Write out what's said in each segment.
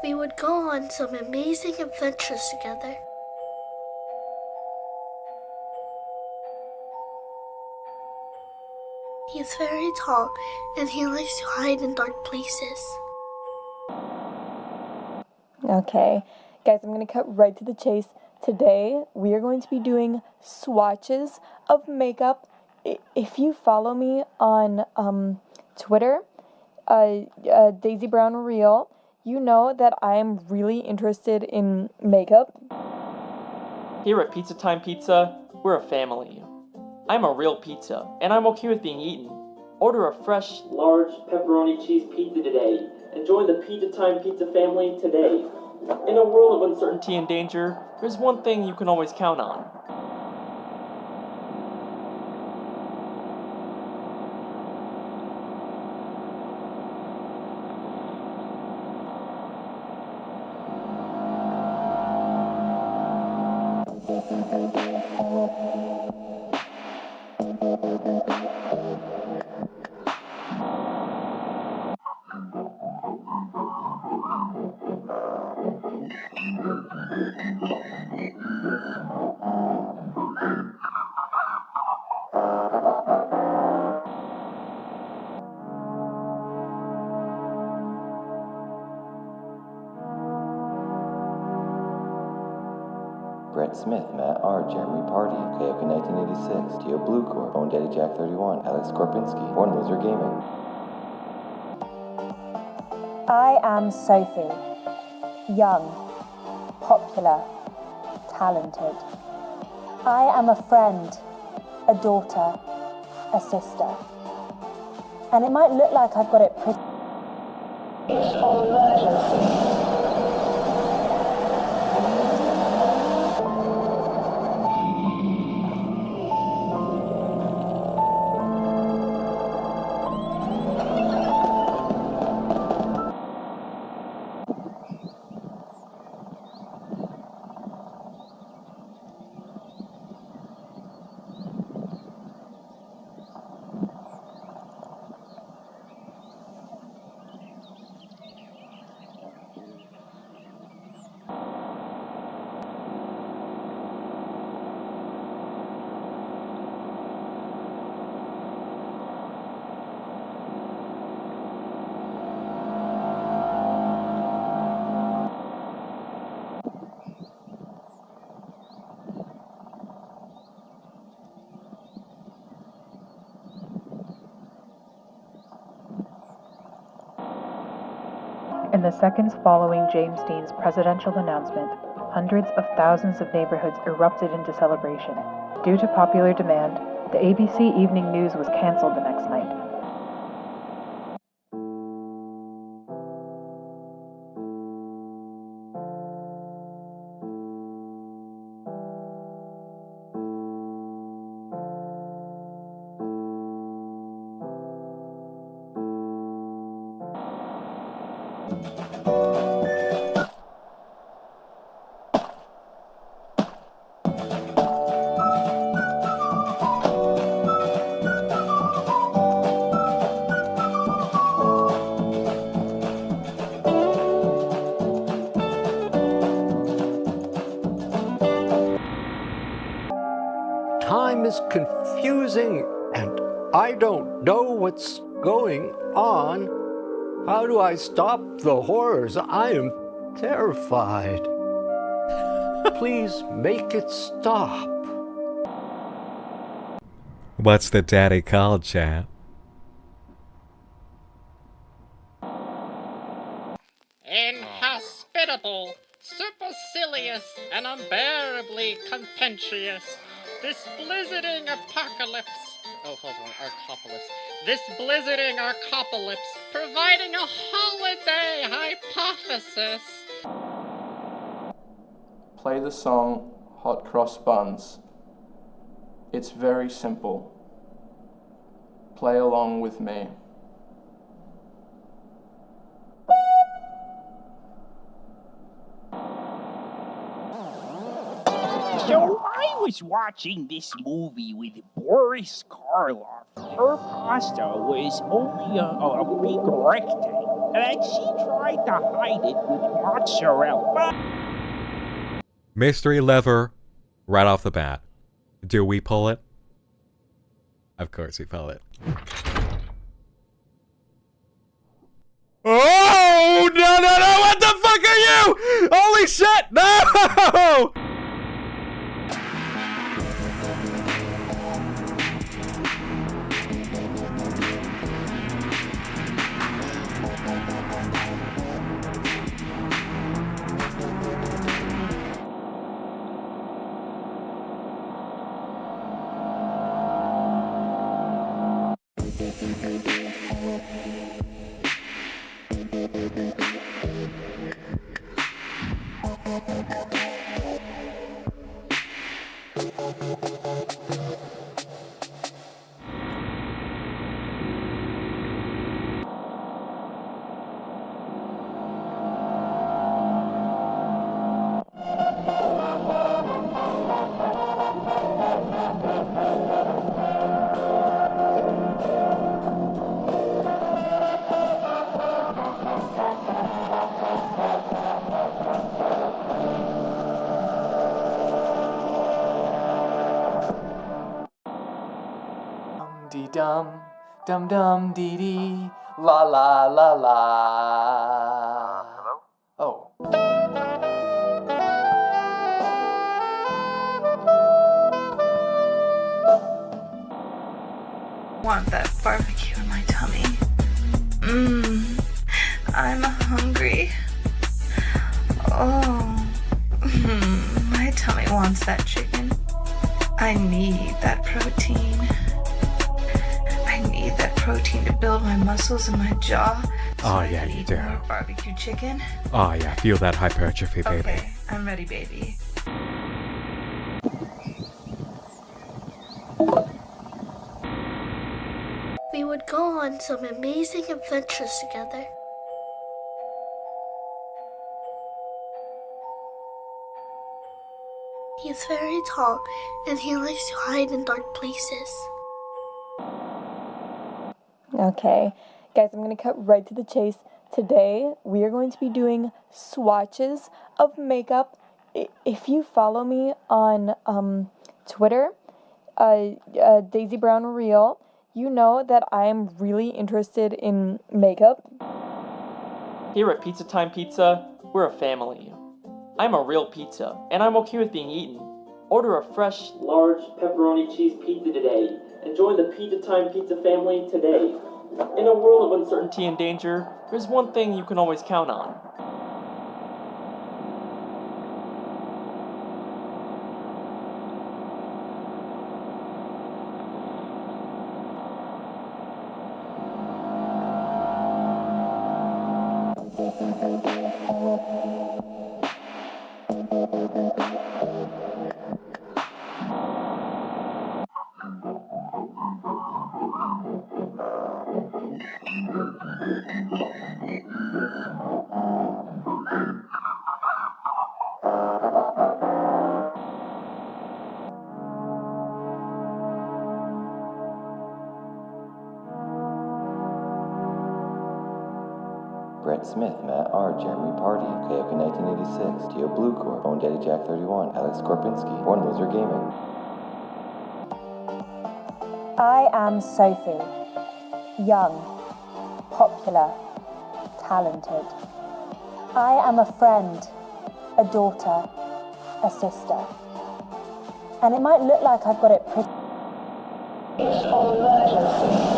we would go on some amazing adventures together. He's very tall, and he likes to hide in dark places. Okay, guys, I'm going to cut right to the chase. Today, we are going to be doing swatches of makeup. If you follow me on Twitter, Daisy Brown Real, you know that I'm really interested in makeup. Here at Pizza Time Pizza, we're a family. I'm a real pizza, and I'm okay with being eaten. Order a fresh, large pepperoni cheese pizza today, and join the Pizza Time Pizza family today. In a world of uncertainty and danger, there's one thing you can always count on. Brett Smith, Matt R., Jeremy Party, Kayoka 1986, Tio Blue Corp, Bone Daddy Jack 31, Alex Korpinski, Born Loser Gaming. I am Sophie. Young, popular, talented. I am a friend, a daughter, a sister. And it might look like I've got it pretty. It's emergency. In the seconds following James Dean's presidential announcement, hundreds of thousands of neighborhoods erupted into celebration. Due to popular demand, the ABC Evening News was canceled the next night. Time is confusing and I don't know what's going on. How do I stop the horrors? I am terrified. Please make it stop. What's the daddy called, chap? Inhospitable, supercilious, and unbearably contentious. This blizzarding apocalypse. Oh, hold on, arcopolis. This blizzarding arcopolis, providing a holiday hypothesis. Play the song Hot Cross Buns. It's very simple. Play along with me. So I was watching this movie with Boris Karloff. Her pasta was only a week rectangle. and she tried to hide it with mozzarella. Mystery lever right off the bat. Do we pull it? Of course we pull it. Oh, no, no, no, what the fuck are you? Holy shit, no! Dum dum dum dee dee la la la la. Hello? Oh. Want that barbecue in my tummy. I'm hungry. Oh, my tummy wants that chicken. I need that protein. I need that protein to build my muscles and my jaw. So Oh, I yeah, can you eat do. more barbecue chicken. Oh yeah, feel that hypertrophy, baby. Okay, I'm ready, baby. We would go on some amazing adventures together. He's very tall, and he likes to hide in dark places. Okay, guys, I'm going to cut right to the chase. Today, we are going to be doing swatches of makeup. If you follow me on Twitter, Daisy Brown Real, you know that I'm really interested in makeup. Here at Pizza Time Pizza, we're a family. I'm a real pizza, and I'm okay with being eaten. Order a fresh, large pepperoni cheese pizza today, and join the Pizza Time Pizza family today. In a world of uncertainty and danger, there's one thing you can always count on. Brett Smith, Matt R., Jeremy Party, Kayaka 1986, Tio Blue Corp, Bone Daddy Jack 31, Alex Skorpinski, Born Loser Gaming. I am Sophie. Young, popular, talented. I am a friend, a daughter, a sister. And it might look like I've got it pretty. It's an emergency.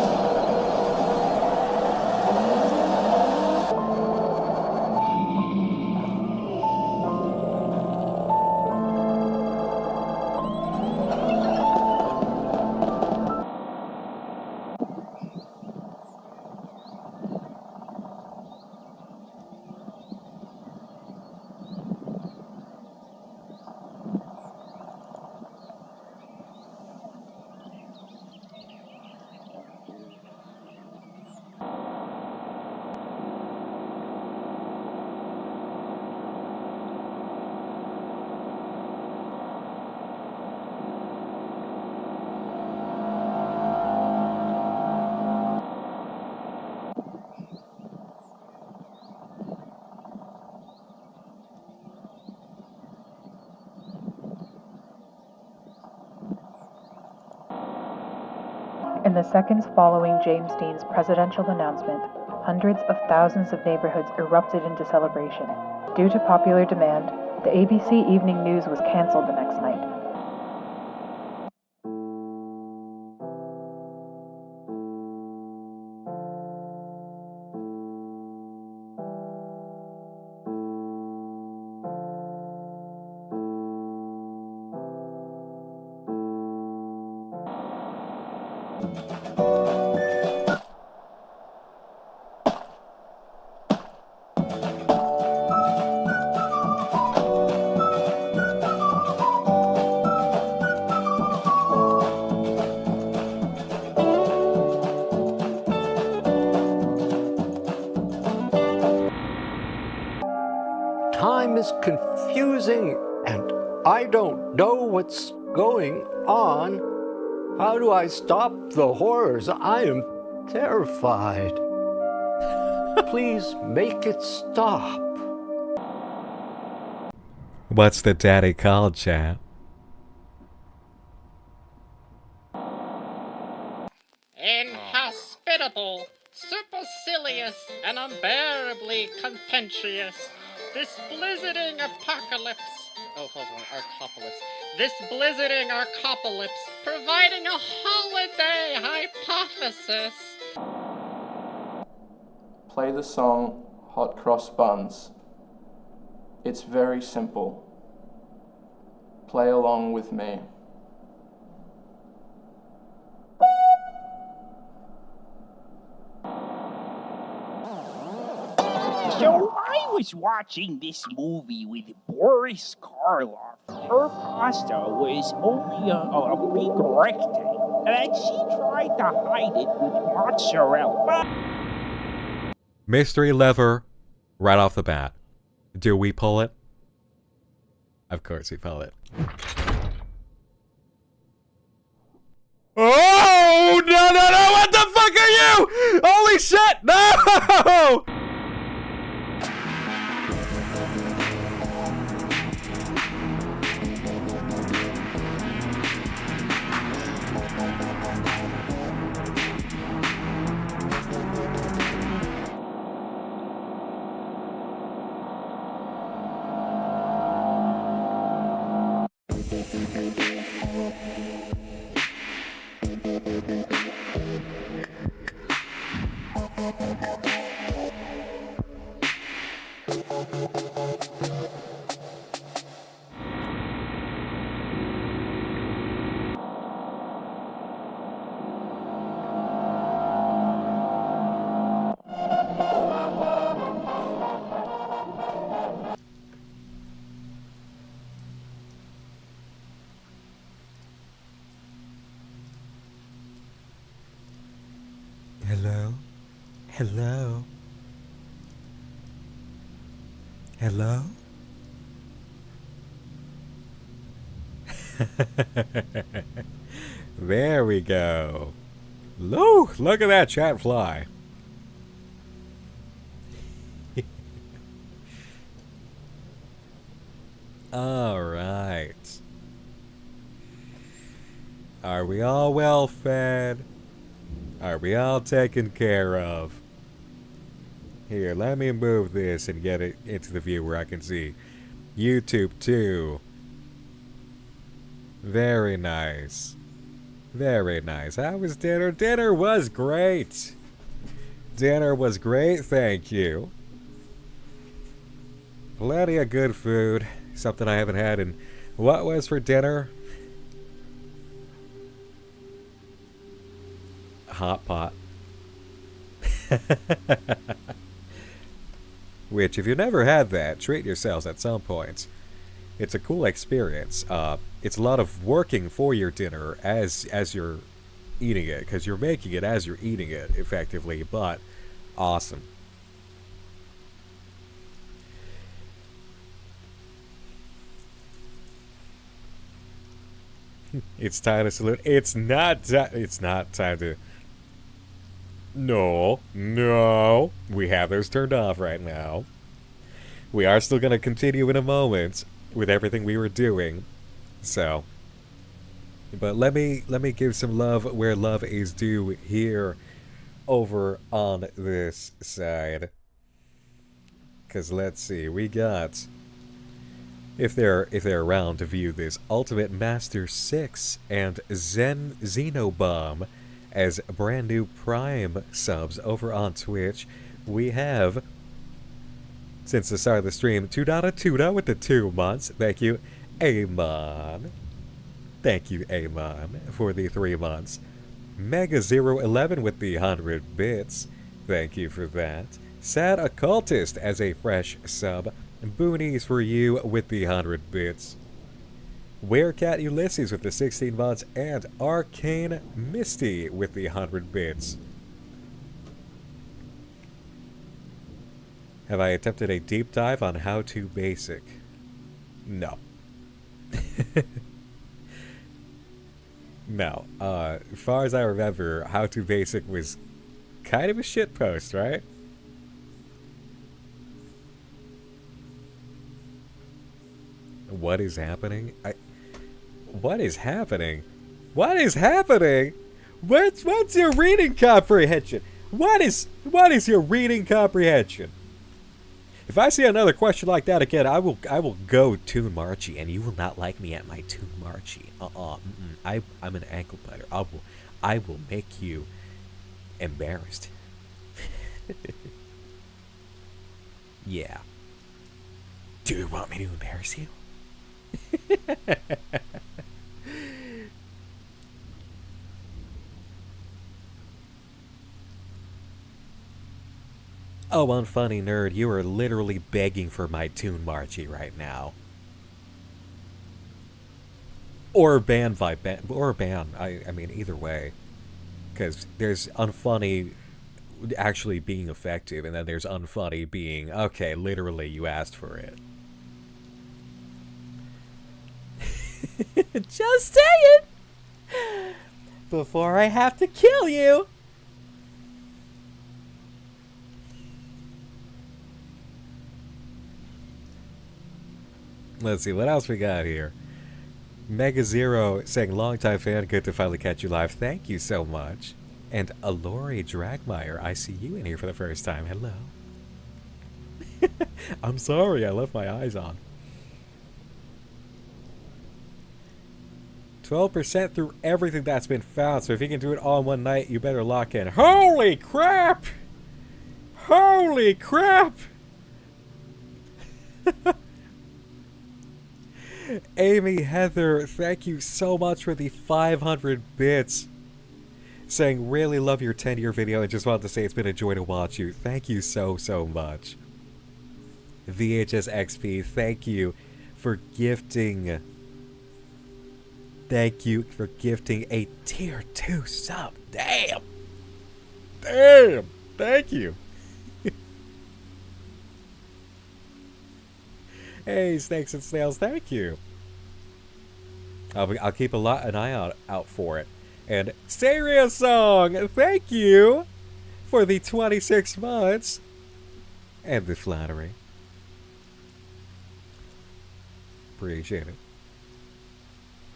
In the seconds following James Dean's presidential announcement, hundreds of thousands of neighborhoods erupted into celebration. Due to popular demand, the ABC Evening News was canceled the next night. Time is confusing and I don't know what's going on. How do I stop the horrors? I am terrified. Please make it stop. What's the daddy called, chat? Inhospitable, supercilious, and unbearably contentious. This blizzarding apocalypse. Oh, hold on, arcopolis. This blizzarding arcopolis providing a holiday hypothesis. Play the song Hot Cross Buns. It's very simple. Play along with me. So I was watching this movie with Boris Karloff. Her pasta was only a big rectangle, and she tried to hide it with mozzarella. Mystery lever, right off the bat. Do we pull it? Of course we pull it. Oh, no, no, no, what the fuck are you? Holy shit, no! Hello? Hello? Hello? There we go. Look at that chat fly. All right. Are we all well fed? Are we all taken care of? Here, let me move this and get it into the view where I can see YouTube too. Very nice. Very nice. How was dinner? Dinner was great. Dinner was great, thank you. Plenty of good food. Something I haven't had in... What was for dinner? Hot pot. Which, if you've never had that, treat yourselves at some point. It's a cool experience. It's a lot of working for your dinner as you're eating it, because you're making it as you're eating it, effectively, but awesome. It's time to salute. It's not time to... No. We have those turned off right now. We are still going to continue in a moment with everything we were doing. So, But let me give some love where love is due here over on this side. Cause let's see, we got, if they're around to view this, Ultimate Master 6 and Xenobomb as brand new Prime subs over on Twitch. We have, since the start of the stream, Tuda with the 2 months. Thank you, Amon. Thank you, Amon, for the 3 months. Mega011 with the 100 bits. Thank you for that. Sad Occultist as a fresh sub. Boonies for you with the 100 bits. Werecat Ulysses with the 16 months. And Arcane Misty with the 100 bits. Have I attempted a deep dive on How to Basic? No. No. As far as I remember, How to Basic was kind of a shitpost, right? What is happening? What is happening? What is happening? What's your reading comprehension? What is your reading comprehension? If I see another question like that again, I will go Toon Marchy, and you will not like me at my Toon Marchy. I'm an ankle biter. I will make you embarrassed. Yeah. Do you want me to embarrass you? Oh, unfunny nerd, you are literally begging for my Toon Marchy right now. Or ban by ban, or ban. I mean, either way. Because there's unfunny actually being effective, and then there's unfunny being, okay, literally you asked for it. Just saying! Before I have to kill you! Let's see, what else we got here? Mega Zero saying, longtime fan, good to finally catch you live. Thank you so much. And Alori Dragmeyer, I see you in here for the first time. Hello. I'm sorry, I left my eyes on. 12% through everything that's been found, so if you can do it all in one night, you better lock in. Holy crap! Holy crap! Amy Heather, thank you so much for the 500 bits. Saying, really love your 10-year video and just wanted to say it's been a joy to watch you. Thank you so much. VHS XP, thank you for gifting. Thank you for gifting a tier 2 sub. Damn. Damn. Thank you. Hey, Snakes and Snails, thank you. I'll keep an eye out for it. And Saria Song, thank you for the 26 months and the flattery. Appreciate it.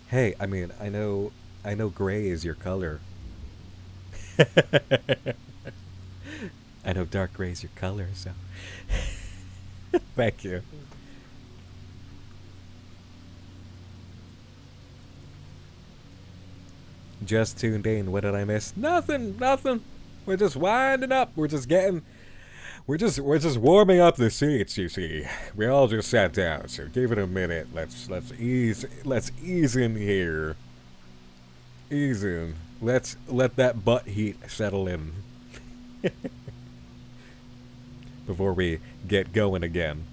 Hey, I mean, I know gray is your color. I know dark gray is your color, so thank you. Just tuned in. What did I miss? Nothing. We're just winding up. We're just warming up the seats, you see. We all just sat down, so give it a minute. Let's ease in here. Ease in. Let's let that butt heat settle in. Before we get going again.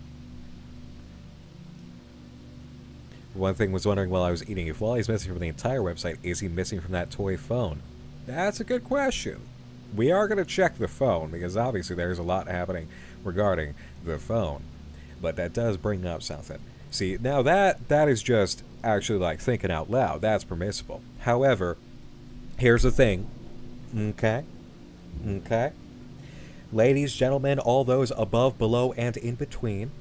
One thing was wondering while I was eating, if Wally's missing from the entire website, is he missing from that toy phone? That's a good question. We are going to check the phone, because obviously there's a lot happening regarding the phone. But that does bring up something. See, now that is just actually like thinking out loud. That's permissible. However, here's the thing. Okay? Ladies, gentlemen, all those above, below, and in between.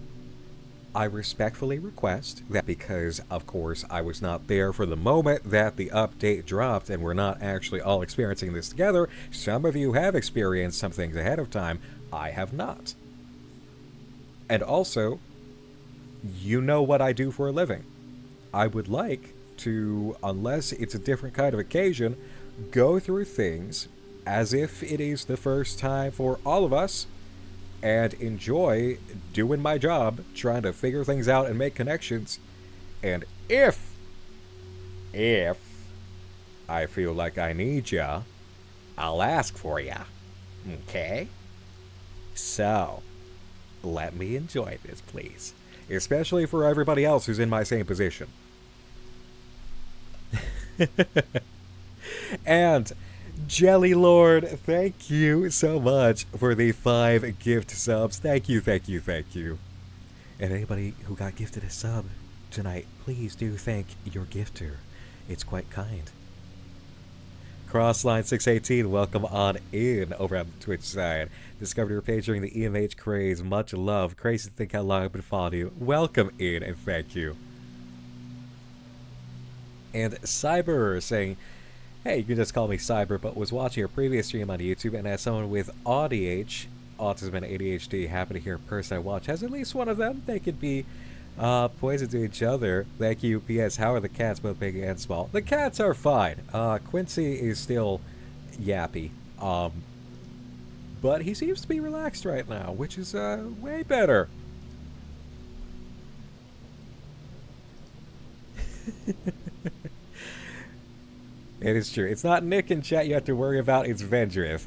I respectfully request that because, of course, I was not there for the moment that the update dropped and we're not actually all experiencing this together, some of you have experienced some things ahead of time. I have not. And also, you know what I do for a living. I would like to, unless it's a different kind of occasion, go through things as if it is the first time for all of us and enjoy doing my job, trying to figure things out and make connections. And if I feel like I need ya, I'll ask for ya. Okay? So, let me enjoy this, please. Especially for everybody else who's in my same position. And Jelly Lord, thank you so much for the 5 gift subs. Thank you, thank you, thank you. And anybody who got gifted a sub tonight, please do thank your gifter. It's quite kind. Crossline618, welcome on in over on the Twitch side. Discovered your page during the EMH craze. Much love. Crazy to think how long I've been following you. Welcome in and thank you. And Cyber saying, hey, you can just call me Cyber, but was watching your previous stream on YouTube, and as someone with ADH, autism and ADHD, happen to hear a person I watch has at least one of them. They could be poison to each other. Thank you. P.S. How are the cats, both big and small? The cats are fine. Quincy is still yappy. But he seems to be relaxed right now, which is way better. It is true. It's not Nick in chat you have to worry about, it's Vendrith.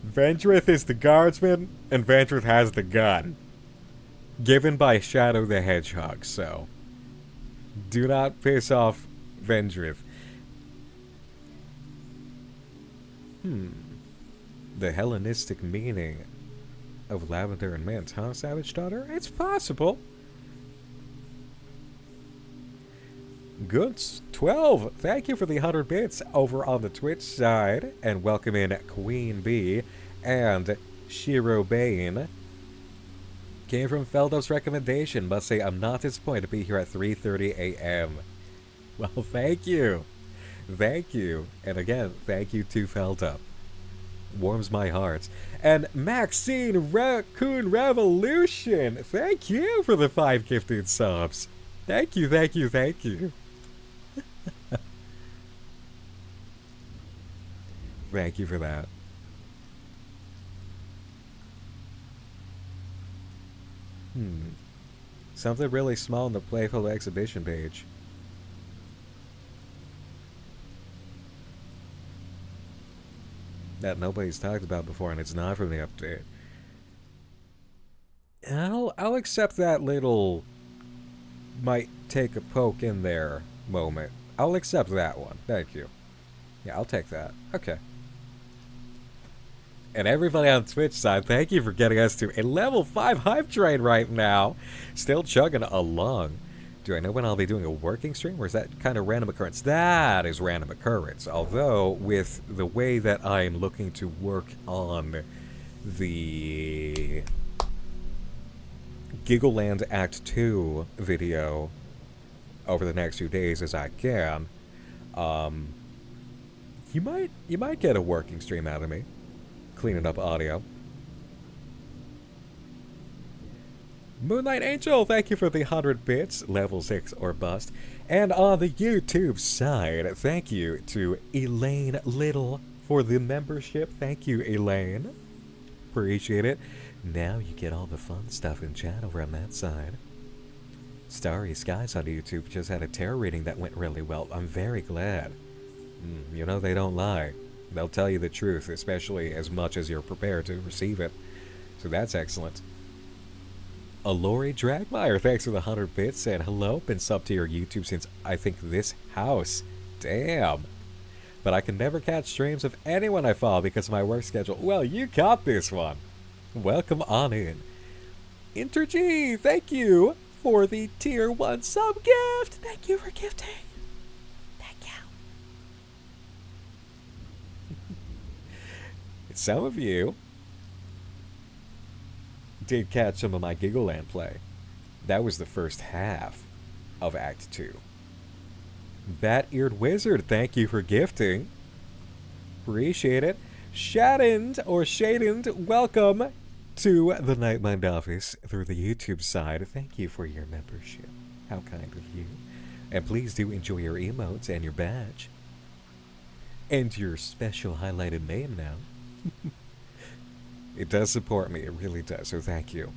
Vendrith is the guardsman, and Vendrith has the gun. Given by Shadow the Hedgehog, so do not piss off Vendrith. The Hellenistic meaning of lavender and mint, huh, Savage Daughter? It's possible. Goods 12, thank you for the 100 bits over on the Twitch side, and welcome in Queen Bee and Shiro Bane. Came from Feldup's recommendation. Must say I'm not disappointed to be here at 3:30 a.m. Well, thank you. Thank you. And again, thank you to Feldup. Warms my heart. And Maxine Raccoon Revolution, thank you for the 5 gifted subs. Thank you, thank you, thank you. Thank you for that. Something really small on the Playful exhibition page. That nobody's talked about before, and it's not from the update. I'll accept that little might take a poke in there moment. I'll accept that one. Thank you. Yeah, I'll take that. Okay. And everybody on Twitch side, thank you for getting us to a level 5 hype train right now. Still chugging along. Do I know when I'll be doing a working stream, or is that kind of random occurrence? That is random occurrence. Although, with the way that I'm looking to work on the Giggleland Act 2 video over the next few days as I can, you might get a working stream out of me. Cleaning up audio. Moonlight Angel, thank you for the 100 bits, level 6 or bust. And on the YouTube side, thank you to Elaine Little for the membership. Thank you, Elaine. Appreciate it. Now you get all the fun stuff in chat over on that side. Starry Skies on YouTube just had a tarot reading that went really well. I'm very glad. You know, they don't lie. They'll tell you the truth, especially as much as you're prepared to receive it. So that's excellent. Lori Dragmeyer, thanks for the 100 bits, and hello, been subbed to your YouTube since, I think, this house. Damn. But I can never catch streams of anyone I follow because of my work schedule. Well, you got this one. Welcome on in. Interg, thank you for the tier 1 sub gift. Thank you for gifting. Thank you. Some of you did catch some of my Giggleland play. That was the first half of Act 2. Bat-eared Wizard, thank you for gifting. Appreciate it. Shadend, welcome to the Nightmind office through the YouTube side. Thank you for your membership. How kind of you. And please do enjoy your emotes and your badge. And your special highlighted name now. It does support me, it really does, so thank you.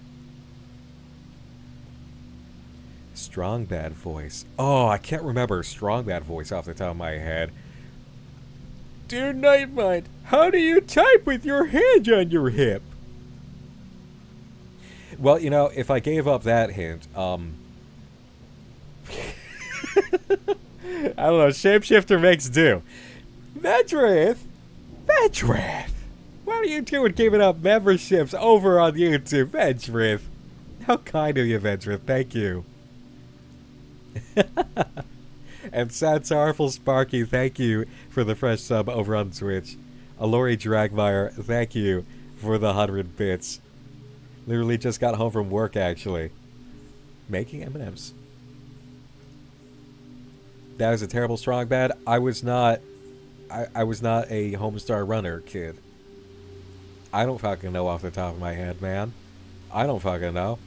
Strong Bad Voice. Oh, I can't remember Strong Bad Voice off the top of my head. Dear Nightmind, how do you type with your hand on your hip? Well, you know, if I gave up that hint, I don't know, Shapeshifter makes do. Vedrith? What are you doing giving up memberships over on YouTube, Vedrith? How kind of you, Vedrith, thank you. And Sad Sorrowful Sparky, thank you for the fresh sub over on Twitch. Alori Dragmire, thank you for the 100 bits. Literally just got home from work, actually. Making M&Ms. That was a terrible strong bad. I was not a Homestar Runner kid. I don't fucking know off the top of my head, man. I don't fucking know.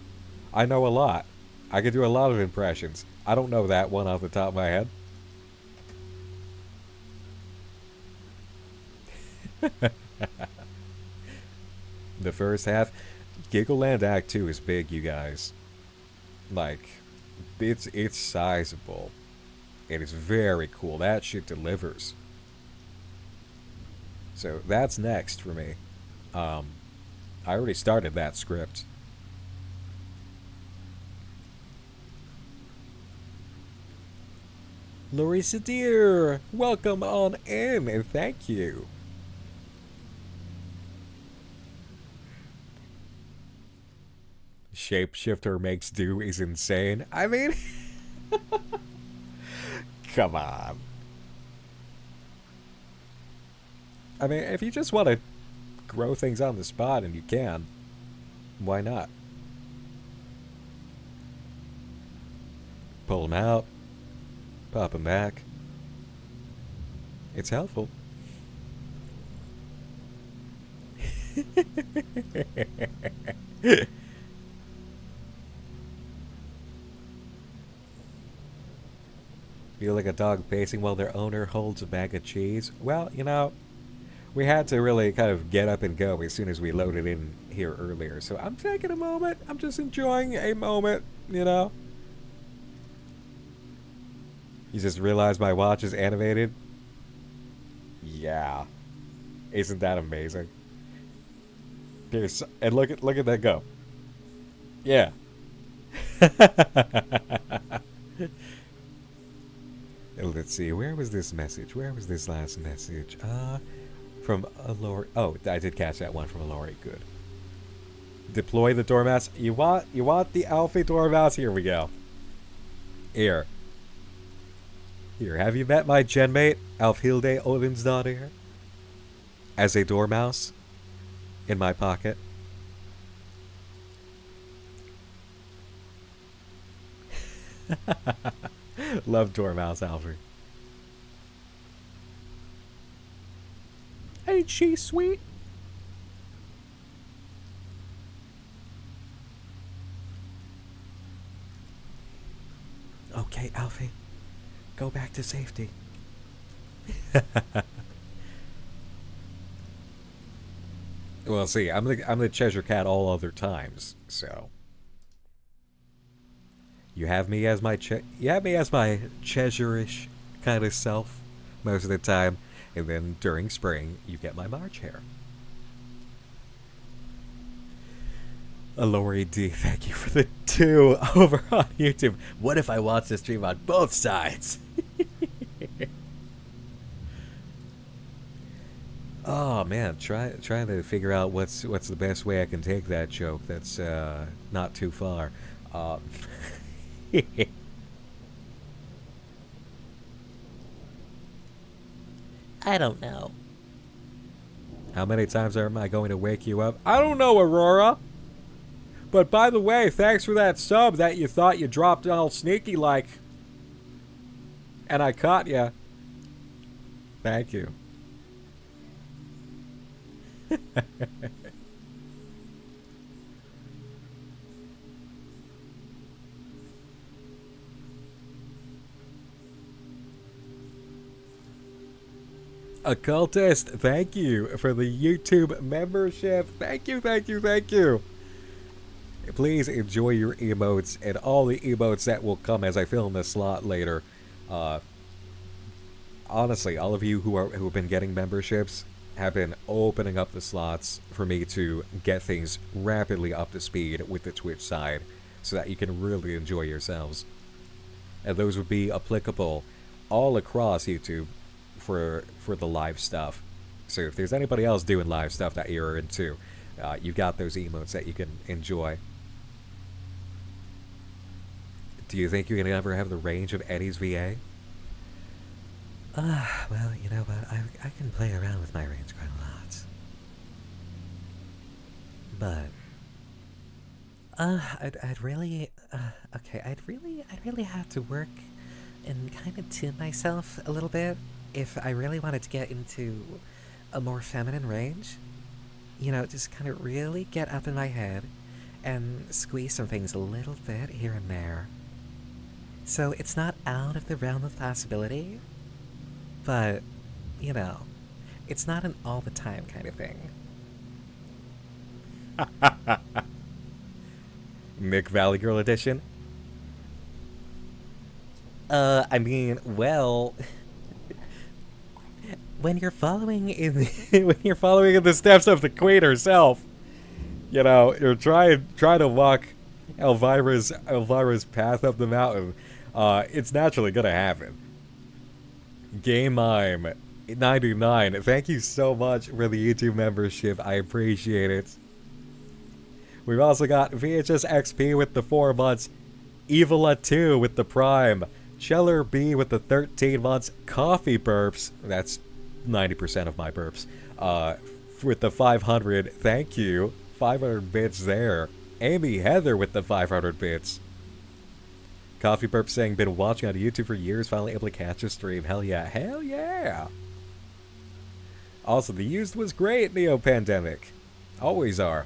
I know a lot. I could do a lot of impressions. I don't know that one off the top of my head. The first half, Giggleland Act 2 is big, you guys. Like, it's sizable. It is very cool. That shit delivers. So that's next for me. I already started that script. Larissa Deer, welcome on in and thank you. Shapeshifter makes do is insane. I mean, come on. I mean, if you just want to grow things on the spot and you can, why not? Pull them out. Pop them back. It's helpful. Feel like a dog pacing while their owner holds a bag of cheese? Well, you know, we had to really kind of get up and go as soon as we loaded in here earlier. So I'm taking a moment. I'm just enjoying a moment, you know. You just realized my watch is animated? Yeah. Isn't that amazing? Here's, and look at that go. Yeah. Let's see, where was this message? Where was this last message? From Alori. Oh, I did catch that one from Alori. Good. Deploy the Dormouse. You want the Alfie Dormouse? Here we go. Here, have you met my genmate, Alfhilde Odinsdottir? As a dormouse? In my pocket? Love Dormouse, Alfie. Ain't she sweet? Okay, Alfie. Go back to safety. Well, see, I'm the Cheshire Cat all other times, so you have me as my Cheshire-ish kind of self most of the time, and then during spring you get my March hair. Alori D, thank you for the 2 over on YouTube. What if I watch the stream on both sides? Oh man, trying to figure out what's the best way I can take that joke that's not too far. I don't know. How many times am I going to wake you up? I don't know, Aurora. But by the way, thanks for that sub that you thought you dropped all sneaky like. And I caught ya. Thank you. Occultist, thank you for the YouTube membership. Thank you, thank you, thank you. Please enjoy your emotes and all the emotes that will come as I fill in the slot later. Honestly, all of you who have been getting memberships have been opening up the slots for me to get things rapidly up to speed with the Twitch side so that you can really enjoy yourselves. And those would be applicable all across YouTube for the live stuff. So if there's anybody else doing live stuff that you're into, you've got those emotes that you can enjoy. Do you think you're gonna ever have the range of Eddie's VA? Well, you know what, I can play around with my range quite a lot. But I'd really have to work and kind of tune myself a little bit if I really wanted to get into a more feminine range. You know, just kind of really get up in my head and squeeze some things a little bit here and there. So it's not out of the realm of possibility, but, you know, it's not an all the time kind of thing. Mick Valley Girl edition? I mean, well, when you're following in the steps of the Queen herself, you know, you're trying to walk Elvira's path up the mountain. It's naturally gonna happen. Game Mime 99, thank you so much for the YouTube membership. I appreciate it. We've also got VHS XP with the 4 months, Evola 2 with the Prime, Cheller B with the 13 months, Coffee Burps, that's 90% of my burps, with the 500, thank you, 500 bits there. Amy Heather with the 500 bits. Coffee Burp saying, been watching on YouTube for years, finally able to catch a stream. Hell yeah. Hell yeah. Also, the used was great, Neo Pandemic. Always are.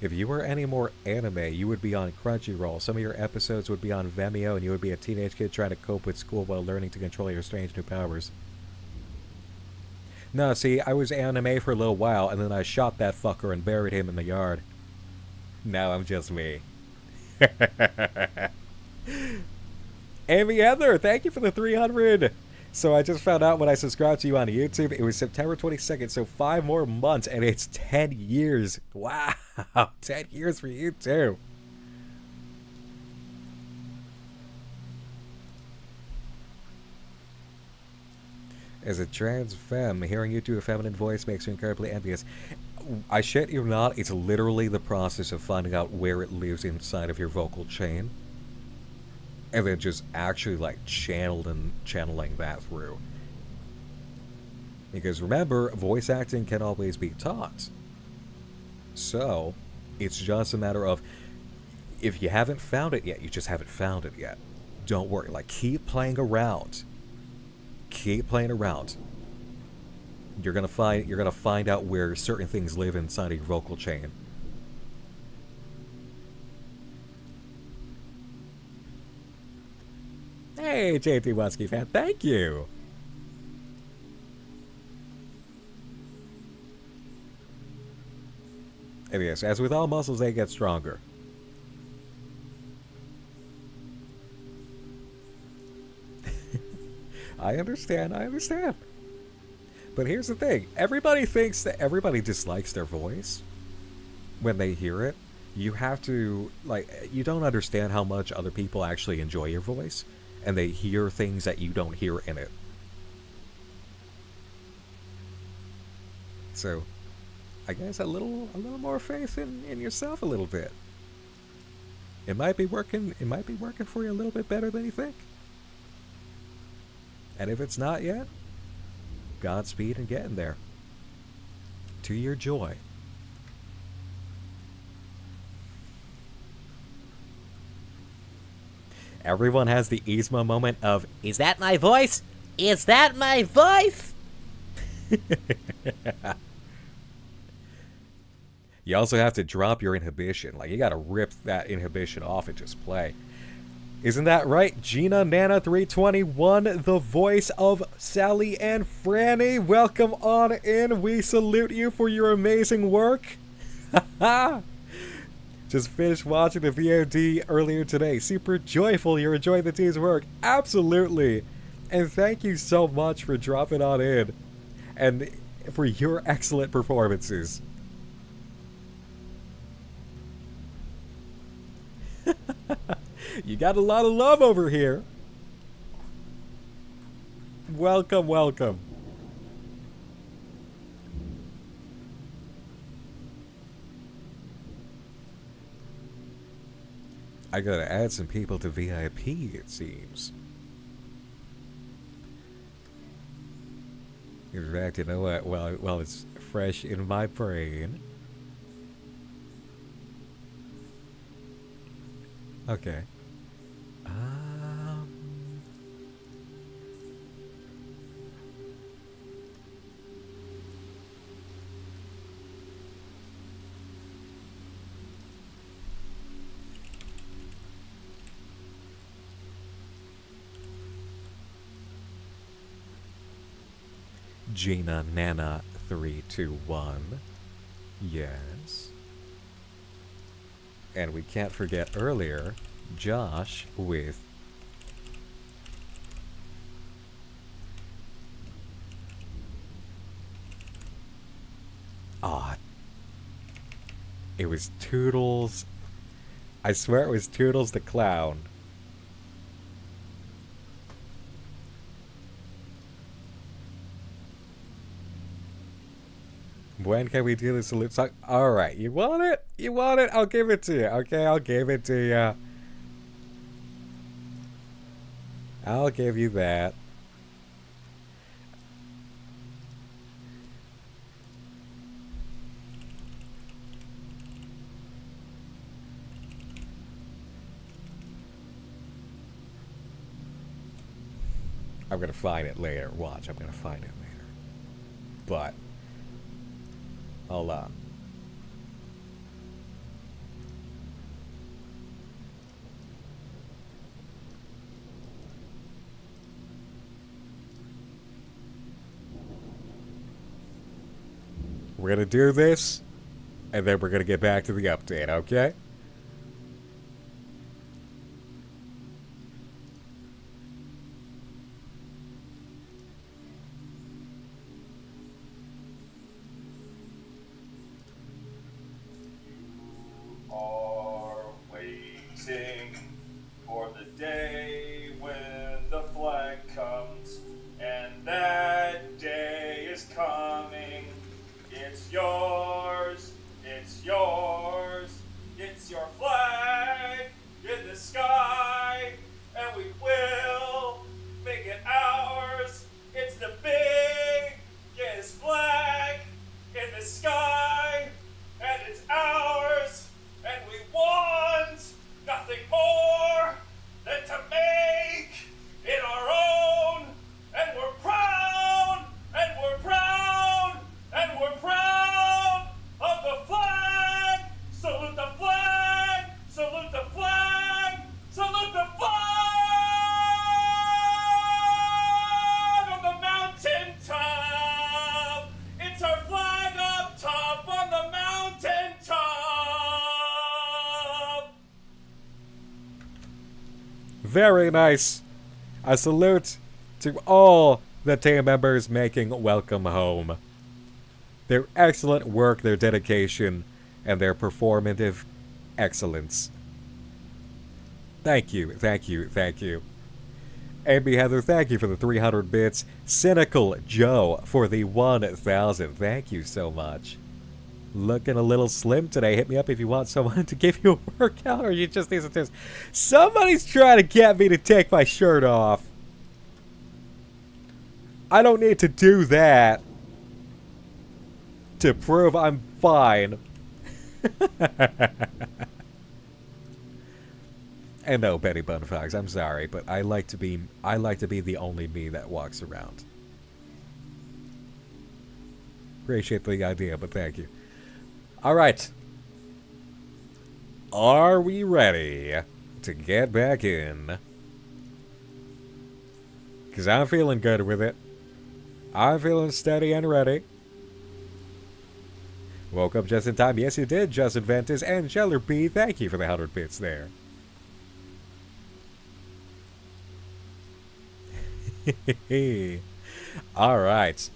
If you were any more anime, you would be on Crunchyroll. Some of your episodes would be on Vimeo, and you would be a teenage kid trying to cope with school while learning to control your strange new powers. No, see, I was anime for a little while, and then I shot that fucker and buried him in the yard. Now I'm just me. Amy Heather, thank you for the 300. So I just found out when I subscribed to you on YouTube, it was September 22nd, so 5 more months, and it's 10 years. Wow, 10 years for you too. As a trans femme, hearing you do a feminine voice makes me incredibly envious. I shit you not, it's literally the process of finding out where it lives inside of your vocal chain. And then just actually like channeling that through. Because remember, voice acting can always be taught. So, it's just a matter of, if you haven't found it yet, you just haven't found it yet. Don't worry, like keep playing around. Keep playing around. You're gonna find out where certain things live inside of your vocal chain. Hey, JT Wusky fan, thank you. And yes, as with all muscles, they get stronger. I understand. But here's the thing. Everybody thinks that everybody dislikes their voice when they hear it. You have to, like, you don't understand how much other people actually enjoy your voice, and they hear things that you don't hear in it. So, I guess a little more faith in yourself a little bit. It might be working for you a little bit better than you think. And if it's not yet, Godspeed in getting there. to your joy. Everyone has the Yzma moment of, is that my voice? Is that my voice? You also have to drop your inhibition. Like, you gotta rip that inhibition off and just play. Isn't that right? Gina Nana 321, the voice of Sally and Franny. Welcome on in. We salute you for your amazing work. Just finished watching the VOD earlier today. Super joyful you're enjoying the team's work. Absolutely. And thank you so much for dropping on in. And for your excellent performances. You got a lot of love over here. Welcome, welcome. I gotta add some people to VIP, it seems. In fact, you know what? Well, it's fresh in my brain. Okay. Gina Nana 321. Yes. And we can't forget earlier, Josh with it was Toodles. I swear it was Toodles the Clown. When can we do the salute song? Alright, you want it? You want it? I'll give it to you. Okay, I'll give it to you. I'll give you that. I'm gonna find it later. Watch, I'm gonna find it later. But hold on. We're gonna do this, and then we're gonna get back to the update, okay? For the day when the flag comes, and that day is coming. It's yours, it's yours, it's your flag in the sky, and we will make it ours. It's the biggest flag in the sky, and it's ours, and we want nothing more than to make it our own, and we're proud, and we're proud, and we're proud of the flag. Salute the flag, salute the flag, salute the flag on the mountain top. It's our flag up top on the mountain top. Very nice. A salute to all the team members making Welcome Home. Their excellent work, their dedication, and their performative excellence. Thank you, thank you, thank you. Amy Heather, thank you for the 300 bits. Cynical Joe for the 1,000. Thank you so much. Looking a little slim today. Hit me up if you want someone to give you a workout or you just need some tips. Somebody's trying to get me to take my shirt off. I don't need to do that. to prove I'm fine. And no, Betty Bunfox, I'm sorry, but I like to be the only me that walks around. Appreciate the idea, but thank you. All right. Are we ready to get back in? Because I'm feeling good with it. I'm feeling steady and ready. Woke up just in time. Yes, you did, Justin Ventus and Jeller B. Thank you for the 100 bits there. All right.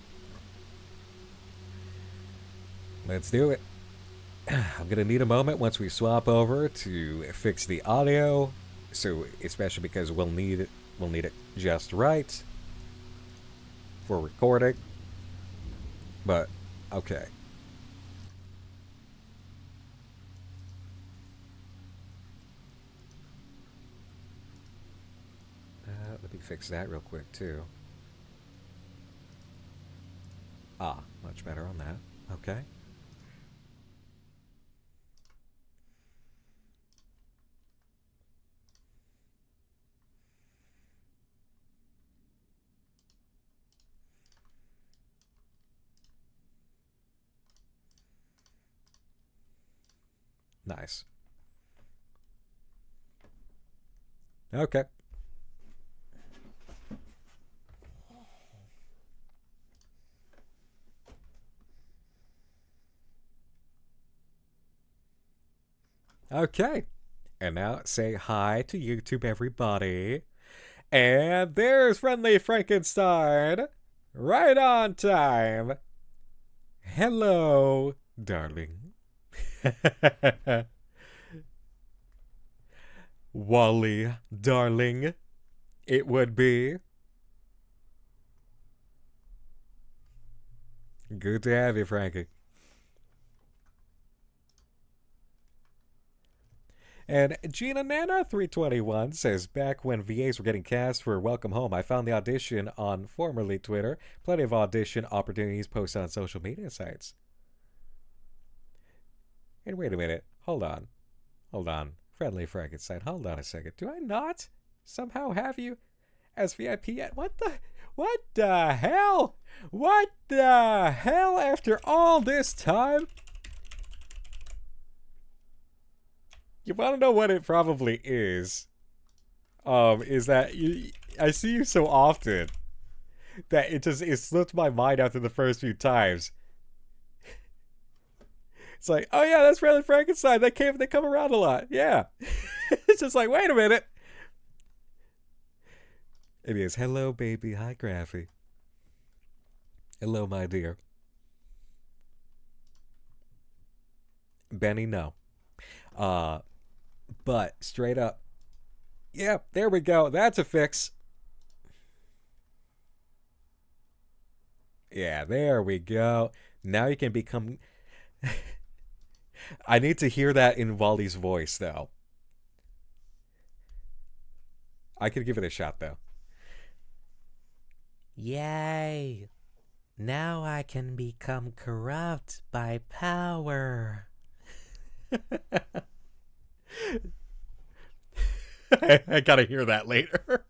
Let's do it. I'm going to need a moment once we swap over to fix the audio. So, especially because we'll need it just right for recording. But, okay. Let me fix that real quick, too. Ah, much better on that. Okay. Nice. Okay. Okay. And now say hi to YouTube, everybody. And there's Friendly Frankenstein. Right on time. Hello, darling. Wally, darling. It would be. Good to have you, Frankie. And Gina Nana 321 says, back when VAs were getting cast for Welcome Home, I found the audition on formerly Twitter. Plenty of audition opportunities posted on social media sites. And wait a minute. Hold on. Friendly Frankenstein, hold on a second. Do I not somehow have you as VIP yet? What the hell? What the hell after all this time? You want to know what it probably is? Is that I see you so often that it slipped my mind after the first few times. It's like, oh yeah, that's Friendly Frankenstein. They come around a lot. Yeah. It's just like, wait a minute. It is, hello baby, hi Graffy. Hello my dear. Benny, no. But straight up, yeah, there we go. That's a fix. Yeah, there we go. Now you can become... I need to hear that in Wally's voice, though. I could give it a shot, though. Yay! Now I can become corrupt by power. I gotta hear that later.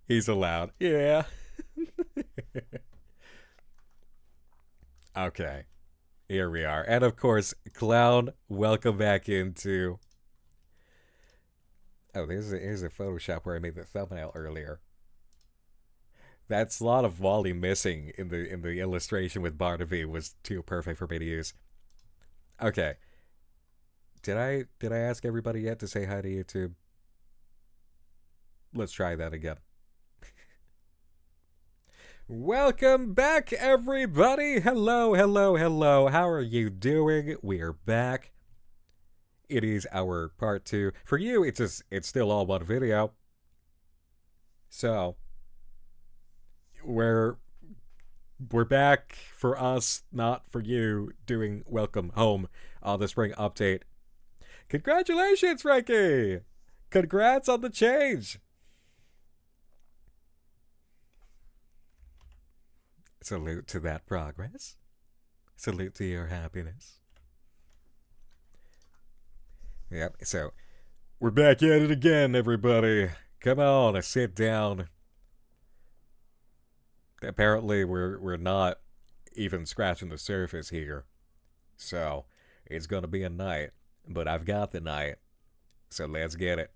He's allowed. Yeah. Okay. Here we are. And of course, Clown, welcome back into... Oh, here's a Photoshop where I made the thumbnail earlier. That slot of Wally missing in the illustration with Barnaby was too perfect for me to use. Okay. Did I ask everybody yet to say hi to YouTube? Let's try that again. Welcome back, everybody. Hello. How are you doing? We're back. It is our part 2. For you, it's still all one video. So we're back for us, not for you, doing Welcome Home, the spring update. Congratulations, Frankie! Congrats on the change! Salute to that progress. Salute to your happiness. Yep, so we're back at it again, everybody. Come on, sit down. Apparently, we're not even scratching the surface here. So, it's gonna be a night. But I've got the night. So let's get it.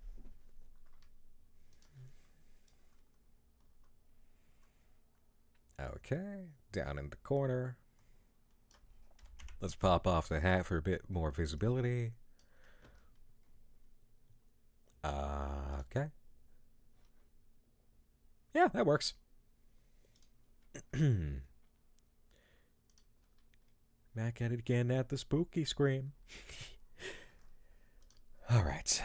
Okay, down in the corner. Let's pop off the hat for a bit more visibility. Okay. Yeah, that works. Back at it again at the spooky scream. Alright.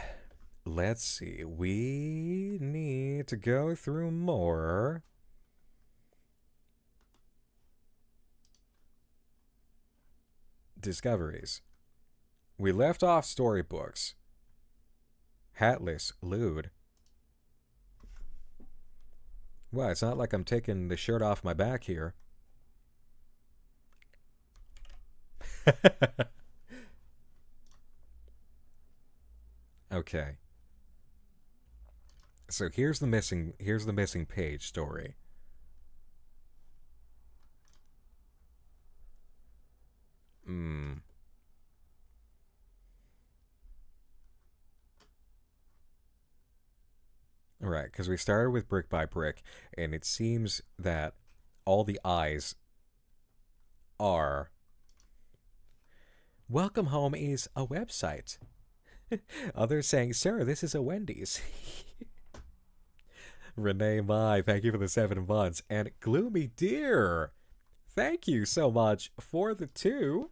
Let's see. We need to go through more. Discoveries. We left off storybooks. Hatless lewd. Well, it's not like I'm taking the shirt off my back here. Okay. So here's the missing page story. Alright, because we started with brick by brick, and it seems that all the eyes are... Welcome home is a website. Others saying, sir, this is a Wendy's. Renee Mai, thank you for the 7 months. And Gloomy Deer, thank you so much for the 2.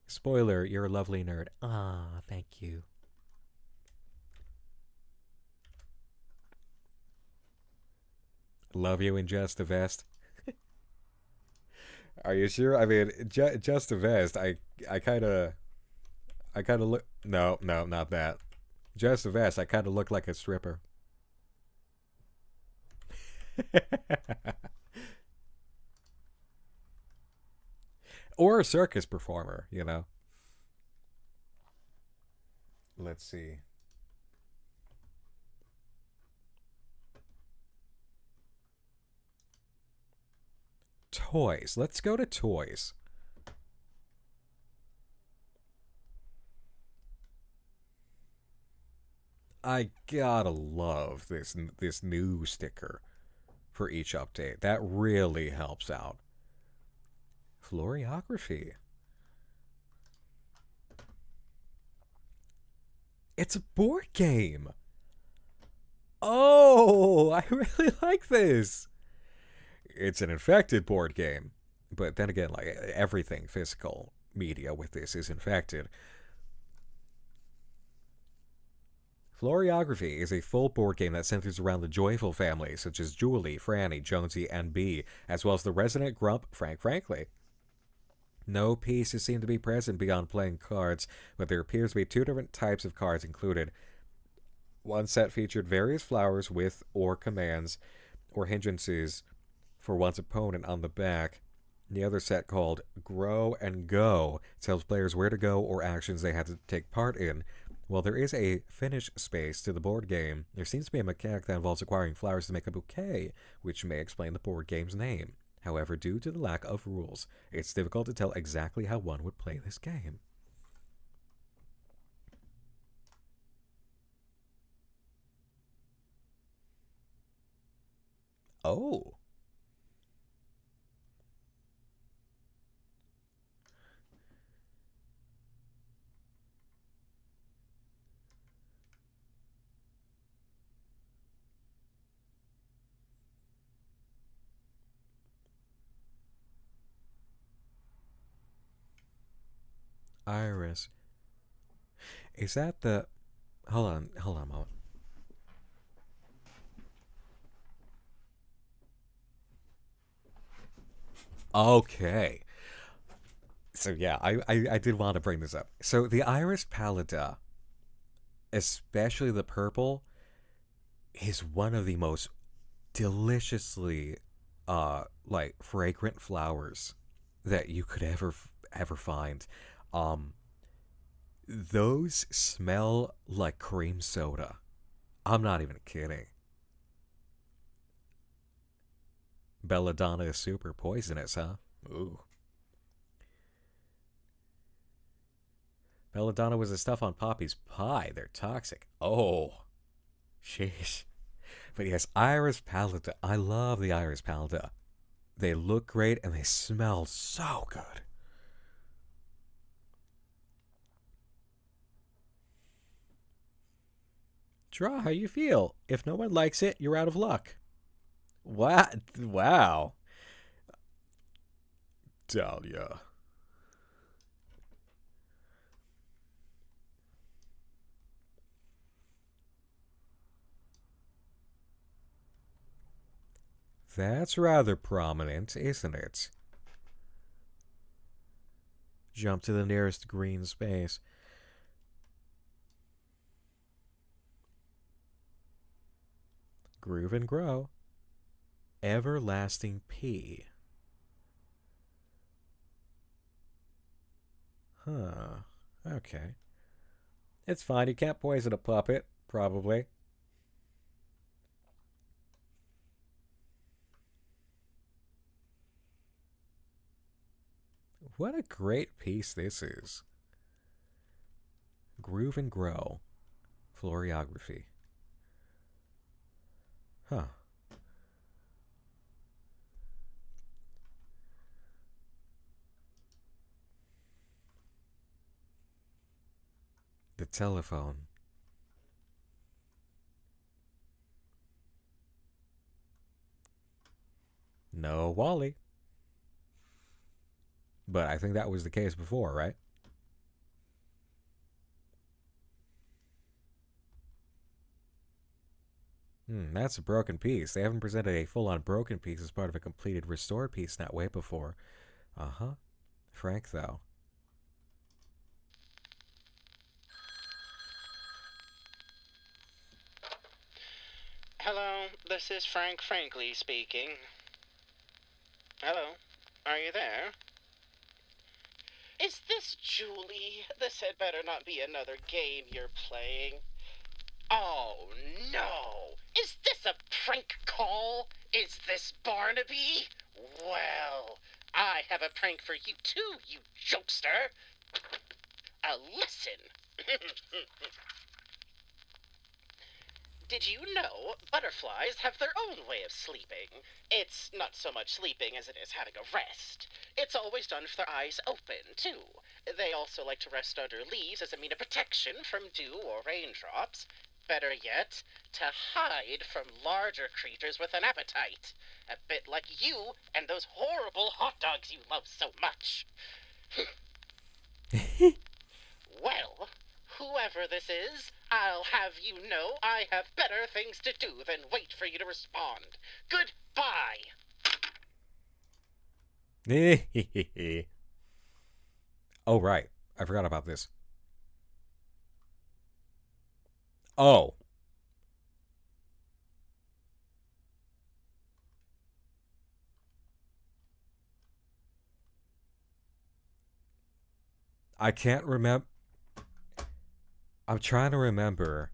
Spoiler, you're a lovely nerd. Ah, thank you. Love you in Just a Vest. Are you sure? I mean, Just a Vest, I kind of look... No, not that. Just a Vest, I kind of look like a stripper. Or a circus performer, you know. Let's see. Toys. Let's go to toys. I gotta love this new sticker for each update. That really helps out. Floriography. It's a board game. Oh, I really like this. It's an infected board game, but then again, like everything physical media with this is infected. Floriography is a full board game that centers around the joyful family, such as Julie, Franny, Jonesy, and Bee, as well as the resident grump, Frank Frankly. No pieces seem to be present beyond playing cards, but there appears to be 2 different types of cards included. One set featured various flowers with or commands or hindrances for one's opponent on the back. The other set, called Grow and Go, tells players where to go or actions they have to take part in. While there is a finish space to the board game, there seems to be a mechanic that involves acquiring flowers to make a bouquet, which may explain the board game's name. However, due to the lack of rules, it's difficult to tell exactly how one would play this game. Oh. Iris. Is that the... Hold on a moment. Okay. So yeah, I did want to bring this up. So the Iris Pallida, especially the purple, is one of the most deliciously like fragrant flowers that you could ever find. Those smell like cream soda. I'm not even kidding. Belladonna is super poisonous, huh? Ooh. Belladonna was the stuff on Poppy's pie. They're toxic. Oh. Sheesh. But yes, Iris Pallida. I love the Iris Pallida. They look great and they smell so good. Draw how you feel. If no one likes it, you're out of luck. What? Wow. Dahlia. That's rather prominent, isn't it? Jump to the nearest green space. Groove and grow. Everlasting P. Huh. Okay. It's fine. You can't poison a puppet, probably. What a great piece this is. Groove and grow. Floriography. Huh. The telephone. No Wally. But I think that was the case before, right? That's a broken piece. They haven't presented a full-on broken piece as part of a completed restored piece that way before. Uh-huh. Frank, though. Hello, this is Frank Frankly speaking. Hello, are you there? Is this Julie? This had better not be another game you're playing. Oh, no! Is this a prank call? Is this Barnaby? Well, I have a prank for you too, you jokester. Listen. Did you know butterflies have their own way of sleeping? It's not so much sleeping as it is having a rest. It's always done with their eyes open, too. They also like to rest under leaves as a mean of protection from dew or raindrops. Better yet, to hide from larger creatures with an appetite. A bit like you and those horrible hot dogs you love so much. Well, whoever this is, I'll have you know I have better things to do than wait for you to respond. Goodbye! Oh, right. I forgot about this. Oh. I can't remember. I'm trying to remember.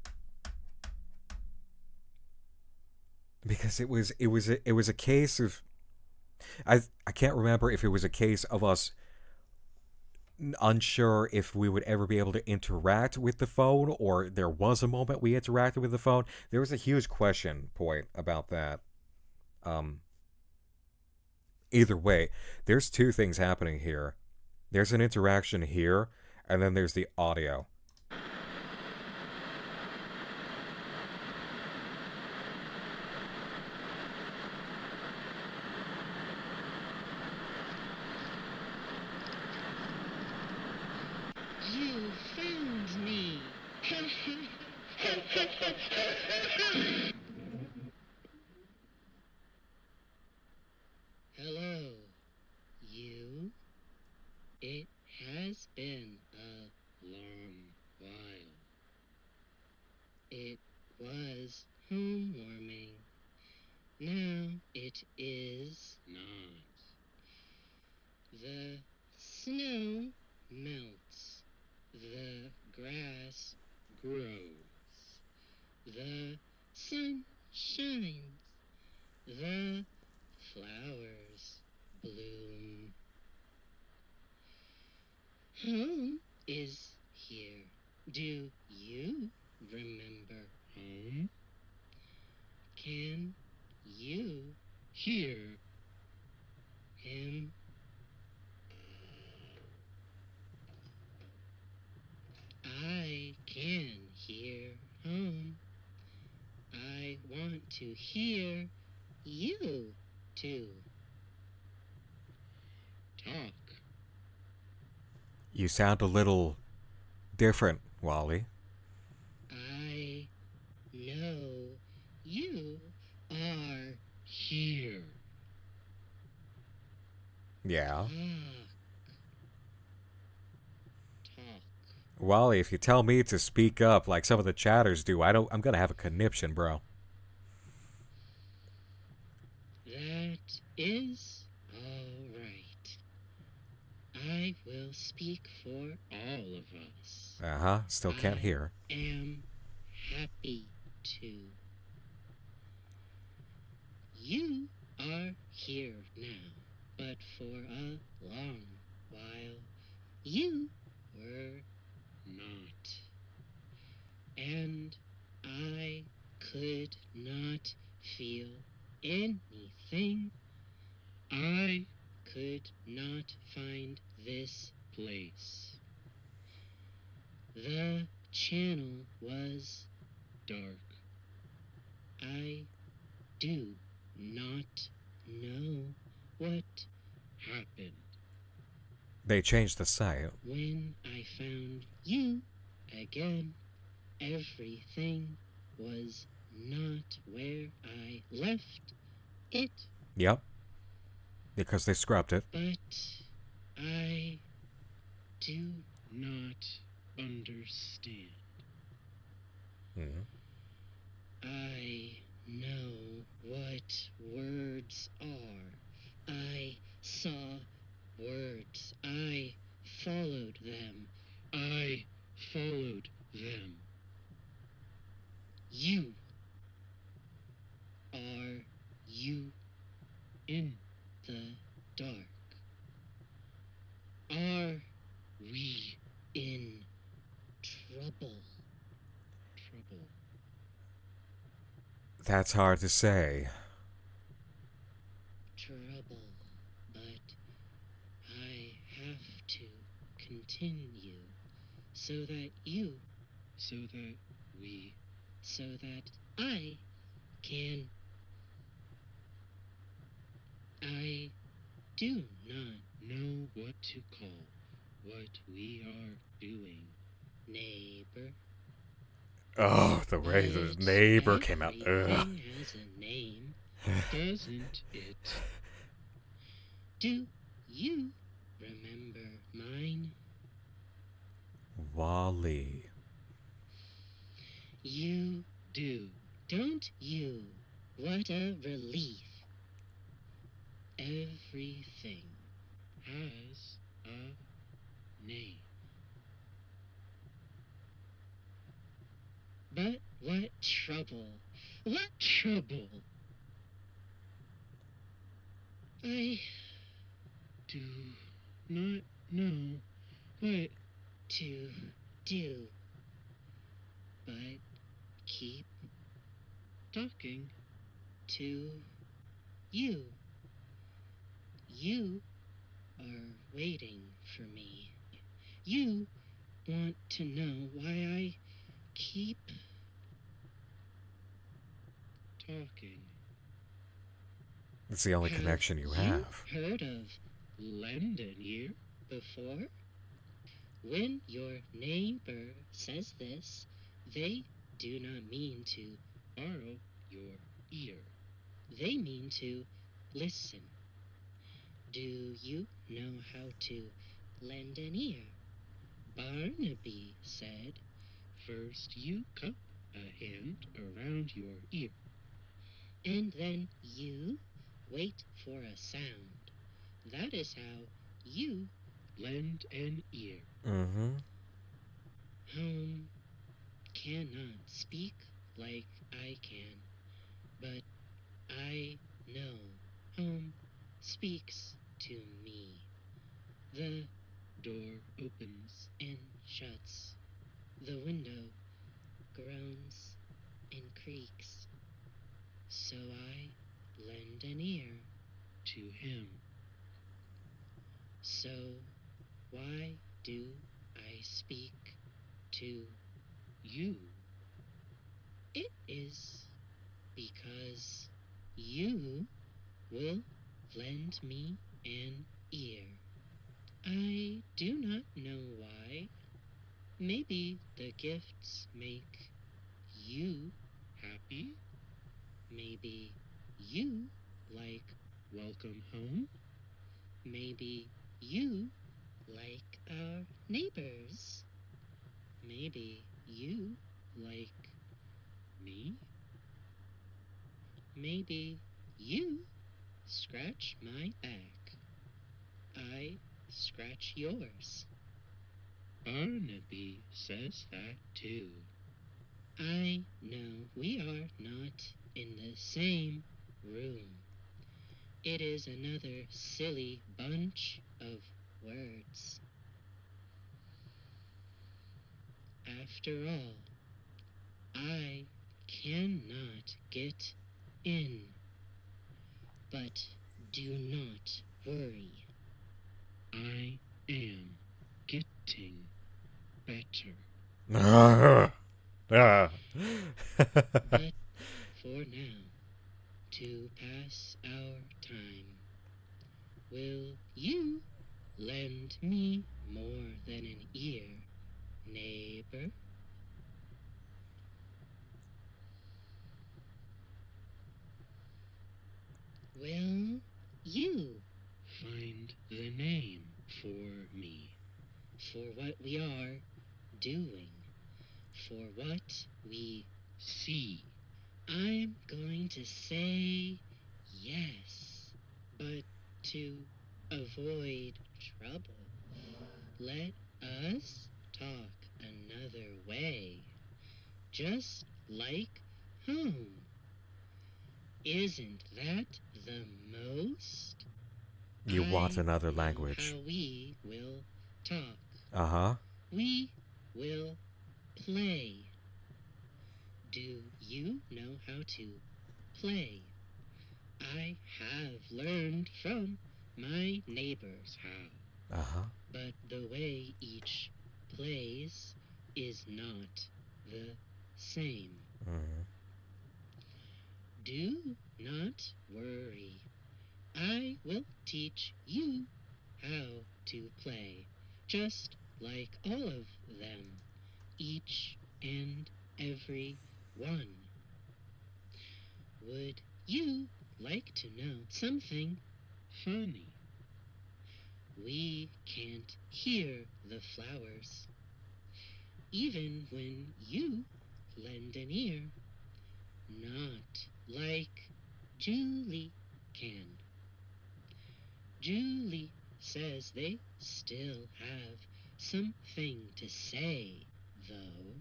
Because it was a case of I can't remember if it was a case of us unsure if we would ever be able to interact with the phone, or there was a moment we interacted with the phone. There was a huge question point about that. Either way, there's two things happening here. There's an interaction here, and then there's the audio. You found me. Hello, you. It has been a long while. It was home warming. Now it is The snow melts. The grass grows. The sun shines. The flowers bloom. Home is here. Do you remember home? Can you hear him? I can hear home. I want to hear you too. Talk. You sound a little different, Wally. I know you are here. Yeah. Talk. Wally, if you tell me to speak up like some of the chatters do, I'm gonna have a conniption, bro. That is all right. I will speak for all of us. Uh-huh. Still can't hear. I am happy to. You are here now, but for a long while you were not. And I could not feel anything. I could not find this place. The channel was dark. I do not know what happened. They changed the site. When I found you again, everything was not where I left it. Yep. Because they scrubbed it. But I do not understand. Mm-hmm. I know what words are. I saw words. I followed them. I followed them. You. Are you in the dark? Are we in trouble? Trouble. That's hard to say. Trouble, but I have to continue so that you, so that we, so that I can. I do not know what to call what we are doing, neighbor. Oh, the way the neighbor came out. Ugh. Everything has a name, doesn't it? Do you remember mine? Wally. You do, don't you? What a relief. Everything has a name. But what trouble? What trouble? I do not know what to do, but keep talking to you. You are waiting for me. You want to know why I keep talking. It's the only connection you have. Heard of London here before? When your neighbor says this, they do not mean to borrow your ear. They mean to listen. Do you know how to lend an ear? Barnaby said, first you cup a hand around your ear, and then you wait for a sound. That is how you lend an ear. Mm-hmm. Home cannot speak like I can, but I know home speaks to me. The door opens and shuts. The window groans and creaks. So I lend an ear to him. So why do I speak to you? It is because you will lend me an ear. I do not know why. Maybe the gifts make you happy. Maybe you like welcome home. Maybe you like our neighbors. Maybe you like me. Maybe you scratch my back. I scratch yours. Barnaby says that too. I know we are not in the same room. It is another silly bunch of words. After all, I cannot get in. But do not worry. I am getting better. But for now, to pass our time, will you lend me more than an ear, neighbor? Will you find the name for me, for what we are doing, for what we see? I'm going to say yes, but to avoid trouble, let us talk another way, just like home. Isn't that the most? You want another know language. how we will talk. Uh-huh. We will play. Do you know how to play? I have learned from my neighbors how. Uh-huh. But the way each plays is not the same. Mm-hmm. Do not worry. I will teach you how to play, just like all of them, each and every one. Would you like to know something funny? We can't hear the flowers, even when you lend an ear, not like Julie can. Julie says they still have something to say, though.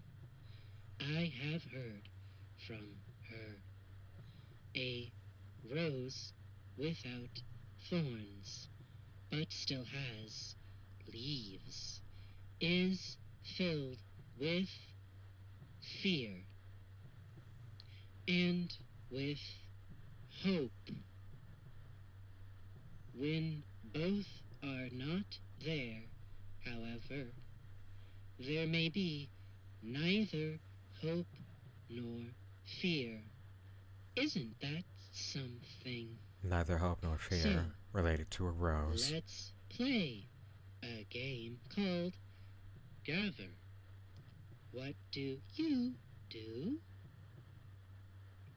I have heard from her. A rose without thorns, but still has leaves, is filled with fear and with hope. When both are not there, however, there may be neither hope nor fear. Isn't that something? Neither hope nor fear So, related to a rose. let's play a game called Gather. What do you do?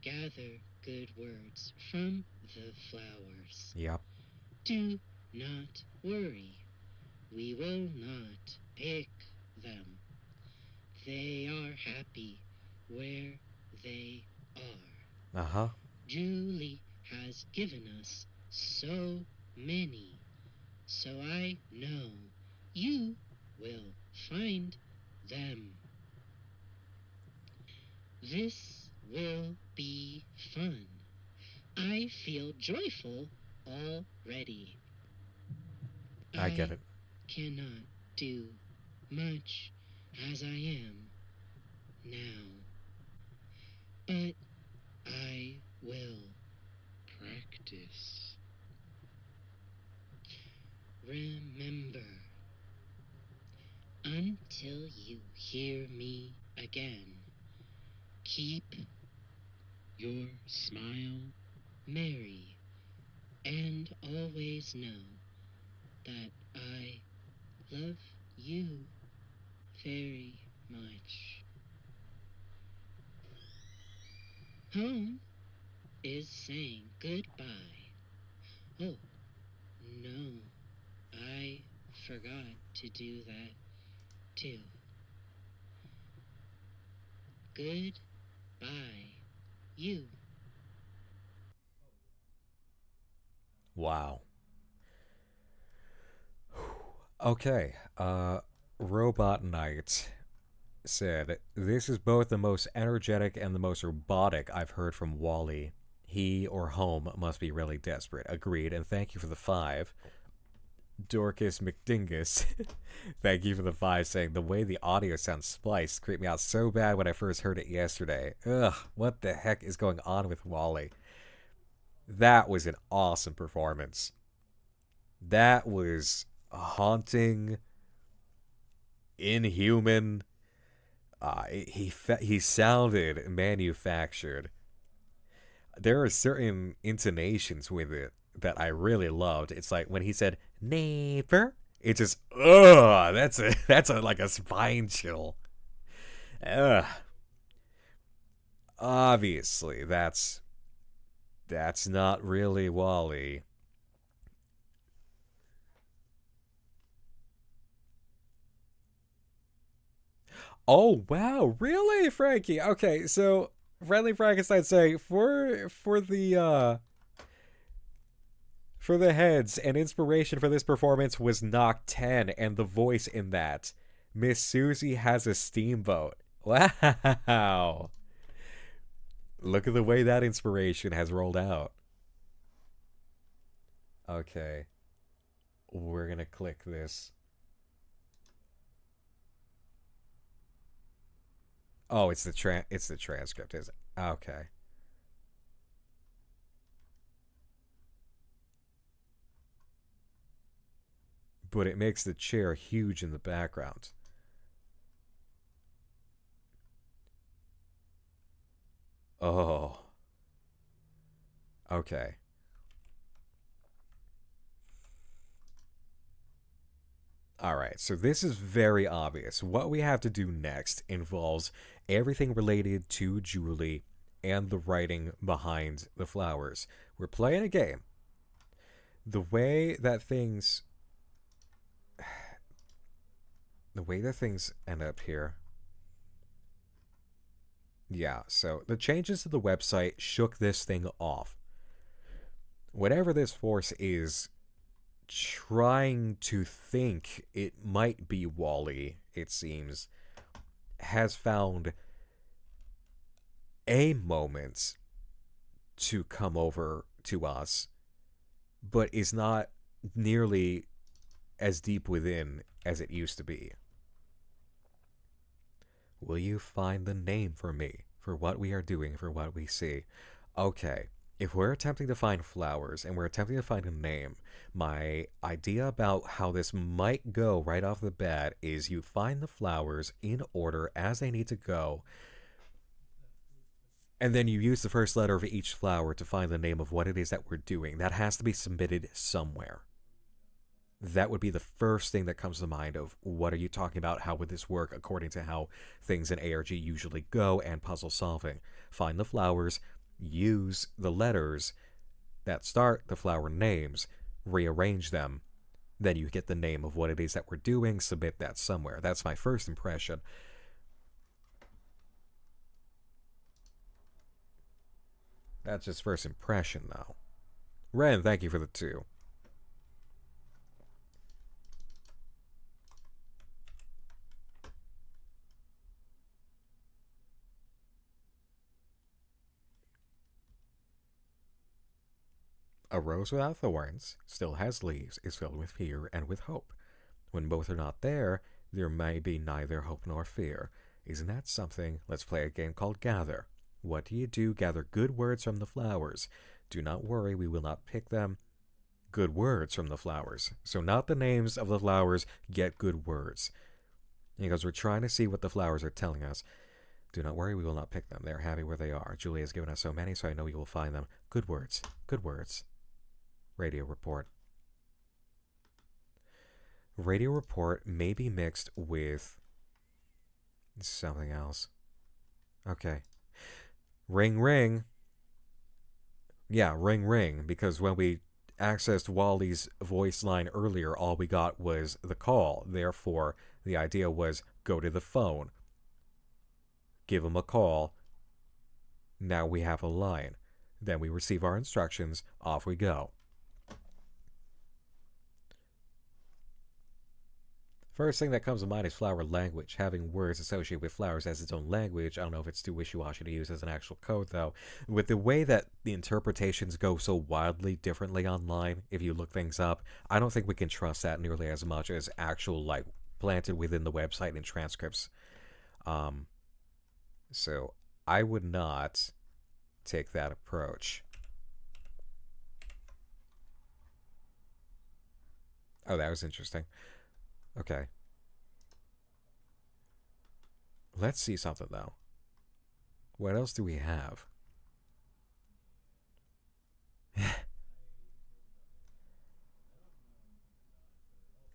Gather good words from the flowers. Yep. Do not worry. We will not pick them. They are happy where they are. Uh-huh. Julie has given us so many so I know you will find them. This will be fun. I feel joyful already. I get it. Cannot do much as I am now, but I will practice. Remember, until you hear me again, keep your smile merry, and always know that I love you very much. Home is saying goodbye. Oh, no, I forgot to do that too. Goodbye, you. Wow. Okay, Robot Knight said, "This is both the most energetic and the most robotic I've heard from Wally. He or Home must be really desperate." Agreed, and thank you for the 5. Dorcas McDingus, thank you for the 5, saying, "The way the audio sounds spliced creeped me out so bad when I first heard it yesterday. Ugh, what the heck is going on with Wally?" That was an awesome performance. That was haunting, inhuman. He sounded manufactured. There are certain intonations with it that I really loved. It's like when he said neighbor, it just that's a like a spine chill. Obviously, that's not really Wally. Oh wow, really, Frankie? Okay, so Friendly Frankenstein saying for the heads and inspiration for this performance was Nocturne and the voice in that. Miss Susie has a steamboat. Wow. Look at the way that inspiration has rolled out. Okay. We're gonna click this. Oh, it's the transcript, is it? Okay. But it makes the chair huge in the background. Oh. Okay. Alright, so this is very obvious. What we have to do next involves everything related to Julie and the writing behind the flowers. We're playing a game. The way that things end up here. Yeah, so the changes to the website shook this thing off. Whatever this force is trying to think it might be Wally, it seems, has found a moment to come over to us, but is not nearly as deep within as it used to be. Will you find the name for me, for what we are doing, for what we see? Okay, if we're attempting to find flowers and we're attempting to find a name, my idea about how this might go right off the bat is you find the flowers in order as they need to go, and then you use the first letter of each flower to find the name of what it is that we're doing. That has to be submitted somewhere. That would be the first thing that comes to mind of what are you talking about? How would this work according to how things in ARG usually go and puzzle solving? Find the flowers, use the letters that start the flower names, rearrange them, then you get the name of what it is that we're doing, submit that somewhere. That's my first impression. That's just first impression, though. Ren, thank you for the 2. A rose without thorns still has leaves, is filled with fear and with hope. When both are not there, there may be neither hope nor fear. Isn't that something? Let's play a game called Gather. What do? Gather good words from the flowers. Do not worry, we will not pick them. Good words from the flowers. So not the names of the flowers, get good words. Because we're trying to see what the flowers are telling us. Do not worry, we will not pick them. They are happy where they are. Julie has given us so many, so I know you will find them. Good words. Good words. Radio report. Radio report may be mixed with something else. Okay. Ring, ring. Yeah, ring, ring. Because when we accessed Wally's voice line earlier, all we got was the call. Therefore, the idea was go to the phone. Give him a call. Now we have a line. Then we receive our instructions. Off we go. First thing that comes to mind is flower language. Having words associated with flowers as its own language. I don't know if it's too wishy-washy to use as an actual code, though. With the way that the interpretations go so wildly differently online, if you look things up, I don't think we can trust that nearly as much as actual, like, planted within the website and transcripts. So I would not take that approach. Oh, that was interesting. Okay. Let's see something, though. What else do we have?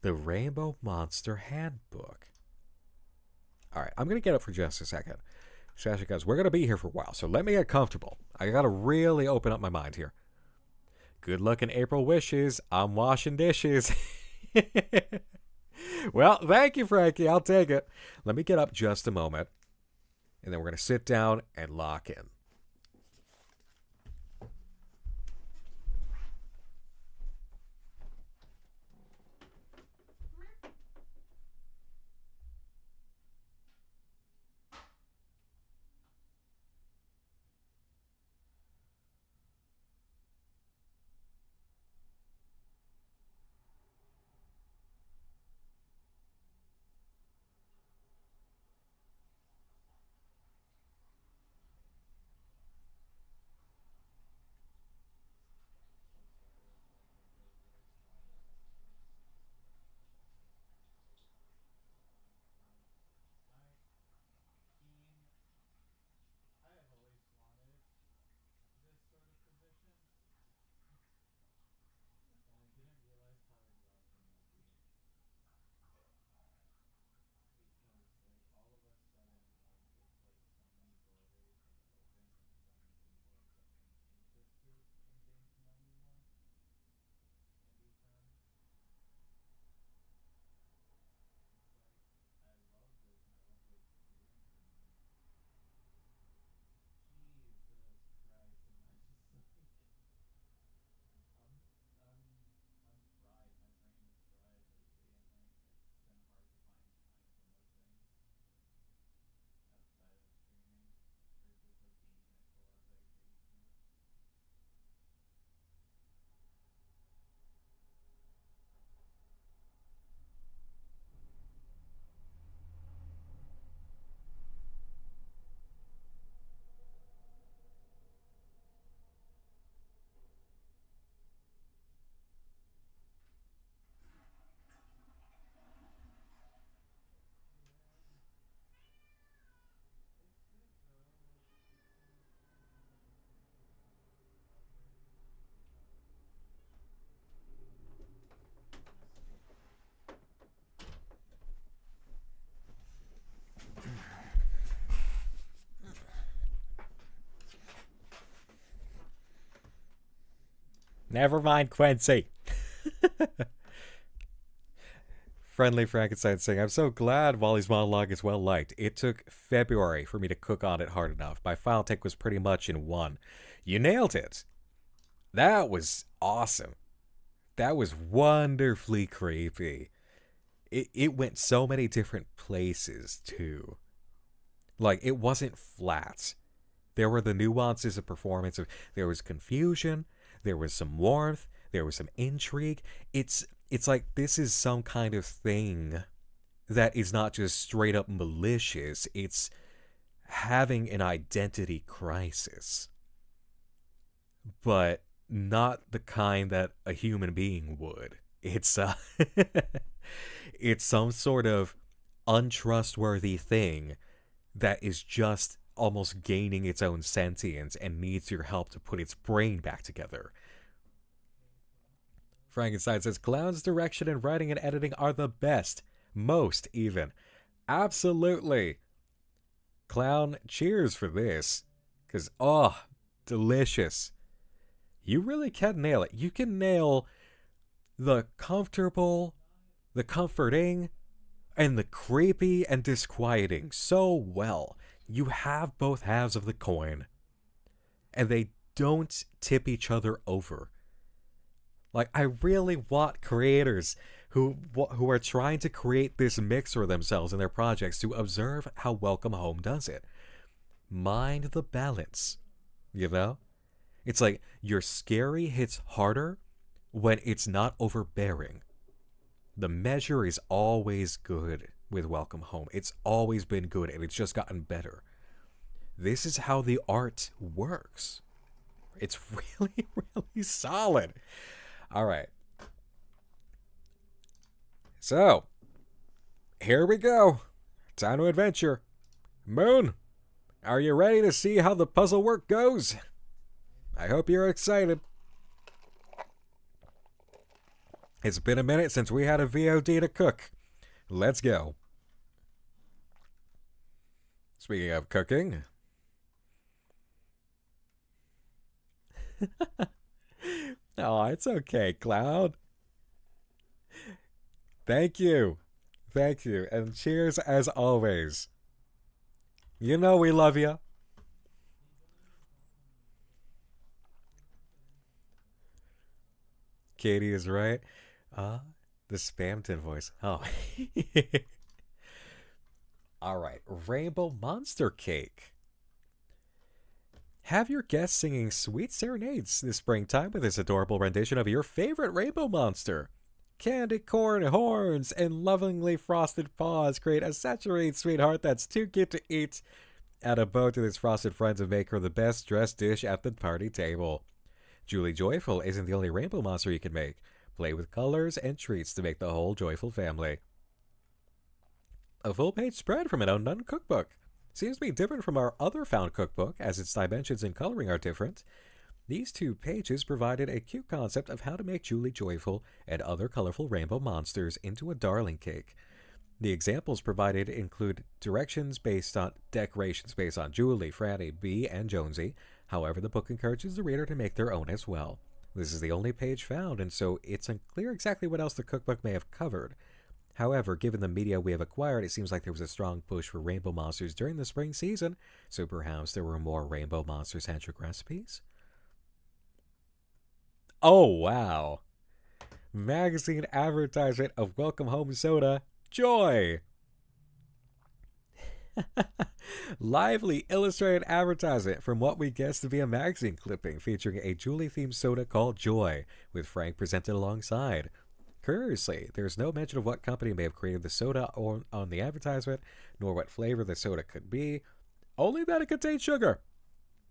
The Rainbow Monster Handbook. Alright, I'm going to get up for just a second. Especially because we're going to be here for a while, so let me get comfortable. I got to really open up my mind here. Good luck in April wishes. I'm washing dishes. Well, thank you, Frankie. I'll take it. Let me get up just a moment. And then we're going to sit down and lock in. Never mind, Quincy. Friendly Frankenstein saying, I'm so glad Wally's monologue is well liked. It took February for me to cook on it hard enough. My file take was pretty much in one. You nailed it. That was awesome. That was wonderfully creepy. It went so many different places, too. Like, it wasn't flat. There were the nuances of performance. There was confusion. There was some warmth. There was some intrigue. It's like this is some kind of thing that is not just straight up malicious. It's having an identity crisis. But not the kind that a human being would. It's it's some sort of untrustworthy thing that is just almost gaining its own sentience and needs your help to put its brain back together. Frankenstein says, Clown's direction and writing and editing are the best. Most, even. Absolutely. Clown, cheers for this. Because, oh, delicious. You really can nail it. You can nail the comfortable, the comforting, and the creepy and disquieting so well. You have both halves of the coin, and they don't tip each other over. Like, I really want creators who are trying to create this mix for themselves in their projects to observe how Welcome Home does it. Mind the balance, you know? It's like your scary hits harder when it's not overbearing. The measure is always good with Welcome Home. It's always been good, and it's just gotten better. This is how the art works. It's really, really solid. All right. So, here we go. Time to adventure. Moon, are you ready to see how the puzzle work goes? I hope you're excited. It's been a minute since we had a VOD to cook. Let's go. Speaking of cooking. Oh, it's okay, Cloud. Thank you. Thank you. And cheers as always. You know we love you. Katie is right. The Spamton voice. Oh. Alright. Rainbow Monster Cake. Have your guests singing sweet serenades this springtime with this adorable rendition of your favorite rainbow monster. Candy corn horns and lovingly frosted paws create a saturated sweetheart that's too cute to eat. Add a bow to this frosted friends and make her the best dressed dish at the party table. Julie Joyful isn't the only rainbow monster you can make. Play with colors and treats to make the whole joyful family. A full-page spread from an unknown cookbook. Seems to be different from our other found cookbook, as its dimensions and coloring are different. These 2 pages provided a cute concept of how to make Julie Joyful and other colorful rainbow monsters into a darling cake. The examples provided include decorations based on Julie, Franny, Bee, and Jonesy. However, the book encourages the reader to make their own as well. This is the only page found, and so it's unclear exactly what else the cookbook may have covered. However, given the media we have acquired, it seems like there was a strong push for rainbow monsters during the spring season, so perhaps there were more rainbow monster-centric recipes? Oh, wow. Magazine advertisement of Welcome Home Soda, Joy! Lively illustrated advertisement from what we guess to be a magazine clipping featuring a Julie-themed soda called Joy, with Frank presented alongside. Curiously, there is no mention of what company may have created the soda on the advertisement, nor what flavor the soda could be, only that it contains sugar.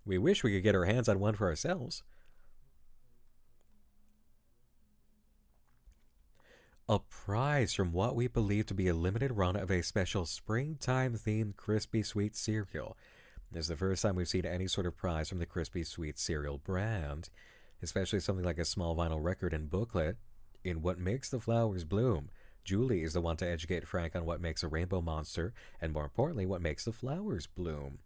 We wish we could get our hands on one for ourselves. A prize from what we believe to be a limited run of a special springtime-themed Crispy Sweet cereal. This is the first time we've seen any sort of prize from the Crispy Sweet cereal brand, especially something like a small vinyl record and booklet. In What Makes the Flowers Bloom, Julie is the one to educate Frank on what makes a rainbow monster, and more importantly, what makes the flowers bloom.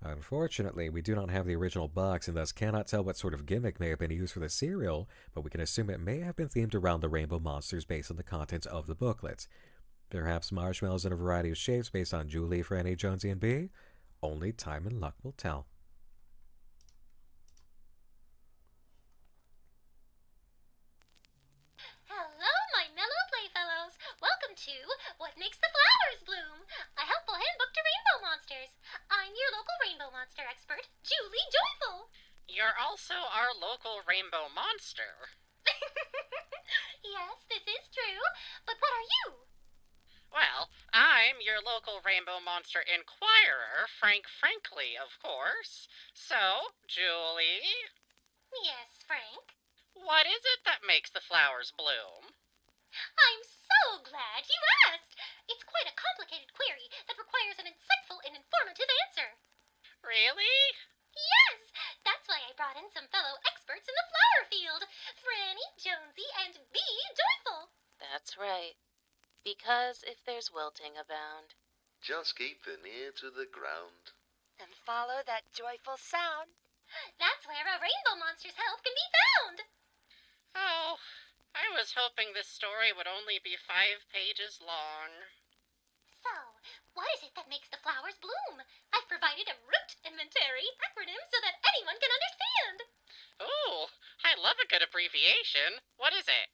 Unfortunately, we do not have the original box and thus cannot tell what sort of gimmick may have been used for the cereal, but we can assume it may have been themed around the rainbow monsters based on the contents of the booklet. Perhaps marshmallows in a variety of shapes based on Julie, Franny, Jonesy, and Bee? Only time and luck will tell. Hello, my mellow playfellows. Welcome to What Makes the Flowers Bloom, a helpful handbook to rainbow monsters. I'm your local rainbow monster expert, Julie Joyful. You're also your local Rainbow Monster Inquirer, Frank Frankly, of course. So, Julie? Yes, Frank? What is it that makes the flowers bloom? I'm so glad you asked. It's quite a complicated query that requires an insightful and informative answer. Really? Yes, that's why I brought in some fellow experts in the flower field, Franny, Jonesy, and B. Joyful. That's right. Because if there's wilting abound, just keep an ear to the ground. And follow that joyful sound. That's where a Rainbow Monster's help can be found. Oh, I was hoping this story would only be 5 pages long. So, what is it that makes the flowers bloom? I've provided a root inventory acronym so that anyone can understand. Ooh, I love a good abbreviation. What is it?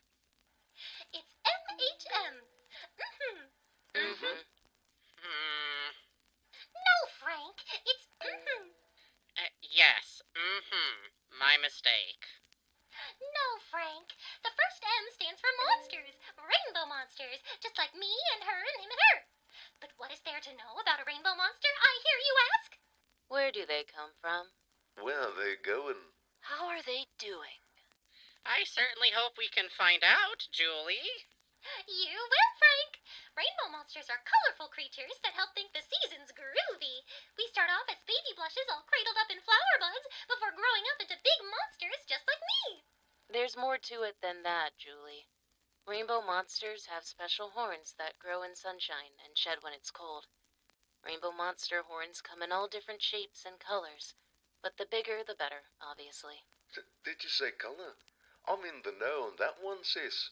It's MHM. No, Frank, it's Yes, my mistake. No, Frank. The first M stands for monsters. Rainbow monsters. Just like me and her and him and her. But what is there to know about a rainbow monster, I hear you ask? where do they come from? Where are they going? How are they doing? I certainly hope we can find out, Julie. You will, Frank. Rainbow monsters are colorful creatures that help make the seasons groovy. We start off as baby blushes all cradled up in flower buds before growing up into big monsters just like me. There's more to it than that, Julie. Rainbow monsters have special horns that grow in sunshine and shed when it's cold. Rainbow monster horns come in all different shapes and colors, but the bigger the better, obviously. Did you say color? I'm in the know on that one, sis.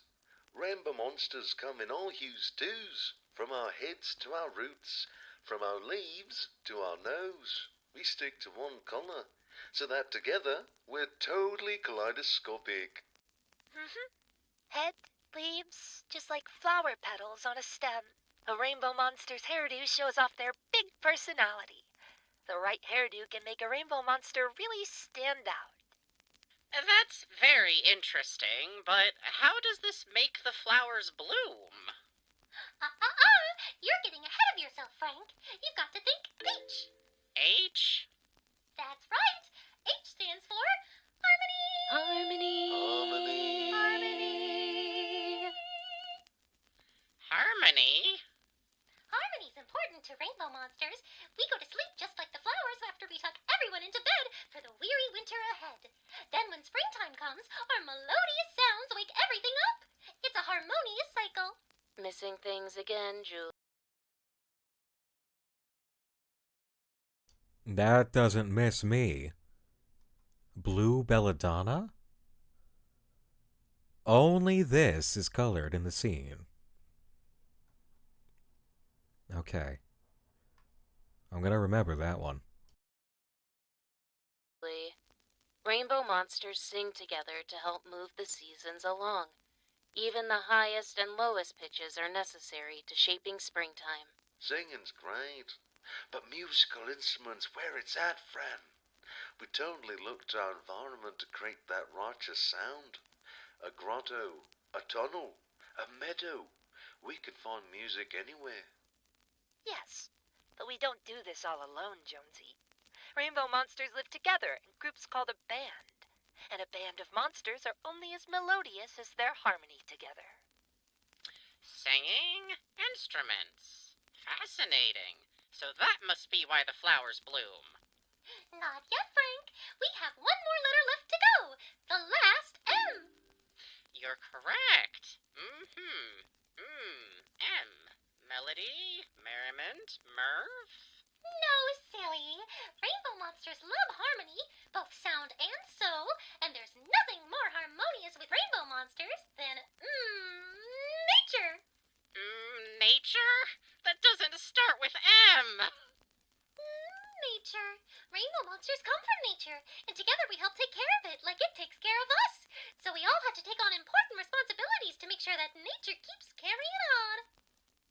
Rainbow monsters come in all hues too, from our heads to our roots, from our leaves to our nose. We stick to one color, so that together we're totally kaleidoscopic. Head, leaves, just like flower petals on a stem. A rainbow monster's hairdo shows off their big personality. The right hairdo can make a rainbow monster really stand out. That's very interesting, but how does this make the flowers bloom? You're getting ahead of yourself, Frank. You've got to think H. H? That's right. H stands for harmony. Harmony. Harmony. Harmony? Harmony's important to rainbow monsters. We go to sleep just like the flowers after we tuck everyone into bed for the weary winter ahead. Then when springtime comes, our melodious sounds wake everything up. It's a harmonious cycle. Missing things again, Julie. That doesn't miss me. Blue belladonna? Only this is colored in the scene. Okay. I'm gonna remember that one. Rainbow monsters sing together to help move the seasons along. Even the highest and lowest pitches are necessary to shaping springtime. Singing's great, but musical instruments where it's at, friend. We totally look to our environment to create that righteous sound. A grotto, a tunnel, a meadow. We can find music anywhere. Yes, but we don't do this all alone, Jonesy. Rainbow monsters live together in groups called a band. And a band of monsters are only as melodious as their harmony together. Singing instruments. Fascinating. So that must be why the flowers bloom. Not yet, Frank. We have one more letter left to go. The last M. You're correct. M. Melody, merriment, mirth. No, silly. Rainbow monsters love harmony, both sound and soul, and there's nothing more harmonious with rainbow monsters than, nature. Nature? That doesn't start with M. Nature. Rainbow monsters come from nature, and together we help take care of it like it takes care of us. So we all have to take on important responsibilities to make sure that nature keeps carrying on.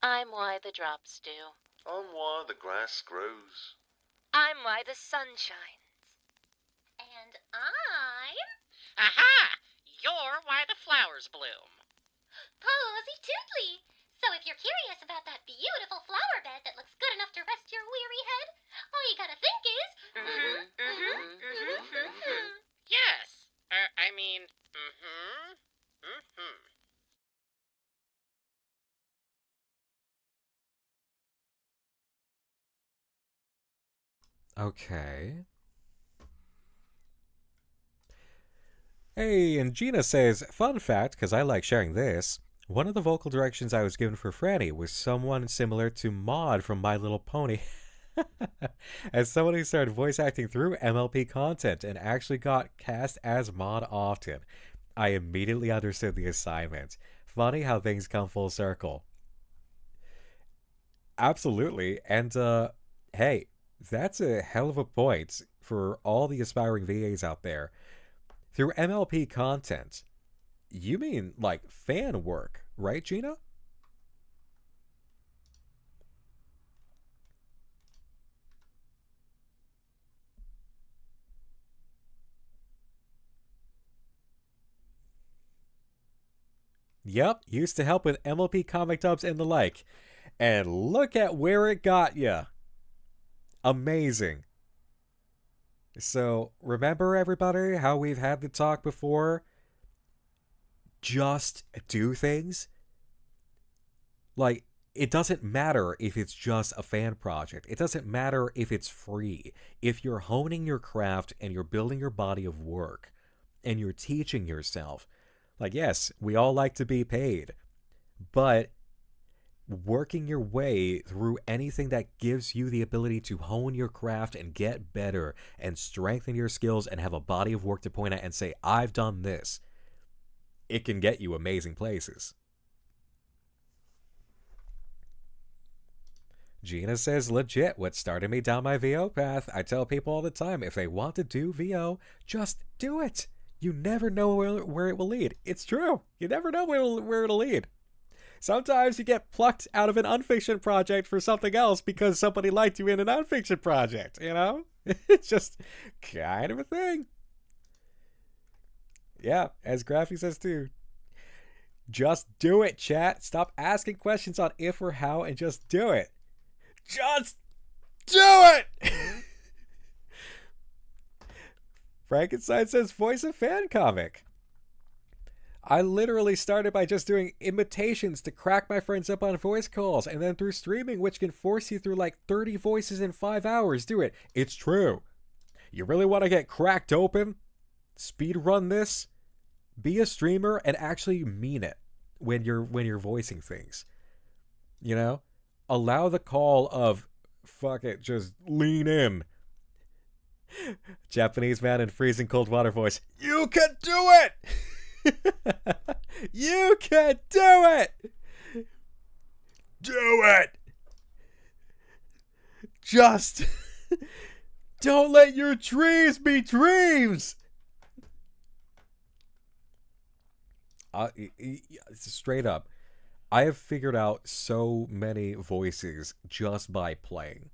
I'm why the drops do. I'm why the grass grows. I'm why the sun shines. And I'm... Aha! You're why the flowers bloom. Posy Tootly. So if you're curious about that beautiful flower bed that looks good enough to rest your weary head, all you gotta think is... Yes. Okay. Hey, and Gina says, fun fact, because I like sharing this, one of the vocal directions I was given for Franny was someone similar to Maud from My Little Pony. As someone who started voice acting through MLP content and actually got cast as Maud often, I immediately understood the assignment. Funny how things come full circle. Absolutely, and hey, that's a hell of a point for all the aspiring VAs out there. Through MLP content, you mean like fan work, right, Gina? Yep, used to help with MLP comic dubs and the like. And look at where it got ya. Amazing. So, remember everybody how we've had the talk before? Just do things. Like, it doesn't matter if it's just a fan project. It doesn't matter if it's free. If you're honing your craft and you're building your body of work and you're teaching yourself, like, yes, we all like to be paid, but working your way through anything that gives you the ability to hone your craft and get better and strengthen your skills and have a body of work to point at and say, I've done this, it can get you amazing places. Gina says, legit, what started me down my VO path. I tell people all the time, if they want to do VO, just do it. You never know where it will lead. It's true. You never know where it'll lead. Sometimes you get plucked out of an unfiction project for something else because somebody liked you in an unfiction project, you know? It's just kind of a thing. Yeah, as Graphy says too. Just do it, chat. Stop asking questions on if or how and just do it. Just do it! Frankenstein says, voice a fan comic. I literally started by just doing imitations to crack my friends up on voice calls, and then through streaming, which can force you through like 30 voices in 5 hours. Do it. It's true. You really want to get cracked open? Speed run this? Be a streamer and actually mean it when you're voicing things. You know? Allow the call of, fuck it, just lean in. Japanese man in freezing cold water voice. You can do it! You can do it! Do it! Just don't let your dreams be dreams! Straight up, I have figured out so many voices just by playing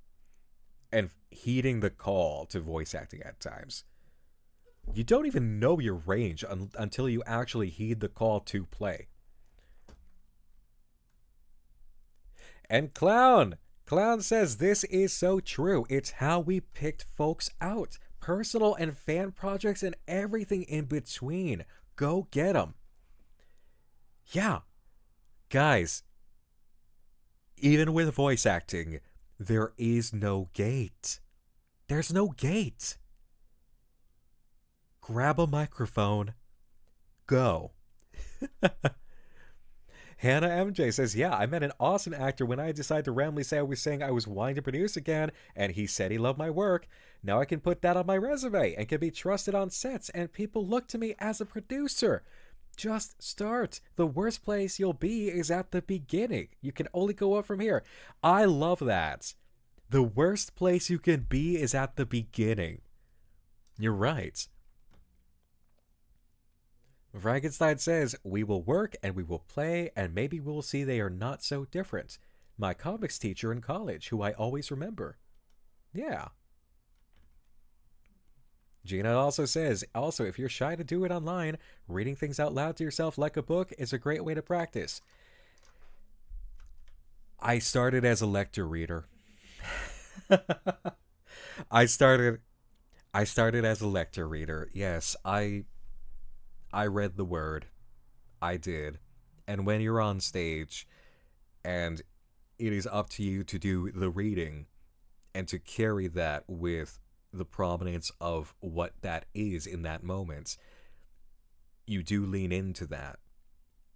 and heeding the call to voice acting at times. You don't even know your range until you actually heed the call to play. And Clown says this is so true. It's how we picked folks out. Personal and fan projects and everything in between. Go get them. Yeah. Guys, even with voice acting, there is no gate. There's no gate. Grab a microphone. Go. Hannah MJ says, yeah, I met an awesome actor when I decided to randomly say I was saying I was wanting to produce again, and he said he loved my work. Now I can put that on my resume and can be trusted on sets, and people look to me as a producer. Just start. The worst place you'll be is at the beginning. You can only go up from here. I love that. The worst place you can be is at the beginning. You're right. Frankenstein says, we will work and we will play and maybe we'll see they are not so different. My comics teacher in college, who I always remember. Yeah. Gina also says, also, if you're shy to do it online, reading things out loud to yourself like a book is a great way to practice. I started as a lecture reader. I started as a lecture reader. Yes, I read the word. I did. And when you're on stage and it is up to you to do the reading and to carry that with the prominence of what that is in that moment, you do lean into that.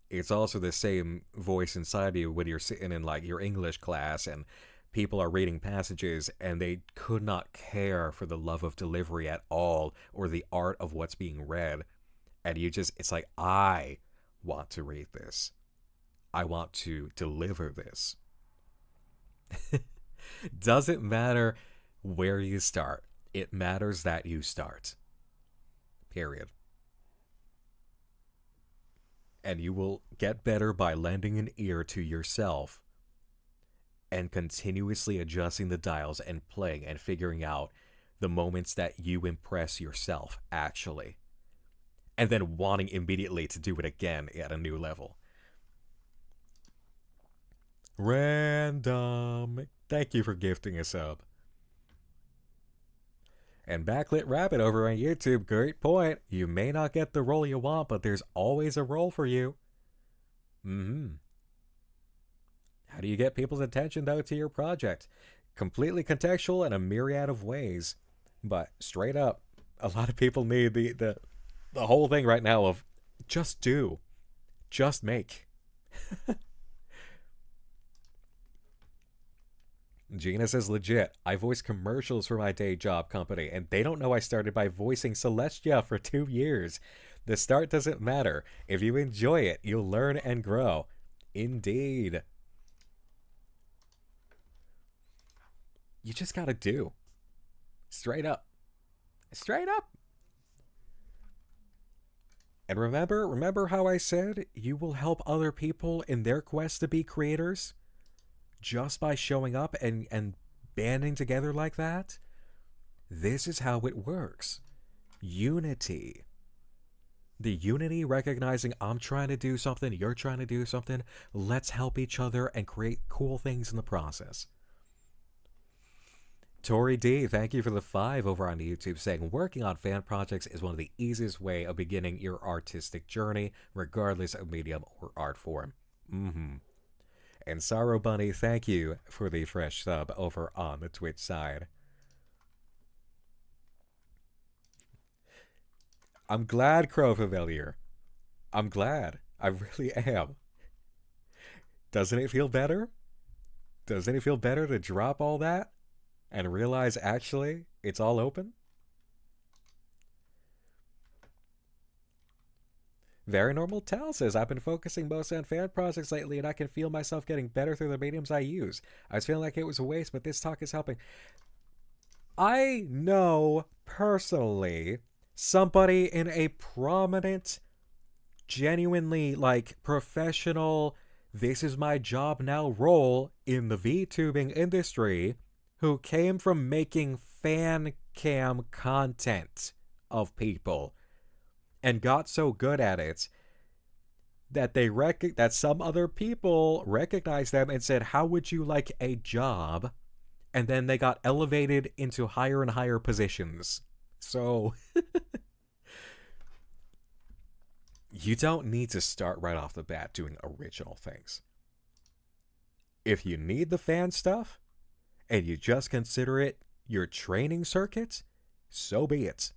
It's also the same voice inside you when you're sitting in like your English class and people are reading passages and they could not care for the love of delivery at all or the art of what's being read. And you just, it's like, I want to read this. I want to deliver this. Doesn't matter where you start. It matters that you start. Period. And you will get better by lending an ear to yourself and continuously adjusting the dials and playing and figuring out the moments that you impress yourself, actually. And then wanting immediately to do it again at a new level. Random. Thank you for gifting a sub. And Backlit Rabbit over on YouTube, great point. You may not get the role you want, but there's always a role for you. How do you get people's attention, though, to your project? Completely contextual in a myriad of ways. But straight up, a lot of people need the whole thing right now of just do. Just make. Gina says, legit, I voice commercials for my day job company, and they don't know I started by voicing Celestia for 2 years. The start doesn't matter. If you enjoy it, you'll learn and grow. Indeed. You just gotta do. Straight up. Straight up. And remember how I said you will help other people in their quest to be creators? Just by showing up and banding together like that? This is how it works. Unity. The unity recognizing I'm trying to do something, you're trying to do something. Let's help each other and create cool things in the process. Tori D, thank you for the 5 over on YouTube, saying working on fan projects is one of the easiest way of beginning your artistic journey, regardless of medium or art form. And Sorrow Bunny, thank you for the fresh sub over on the Twitch side. I'm glad, Crow Familiar. I'm glad. I really am. Doesn't it feel better? Doesn't it feel better to drop all that and realize actually it's all open? Very Normal Tell says, I've been focusing mostly on fan projects lately and I can feel myself getting better through the mediums I use. I was feeling like it was a waste, but this talk is helping. I know personally somebody in a prominent, genuinely like professional, this is my job now role in the VTubing industry who came from making fan cam content of people and got so good at it that that some other people recognized them and said, how would you like a job? And then they got elevated into higher and higher positions. So you don't need to start right off the bat doing original things. If you need the fan stuff and you just consider it your training circuit, so be it.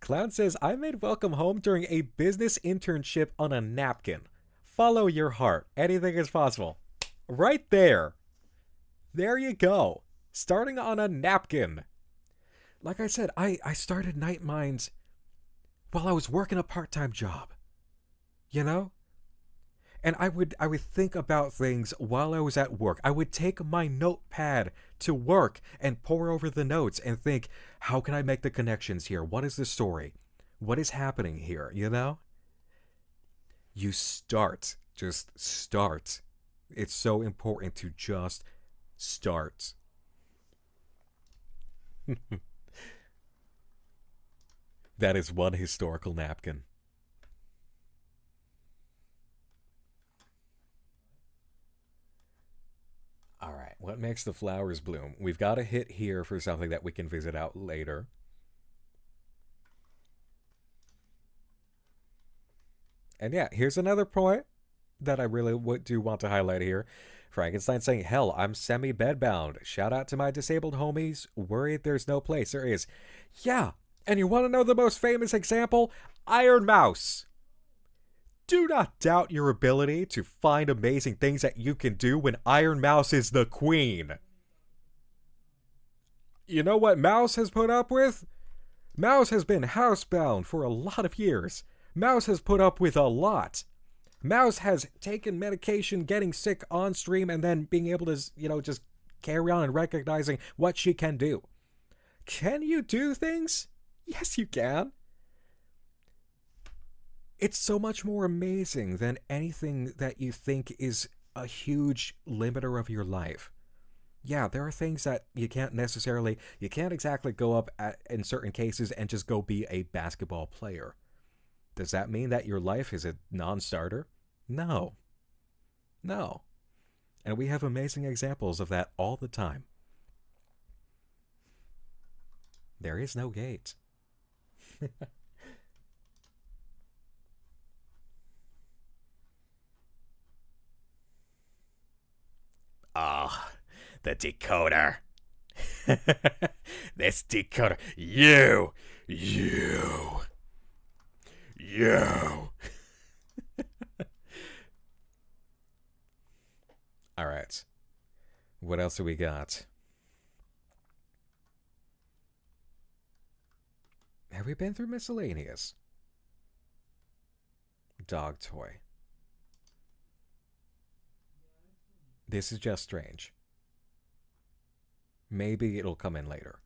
Clown says, I made Welcome Home during a business internship on a napkin. Follow your heart. Anything is possible. Right there. There you go. Starting on a napkin. Like I said, I started Night Minds while I was working a part-time job. You know? And I would think about things while I was at work. I would take my notepad to work and pore over the notes and think, how can I make the connections here? What is the story? What is happening here? You know? You start. Just start. It's so important to just start. That is one historical napkin. What makes the flowers bloom? We've got a hit here for something that we can visit out later. And yeah, here's another point that I really do want to highlight here. Frankenstein saying, hell, I'm semi-bedbound. Shout out to my disabled homies. Worried there's no place. There is. Yeah, and you want to know the most famous example? Iron Mouse. Do not doubt your ability to find amazing things that you can do when Iron Mouse is the queen. You know what Mouse has put up with? Mouse has been housebound for a lot of years. Mouse has put up with a lot. Mouse has taken medication, getting sick on stream, and then being able to, just carry on and recognizing what she can do. Can you do things? Yes, you can. It's so much more amazing than anything that you think is a huge limiter of your life. Yeah, there are things that you can't exactly go up in certain cases and just go be a basketball player. Does that mean that your life is a non-starter? No. No. And we have amazing examples of that all the time. There is no gate. Ah, the decoder. This decoder. You. All right. What else do we got? Have we been through miscellaneous? Dog toy. This is just strange. Maybe it'll come in later.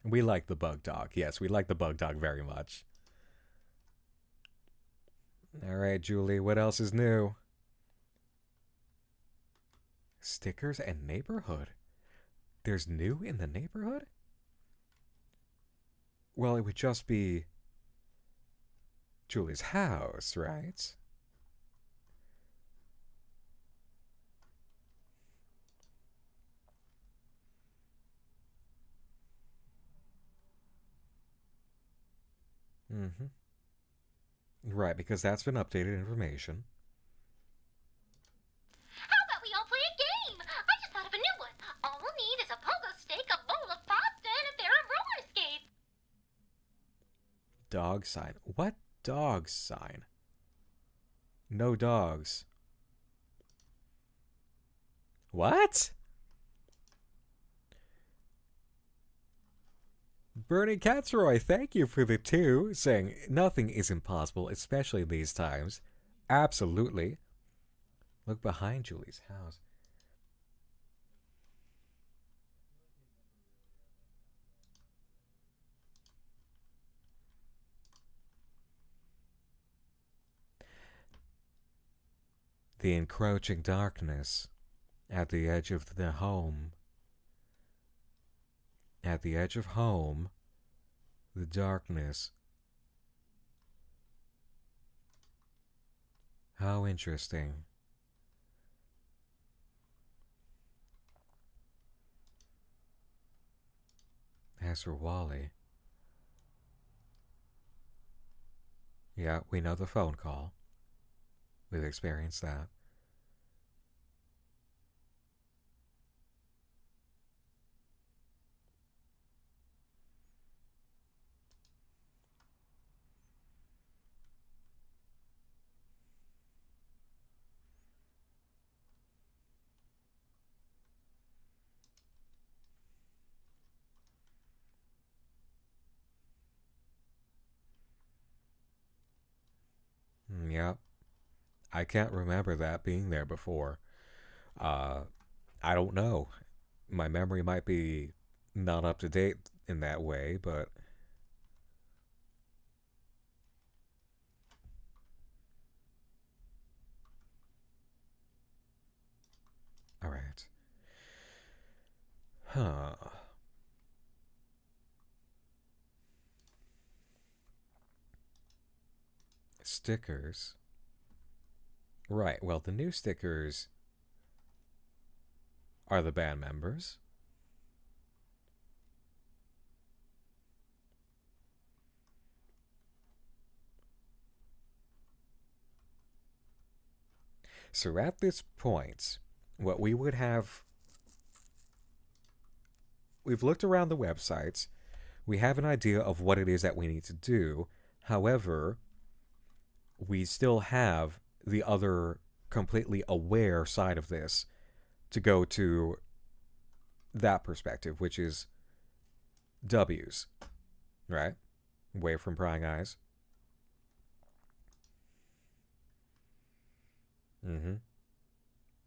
We like the bug dog. Yes, we like the bug dog very much. All right, Julie, what else is new? Stickers and neighborhood. There's new in the neighborhood? Well, it would just be Julie's house, right? Mm-hmm. Right, because that's been updated information. How about we all play a game? I just thought of a new one. All we'll need is a pogo stick, a bowl of pasta, and a pair of roller skates. Dog sign. What dog sign? No dogs. What? Bernie Catsroy, thank you for the 2, saying nothing is impossible, especially these times. Absolutely. Look behind Julie's house. The encroaching darkness at the edge of the home. At the edge of home, the darkness. How interesting. As for Wally. Yeah, we know the phone call. We've experienced that. Yep. I can't remember that being there before. I don't know. My memory might be not up to date in that way, but... Alright. Huh. stickers. Right, well, the new stickers are the band members. So at this point, what we would have... We've looked around the websites. We have an idea of what it is that we need to do. However, we still have the other completely aware side of this to go to that perspective, which is W's, right? Away from prying eyes.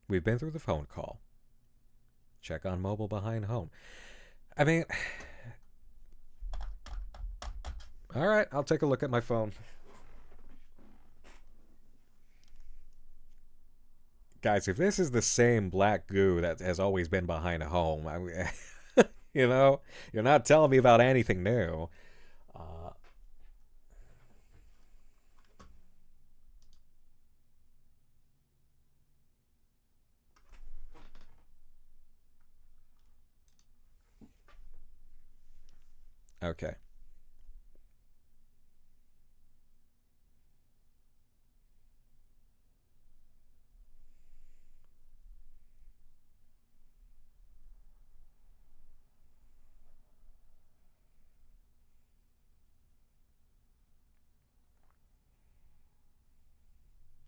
We've been through the phone call. Check on mobile behind home. I mean, all right, I'll take a look at my phone. Guys, if this is the same black goo that has always been behind a home, I mean, you know, you're not telling me about anything new. Okay.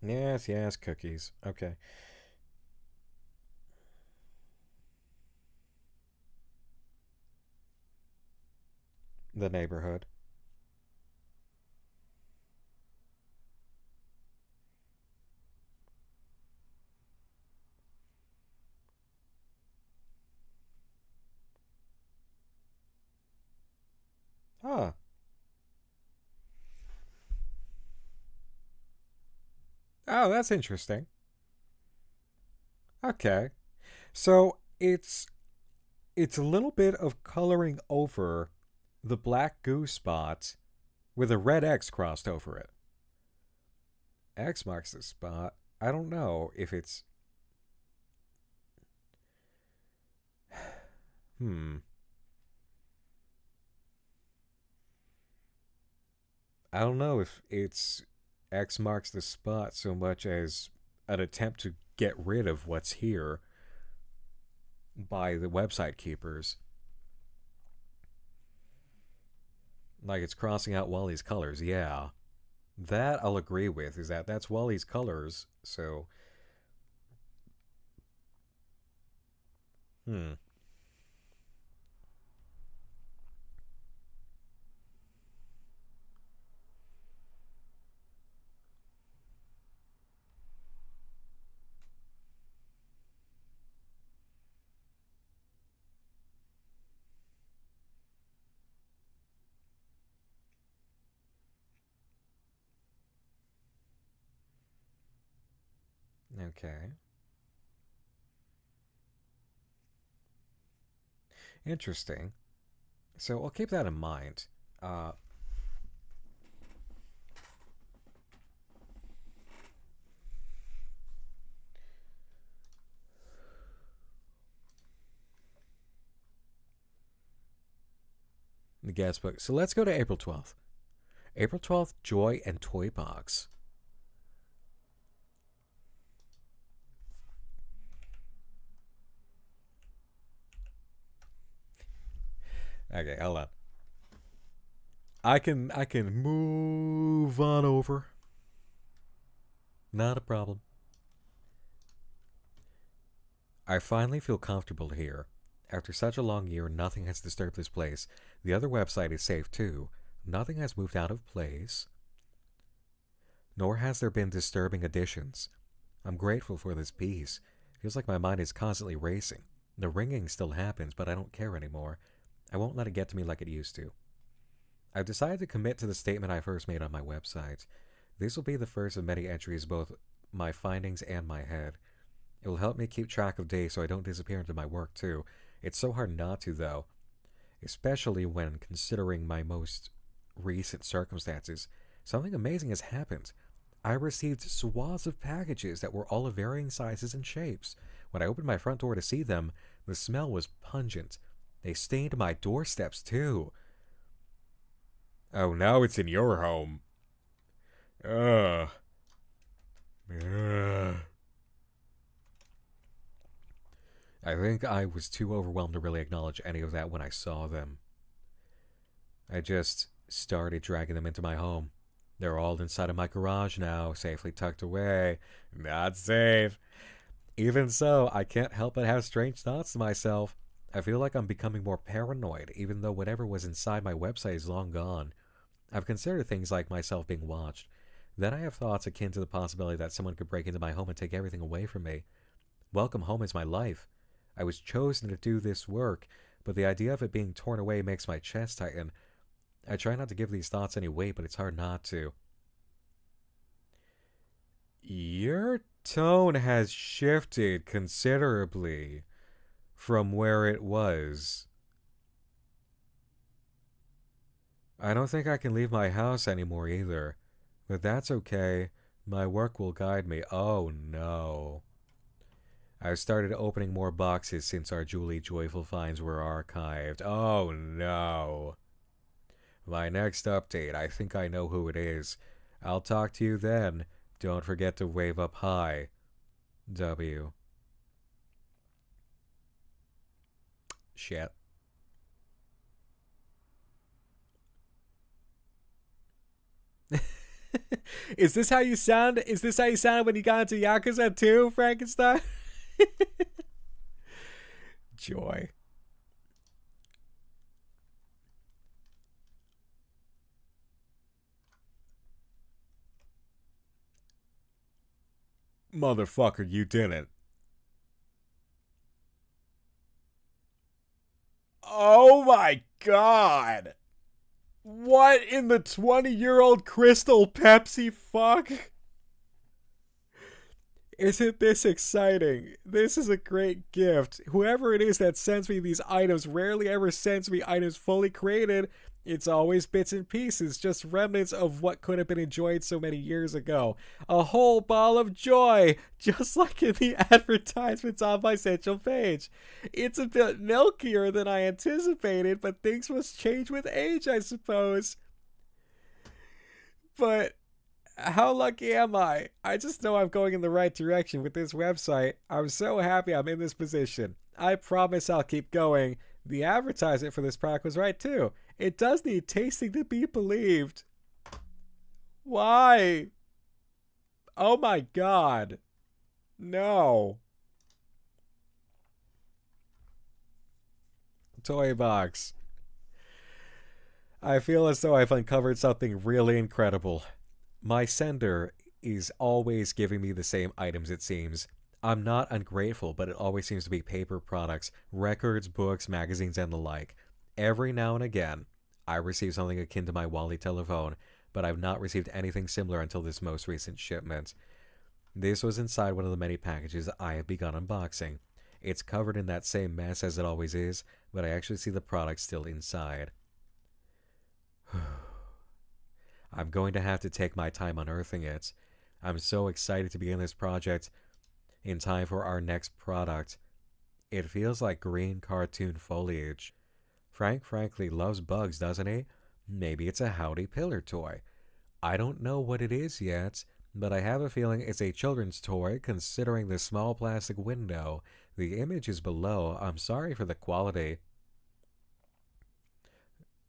Yes, yes, cookies. Okay. The neighborhood. Huh. Oh, that's interesting. Okay. So it's a little bit of coloring over the black goo spot with a red X crossed over it. X marks the spot. I don't know if it's... I don't know if it's X marks the spot so much as an attempt to get rid of what's here by the website keepers. Like it's crossing out Wally's colors, yeah. That I'll agree with, is that that's Wally's colors, so... Okay. Interesting. So I'll keep that in mind. The guest book. So let's go to April 12th. April 12th, Joy and Toy Box. Okay, hold on. I can move on over. Not a problem. I finally feel comfortable here. After such a long year, nothing has disturbed this place. The other website is safe too. Nothing has moved out of place. Nor has there been disturbing additions. I'm grateful for this peace. Feels like my mind is constantly racing. The ringing still happens, but I don't care anymore. I won't let it get to me like it used to. I've decided to commit to the statement I first made on my website. This will be the first of many entries, both my findings and my head. It will help me keep track of days so I don't disappear into my work too. It's so hard not to, though. Especially when considering my most recent circumstances. Something amazing has happened. I received swaths of packages that were all of varying sizes and shapes. When I opened my front door to see them, the smell was pungent. They stained my doorsteps, too. Oh, now it's in your home. Ugh. Ugh. I think I was too overwhelmed to really acknowledge any of that when I saw them. I just started dragging them into my home. They're all inside of my garage now, safely tucked away. Not safe. Even so, I can't help but have strange thoughts to myself. I feel like I'm becoming more paranoid, even though whatever was inside my website is long gone. I've considered things like myself being watched. Then I have thoughts akin to the possibility that someone could break into my home and take everything away from me. Welcome home is my life. I was chosen to do this work, but the idea of it being torn away makes my chest tighten. I try not to give these thoughts any weight, but it's hard not to. Your tone has shifted considerably from where it was. I don't think I can leave my house anymore either, but that's okay. My work will guide me. Oh no. I've started opening more boxes since our Julie Joyful finds were archived. Oh no. My next update, I think I know who it is. I'll talk to you then. Don't forget to wave up high. W. Shit. Is this how you sound? Is this how you sounded when you got into Yakuza 2, Frankenstein? Joy. Motherfucker, you didn't. Oh my god! What in the 20-year-old Crystal Pepsi fuck? Isn't this exciting? This is a great gift. Whoever it is that sends me these items rarely ever sends me items fully created. It's always bits and pieces, just remnants of what could have been enjoyed so many years ago. A whole ball of joy, just like in the advertisements on my central page. It's a bit milkier than I anticipated, but things must change with age, I suppose. But how lucky am I? I just know I'm going in the right direction with this website. I'm so happy I'm in this position. I promise I'll keep going. The advertisement for this product was right too. It does need tasting to be believed. Why? Oh my god. No. Toy box. I feel as though I've uncovered something really incredible. My sender is always giving me the same items, it seems. I'm not ungrateful, but it always seems to be paper products, records, books, magazines, and the like. Every now and again, I receive something akin to my Wally telephone, but I've not received anything similar until this most recent shipment. This was inside one of the many packages I have begun unboxing. It's covered in that same mess as it always is, but I actually see the product still inside. I'm going to have to take my time unearthing it. I'm so excited to begin this project in time for our next product. It feels like green cartoon foliage. Frank frankly loves bugs, doesn't he? Maybe it's a Howdy Pillar toy. I don't know what it is yet, but I have a feeling it's a children's toy considering the small plastic window. The image is below. I'm sorry for the quality.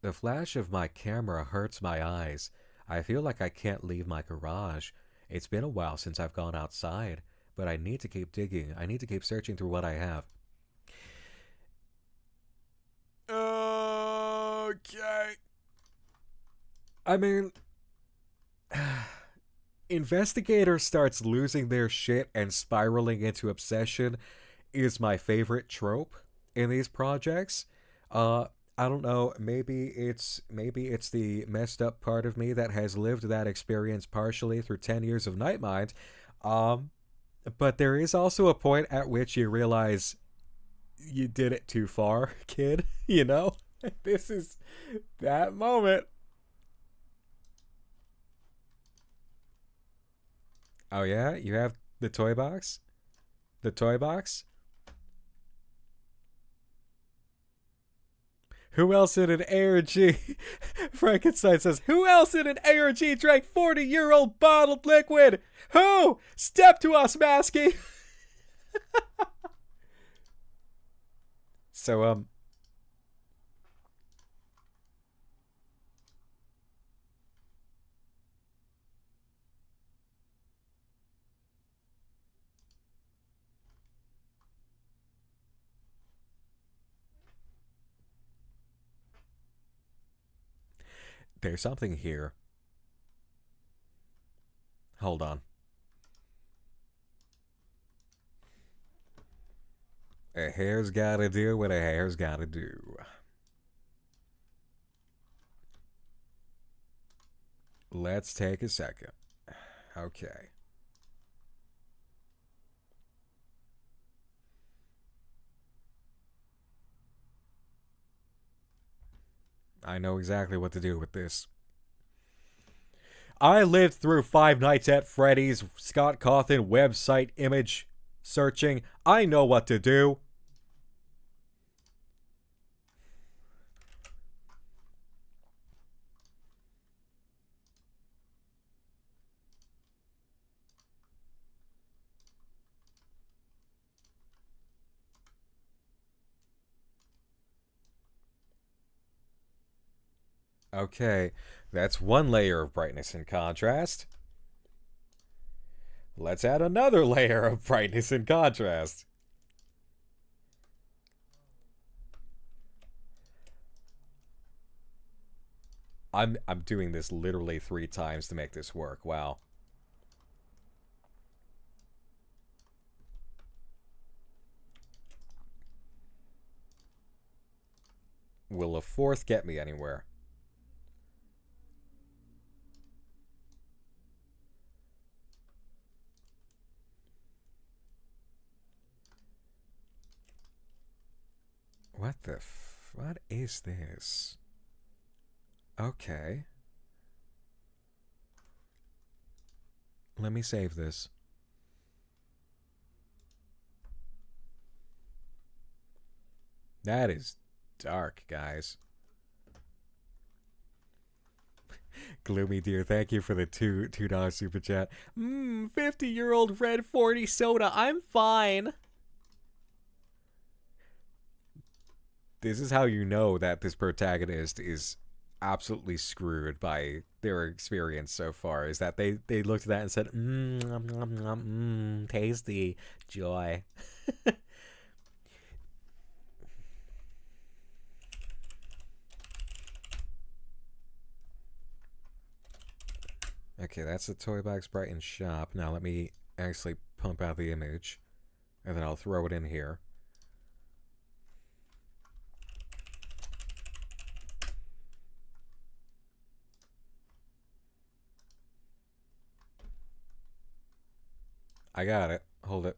The flash of my camera hurts my eyes. I feel like I can't leave my garage. It's been a while since I've gone outside, but I need to keep digging. I need to keep searching through what I have. Okay. I mean, investigator starts losing their shit and spiraling into obsession is my favorite trope in these projects. I don't know, maybe it's the messed up part of me that has lived that experience partially through 10 years of Nightmind. But there is also a point at which you realize you did it too far, kid, you know? This is that moment. Oh yeah? You have the toy box? The toy box? Who else in an ARG? Frankenstein says, who else in an ARG drank 40-year-old bottled liquid? Who? Step to us, Masky! So, there's something here. Hold on. A hair's gotta do what a hair's gotta do. Let's take a second. Okay. I know exactly what to do with this. I lived through Five Nights at Freddy's, Scott Cawthon website image searching. I know what to do. Okay, that's one layer of brightness and contrast. Let's add another layer of brightness and contrast. I'm doing this literally 3 times to make this work. Wow. Will a 4th get me anywhere? What is this? Okay. Let me save this. That is dark, guys. Gloomy Deer, thank you for the $2 super chat. 50-year-old red 40 soda. I'm fine. This is how you know that this protagonist is absolutely screwed by their experience so far, is that they looked at that and said, tasty, joy. Okay, that's the Toy Box Brighton shop. Now let me actually pump out the image, and then I'll throw it in here. I got it. Hold it.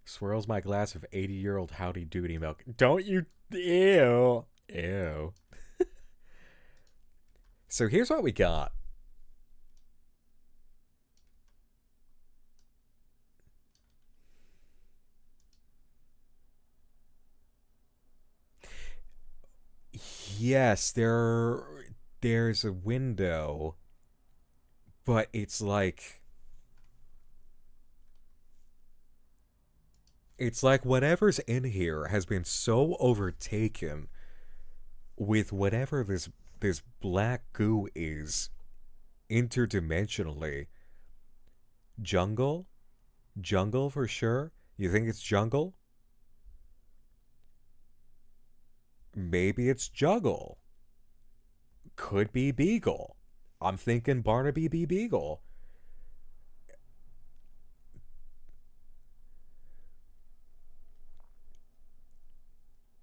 Swirls my glass of 80-year-old Howdy Doody milk. Don't you... Ew. Ew. So here's what we got. Yes, there's a window, but it's like whatever's in here has been so overtaken with whatever this black goo is interdimensionally. Jungle? Jungle for sure? You think it's jungle? Maybe it's juggle. Could be beagle. I'm thinking Barnaby B. Beagle.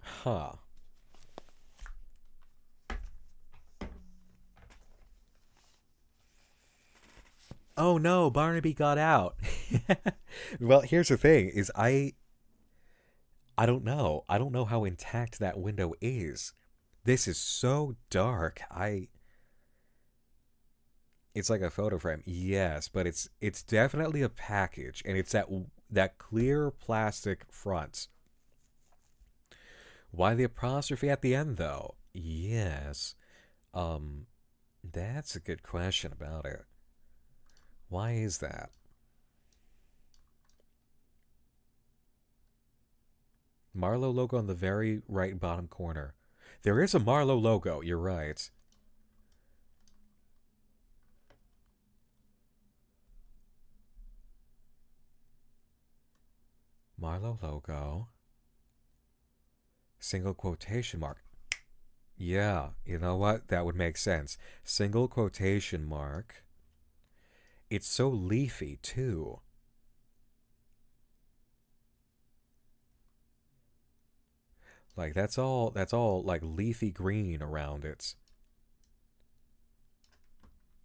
Huh. Oh no, Barnaby got out. Well, here's the thing, is I don't know. I don't know how intact that window is. This is so dark. It's like a photo frame. Yes, but it's definitely a package, and it's that clear plastic front. Why the apostrophe at the end though? Yes. That's a good question about it. Why is that? Marlowe logo on the very right bottom corner. There is a Marlowe logo, you're right. Marlowe logo. Single quotation mark. Yeah, you know what? That would make sense. Single quotation mark. It's so leafy, too. Like, that's all, like, leafy green around it.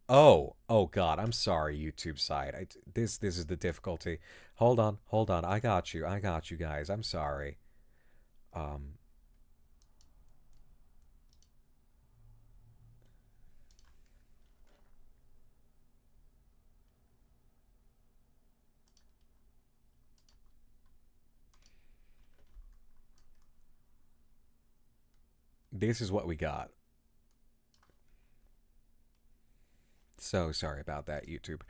Oh God, I'm sorry, YouTube side. This is the difficulty. Hold on. I got you guys. I'm sorry. This is what we got. So sorry about that, YouTube.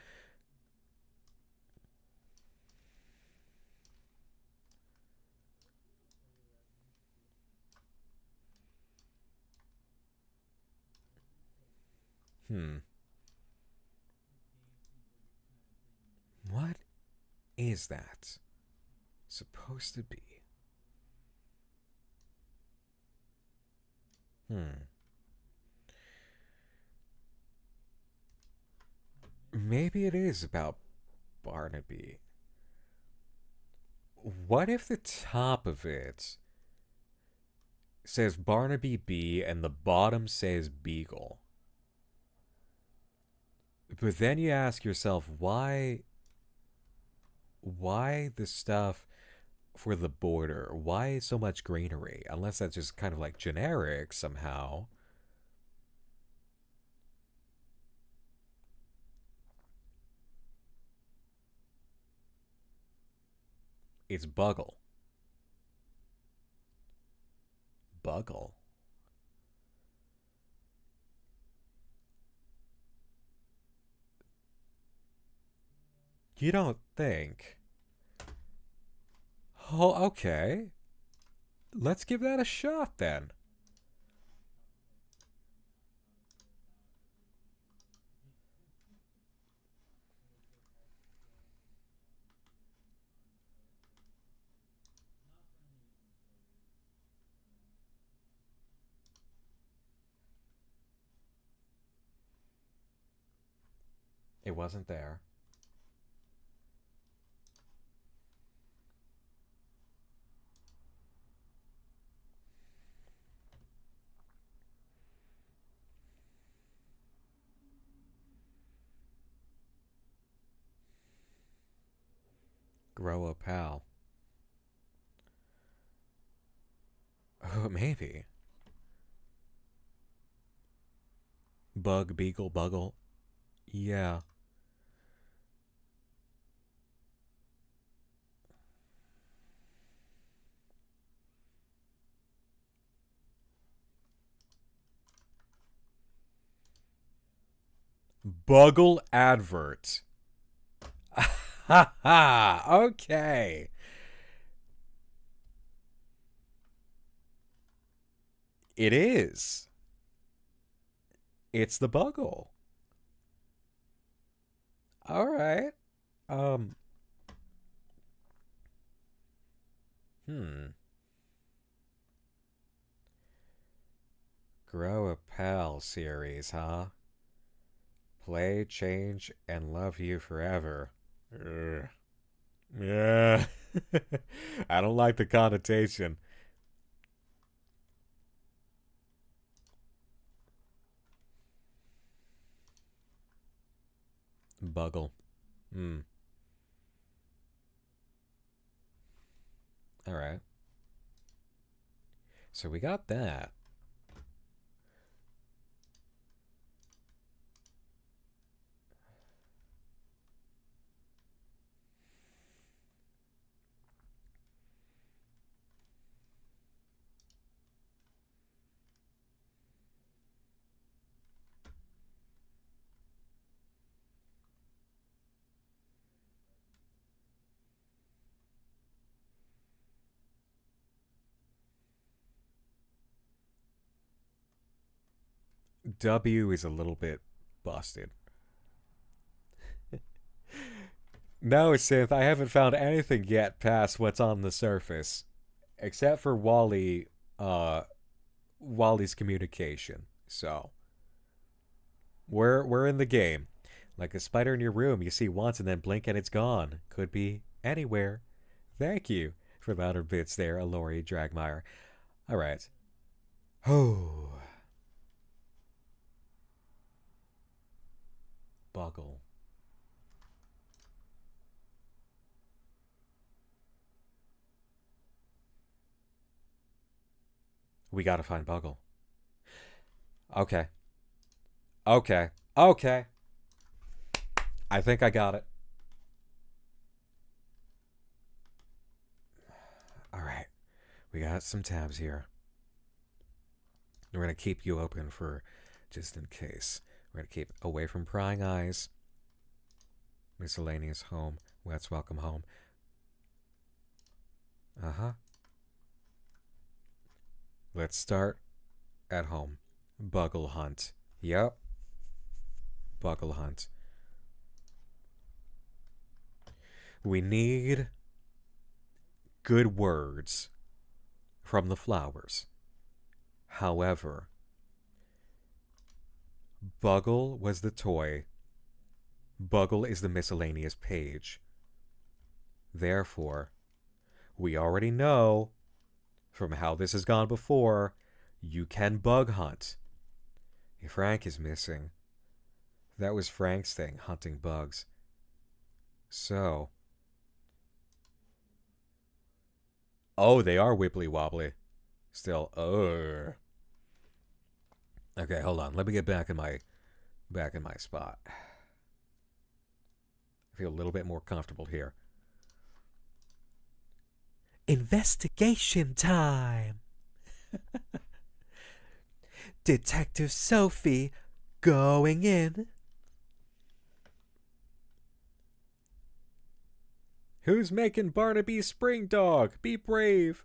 What is that supposed to be? Maybe it is about Barnaby. What if the top of it says Barnaby B and the bottom says Beagle? But then you ask yourself, why the stuff for the border? Why so much greenery? Unless that's just kind of like generic somehow. It's Buggle. Buggle? You don't think? Oh, okay. Let's give that a shot then. It wasn't there. Grow a pal. Oh, maybe. Bug, beagle, buggle. Yeah. Buggle advert. Ha ha. Okay. It is. It's the Buggle. All right. Grow a Pal series, huh? Play, change, and love you forever. Ugh. Yeah. I don't like the connotation. Buggle. Alright. So we got that. W is a little bit busted. No, Sith, I haven't found anything yet past what's on the surface. Except for Wally's communication. So we're in the game. Like a spider in your room, you see once and then blink and it's gone. Could be anywhere. Thank you for the 100 bits there, Alori Dragmeyer. Alright. Oh. Buggle. We gotta find Buggle. Okay. Okay. Okay. I think I got it. Alright. We got some tabs here. We're gonna keep you open for just in case. We're going to keep away from prying eyes. Miscellaneous home. Let's welcome home. Let's start at home. Buggle hunt. Yep. Buggle hunt. We need good words from the flowers. However, Buggle was the toy. Buggle is the miscellaneous page. Therefore, we already know from how this has gone before, you can bug hunt. Frank is missing. That was Frank's thing, hunting bugs. So. Oh, they are wibbly wobbly. Still, Okay, hold on. Let me get back in my spot. I feel a little bit more comfortable here. Investigation time. Detective Sophie going in. Who's making Barnaby Spring Dog? Be brave.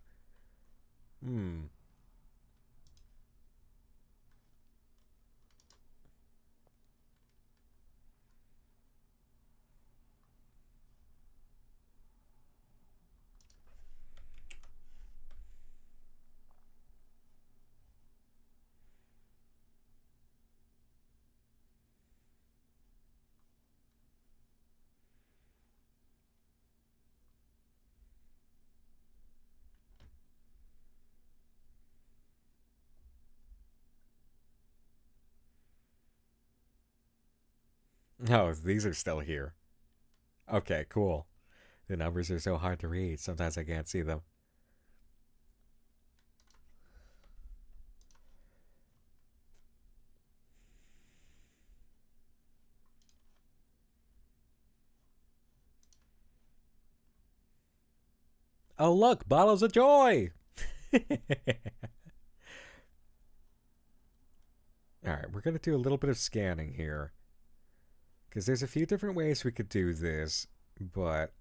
Oh, these are still here. Okay, cool. The numbers are so hard to read, sometimes I can't see them. Oh, look, bottles of joy! Alright, we're going to do a little bit of scanning here. Because there's a few different ways we could do this, but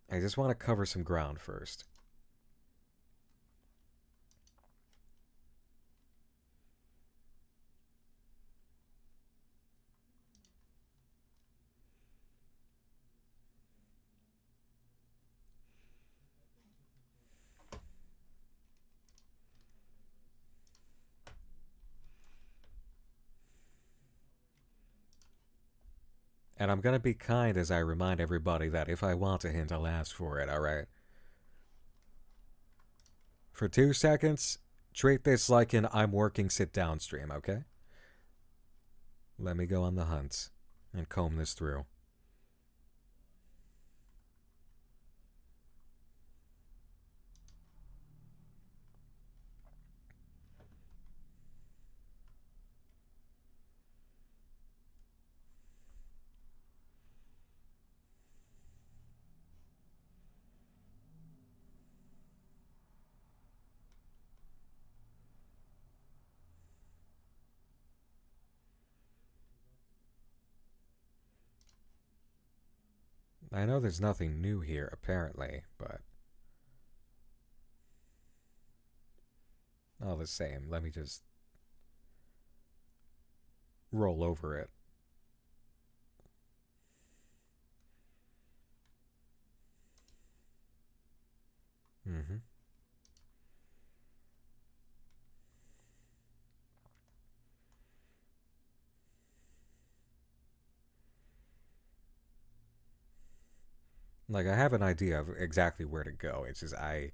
I just want to cover some ground first. And I'm going to be kind as I remind everybody that if I want a hint, I'll ask for it, alright? For 2 seconds, treat this like an I'm working sit-down stream, okay? Let me go on the hunt and comb this through. I know there's nothing new here, apparently, but all the same, let me just roll over it. Mm-hmm. Like, I have an idea of exactly where to go. It's just I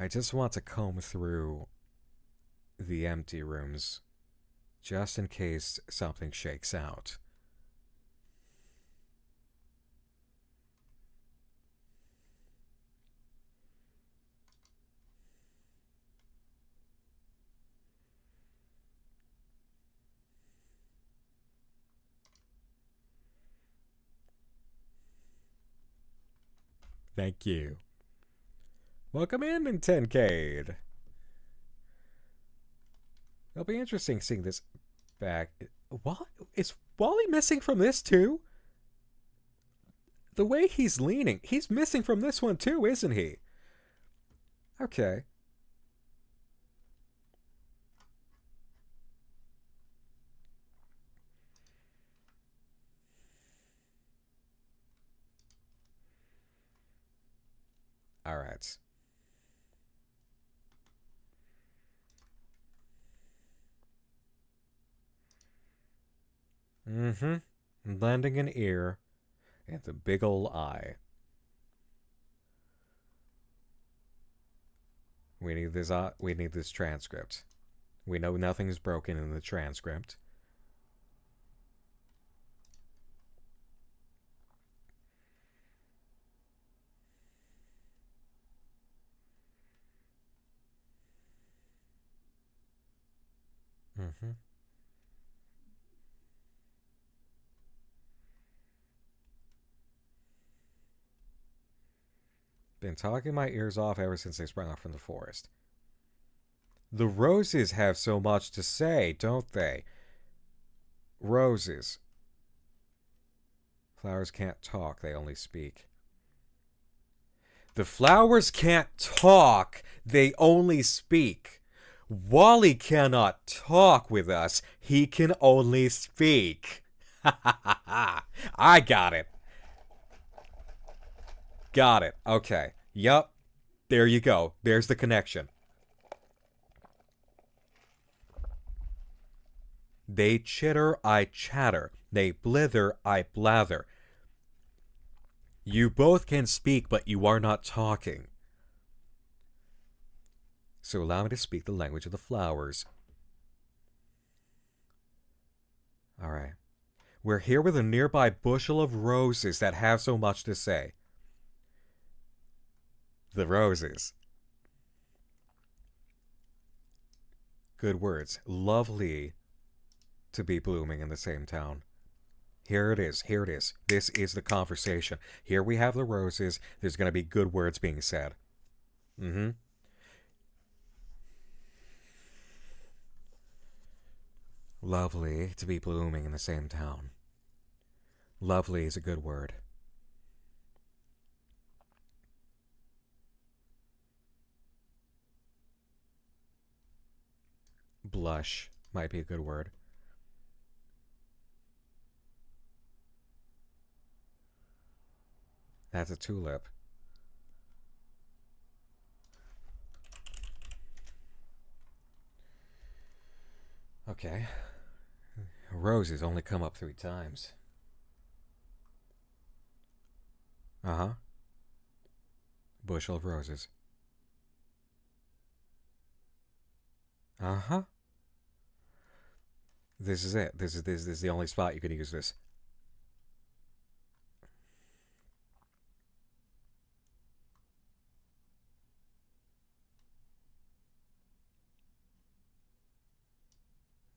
just want to comb through the empty rooms just in case something shakes out. Thank you. Welcome in 10K. It'll be interesting seeing this back. What? Is Wally missing from this too? The way he's leaning, he's missing from this one too, isn't he? Okay. All right. Mm-hmm. Landing an ear and the big ol' eye. We need this transcript. We know nothing's broken in the transcript. Mm-hmm. Been talking my ears off ever since they sprung off from the forest. The roses have so much to say, don't they? Roses. Flowers can't talk, they only speak. The flowers can't talk, they only speak. Wally cannot talk with us, he can only speak. Ha ha ha ha. I got it. Got it. Okay. Yup. There you go. There's the connection. They chitter, I chatter. They blither, I blather. You both can speak, but you are not talking. So allow me to speak the language of the flowers. Alright. We're here with a nearby bushel of roses that have so much to say. The roses. Good words. Lovely to be blooming in the same town. Here it is. Here it is. This is the conversation. Here we have the roses. There's going to be good words being said. Mm-hmm. Lovely to be blooming in the same town. Lovely is a good word. Blush might be a good word. That's a tulip. Okay. Roses only come up 3 times. Uh-huh. Bushel of roses. Uh-huh. This is it. This is the only spot you can use this.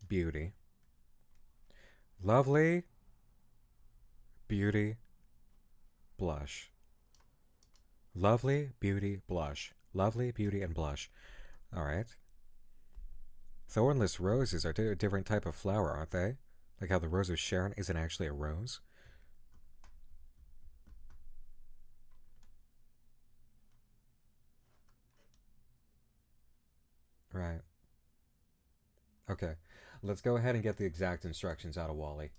Beauty. Lovely. Beauty. Blush. Lovely, beauty, blush. Lovely, beauty, and blush. Alright. Thornless roses are a different type of flower, aren't they? Like how the Rose of Sharon isn't actually a rose? Right. Okay. Let's go ahead and get the exact instructions out of Wally.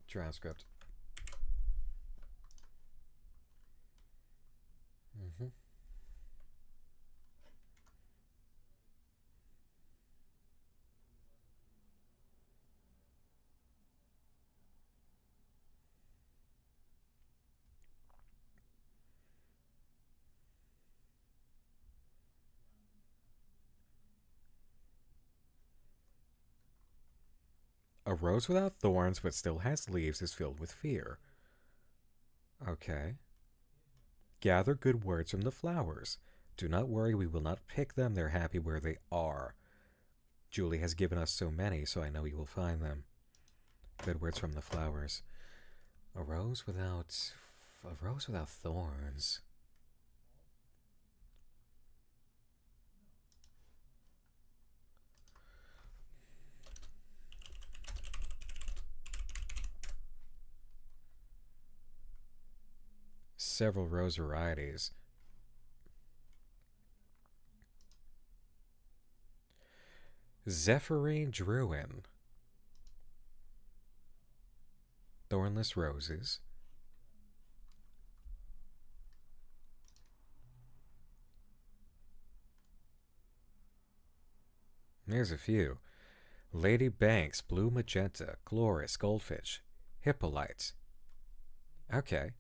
Transcript. A rose without thorns but still has leaves is filled with fear. Okay. Gather good words from the flowers. Do not worry, we will not pick them. They're happy where they are. Julie has given us so many, so I know you will find them. Good words from the flowers. A rose without thorns. Several rose varieties. Zephyrine Druin. Thornless roses. There's a few. Lady Banks, Blue Magenta, Chloris, Goldfish, Hippolyte. Okay.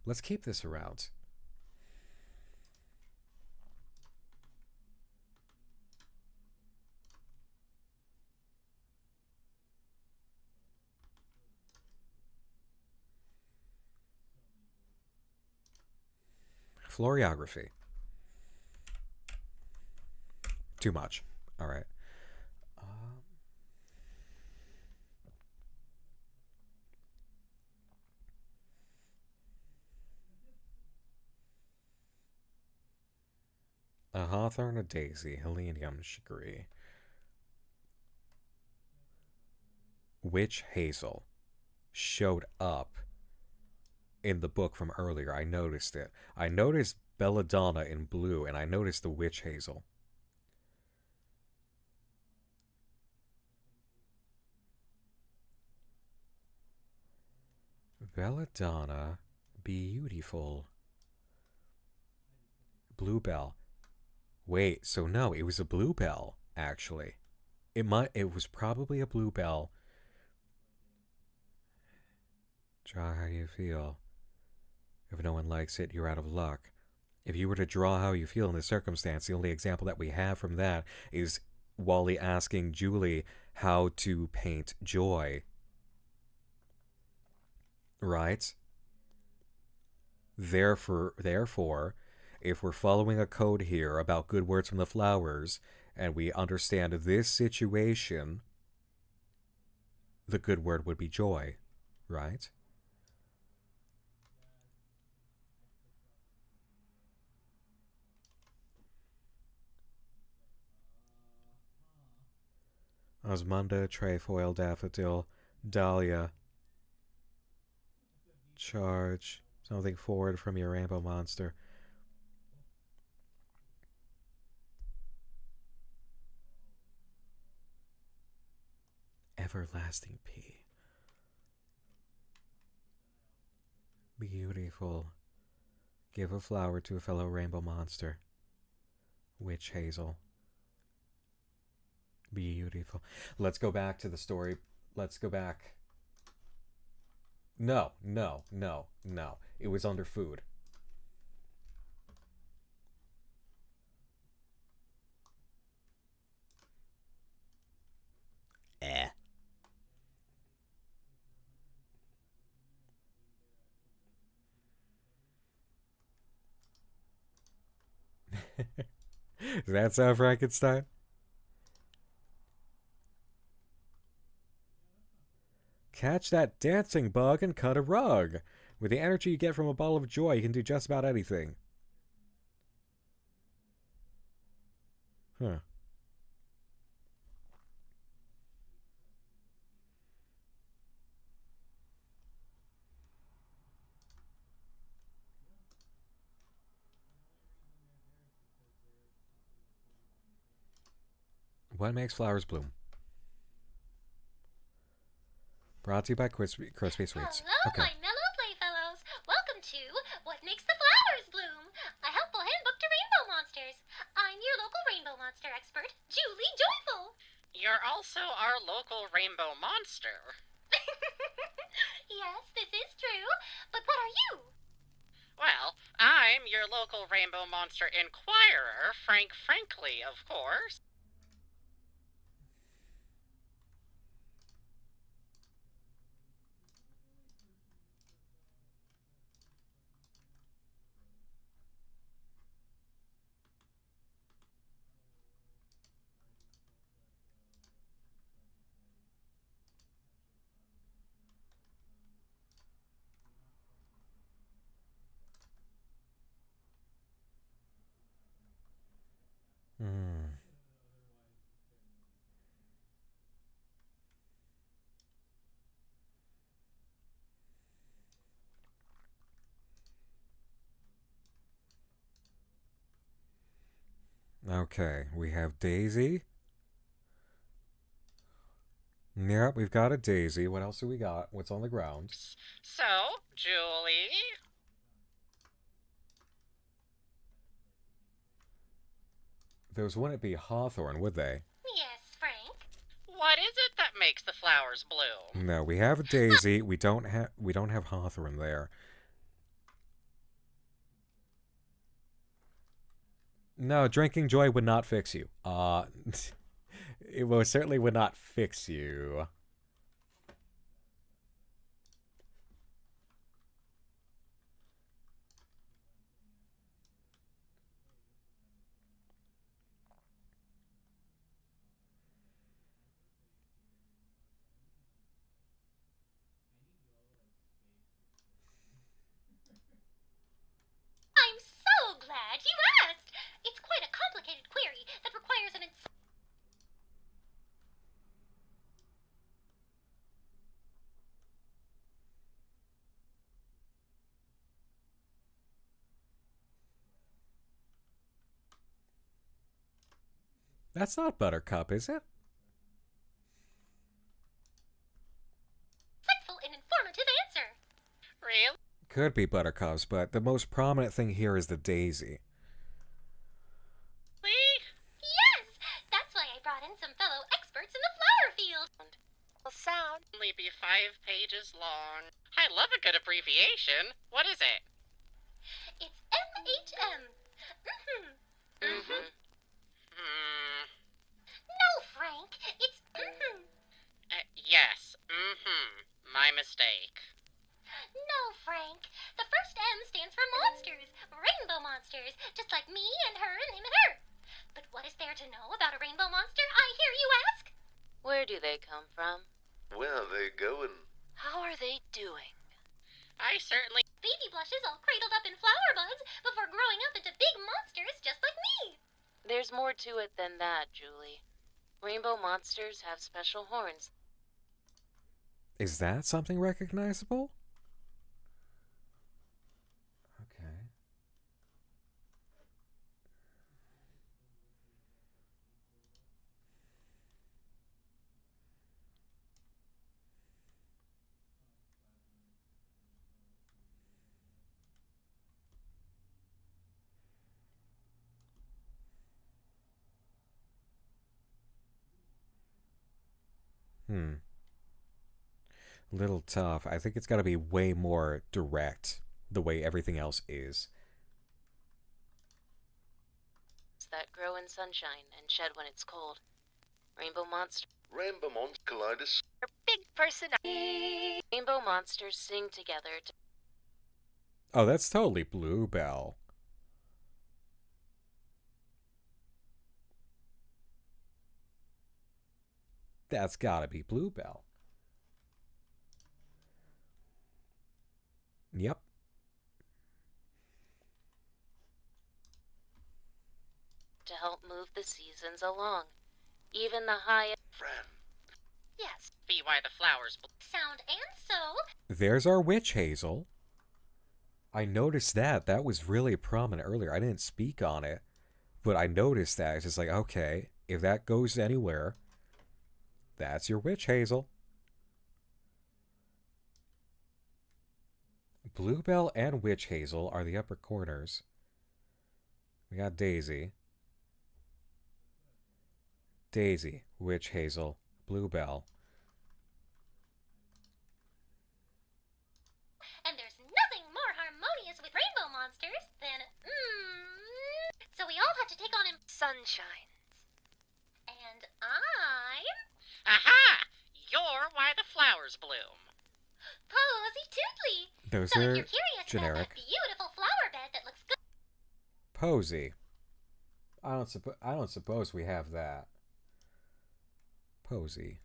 Let's keep this around. Floriography. Too much. All right. A hawthorn, a daisy, helenium, chicory. Witch hazel showed up in the book from earlier. I noticed it. I noticed belladonna in blue, and I noticed the witch hazel. Belladonna, beautiful. Bluebell. Wait, so no, it was a bluebell, actually. It was probably a bluebell. Draw how you feel. If no one likes it, you're out of luck. If you were to draw how you feel in this circumstance, the only example that we have from that is Wally asking Julie how to paint joy. Right? Therefore, if we're following a code here about good words from the flowers, and we understand this situation, the good word would be joy, right? Osmunda, trefoil, daffodil, dahlia. Charge. Something forward from your rainbow monster. Everlasting P. Beautiful. Give a flower to a fellow rainbow monster. Witch hazel. Beautiful. Let's go back to the story. Let's go back. No, no, no, no. It was under food. Eh. Does that sound Frankenstein? Catch that dancing bug and cut a rug. With the energy you get from a ball of joy, you can do just about anything. Huh. What makes flowers bloom? Brought to you by Crispy Sweets. Hello, Okay. my mellow playfellows. Welcome to What Makes the Flowers Bloom, a helpful handbook to rainbow monsters. I'm your local rainbow monster expert, Julie Joyful. You're also our local rainbow monster. Yes, this is true. But what are you? Well, I'm your local rainbow monster inquirer, Frank Frankly, of course. Hmm. Okay, we have Daisy. Yep, we've got a Daisy. What else do we got? What's on the ground? So, Julie? Those wouldn't be hawthorn, would they? Yes, Frank. What is it that makes the flowers bloom? No, we have a Daisy. We don't have hawthorn there. No, drinking joy would not fix you. It most certainly would not fix you. I'm so glad you asked. It's quite a complicated query that requires an That's not Buttercup, is it? insightful and informative answer. Really? Could be Buttercups, but the most prominent thing here is the Daisy. Yes, that's why I brought in some fellow experts in the flower field. Sound. Only be 5 pages long. I love a good abbreviation. What is it? It's MHM. No, Frank, it's Yes. My mistake. No, Frank. The first M stands for monsters, rainbow monsters, just like me and her and him and her. But what is there to know about a rainbow monster, I hear you ask? Where do they come from? Where are they going? How are they doing? I certainly... Baby blushes all cradled up in flower buds before growing up into big monsters just like me. There's more to it than that, Julie. Rainbow monsters have special horns. Is that something recognizable? Okay. Little tough. I think it's got to be way more direct, the way everything else is. That grow in sunshine and shed when it's cold. Rainbow monsters. Rainbow monster colliders. Big personality. Rainbow monsters sing together to... Oh, that's totally Bluebell. That's gotta be Bluebell. Yep. to help move the seasons along. Even the highest... Yes. Be why the flowers sound and so. There's our witch hazel. I noticed that. That was really prominent earlier. I didn't speak on it, but I noticed that. It's just like, okay, if that goes anywhere, that's your witch hazel. Bluebell and witch hazel are the upper corners. We got Daisy. Daisy, witch hazel, Bluebell. And there's nothing more harmonious with rainbow monsters than, so we all have to take on him. Sunshines. And I'm... Aha! You're why the flowers bloom. Posy Tootly. Those so are if you're curious generic. about that beautiful flower bed that looks good... Posy. I don't suppose we have that. Posy.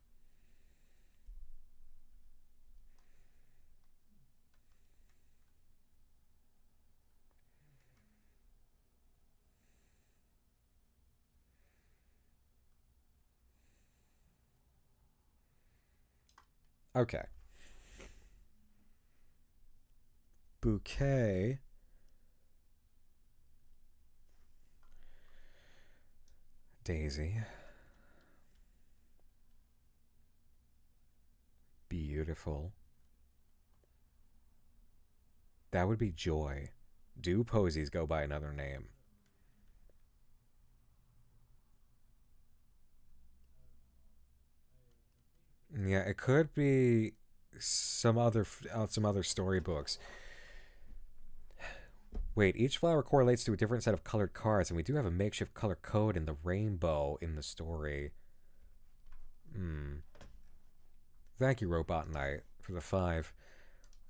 Okay. Bouquet. Daisy. Beautiful. That would be Joy. Do posies go by another name? Yeah, it could be some other storybooks. Wait, each flower correlates to a different set of colored cards, and we do have a makeshift color code in the rainbow in the story. Thank you, Robot Knight, for the 5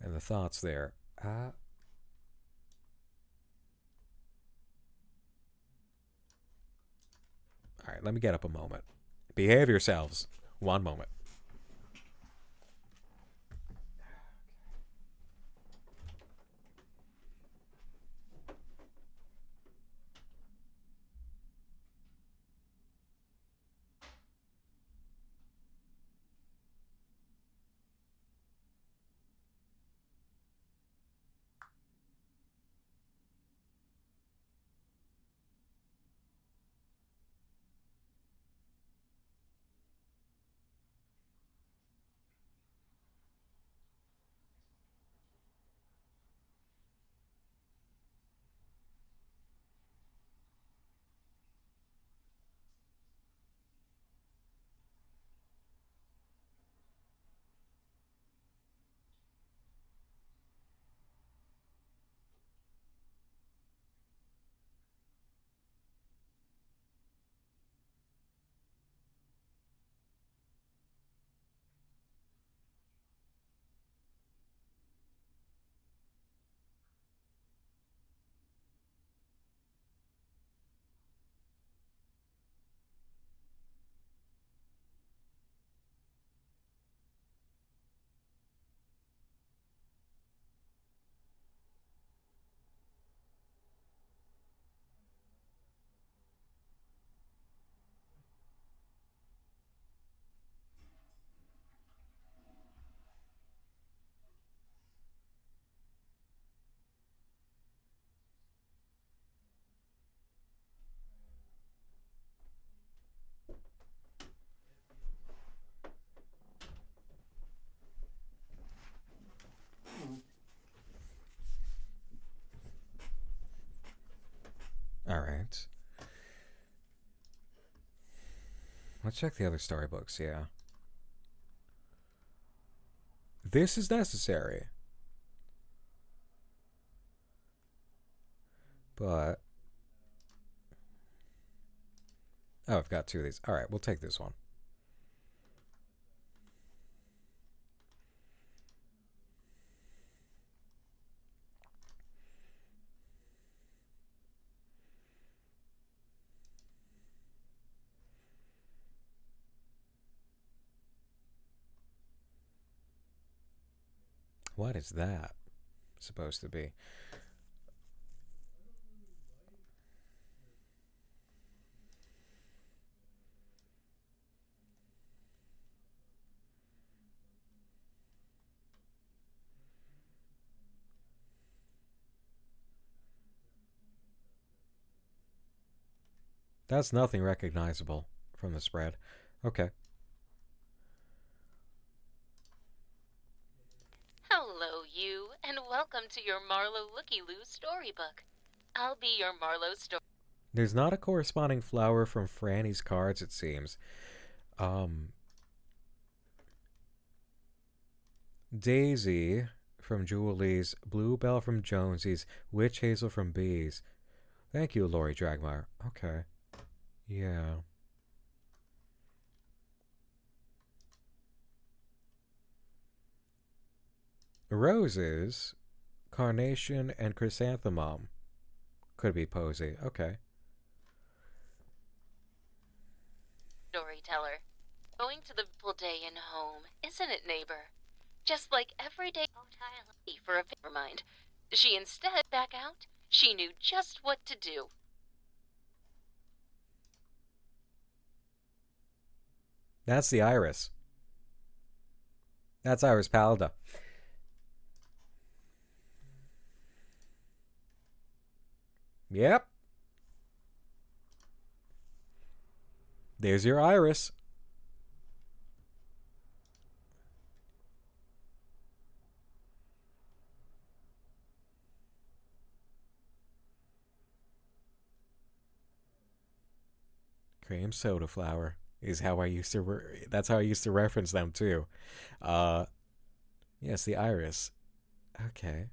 and the thoughts there. Alright, let me get up a moment. Behave yourselves. One moment. Alright. Let's check the other storybooks, yeah. This is necessary. But... oh, I've got 2 of these. Alright, we'll take this one. What is that supposed to be? That's nothing recognizable from the spread. Okay. Hello, you, and welcome to your Marlowe Looky-Loo storybook. I'll be your Marlowe story. There's not a corresponding flower from Franny's cards, it seems. Daisy from Julie's, Bluebell from Jonesy's, Witch Hazel from B's. Thank you, Lori Dragmeyer. Okay. Yeah. Roses, Carnation, and Chrysanthemum. Could be Posy. Okay. Storyteller. Going to the full day in home, isn't it, neighbor? Just like every day for a never mind. She instead back out. She knew just what to do. That's the Iris. That's Iris Palda. Yep. There's your Iris. Cream soda flower is how I used to that's how I used to reference them too. Yes, the Iris. Okay.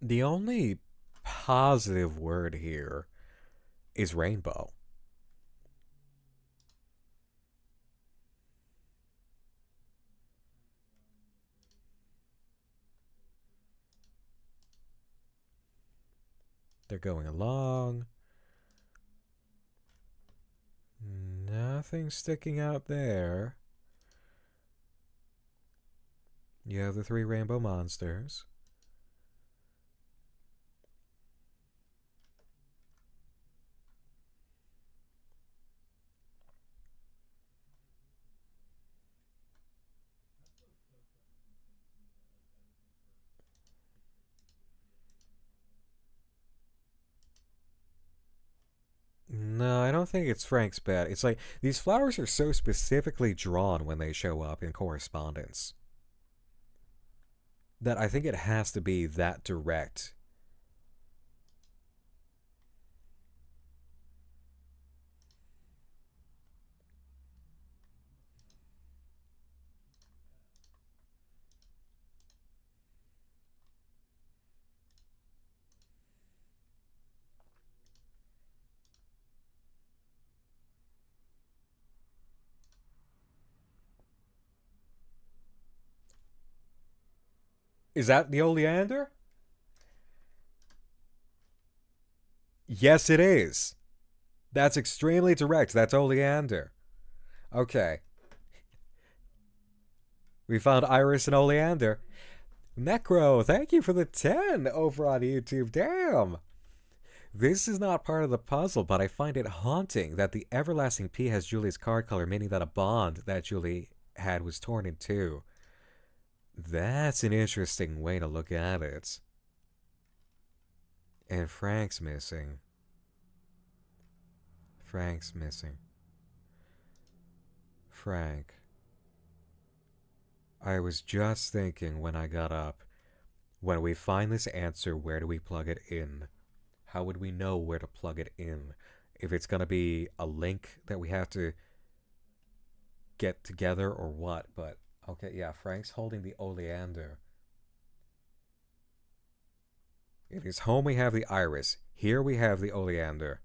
The only positive word here is rainbow. They're going along. Nothing sticking out there. You have the 3 rainbow monsters. No, I don't think it's Frank's bet. It's like, these flowers are so specifically drawn when they show up in correspondence that I think it has to be that direct. Is that the oleander? Yes, it is. That's extremely direct. That's oleander. Okay. We found Iris and oleander. Necro, thank you for the 10 over on YouTube. Damn. This is not part of the puzzle, but I find it haunting that the everlasting P has Julie's card color, meaning that a bond that Julie had was torn in two. That's an interesting way to look at it. And Frank's missing. Frank's missing. Frank. I was just thinking when I got up, when we find this answer, where do we plug it in? How would we know where to plug it in? If it's going to be a link that we have to get together or what, but okay, yeah, Frank's holding the oleander. In his home we have the iris. Here we have the oleander.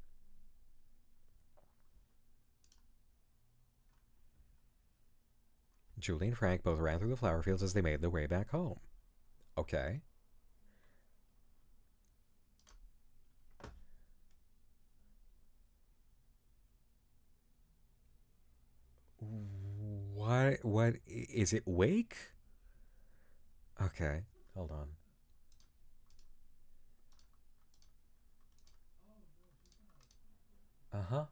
Julie and Frank both ran through the flower fields as they made their way back home. Okay. What is it? Wake? Okay, hold on. Uh-huh.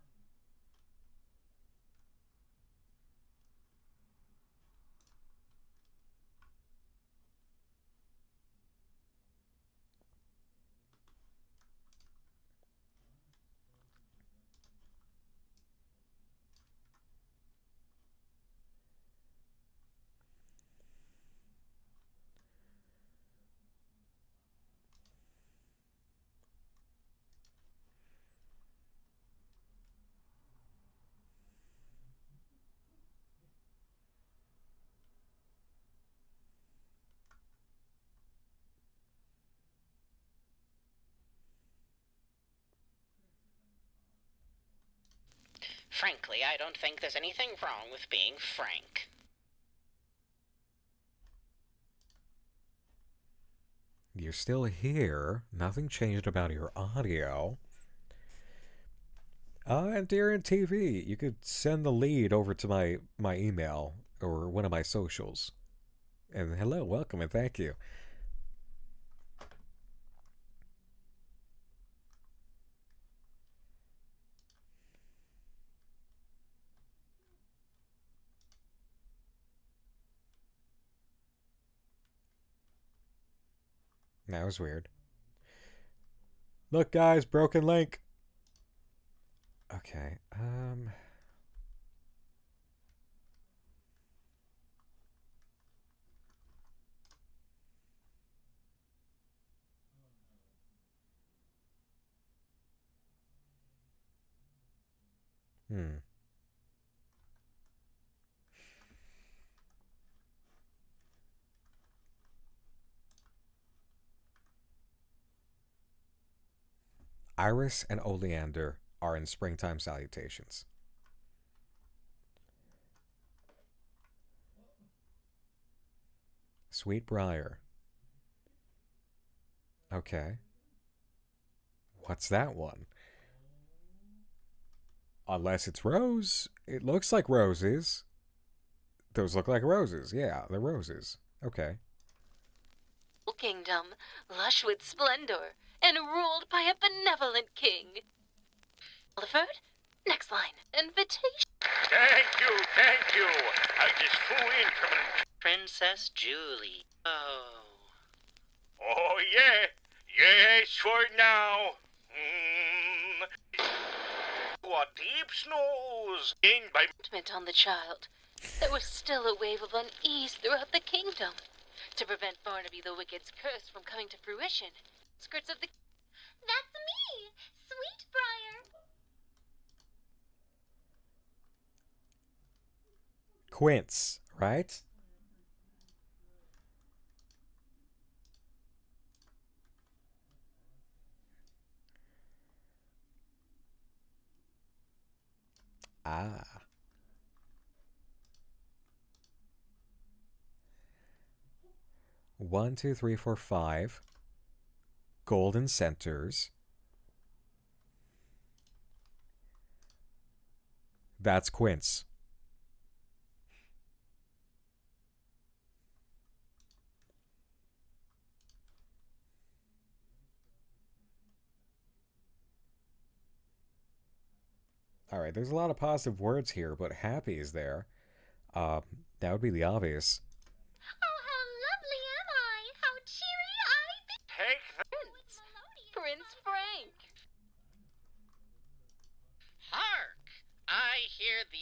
Frankly, I don't think there's anything wrong with being frank. You're still here. Nothing changed about your audio. And Darren TV, you could send the lead over to my email or one of my socials. And hello, welcome, and thank you. That was weird. Look, guys, broken link. Okay, Iris and Oleander are in springtime salutations. Sweet Briar. Okay. What's that one? Unless it's Rose. It looks like roses. Those look like roses. Yeah, they're roses. Okay. Kingdom, lush with splendor, and ruled by a benevolent king. Oliver, next line, invitation. Thank you. I just flew in from an... Princess Julie. Oh. Oh, yeah. Yes, for now. What deep snows gained by... On the child. There was still a wave of unease throughout the kingdom. To prevent Barnaby the Wicked's curse from coming to fruition, skirts of the... That's me, Sweet Briar. Quince, right? Ah. One, two, three, four, five. Golden centers. That's quince. All right, there's a lot of positive words here, but happy is there. That would be the obvious. Oh, hello,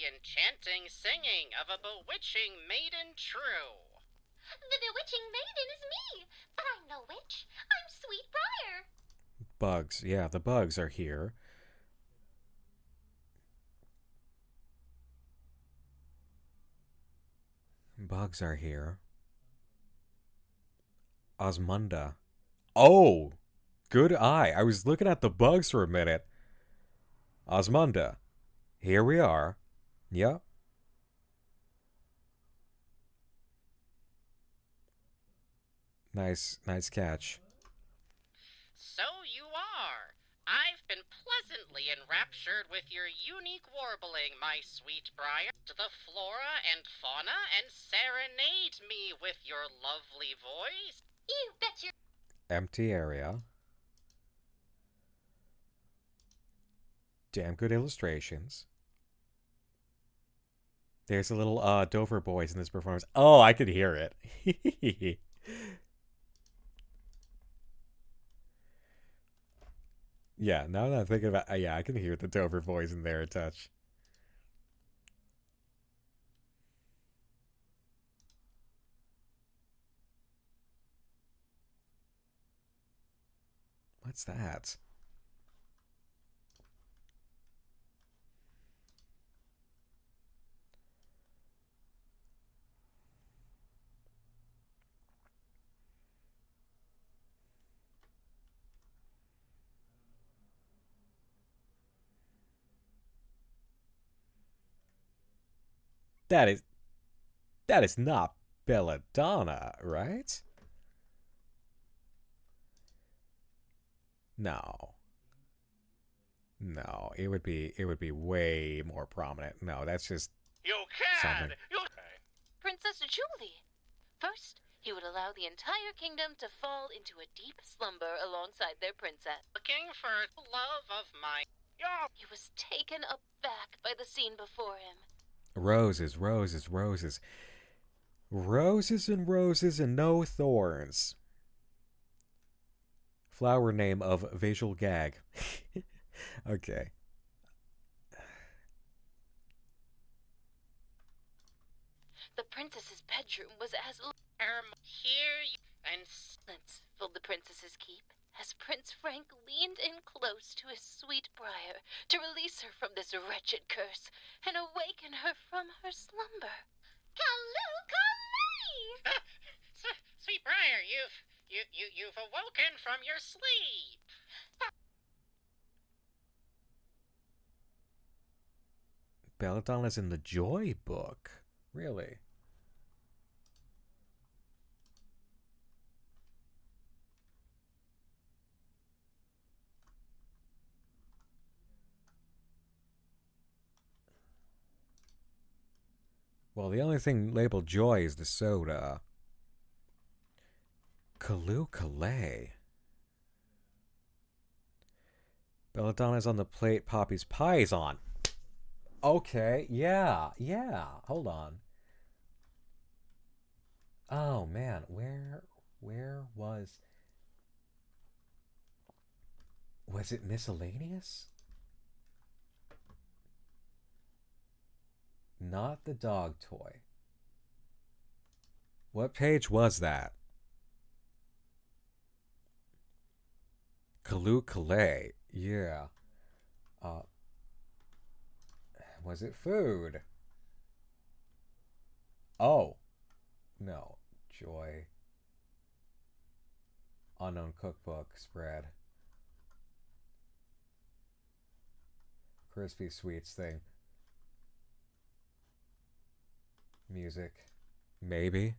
the enchanting singing of a bewitching maiden true. The bewitching maiden is me, but I'm no witch. I'm Sweet Briar. Bugs. Yeah, the bugs are here. Bugs are here. Osmunda. Oh! Good eye. I was looking at the bugs for a minute. Osmunda. Here we are. Yep. Nice catch. So you are. I've been pleasantly enraptured with your unique warbling, my sweet Briar. To the flora and fauna and serenade me with your lovely voice. You bet your... Empty area. Damn good illustrations. There's a little Dover boys in this performance. Oh, I could hear it. Yeah, now that I'm thinking about yeah, I can hear the Dover boys in there a touch. What's that? That is not Belladonna, right? No. No, it would be way more prominent. No, that's just You can! something. Princess Julie. First, he would allow the entire kingdom to fall into a deep slumber alongside their princess. Looking for love of my... He was taken aback by the scene before him. Roses, roses, roses. Roses and roses and no thorns. Flower name of visual gag. Okay. The princess's bedroom was as Here you... and... silence filled the princess's keep as Prince Frank leaned in close to his sweet Briar to release her from this wretched curse and awaken her from her slumber. Callooh-call-lay! Sweet Briar, you've awoken from your sleep. Belladonna's in the Joy book. Really? Well, the only thing labeled Joy is the soda. Callooh-call-lay. Belladonna's on the plate, Poppy's pie is on. Okay, yeah. Hold on. Oh man, where was it miscellaneous? Not the dog toy. What page was that? Callooh-call-lay. Yeah. Was it food? Oh. No. Joy. Unknown cookbook spread. Crispy sweets thing. Music. Maybe.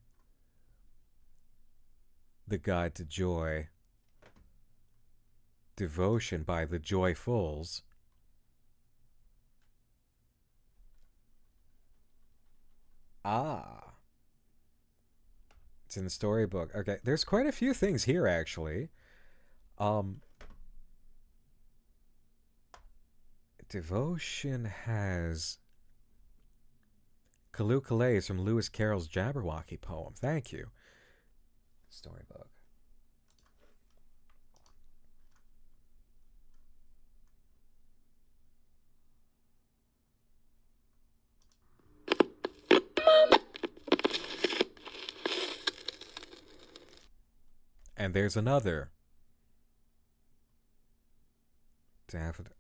The Guide to Joy. Devotion by the Joyfuls. Ah. It's in the storybook. Okay, there's quite a few things here, actually. Devotion has... Callooh-call-lay is from Lewis Carroll's Jabberwocky poem. Thank you. Storybook. And there's another. Daffodil.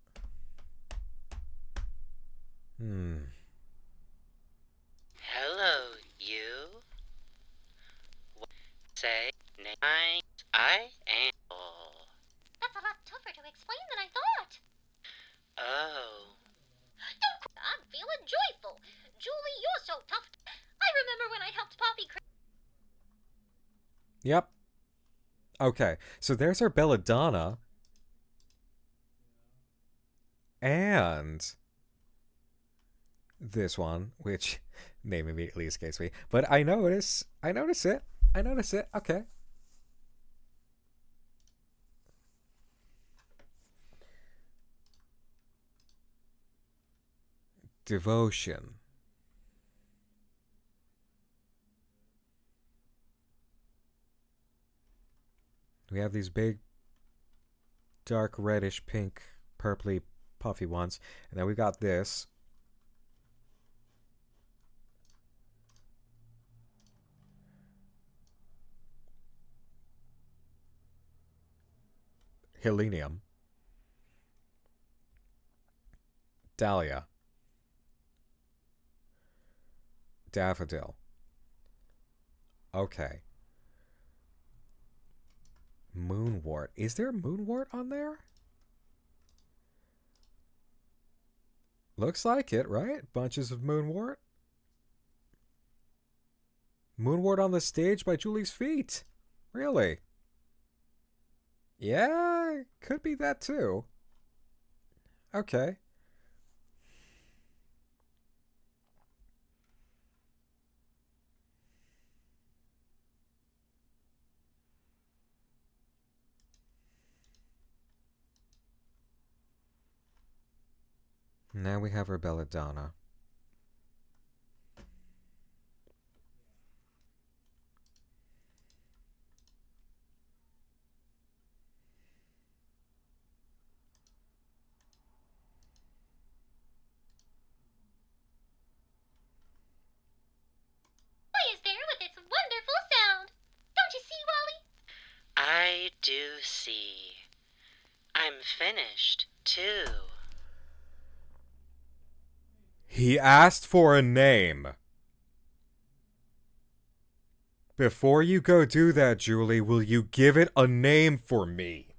Hello, you. Say name. I am. That's a lot tougher to explain than I thought. Oh. I'm feeling joyful. Julie, you're so tough. I remember when I helped Poppy. Yep. Okay, so there's our belladonna. And this one, which name immediately escapes me. But I notice it. Okay. Devotion. We have these big, dark reddish pink, purpley, puffy ones. And then we got this. Helenium. Dahlia. Daffodil. Okay. Moonwort. Is there moonwort on there? Looks like it, right? Bunches of moonwort. Moonwort on the stage by Julie's feet. Really? Yeah, could be that too. Okay. Now we have our belladonna. Is there with its wonderful sound. Don't you see, Wally? I do see. I'm finished, too. He asked for a name. Before you go do that, Julie, will you give it a name for me?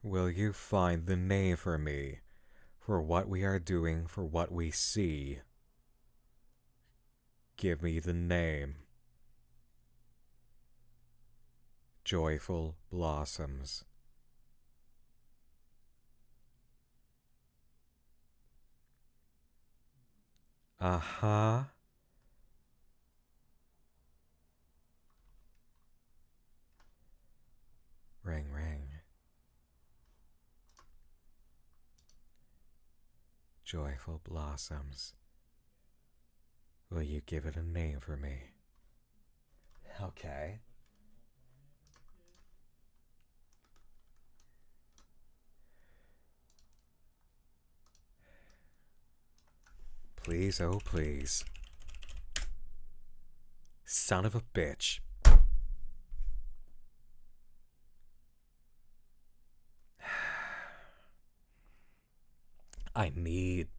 Will you find the name for me, for what we are doing, for what we see? Give me the name. Joyful Blossoms. Uh-huh. Ring, ring. Joyful Blossoms. Will you give it a name for me? Okay. Please, oh please. Son of a bitch. I need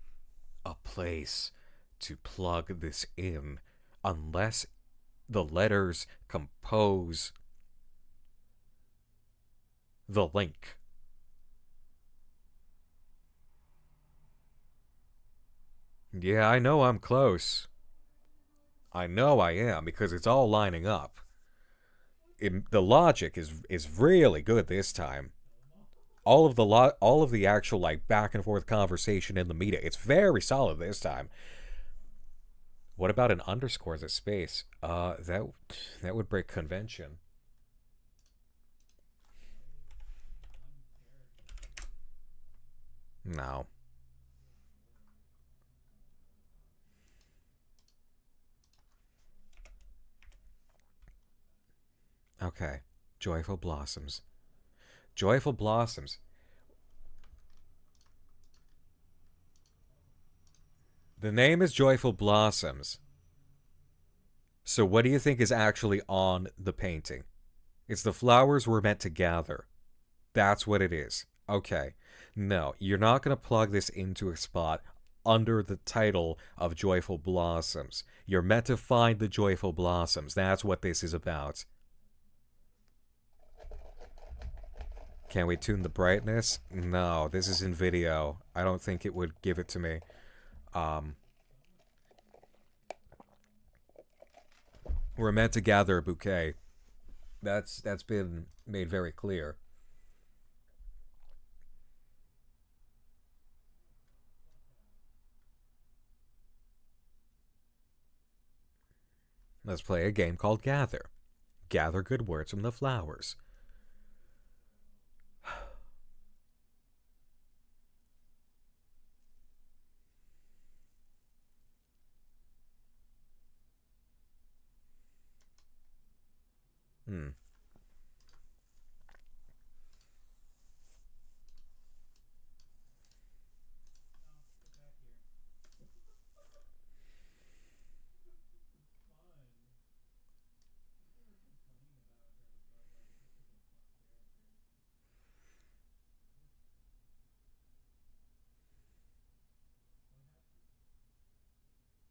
a place to plug this in unless the letters compose the link. Yeah, I know I'm close. I know I am, because it's all lining up. The logic is really good this time. All of the actual like back and forth conversation in the media, it's very solid this time. What about an underscore as a space? That would break convention. No. Okay. Joyful Blossoms. Joyful Blossoms. The name is Joyful Blossoms. So what do you think is actually on the painting? It's the flowers we're meant to gather. That's what it is. Okay. No, you're not going to plug this into a spot under the title of Joyful Blossoms. You're meant to find the Joyful Blossoms. That's what this is about. Can we tune the brightness? No, this is in video. I don't think it would give it to me. We're meant to gather a bouquet. That's been made very clear. Let's play a game called Gather. Gather good words from the flowers.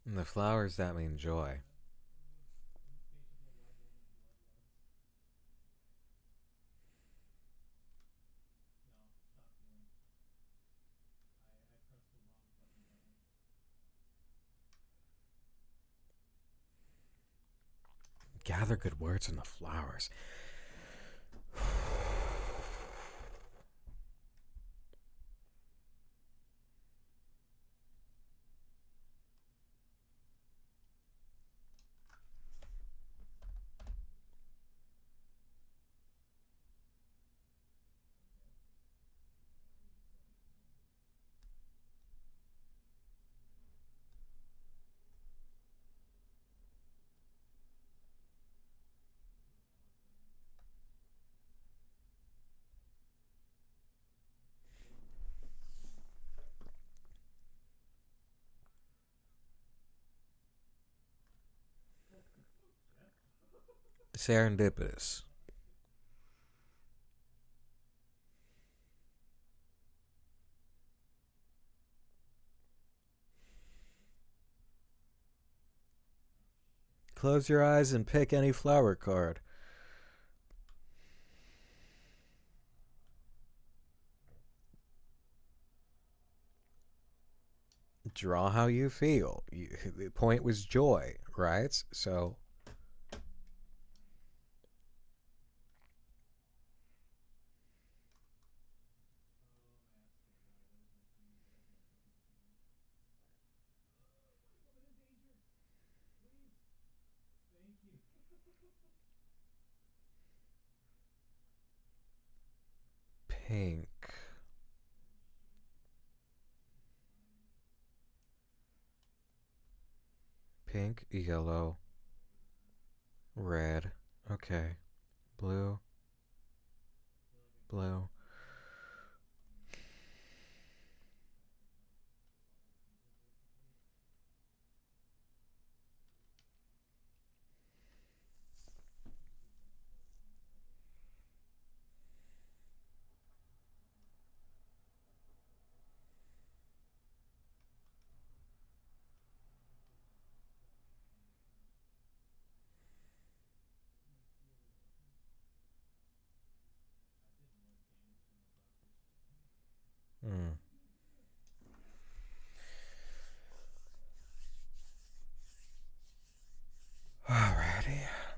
And the flowers that mean joy. Gather good words from the flowers. Serendipitous. Close your eyes and pick any flower card. Draw how you feel. The point was joy, right? So pink. Pink, yellow, red. Okay. Blue. Blue.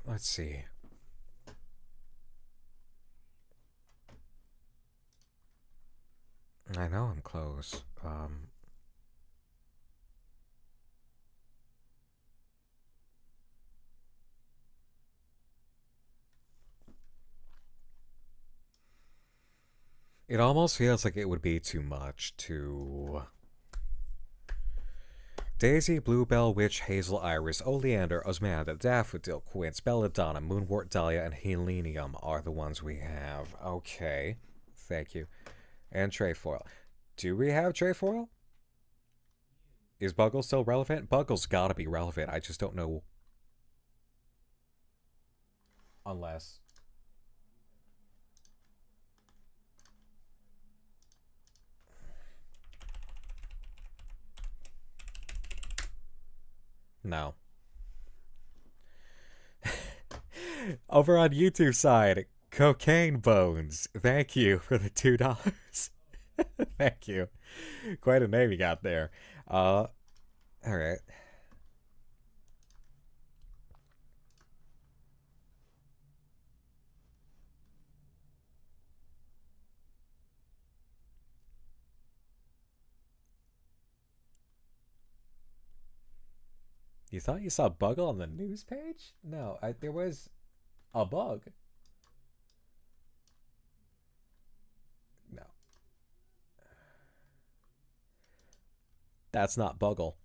let's see. I know I'm close. It almost feels like it would be too much to... Daisy, Bluebell, Witch, Hazel, Iris, Oleander, Osmanda, Daffodil, Quince, Belladonna, Moonwort, Dahlia, and Helenium are the ones we have. Okay. Thank you. And Trefoil. Do we have Trefoil? Is Buggle still relevant? Buggle's gotta be relevant. I just don't know. Unless... No. Over on YouTube side, Cocaine Bones. Thank you for the $2. Thank you. Quite a name you got there. Alright. You thought you saw Buggle on the news page? No, there was a bug. No. That's not Buggle.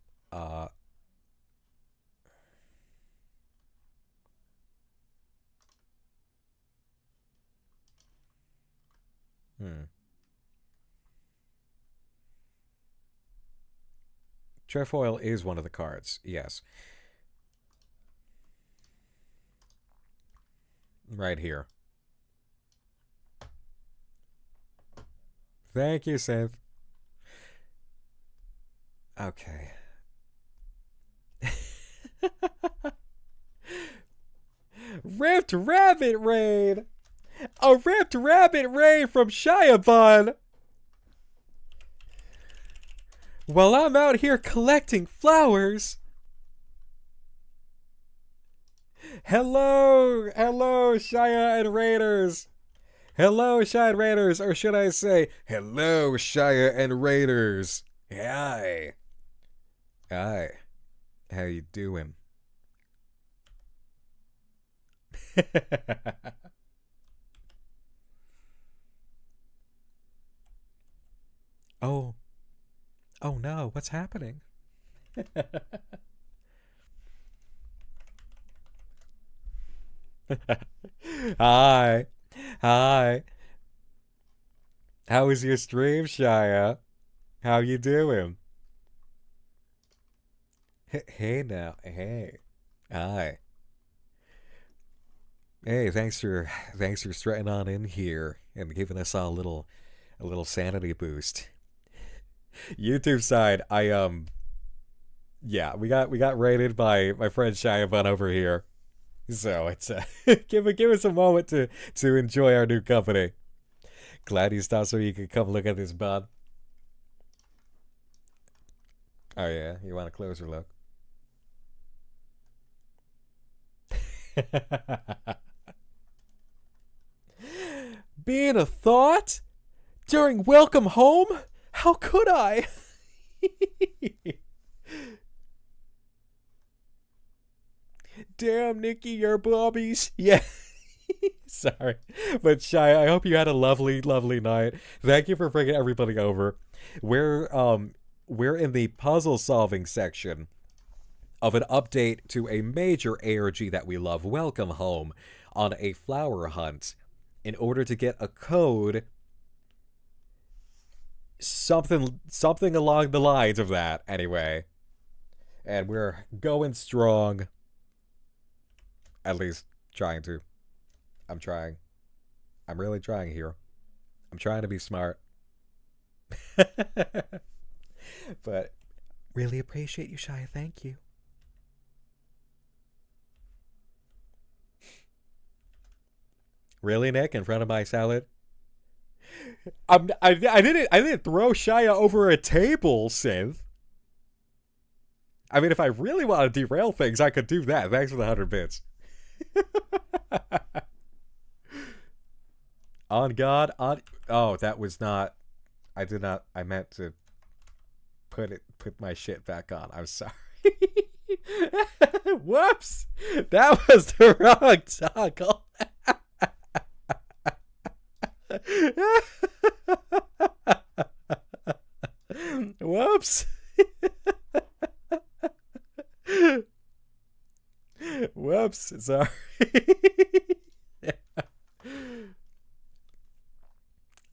Trefoil is one of the cards, yes. Right here. Thank you, Seth. Okay. Ripped Rabbit Raid! A Ripped Rabbit Raid from Shiabun! While I'm out here collecting flowers. Hello, Shia and Raiders. Hello, Shia and Raiders, or should I say, hello, Shia and Raiders. Hi. Hi. How you doing? Oh. Oh no, what's happening? Hi. Hi. How was your stream, Shia? How you doing? Hey now. Hey. Hi. Hey, thanks for strutting on in here and giving us all a little sanity boost. YouTube side, yeah, we got raided by my friend Shiabun over here, so it's give us a moment to enjoy our new company. Glad you stopped so you could come look at this, bud. Oh yeah, you want a closer look? Being a thought during welcome home? How could I? Damn, Nikki, your blobbies. Yeah. Sorry. But Shia, I hope you had a lovely, lovely night. Thank you for bringing everybody over. We're in the puzzle solving section of an update to a major ARG that we love, Welcome Home, on a flower hunt in order to get a code. Something along the lines of that, anyway. And we're going strong. At least trying to. I'm trying. I'm really trying here. I'm trying to be smart. But really appreciate you, Shia. Thank you. Really, Nick? In front of my salad? I didn't throw Shia over a table, Synth. I mean, if I really want to derail things, I could do that. Thanks for the 100 bits. On God, on... Oh, that was not... I did not... I meant to put my shit back on. I'm sorry. Whoops! That was the wrong toggle. Whoops. Whoops, sorry.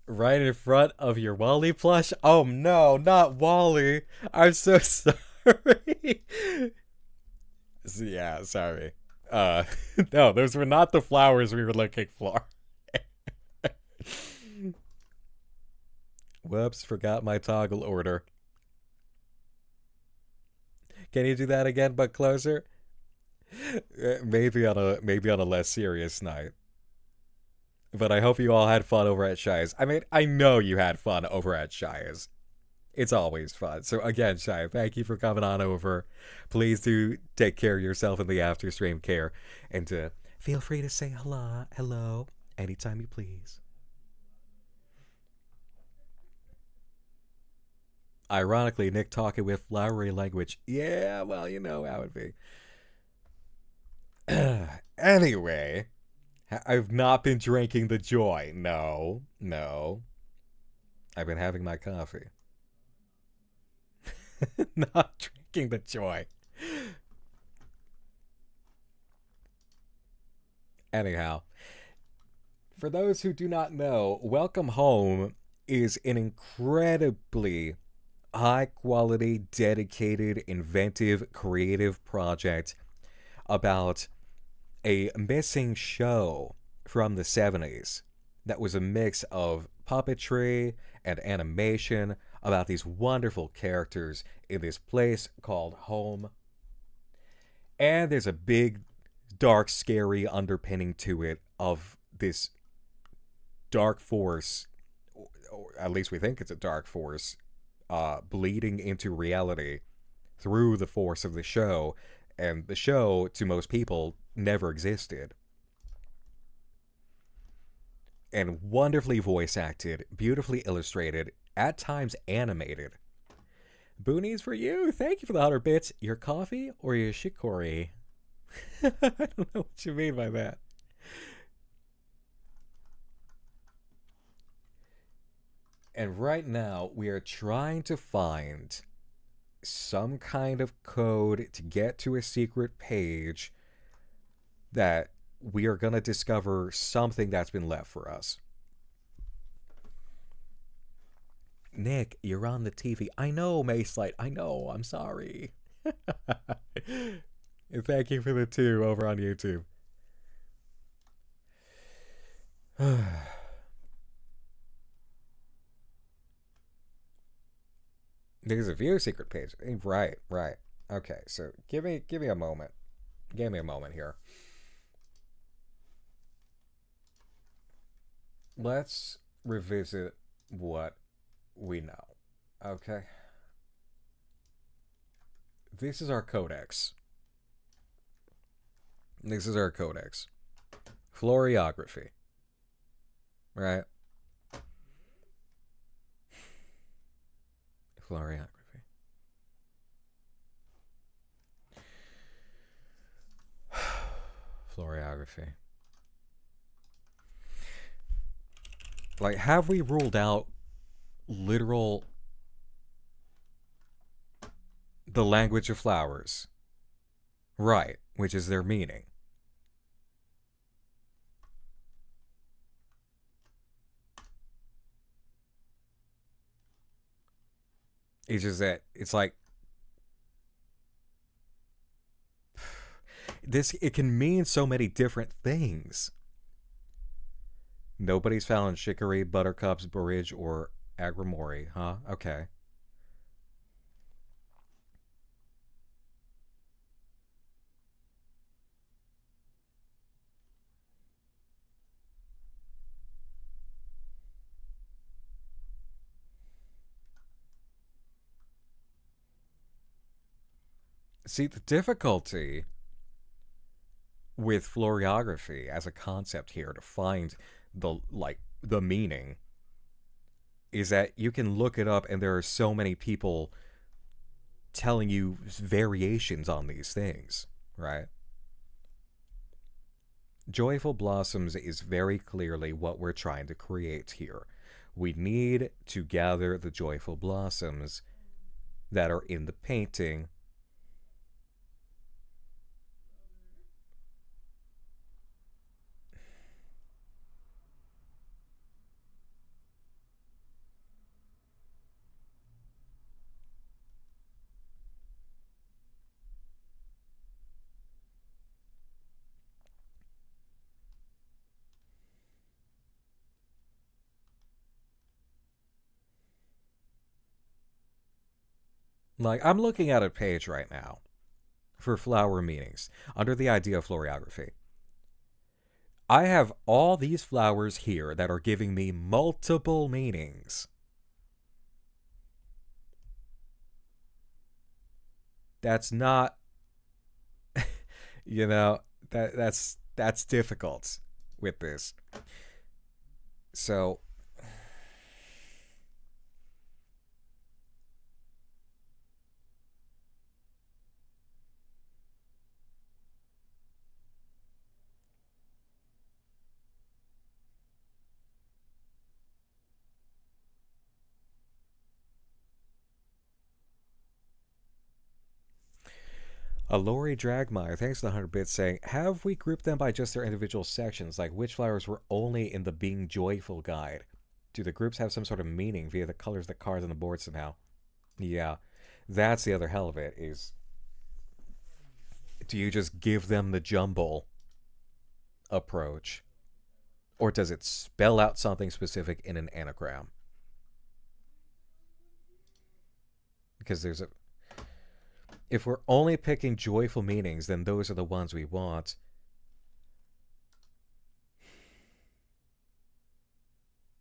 Right in front of your Wally plush? Oh no, not Wally. I'm so sorry. Yeah, sorry. No, those were not the flowers we were looking for. Whoops, forgot my toggle order. Can you do that again, but closer? Maybe on a less serious night. But I hope you all had fun over at Shia's. I mean, I know you had fun over at Shia's. It's always fun. So again, Shia, thank you for coming on over. Please do take care of yourself in the after stream care. And feel free to say hello anytime you please. Ironically, Nick talking with flowery language. Yeah, well, you know how it be. Anyway, I've not been drinking the joy. No. I've been having my coffee. Not drinking the joy. Anyhow, for those who do not know, Welcome Home is an incredibly high-quality, dedicated, inventive, creative project about a missing show from the 70s that was a mix of puppetry and animation about these wonderful characters in this place called home. And there's a big, dark, scary underpinning to it of this dark force, or at least we think it's a dark force, bleeding into reality through the force of the show. And the show, to most people, never existed. And wonderfully voice acted, beautifully illustrated, at times animated. Boonies for you. Thank you for the 100 bits. Your coffee or your shikori? I don't know what you mean by that. And right now, we are trying to find some kind of code to get to a secret page that we are going to discover something that's been left for us. Nick, you're on the TV. I know, Mace-Light. I know. I'm sorry. And thank you for the 2 over on YouTube. There's a few secret pages. Right. Okay, so give me a moment. Give me a moment here. Let's revisit what we know. Okay. This is our codex. Floriography. Right? Floriography. Floriography. Like, have we ruled out literal the language of flowers? Right, which is their meaning. It's just that it's like this, it can mean so many different things. Nobody's found chicory, buttercups, borage, or agrimori, huh? Okay. See, the difficulty with florography as a concept here to find the meaning is that you can look it up and there are so many people telling you variations on these things, right? Joyful Blossoms is very clearly what we're trying to create here. We need to gather the joyful blossoms that are in the painting like, I'm looking at a page right now for flower meanings under the idea of florography. I have all these flowers here that are giving me multiple meanings. That's not, you know, that's difficult with this. So a Lori Dragmeyer, thanks to the 100 bits, saying, have we grouped them by just their individual sections, like which flowers were only in the Being Joyful guide? Do the groups have some sort of meaning via the colors that cards on the board somehow? Yeah, that's the other hell of it, is do you just give them the jumble approach? Or does it spell out something specific in an anagram? Because there's a... If we're only picking joyful meanings, then those are the ones we want.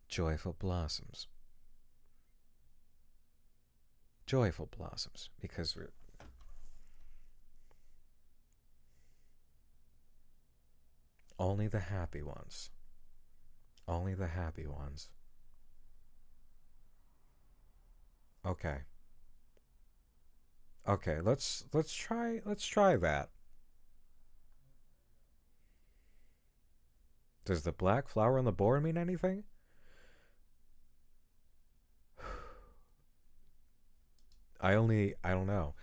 Joyful blossoms. Joyful blossoms, because we're... Only the happy ones. Only the happy ones. Okay. Okay, let's try that. Does the black flower on the board mean anything? I don't know.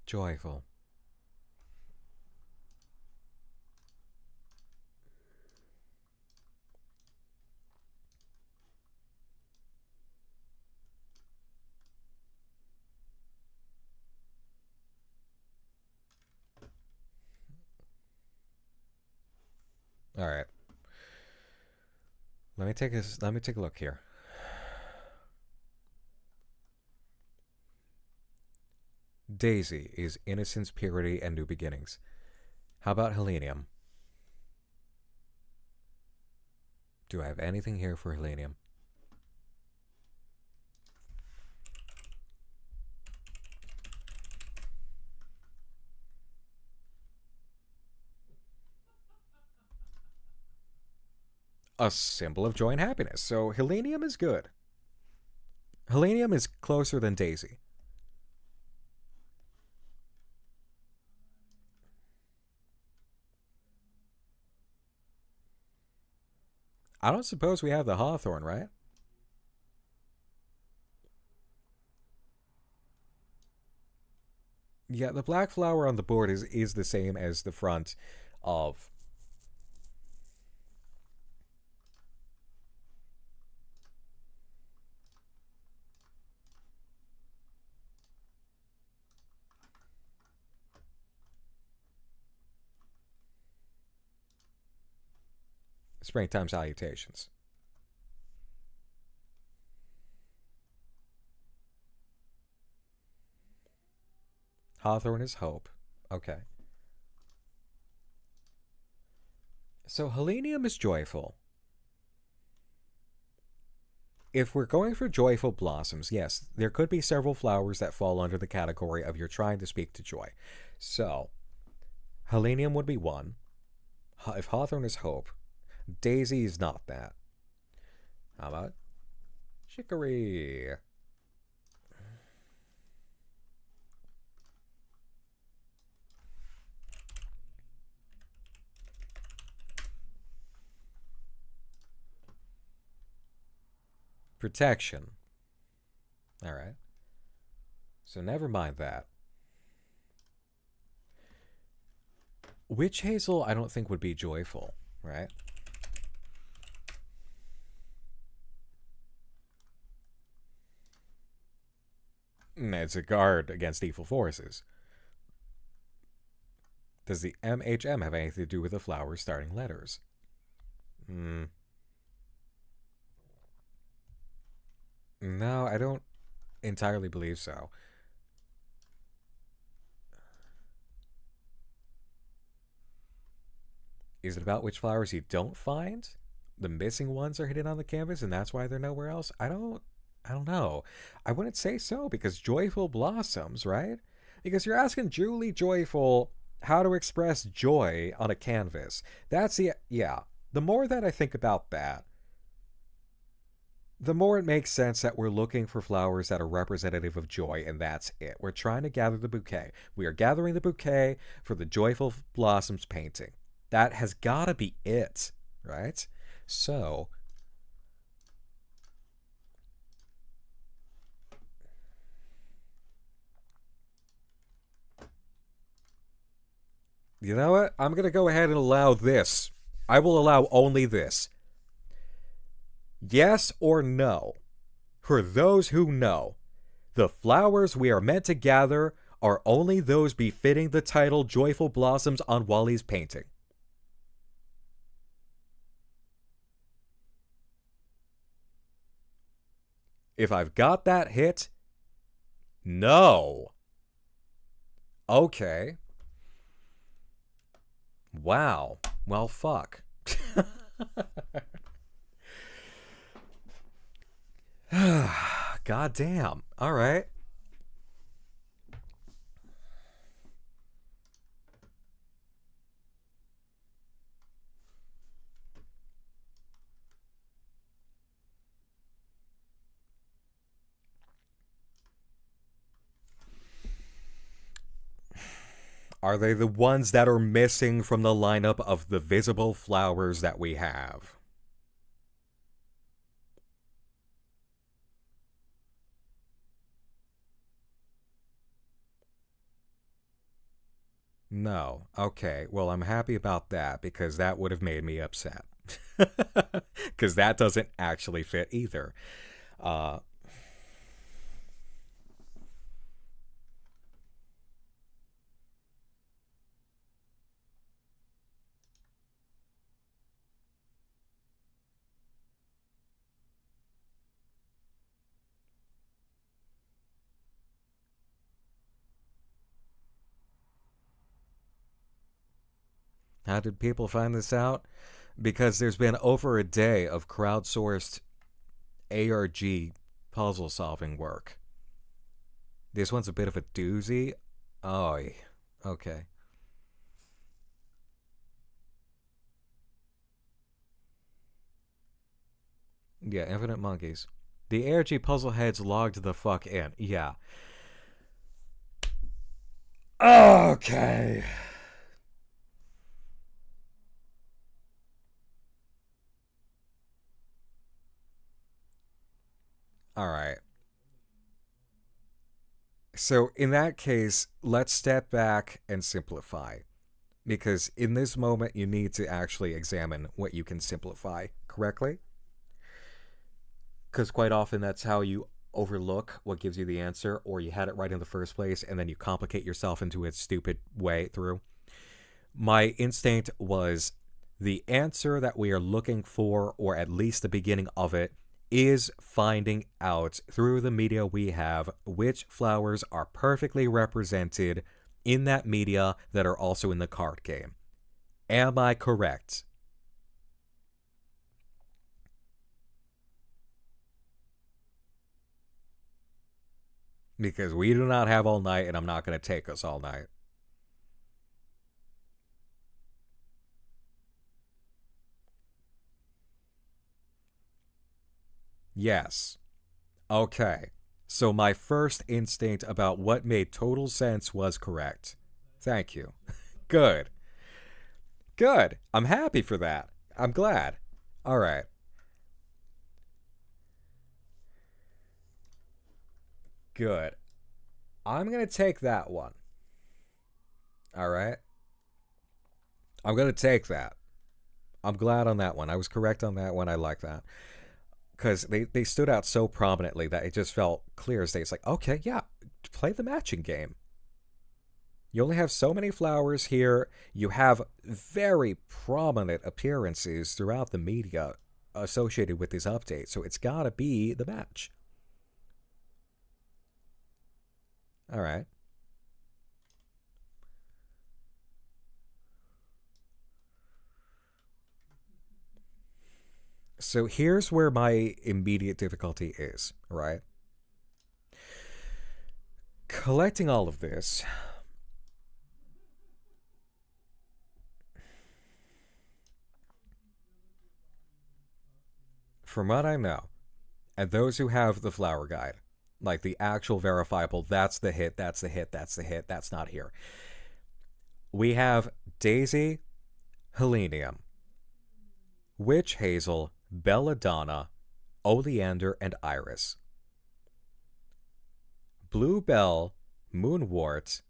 Joyful. All right. Let me take a look here. Daisy is innocence, purity, and new beginnings. How about Helenium? Do I have anything here for Helenium? A symbol of joy and happiness. So Helenium is good. Helenium is closer than Daisy. I don't suppose we have the hawthorn, right? Yeah, the black flower on the board is the same as the front of... Springtime Salutations. Hawthorn is hope. Okay. So Helenium is joyful. if we're going for joyful blossoms, yes, there could be several flowers that fall under the category of you're trying to speak to joy. So, Helenium would be one. If Hawthorn is hope, Daisy is not that. How about Chicory? Protection. All right. So never mind that. Witch hazel, I don't think would be joyful, right? It's a guard against evil forces. Does the MHM have anything to do with the flower's starting letters? No, I don't entirely believe so. Is it about which flowers you don't find? The missing ones are hidden on the canvas and that's why they're nowhere else? I don't know. I wouldn't say so because joyful blossoms, right? Because you're asking Julie Joyful how to express joy on a canvas. That's the, yeah. The more that I think about that, the more it makes sense that we're looking for flowers that are representative of joy, and that's it. We're trying to gather the bouquet. We are gathering the bouquet for the Joyful Blossoms painting. That has got to be it, right? So, you know what? I'm going to go ahead and allow this. I will allow only this. Yes or no? For those who know, the flowers we are meant to gather are only those befitting the title Joyful Blossoms on Wally's painting. If I've got that hit, no. Okay. Wow. Well, fuck. God damn. All right. Are they the ones that are missing from the lineup of the visible flowers that we have? No. Okay. Well, I'm happy about that because that would have made me upset. Because that doesn't actually fit either. How did people find this out? Because there's been over a day of crowdsourced ARG puzzle solving work. This one's a bit of a doozy. Oh, okay. Yeah, Infinite Monkeys. The ARG puzzle heads logged the fuck in. Yeah. Okay. All right. So in that case, let's step back and simplify. Because in this moment, you need to actually examine what you can simplify correctly. Because quite often that's how you overlook what gives you the answer, or you had it right in the first place, and then you complicate yourself into a stupid way through. My instinct was the answer that we are looking for, or at least the beginning of it, is finding out through the media we have which flowers are perfectly represented in that media that are also in the card game. Am I correct? Because we do not have all night, and I'm not going to take us all night. Yes. Okay. So my first instinct about what made total sense was correct. Thank you. Good. Good. I'm happy for that. I'm glad. All right. Good. I'm going to take that one. All right. I'm going to take that. I'm glad on that one. I was correct on that one. I like that. Because they stood out so prominently that it just felt clear as day. It's like, okay, yeah, play the matching game. You only have so many flowers here. You have very prominent appearances throughout the media associated with this update. So it's got to be the match. All right. So here's where my immediate difficulty is, right? Collecting all of this, from what I know, and those who have the flower guide, like the actual verifiable, that's the hit, that's the hit, that's the hit, that's not here. We have Daisy, Helenium, Witch Hazel, Belladonna, Oleander, and Iris. Bluebell, Moonwort,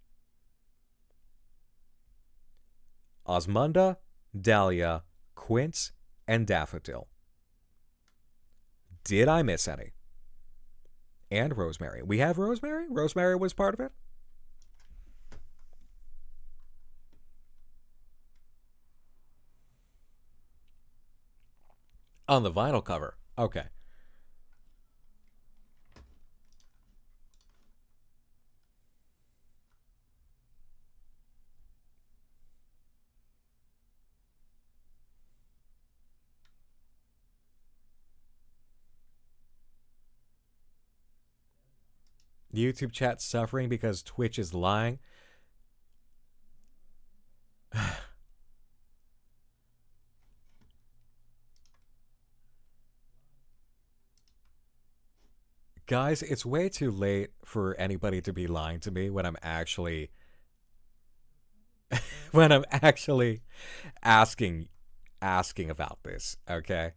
Osmunda, Dahlia, Quince, and Daffodil. Did I miss any? And Rosemary. We have Rosemary? Rosemary was part of it? On the vinyl cover. Okay. YouTube chat suffering because Twitch is lying. Guys, it's way too late for anybody to be lying to me when I'm actually asking about this, okay?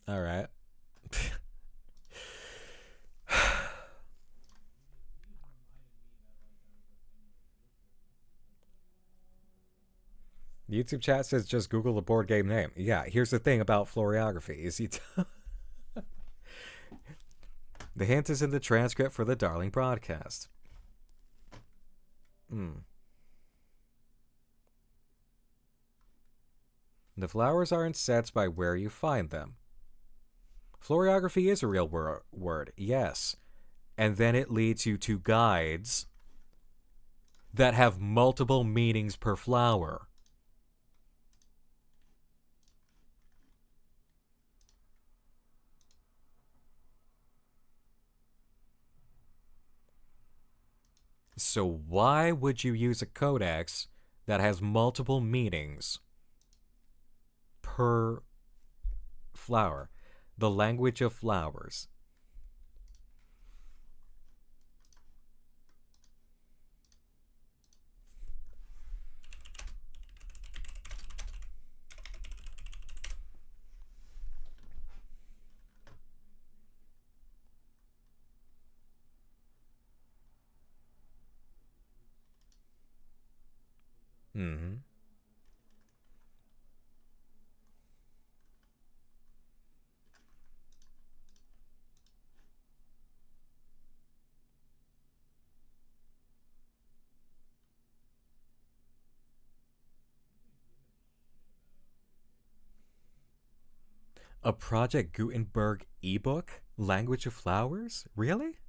All right. YouTube chat says just Google the board game name. Yeah, here's the thing about floriography. Is the hint is in the transcript for the Darling broadcast. The flowers are in sets by where you find them. Floriography is a real word, yes. And then it leads you to guides that have multiple meanings per flower. So why would you use a codex that has multiple meanings per flower? The language of flowers. Mm-hmm. A Project Gutenberg ebook? Language of Flowers? Really?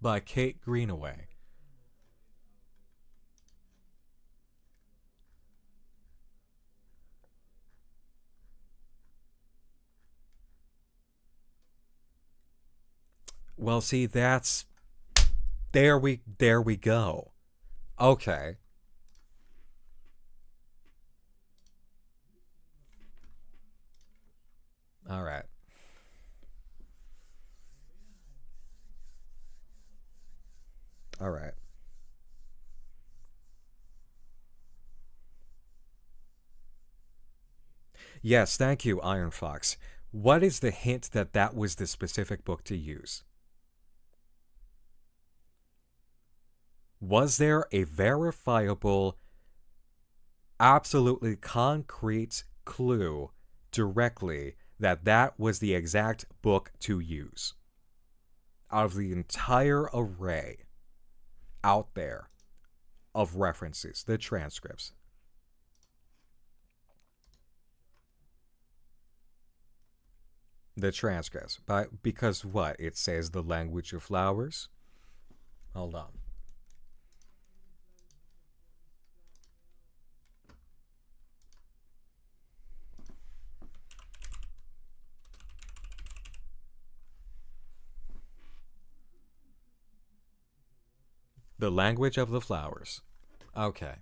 By Kate Greenaway. Well, see, that's... There we go. Okay. All right. All right. Yes, thank you, Iron Fox. What is the hint that that was the specific book to use? Was there a verifiable, absolutely concrete clue directly that that was the exact book to use? Out of the entire array out there of references, the transcripts. The transcripts. Because what? It says the language of flowers? Hold on. The language of the flowers. Okay.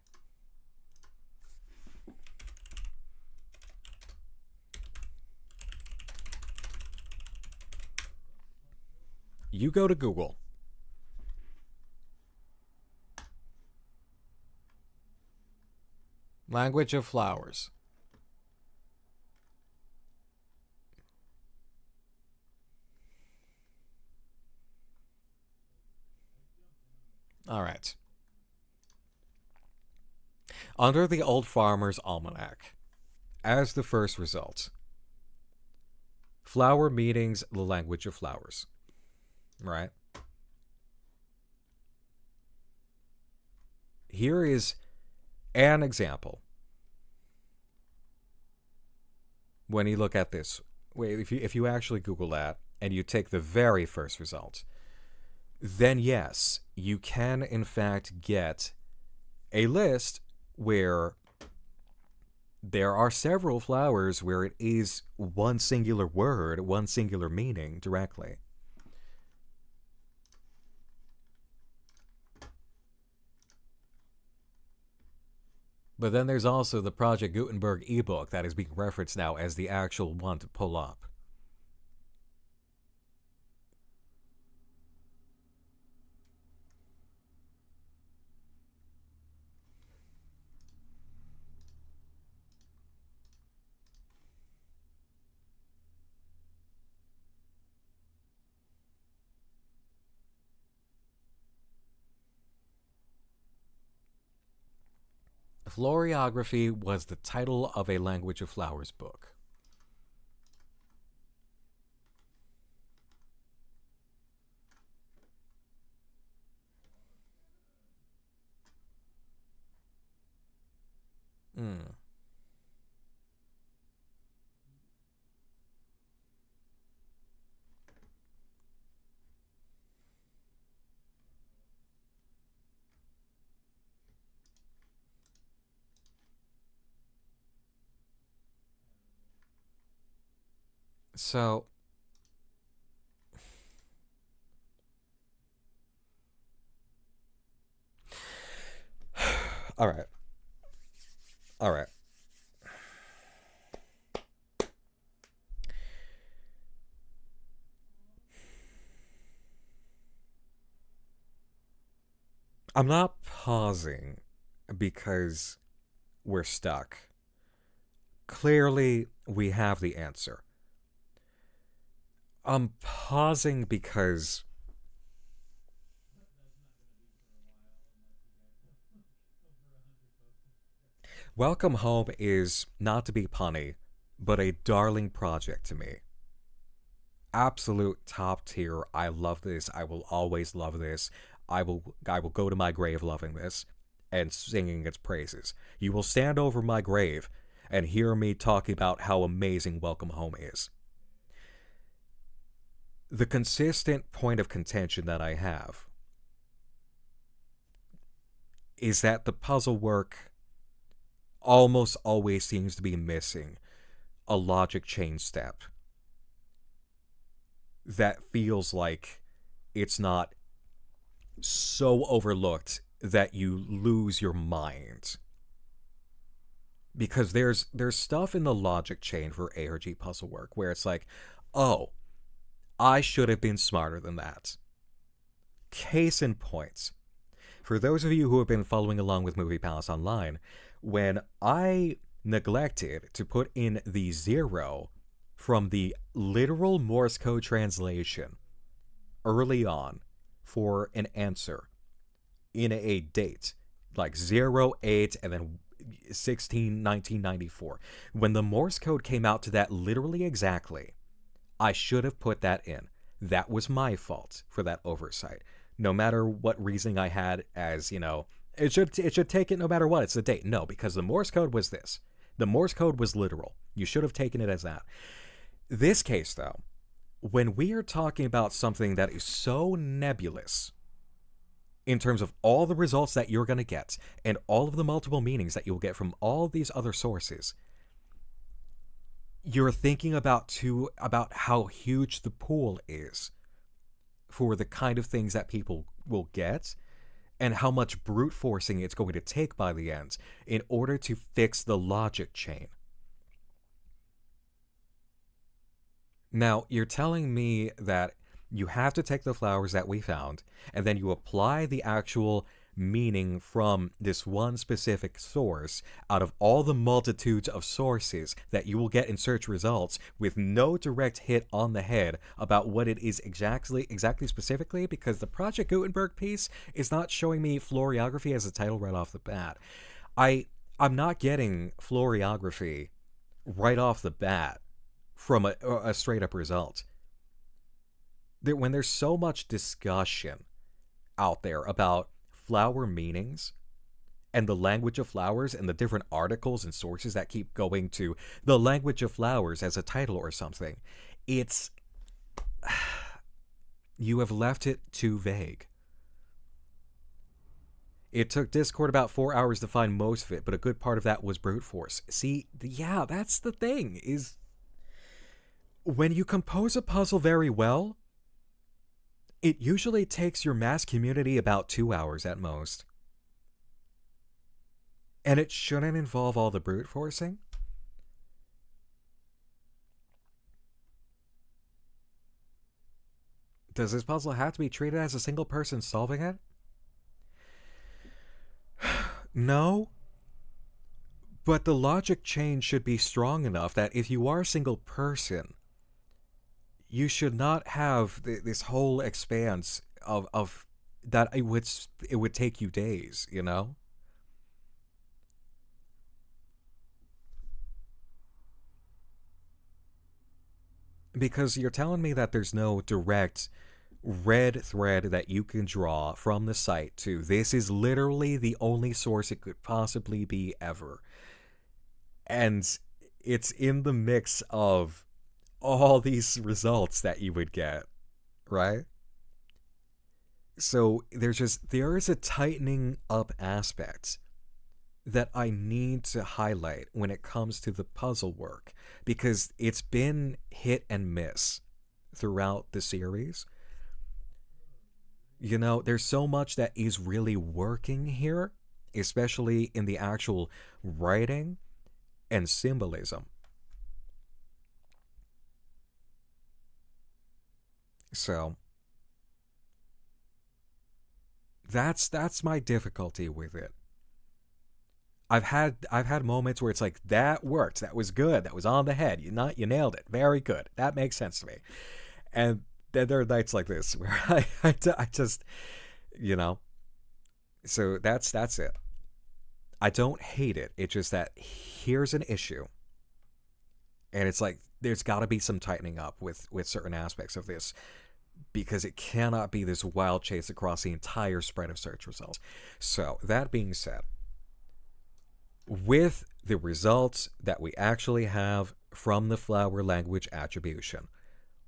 You go to Google. Language of flowers. All right. Under the Old Farmer's Almanac, as the first result, flower meanings, the language of flowers. Right? Here is an example. When you look at this, wait, if you actually Google that and you take the very first result, then yes, you can in fact get a list where there are several flowers where it is one singular word, one singular meaning directly. But then there's also the Project Gutenberg ebook that is being referenced now as the actual one to pull up. Floriography was the title of a Language of Flowers book. So, all right. I'm not pausing because we're stuck. Clearly, we have the answer. I'm pausing because Welcome Home is, not to be punny, but a darling project to me. Absolute top tier. I love this. I will always love this. I will go to my grave loving this and singing its praises. You will stand over my grave and hear me talking about how amazing Welcome Home is. The consistent point of contention that I have is that the puzzle work almost always seems to be missing a logic chain step that feels like it's not so overlooked that you lose your mind. Because there's stuff in the logic chain for ARG puzzle work where it's like, oh, I should have been smarter than that. Case in point. For those of you who have been following along with Movie Palace Online, when I neglected to put in the 0 from the literal Morse code translation early on for an answer in a date, like 08 and then 16/1994. When the Morse code came out to that literally exactly, I should have put that in. That was my fault for that oversight. No matter what reasoning I had as, it should take it no matter what, it's the date. No, because the Morse code was this. The Morse code was literal. You should have taken it as that. This case, though, when we are talking about something that is so nebulous in terms of all the results that you're going to get and all of the multiple meanings that you'll get from all these other sources, you're thinking about how huge the pool is for the kind of things that people will get and how much brute forcing it's going to take by the end in order to fix the logic chain. Now, you're telling me that you have to take the flowers that we found, and then you apply the actual meaning from this one specific source out of all the multitudes of sources that you will get in search results with no direct hit on the head about what it is exactly specifically, because the Project Gutenberg piece is not showing me floriography as a title right off the bat. I'm not getting floriography right off the bat from a straight up result. When there's so much discussion out there about flower meanings and the language of flowers and the different articles and sources that keep going to the language of flowers as a title or something, it's you have left it too vague. It took Discord about 4 hours to find most of it, but a good part of that was brute force. See, yeah, that's the thing, is when you compose a puzzle very well, it usually takes your mass community about 2 hours at most. And it shouldn't involve all the brute forcing. Does this puzzle have to be treated as a single person solving it? No. But the logic chain should be strong enough that if you are a single person, you should not have this whole expanse of that it would take you days, you know? Because you're telling me that there's no direct red thread that you can draw from the site to this is literally the only source it could possibly be ever. And it's in the mix of all these results that you would get, right? So there is a tightening up aspect that I need to highlight when it comes to the puzzle work, because it's been hit and miss throughout the series. You know, there's so much that is really working here, especially in the actual writing and symbolism. So that's my difficulty with it. I've had moments where it's like, that worked, that was good, that was on the head, you nailed it, very good, that makes sense to me. And then there are nights like this where I just, you know. So that's it. I don't hate it. It's just that here's an issue. And it's like, there's got to be some tightening up with certain aspects of this, because it cannot be this wild chase across the entire spread of search results. So, that being said, with the results that we actually have from the flower language attribution,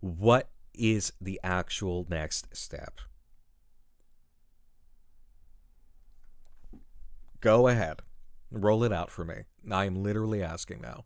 what is the actual next step? Go ahead. Roll it out for me. I am literally asking now.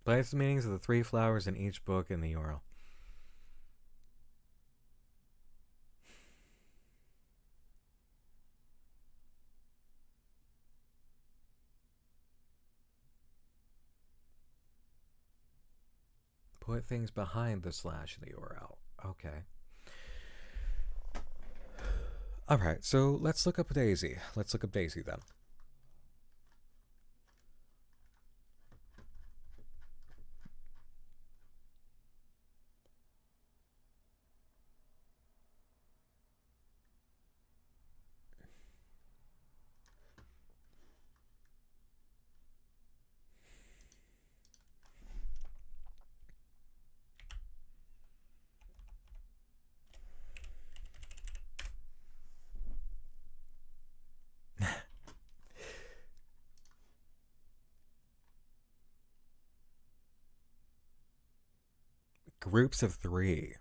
Place the meanings of the 3 flowers in each book in the URL. Put things behind the slash in the URL. Okay. Alright, so let's look up Daisy. Let's look up Daisy then. Groups of 3.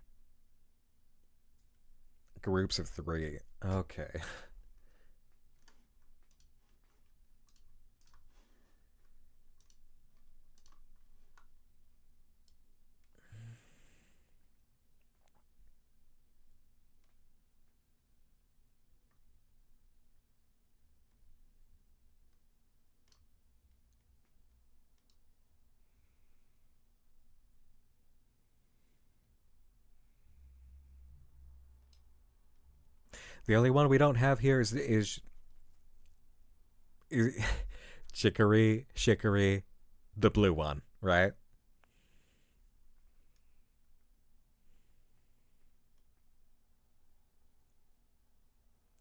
Groups of 3. Okay. The only one we don't have here is Chicory, the blue one, right?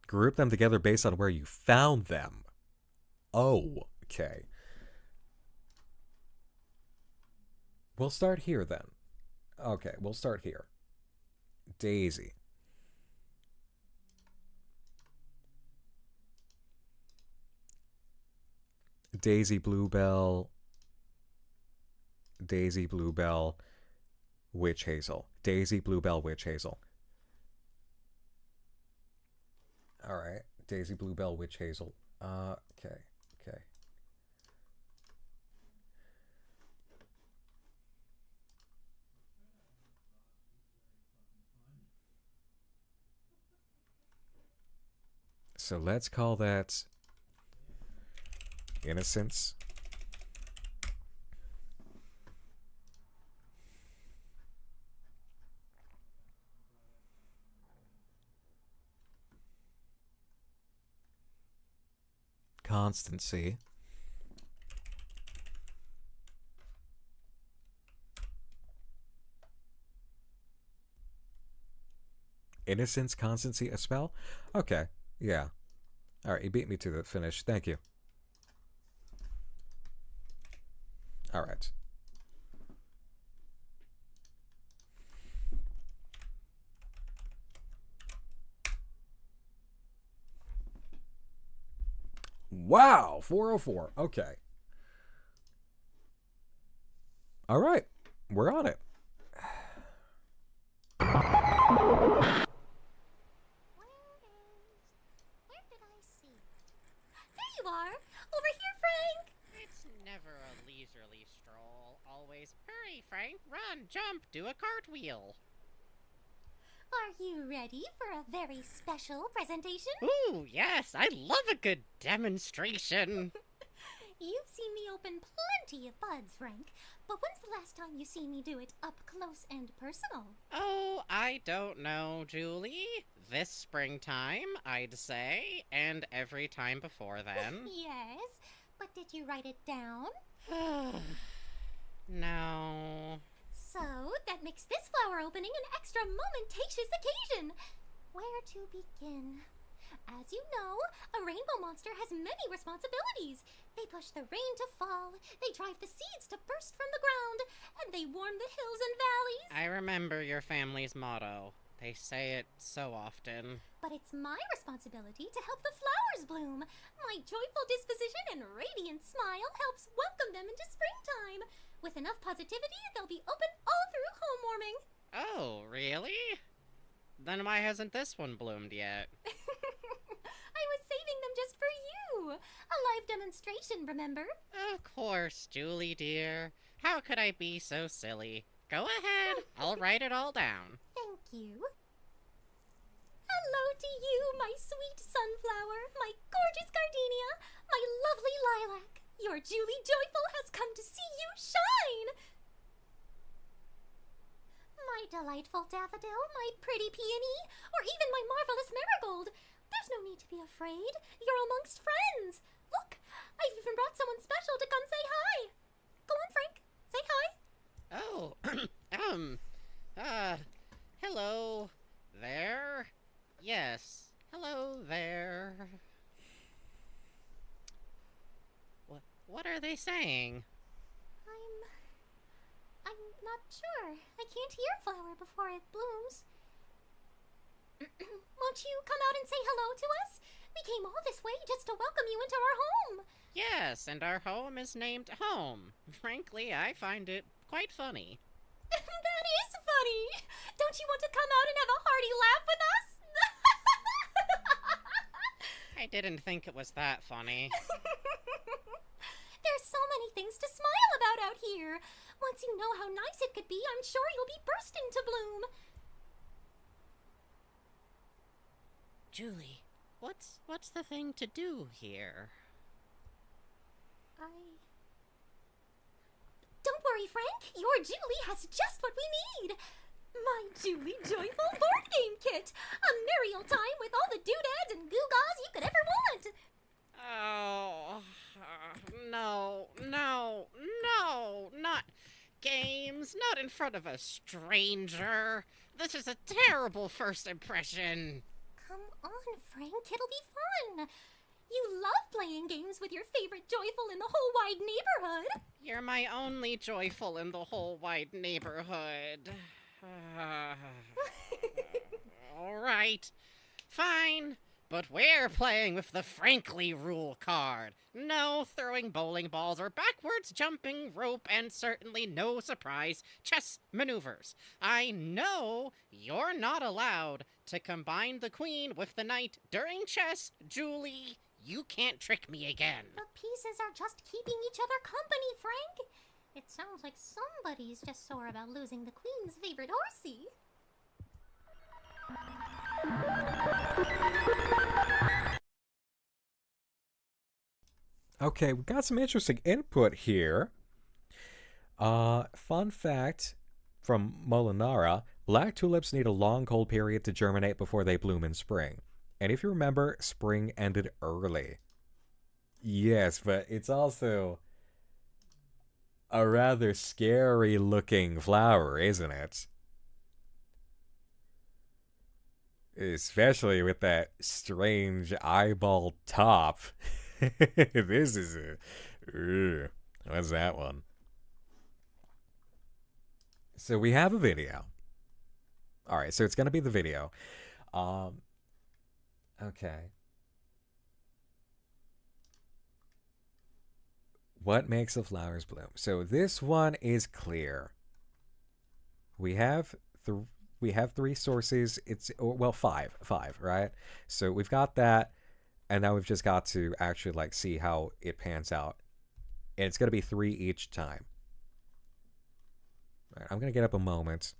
Group them together based on where you found them. Oh, okay. We'll start here then. Okay, we'll start here. Daisy. Daisy Bluebell, Witch Hazel. Daisy Bluebell, Witch Hazel. Alright, Daisy Bluebell, Witch Hazel. Okay. So let's call that Innocence. Constancy. Innocence, Constancy, a spell? Okay, yeah. Alright, you beat me to the finish. Thank you. Alright. Wow, 404. Okay. Alright, we're on it. Over here, Frank! It's never a leisurely stroll. Always, hurry, Frank, run, jump, do a cartwheel. Are you ready for a very special presentation? Ooh, yes, I love a good demonstration. You've seen me open open plenty of buds, Frank. But when's the last time you seen me do it up close and personal? Oh, I don't know, Julie. This springtime, I'd say, and every time before then. Yes, but did you write it down? No. So, that makes this flower opening an extra momentatious occasion. Where to begin? As you know, a rainbow monster has many responsibilities. They push the rain to fall, they drive the seeds to burst from the ground, and they warm the hills and valleys. I remember your family's motto. They say it so often. But it's my responsibility to help the flowers bloom. My joyful disposition and radiant smile helps welcome them into springtime. With enough positivity, they'll be open all through home warming. Oh, really? Then why hasn't this one bloomed yet? I was saving them just for you. A live demonstration, remember? Of course, Julie dear. How could I be so silly? Go ahead. I'll write it all down. Thank you. Hello to you, my sweet sunflower, my gorgeous gardenia, my lovely lilac. Your Julie Joyful has come to see you shine. My delightful daffodil, my pretty peony, or even my marvelous marigold. There's no need to be afraid. You're amongst friends. Look, I've even brought someone special to come say hi. Go on, Frank. Say hi. Oh, hello there. Yes, hello there. What are they saying? I'm not sure. I can't hear a flower before it blooms. Won't you come out and say hello to us? We came all this way just to welcome you into our home. Yes, and our home is named Home. Frankly, I find it quite funny. That is funny. Don't you want to come out and have a hearty laugh with us? I didn't think it was that funny. There's so many things to smile about out here. Once you know how nice it could be, I'm sure you'll be bursting to bloom. Julie, what's the thing to do here? Don't worry, Frank. Your Julie has just what we need. My Julie Joyful board game kit. A merry old time with all the doodads and gewgaws you could ever want. Oh, no, not games, not in front of a stranger. This is a terrible first impression. Come on, Frank, it'll be fun. You love playing games with your favorite Joyful in the whole wide neighborhood. You're my only Joyful in the whole wide neighborhood. All right, fine. But we're playing with the Frankly rule card. No throwing bowling balls or backwards jumping rope, and certainly no surprise chess maneuvers. I know you're not allowed to combine the queen with the knight during chess, Julie. You can't trick me again. The pieces are just keeping each other company, Frank. It sounds like somebody's just sore about losing the queen's favorite horsey. Okay, we got some interesting input here. Fun fact from Molinara, black tulips need a long cold period to germinate before they bloom in spring. And if you remember, spring ended early. Yes, but it's also a rather scary looking flower, isn't it? Especially with that strange eyeball top. This is a... what's that one? So we have a video. Alright, so it's going to be the video. Okay. What makes the flowers bloom? So this one is clear. We have three sources. It's, well, five, right? So we've got that, and now we've just got to actually like see how it pans out. And it's going to be 3 each time. All right, I'm going to get up a moment.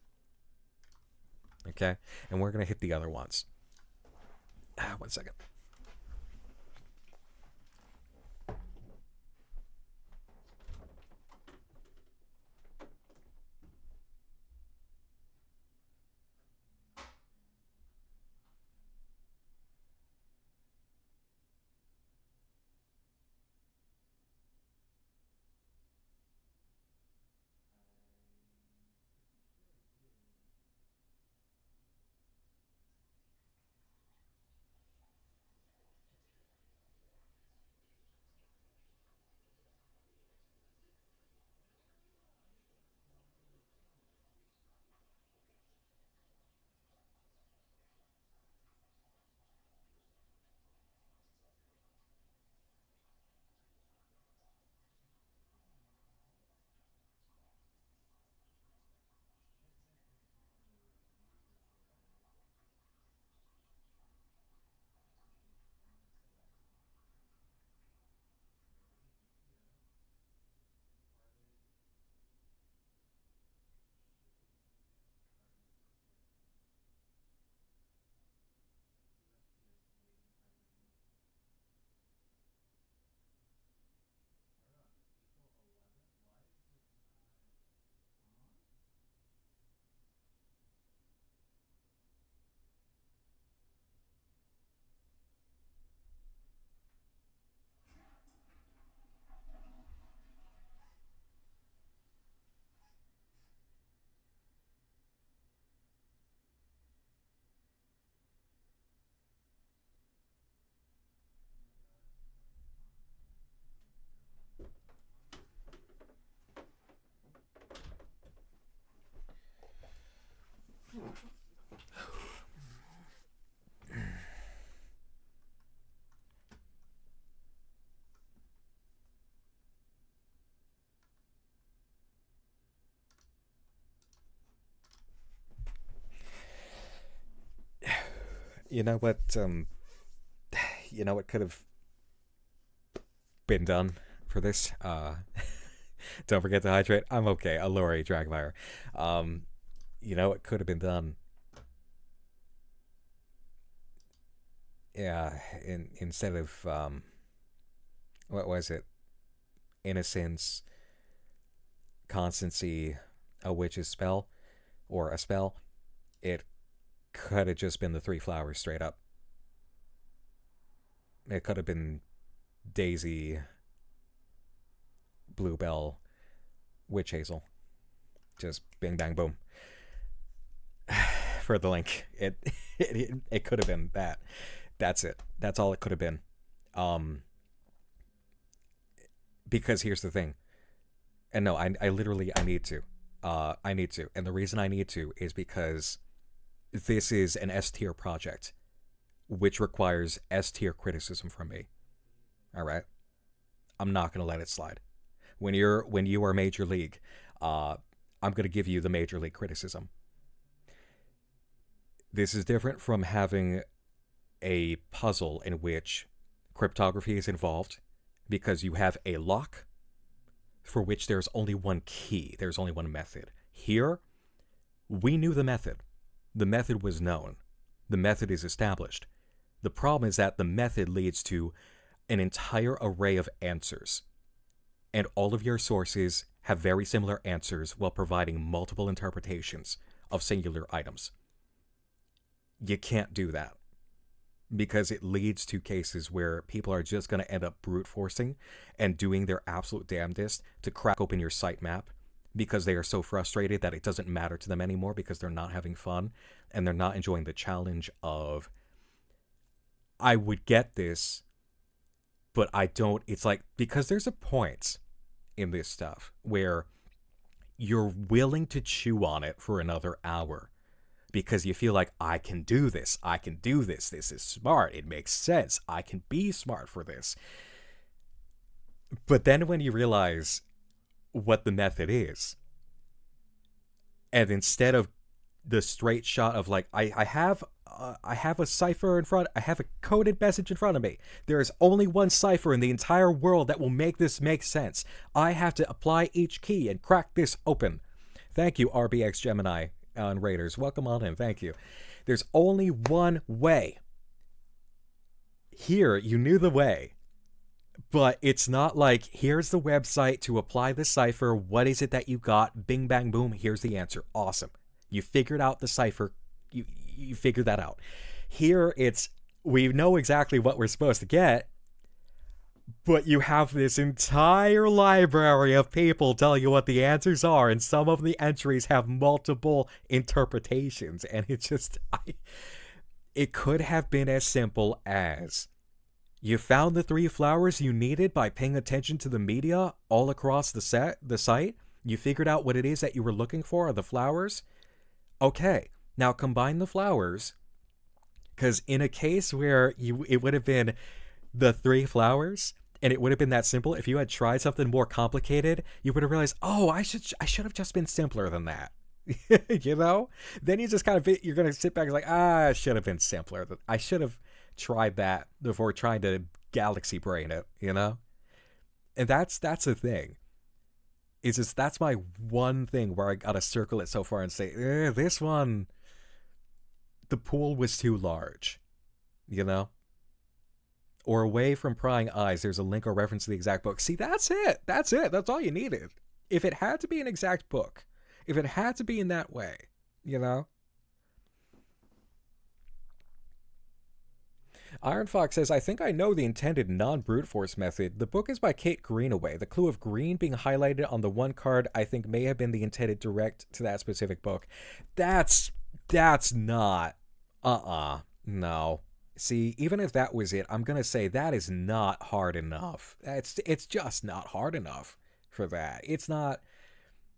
Okay, and we're going to hit the other ones. 1 second. You know what, you know what could have been done for this? Don't forget to hydrate. I'm okay. Allure, Dragmire. You know what could have been done? Yeah, instead of, what was it? Innocence, constancy, a witch's spell, or a spell, it could have just been the 3 flowers straight up. It could have been Daisy, Bluebell, Witch Hazel. Just bing bang boom. For the link. It could have been that. That's it. That's all it could have been. Because here's the thing. And no, I need to. I need to. And the reason I need to is because this is an S-tier project, which requires S-tier criticism from me. All right? I'm not going to let it slide. When you are Major League, I'm going to give you the Major League criticism. This is different from having a puzzle in which cryptography is involved because you have a lock for which there's only one key. There's only one method. Here, we knew the method. The method was known. The method is established. The problem is that the method leads to an entire array of answers. And all of your sources have very similar answers while providing multiple interpretations of singular items. You can't do that. Because it leads to cases where people are just going to end up brute forcing and doing their absolute damnedest to crack open your sitemap because they are so frustrated that it doesn't matter to them anymore because they're not having fun and they're not enjoying the challenge of, I would get this, but I don't. It's like, because there's a point in this stuff where you're willing to chew on it for another hour because you feel like, I can do this, this is smart, it makes sense, I can be smart for this. But then when you realize what the method is, and instead of the straight shot of like, I have a cipher in front, I have a coded message in front of me, there is only one cipher in the entire world that will make this make sense, I have to apply each key and crack this open. Thank you, RBX Gemini on Raiders. Welcome on in. Thank you. There's only one way. Here, you knew the way. But it's not like, here's the website to apply the cipher. What is it that you got? Bing, bang, boom. Here's the answer. Awesome. You figured out the cipher. You figured that out. Here, it's, we know exactly what we're supposed to get. But you have this entire library of people telling you what the answers are, and some of the entries have multiple interpretations, and it just, it could have been as simple as, you found the 3 flowers you needed by paying attention to the media all across the site, you figured out what it is that you were looking for, are the flowers, okay, now combine the flowers, because in a case where it would have been the 3 flowers, and it would have been that simple. If you had tried something more complicated, you would have realized, oh, I should have just been simpler than that. You know? Then you just kind of, you're going to sit back and like, I should have been simpler. I should have tried that before trying to galaxy brain it, you know? And that's the thing. It's just, that's my one thing where I got to circle it so far and say, this one, the pool was too large, you know? Or away from prying eyes, there's a link or reference to the exact book. See, that's it. That's it. That's all you needed. If it had to be an exact book, if it had to be in that way, you know? Iron Fox says, I think I know the intended non-brute force method. The book is by Kate Greenaway. The clue of green being highlighted on the one card I think may have been the intended direct to that specific book. That's not... No. See, even if that was it, I'm going to say that is not hard enough. It's just not hard enough for that. It's not...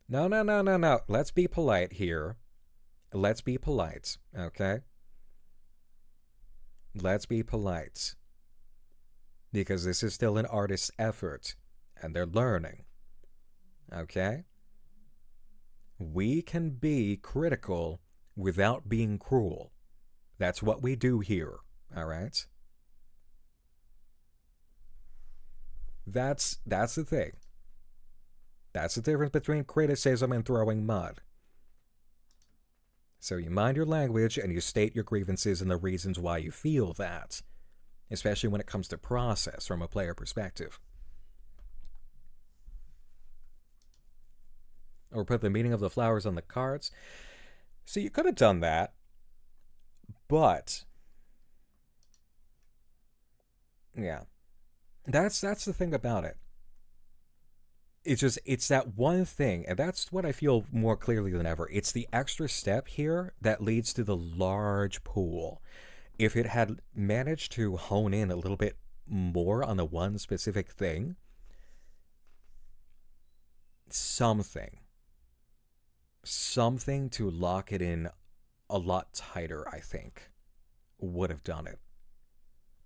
No. Let's be polite here. Let's be polite, okay? Let's be polite. Because this is still an artist's effort, and they're learning. Okay? We can be critical without being cruel. That's what we do here, all right? That's the thing. That's the difference between criticism and throwing mud. So you mind your language and you state your grievances and the reasons why you feel that, especially when it comes to process from a player perspective. Or put the meaning of the flowers on the cards. So you could have done that, but yeah, that's the thing about it. It's that one thing, and that's what I feel more clearly than ever. It's the extra step here that leads to the large pool. If it had managed to hone in a little bit more on the one specific thing, something to lock it in a lot tighter, I think, would have done it.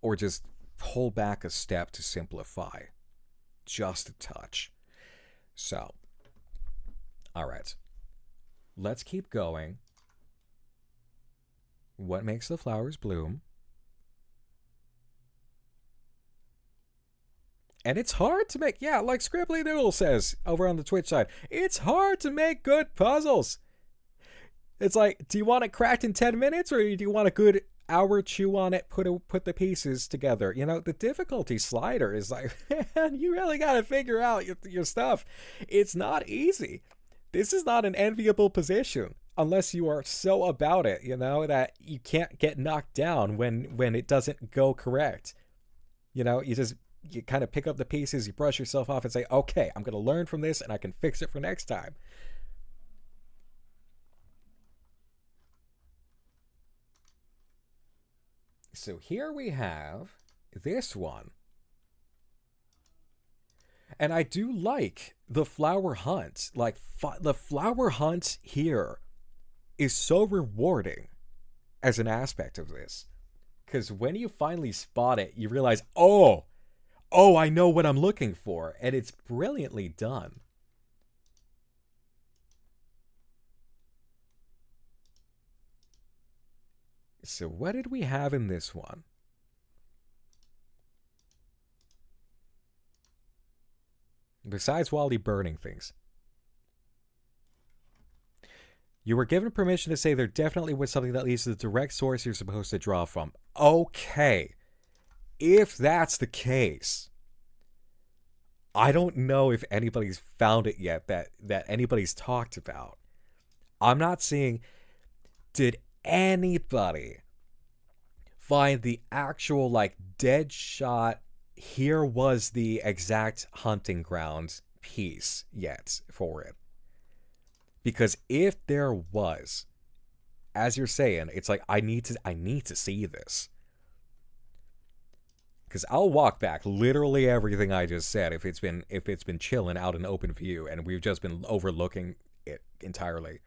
Or just pull back a step to simplify. Just a touch. So, alright. Let's keep going. What makes the flowers bloom? And it's hard to make, yeah, like Scribbly Noodle says over on the Twitch side, it's hard to make good puzzles. It's like, do you want it cracked in 10 minutes or do you want a good hour chew on it, put the pieces together? You know, the difficulty slider is like, man, you really got to figure out your stuff. It's not easy. This is not an enviable position unless you are so about it, you know, that you can't get knocked down when it doesn't go correct. You know, you kind of pick up the pieces, you brush yourself off and say, okay, I'm going to learn from this and I can fix it for next time. So here we have this one. And I do like the flower hunt. Like, the flower hunt here is so rewarding as an aspect of this. Because when you finally spot it, you realize, oh, I know what I'm looking for. And it's brilliantly done. So what did we have in this one? Besides Wally burning things. You were given permission to say there definitely was something that leads to the direct source you're supposed to draw from. Okay. If that's the case, I don't know if anybody's found it yet that anybody's talked about. I'm not seeing... Did anybody find the actual, like, dead shot, here was the exact hunting ground piece yet for it? Because if there was, as you're saying, it's like, I need to see this. Because I'll walk back literally everything I just said if it's been chilling out in open view and we've just been overlooking it entirely.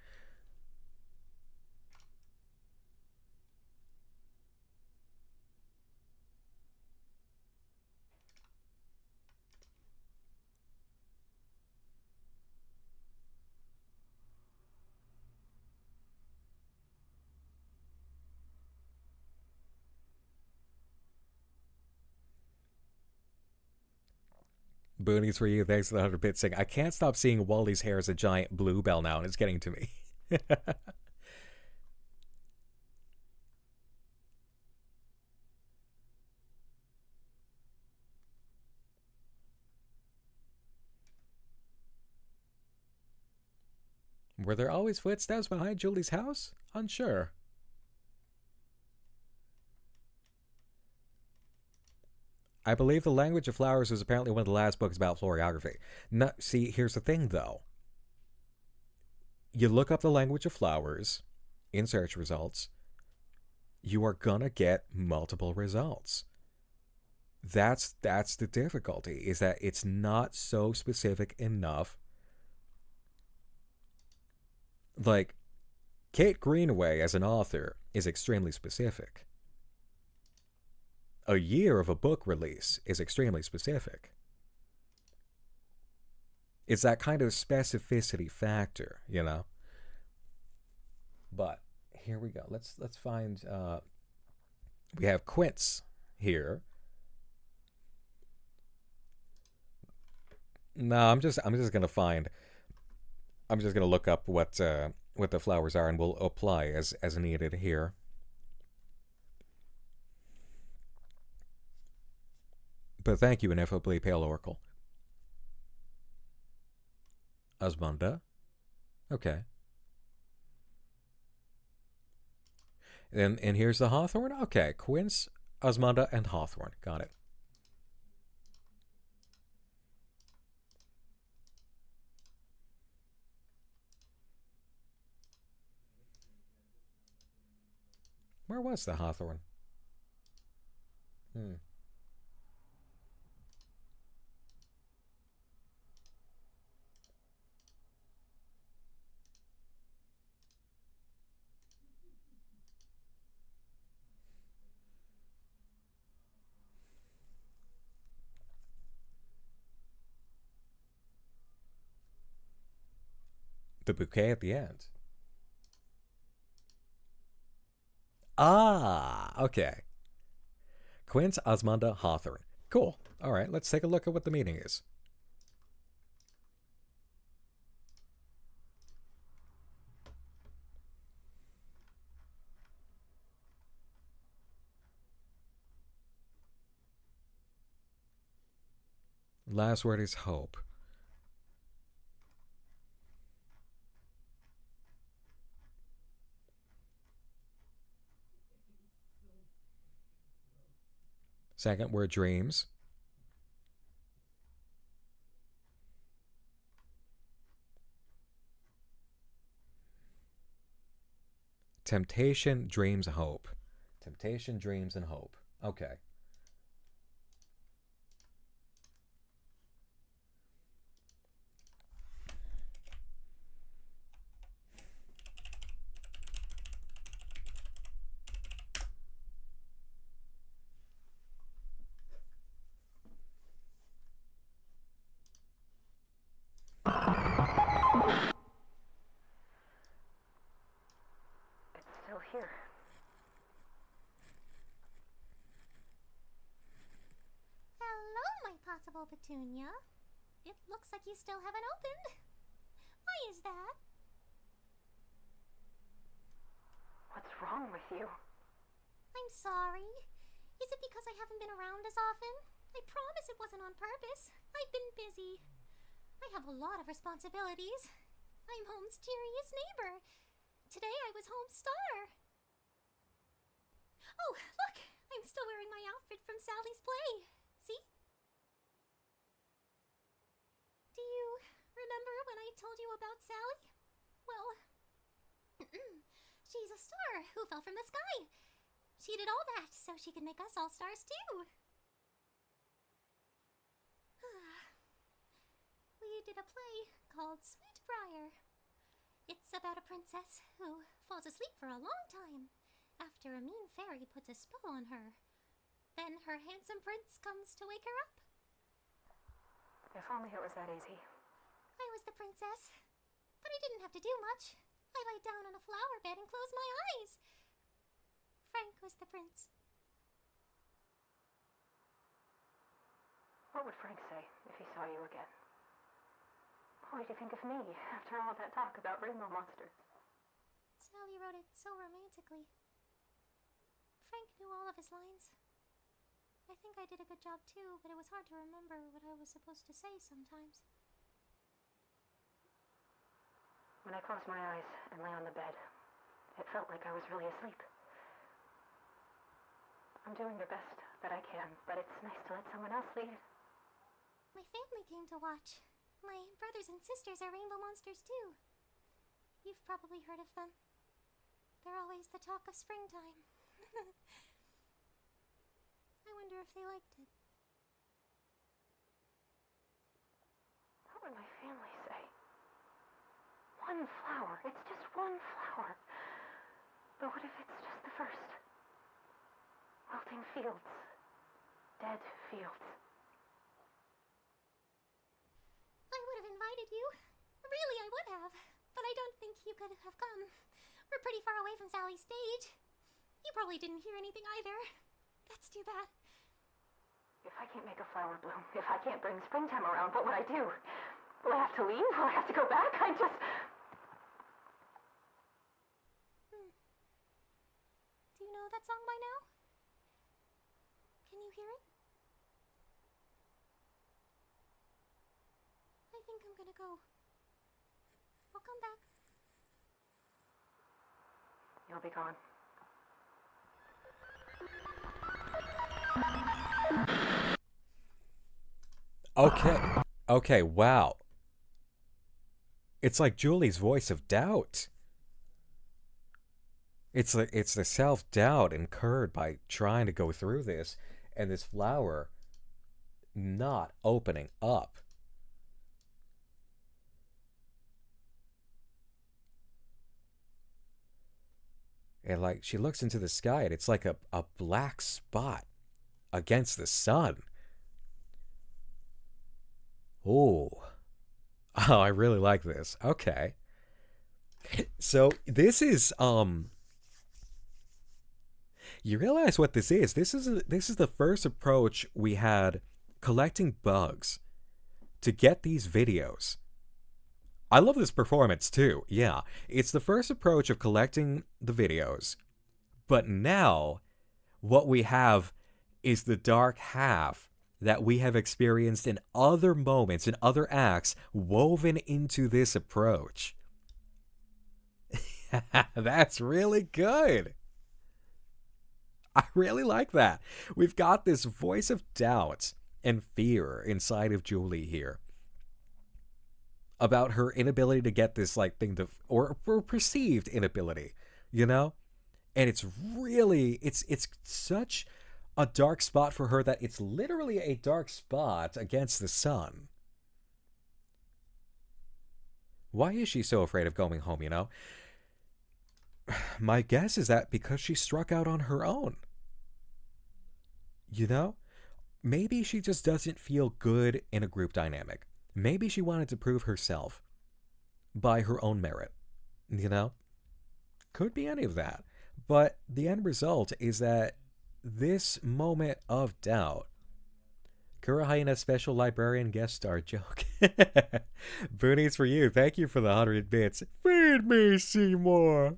Boonies for you, thanks for the 100 bits saying, I can't stop seeing Wally's hair as a giant bluebell now, and it's getting to me. Were there always footsteps behind Julie's house? Unsure. I believe The Language of Flowers was apparently one of the last books about florography. No, see, here's the thing, though. You look up The Language of Flowers in search results, you are gonna get multiple results. That's the difficulty, is that it's not so specific enough. Like, Kate Greenaway as an author is extremely specific. A year of a book release is extremely specific. It's that kind of specificity factor, you know? But here we go. Let's find We have Quince here. No, I'm just gonna look up what the flowers are, and we'll apply as needed here. But thank you, Ineffably Pale Oracle. Osmunda. Okay. And here's the Hawthorn. Okay, Quince, Osmunda, and Hawthorn. Got it. Where was the Hawthorn? The bouquet at the end. Ah, okay. Quince, Osmunda, Hawthorn. Cool. All right, let's take a look at what the meaning is. Last word is hope. Second word, dreams. Temptation, dreams, hope. Temptation, dreams, and hope. Okay. Here. Hello, my possible petunia. It looks like you still haven't opened. Why is that? What's wrong with you? I'm sorry. Is it because I haven't been around as often? I promise it wasn't on purpose. I've been busy. I have a lot of responsibilities. I'm home's cheeriest neighbor. Today I was home's star. Oh, look! I'm still wearing my outfit from Sally's play. See? Do you remember when I told you about Sally? Well, she's a star who fell from the sky. She did all that so she could make us all stars too. We did a play called Sweet Briar. It's about a princess who falls asleep for a long time after a mean fairy puts a spell on her. Then her handsome prince comes to wake her up. If only it was that easy. I was the princess, but I didn't have to do much. I lay down on a flower bed and closed my eyes. Frank was the prince. What would Frank say if he saw you again? What would you think of me after all that talk about rainbow monsters? Sally wrote it so romantically. Frank knew all of his lines. I think I did a good job too, but it was hard to remember what I was supposed to say sometimes. When I closed my eyes and lay on the bed, it felt like I was really asleep. I'm doing the best that I can, but it's nice to let someone else lead. My family came to watch. My brothers and sisters are rainbow monsters too. You've probably heard of them. They're always the talk of springtime. I wonder if they liked it. What would my family say? One flower. It's just one flower. But what if it's just the first? Wilting fields. Dead fields. I would have invited you. Really, I would have. But I don't think you could have come. We're pretty far away from Sally's stage. You probably didn't hear anything either. That's too bad. If I can't make a flower bloom, if I can't bring springtime around, what would I do? Will I have to leave? Will I have to go back? Do you know that song by now? Can you hear it? I think I'm gonna go. I'll come back. You'll be gone. Okay, wow. It's like Julie's voice of doubt. It's the self-doubt incurred by trying to go through this, and this flower not opening up. And like she looks into the sky and it's like a black spot against the sun. Oh, I really like this. Okay. So this is you realize what this is? This is the first approach we had collecting bugs to get these videos. I love this performance too. Yeah, it's the first approach of collecting the videos. But now what we have is the dark half that we have experienced in other moments, in other acts, woven into this approach. That's really good. I really like that. We've got this voice of doubt and fear inside of Julie here about her inability to get this like thing to, or perceived inability, you know? And it's really, it's such a dark spot for her that it's literally a dark spot against the sun. Why is she so afraid of going home, you know? My guess is that because she struck out on her own. You know? Maybe she just doesn't feel good in a group dynamic. Maybe she wanted to prove herself by her own merit. You know? Could be any of that. But the end result is that this moment of doubt. Kurahaina special librarian guest star joke. Boonies for you. Thank you for the 100 bits. Feed me, Seymour.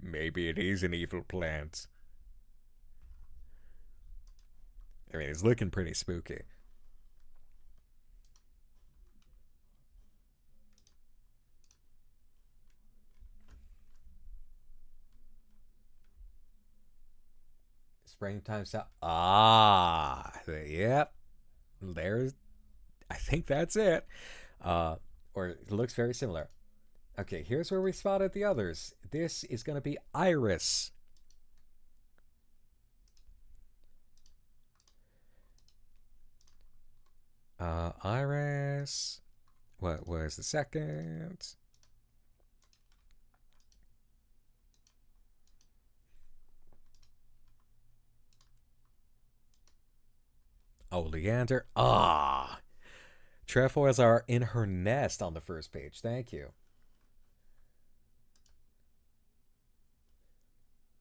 Maybe it is an evil plant. I mean, it's looking pretty spooky. Springtime stuff. Yep. There's, I think that's it. Or it looks very similar. Okay, here's where we spotted the others. This is going to be Iris. Iris. What was the second? Oleander. Trefoils are in her nest on the first page. Thank you.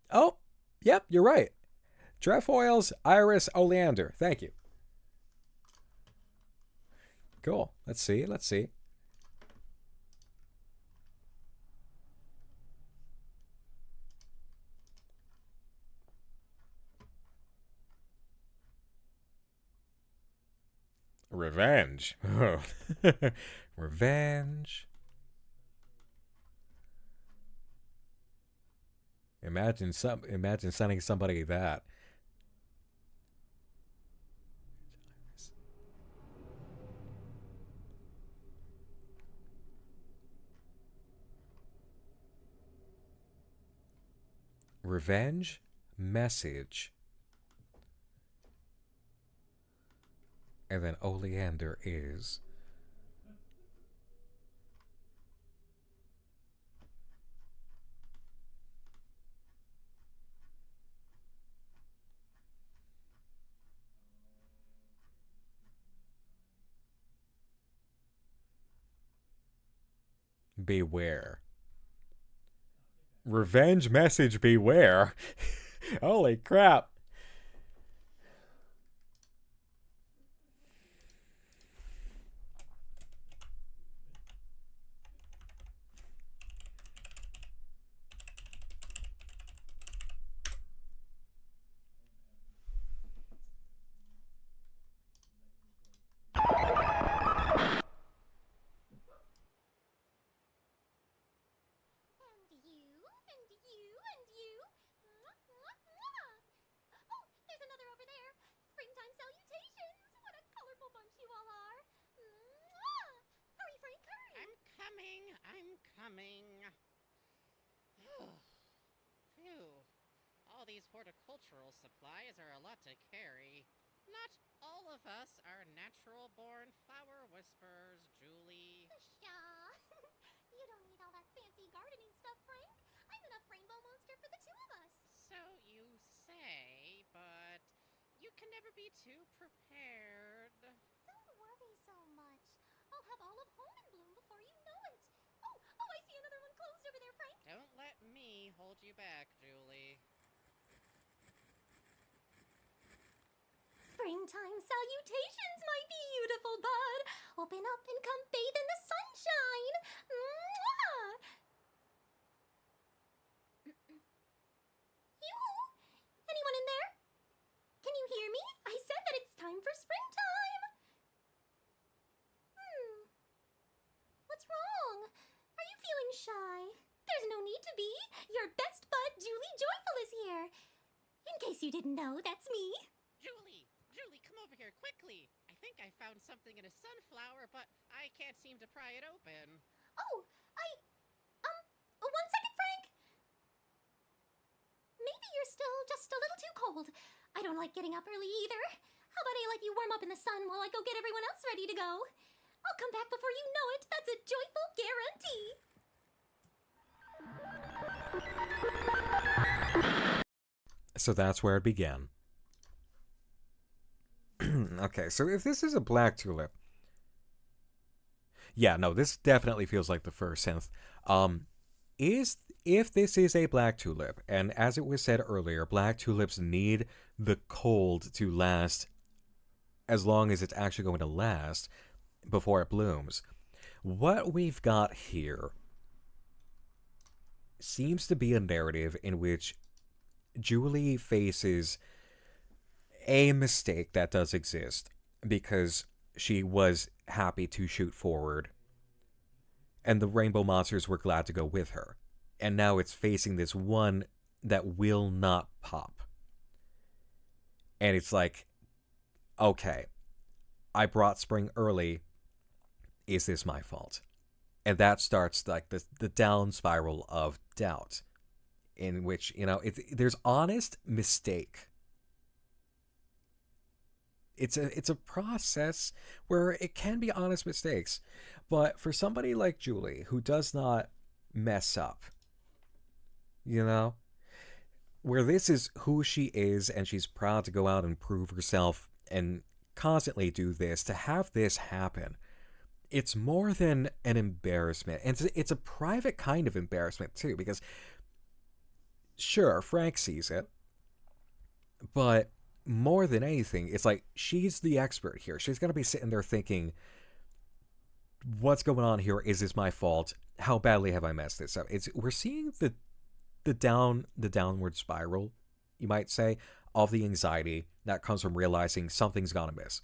Oh, yep, you're right. Trefoils, Iris, Oleander. Thank you. Cool. Let's see. Revenge. Oh. Revenge. Imagine sending somebody that. Revenge message. And then Oleander is beware. Revenge message beware. Holy crap. Phew. All these horticultural supplies are a lot to carry. Not all of us are natural-born flower whisperers, Julie. Pshaw. You don't need all that fancy gardening stuff, Frank. I'm enough rainbow monster for the two of us. So you say, but you can never be too prepared. Don't worry so much. I'll have all of home in bloom before you know it. Oh, I see another one closed over there, Frank. Don't let me hold you back, Julie. Springtime salutations, my beautiful bud. Open up and come bathe in the sunshine. Mwah! Yoo-hoo! Anyone in there? Can you hear me? I said that it's time for springtime. What's wrong? Are you feeling shy? There's no need to be. Your best bud, Julie Joyful, is here. In case you didn't know, that's me. Julie, come over here, quickly. I think I found something in a sunflower, but I can't seem to pry it open. Oh, one second, Frank. Maybe you're still just a little too cold. I don't like getting up early either. How about I let you warm up in the sun while I go get everyone else ready to go? I'll come back before you know it. That's a joyful guarantee. So that's where it began. Okay, so if this is a black tulip... Yeah, no, this definitely feels like the first synth. If this is a black tulip, and as it was said earlier, black tulips need the cold to last as long as it's actually going to last before it blooms. What we've got here seems to be a narrative in which Julie faces a mistake that does exist because she was happy to shoot forward and the rainbow monsters were glad to go with her. And now it's facing this one that will not pop. And it's like, okay, I brought spring early. Is this my fault? And that starts like the down spiral of doubt in which, there's honest mistake. It's a process where it can be honest mistakes. But for somebody like Julie, who does not mess up, where this is who she is and she's proud to go out and prove herself and constantly do this, to have this happen, it's more than an embarrassment. And it's a private kind of embarrassment, too, because sure, Frank sees it, but more than anything, it's like she's the expert here. She's going to be sitting there thinking, what's going on here? Is this my fault? How badly have I messed this up? We're seeing the downward spiral, you might say, of the anxiety that comes from realizing something's gone amiss.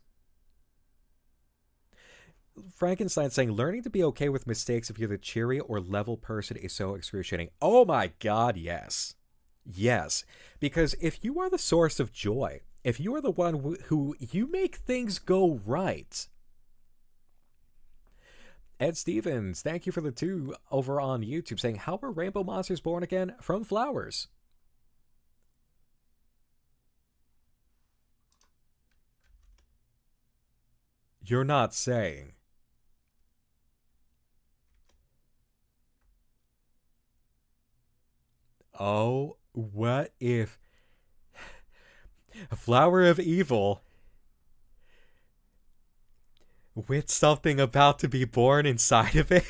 Frankenstein saying, learning to be okay with mistakes if you're the cheery or level person is so excruciating. Oh my God, yes. Yes. Because if you are the source of joy, if you are the one who you make things go right. Ed Stevens, thank you for the 2 over on YouTube, saying, how were rainbow monsters born again? From flowers. You're not saying. Oh, what if a flower of evil with something about to be born inside of it?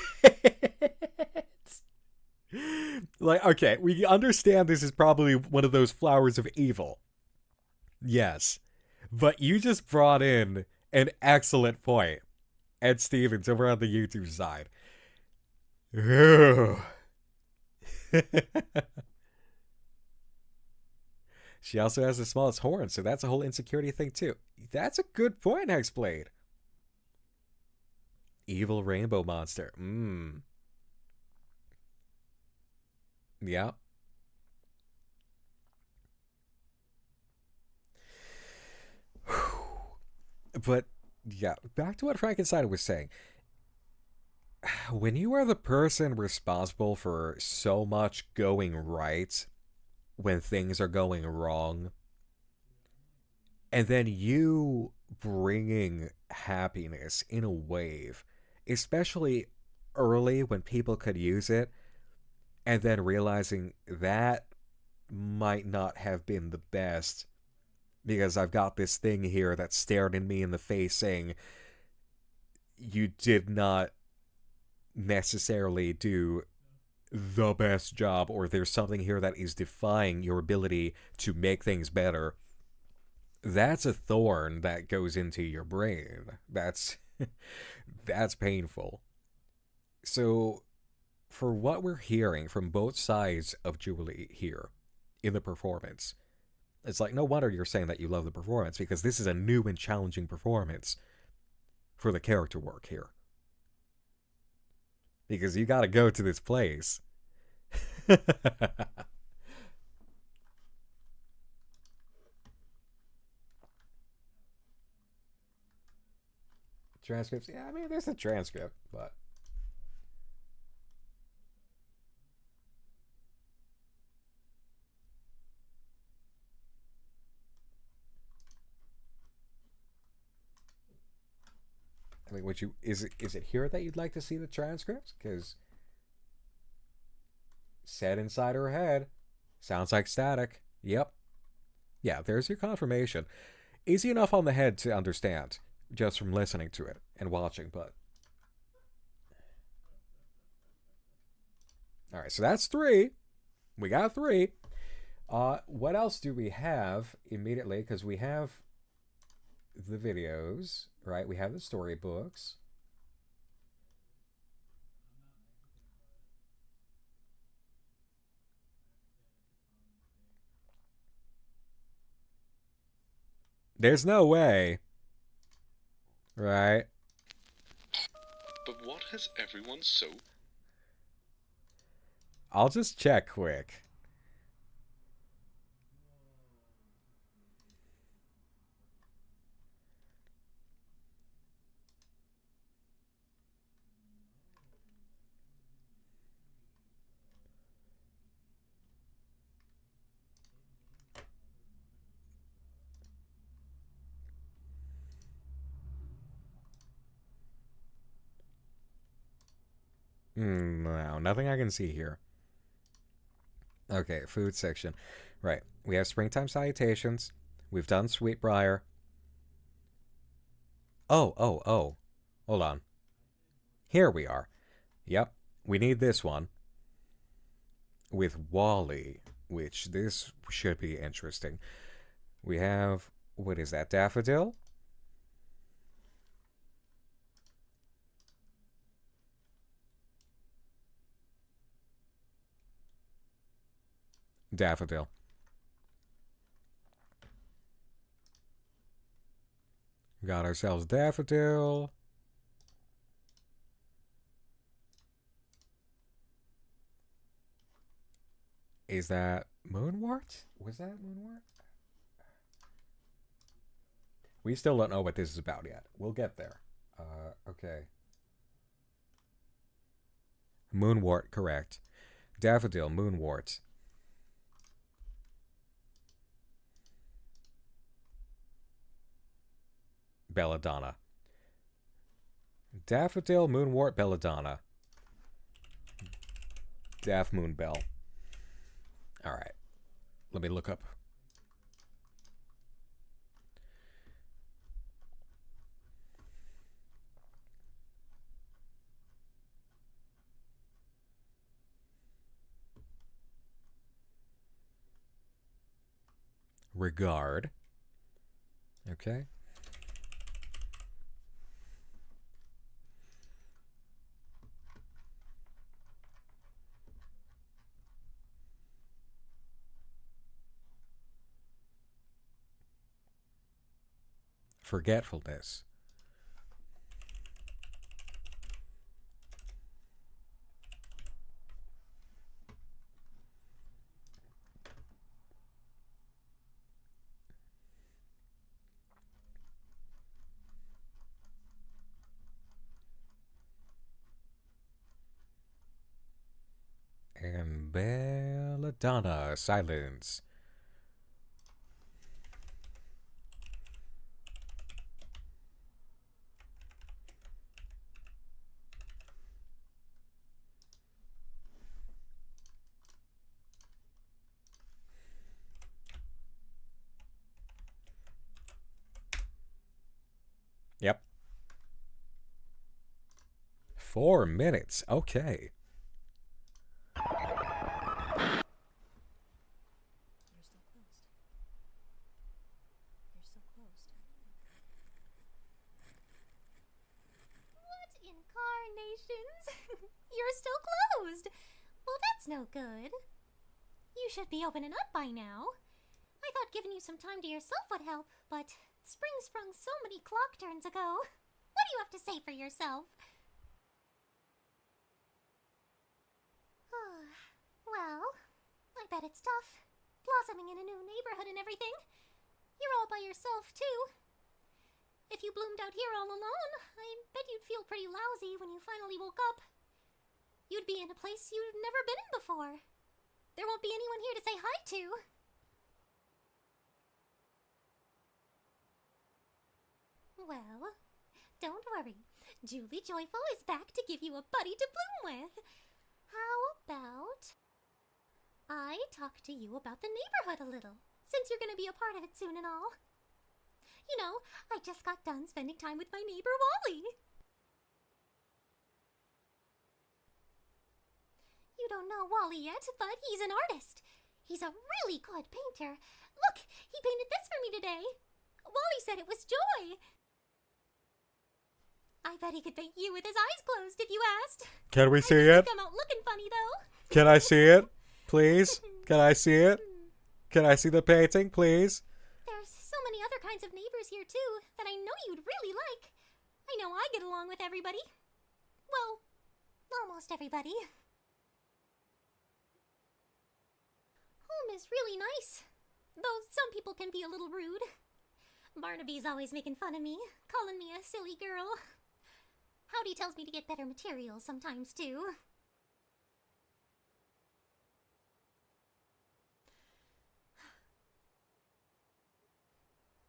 Like, okay, we understand this is probably one of those flowers of evil. Yes. But you just brought in an excellent point. Ed Stevens over on the YouTube side. She also has the smallest horn, so that's a whole insecurity thing too. That's a good point, Hexblade. Evil rainbow monster. Yeah. But, yeah, back to what Frankenstein was saying. When you are the person responsible for so much going right when things are going wrong, and then you bringing happiness in a wave, especially early when people could use it, and then realizing that might not have been the best because I've got this thing here that stared in me in the face saying you did not necessarily do the best job, or there's something here that is defying your ability to make things better. That's a thorn that goes into your brain. That's painful. So for what we're hearing from both sides of Julie here in the performance, it's like, no wonder you're saying that you love the performance, because this is a new and challenging performance for the character work here. Because you gotta go to this place. Transcripts? Yeah, I mean, there's a transcript, but... I mean, would you... Is it here that you'd like to see the transcripts? Because... said inside her head. Sounds like static. Yep. Yeah, there's your confirmation. Easy enough on the head to understand, just from listening to it and watching, but... Alright, so that's 3. We got 3. What else do we have immediately? Because we have the videos, right? We have the storybooks. There's no way. Right? But what has everyone so... I'll just check quick. No, nothing I can see here. Okay, food section. Right, we have Springtime Salutations. We've done Sweetbriar. Oh. Hold on. Here we are. Yep, we need this one. With Wally, which this should be interesting. We have, what is that, Daffodil? Daffodil. Got ourselves Daffodil. Is that Moonwort? Was that Moonwort? We still don't know what this is about yet. We'll get there. Okay. Moonwort, correct. Daffodil, Moonwort. Belladonna. Daffodil, Moonwort, Belladonna. Daff Moon Bell. Alright. Let me look up. regard. Okay. Forgetfulness. And belladonna, silence. Yep. 4 minutes. Okay. What incarnations? You're still closed. Well, that's no good. You should be opening up by now. I thought giving you some time to yourself would help, but spring sprung so many clock turns ago. What do you have to say for yourself? Well, I bet it's tough. Blossoming in a new neighborhood and everything. You're all by yourself, too. If you bloomed out here all alone, I bet you'd feel pretty lousy when you finally woke up. You'd be in a place you've never been in before. There won't be anyone here to say hi to. Well, don't worry. Julie Joyful is back to give you a buddy to bloom with. How about I talk to you about the neighborhood a little, since you're going to be a part of it soon and all. You know, I just got done spending time with my neighbor Wally. You don't know Wally yet, but he's an artist. He's a really good painter. Look, he painted this for me today. Wally said it was joy. I bet he could paint you with his eyes closed if you asked. Can we see it? Come out looking funny though. Can I see it? Please? Can I see it? Can I see the painting, please? There's so many other kinds of neighbors here too that I know you'd really like. I know I get along with everybody. Well, almost everybody. Home is really nice, though some people can be a little rude. Barnaby's always making fun of me, calling me a silly girl. Howdy tells me to get better materials sometimes too.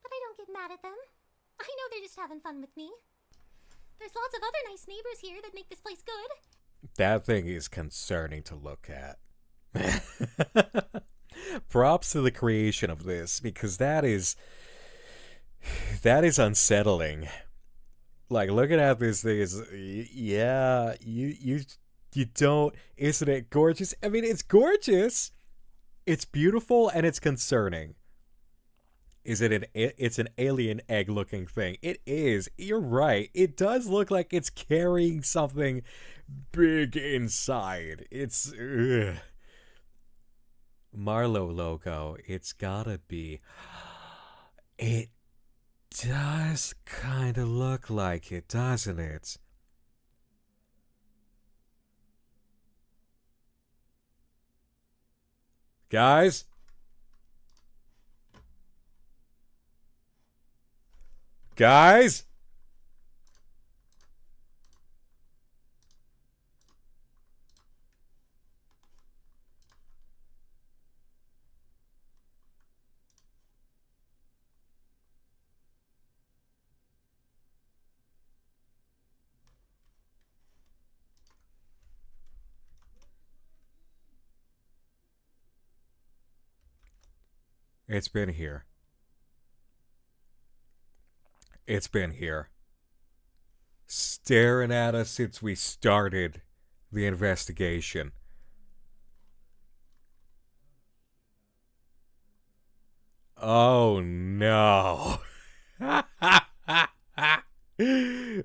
But I don't get mad at them. I know they're just having fun with me. There's lots of other nice neighbors here that make this place good. That thing is concerning to look at. Props to the creation of this, because that is unsettling. Like, looking at this thing is, yeah, you don't, isn't it gorgeous? I mean, it's gorgeous. It's beautiful and it's concerning. It's an alien egg looking thing. It is. You're right. It does look like it's carrying something big inside. It's Marlowe logo. It's gotta be. It does kind of look like it, doesn't it? Guys? Guys? It's been here. It's been here. Staring at us since we started the investigation. Oh no.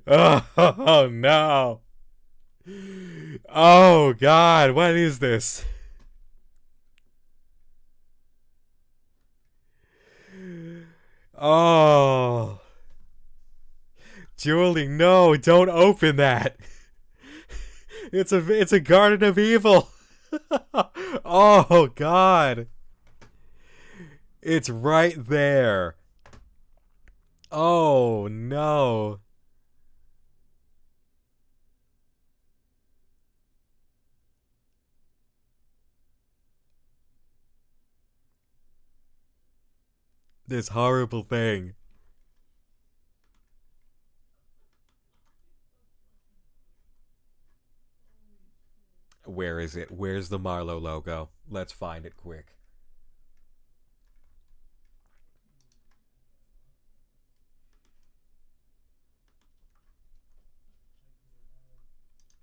Oh no. Oh God, what is this? Oh. Julie, no, don't open that. It's a garden of evil. Oh God. It's right there. Oh no. This horrible thing. Where is it? Where's the Marlowe logo? Let's find it quick.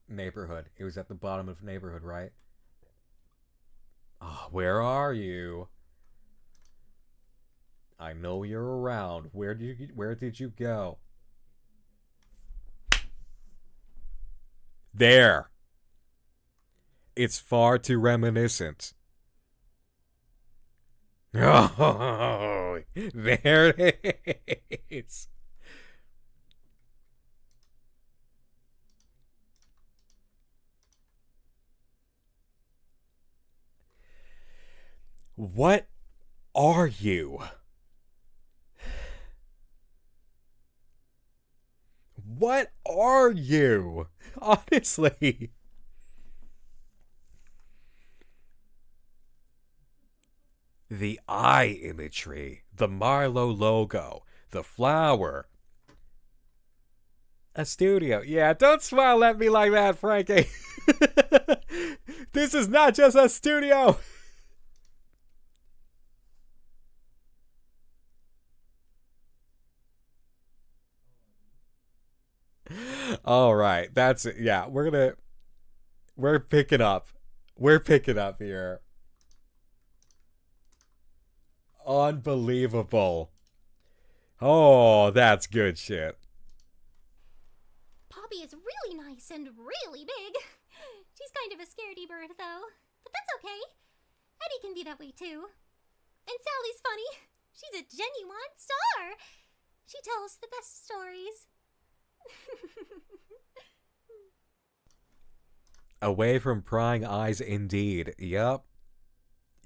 Neighborhood. It was at the bottom of neighborhood, right? Oh, where are you? I know you're around. Where did you go? There. It's far too reminiscent. Oh, there it is. What are you? What are you? Honestly. The eye imagery, the Marlowe logo, the flower. A studio. Yeah, don't smile at me like that, Frankie. This is not just a studio. All right, that's it. Yeah, we're picking up. We're picking up here. Unbelievable. Oh, that's good shit. Poppy is really nice and really big. She's kind of a scaredy bird, though. But that's okay. Eddie can be that way, too. And Sally's funny. She's a genuine star. She tells the best stories. Away from prying eyes, indeed. Yep.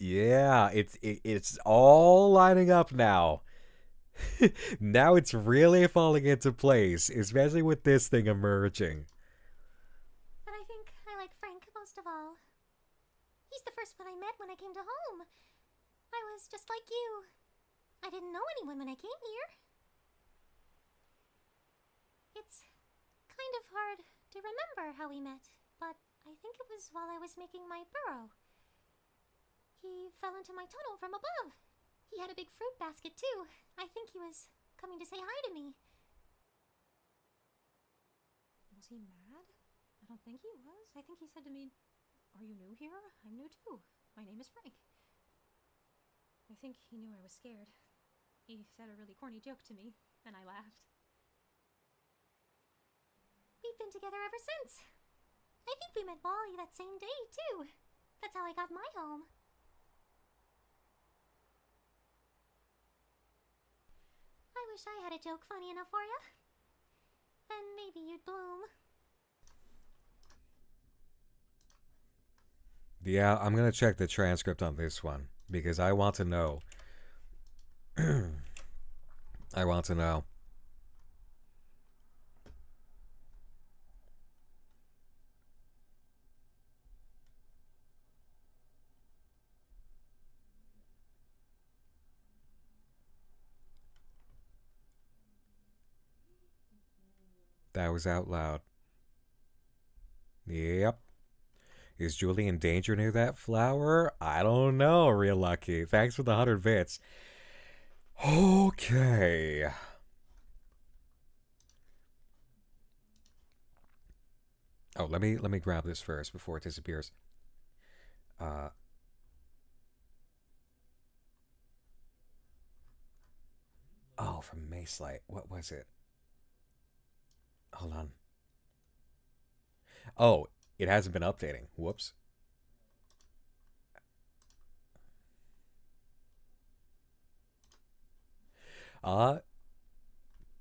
Yeah, it's all lining up now. Now it's really falling into place, especially with this thing emerging. But I think I like Frank most of all. He's the first one I met when I came to home. I was just like you. I didn't know anyone when I came here. It's kind of hard to remember how we met, but I think it was while I was making my burrow. He fell into my tunnel from above. He had a big fruit basket, too. I think he was coming to say hi to me. Was he mad? I don't think he was. I think he said to me, "Are you new here? I'm new too. My name is Frank." I think he knew I was scared. He said a really corny joke to me, and I laughed. We've been together ever since. I think we met Wally that same day, too. That's how I got my home. I wish I had a joke funny enough for you. And maybe you'd bloom. Yeah, I'm gonna check the transcript on this one because I want to know. I want to know. That was out loud. Yep. Is Julie in danger near that flower? I don't know, Real Lucky. Thanks for the 100 bits. Okay. Oh, let me grab this first before it disappears. Oh, from Mace Light. What was it? Hold on. Oh, it hasn't been updating. Whoops.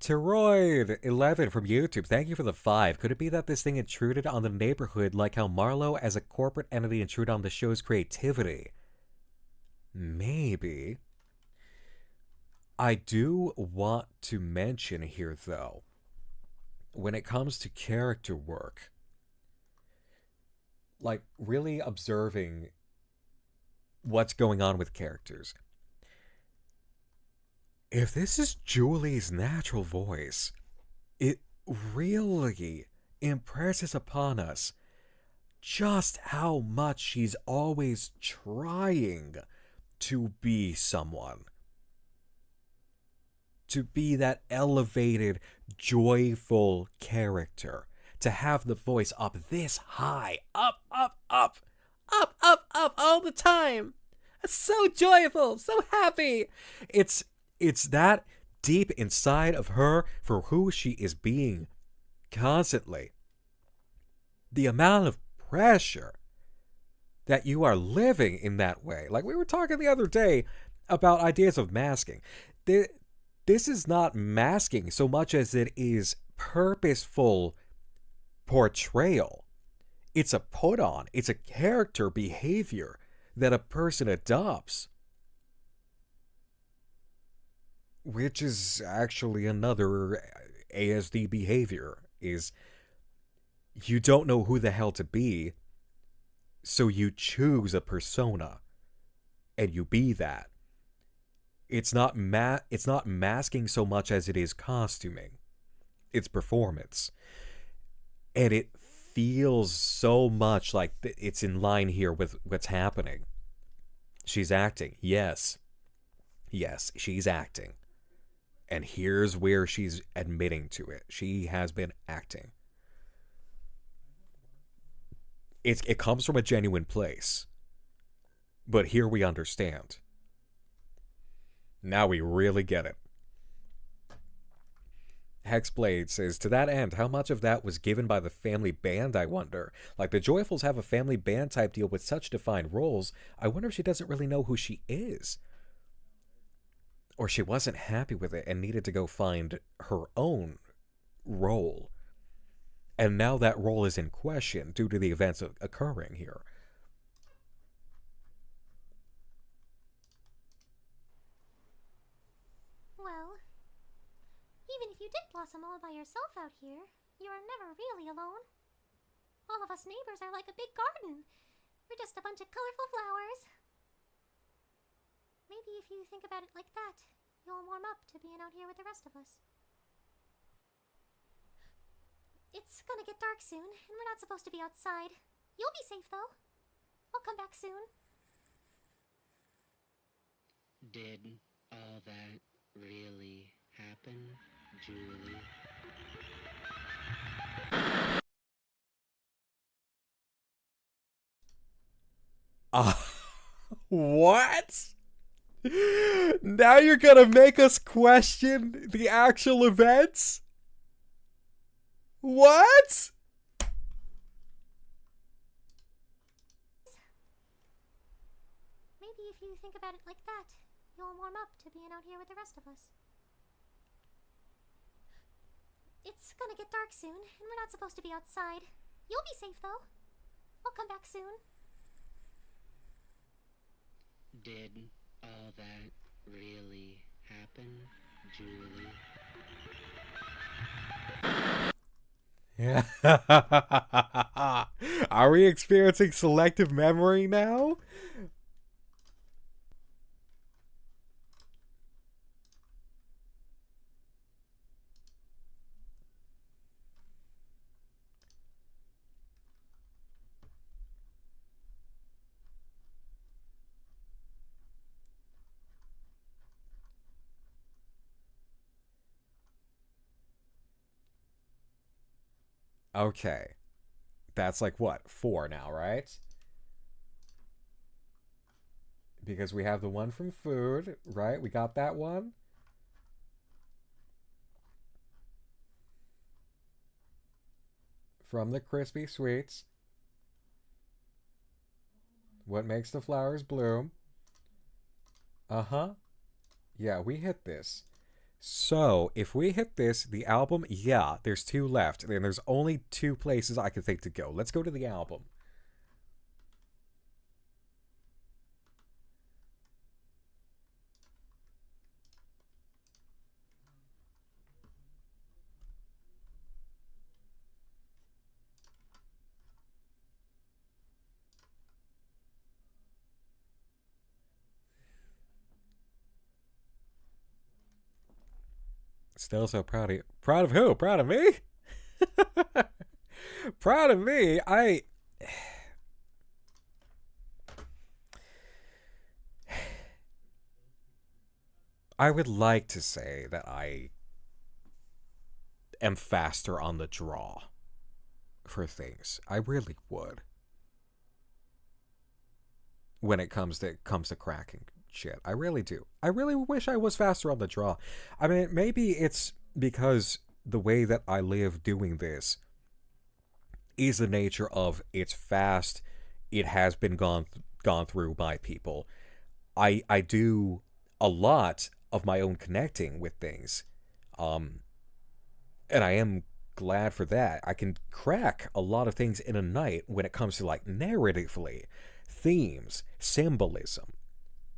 Teroid11 from YouTube. Thank you for the 5. Could it be that this thing intruded on the neighborhood like how Marlowe as a corporate entity intruded on the show's creativity? Maybe. I do want to mention here, though, when it comes to character work, like really observing what's going on with characters. If this is Julie's natural voice, it really impresses upon us just how much she's always trying to be someone. To be that elevated, joyful character. To have the voice up this high. Up, up, up. Up, up, up all the time. So joyful, so happy. It's that deep inside of her for who she is being constantly. The amount of pressure that you are living in that way. Like we were talking the other day about ideas of masking. This is not masking so much as it is purposeful portrayal. It's a put on. It's a character behavior that a person adopts. Which is actually another ASD behavior, is you don't know who the hell to be, so you choose a persona, and you be that. It's not masking so much as it is costuming. It's performance. And it feels so much like it's in line here with what's happening. She's acting. Yes. Yes, she's acting. And here's where she's admitting to it. She has been acting. It comes from a genuine place. But here we understand. Now we really get it. Hexblade says, to that end, how much of that was given by the family band, I wonder? Like, the Joyfuls have a family band type deal with such defined roles. I wonder if she doesn't really know who she is. Or she wasn't happy with it and needed to go find her own role. And now that role is in question due to the events occurring here. Well, even if you did blossom all by yourself out here, you are never really alone. All of us neighbors are like a big garden. We're just a bunch of colorful flowers. Maybe if you think about it like that, you'll warm up to being out here with the rest of us. It's gonna get dark soon, and we're not supposed to be outside. You'll be safe, though. I'll come back soon. Did all that really happen, Julie? What? Now you're gonna make us question the actual events? What? Maybe if you think about it like that, you'll warm up to being out here with the rest of us. It's gonna get dark soon, and we're not supposed to be outside. You'll be safe, though. I'll come back soon. Did all that really happen, Julie? Yeah. Are we experiencing selective memory now? Okay. That's like what? 4 now, right? Because we have the one from food, right? We got that one. from the crispy sweets. What makes the flowers bloom? Uh-huh. Yeah, we hit this. So, if we hit this, the album, yeah, there's 2 left. And there's only 2 places I can think to go. Let's go to the album. Still so proud of you. Proud of who? Proud of me? Proud of me? I would like to say that I am faster on the draw for things. I really would. When it comes to cracking shit. I really do. I really wish I was faster on the draw. I mean, maybe it's because the way that I live doing this is the nature of it's fast. It has been gone through by people. I do a lot of my own connecting with things. And I am glad for that. I can crack a lot of things in a night when it comes to like narratively, themes, symbolism,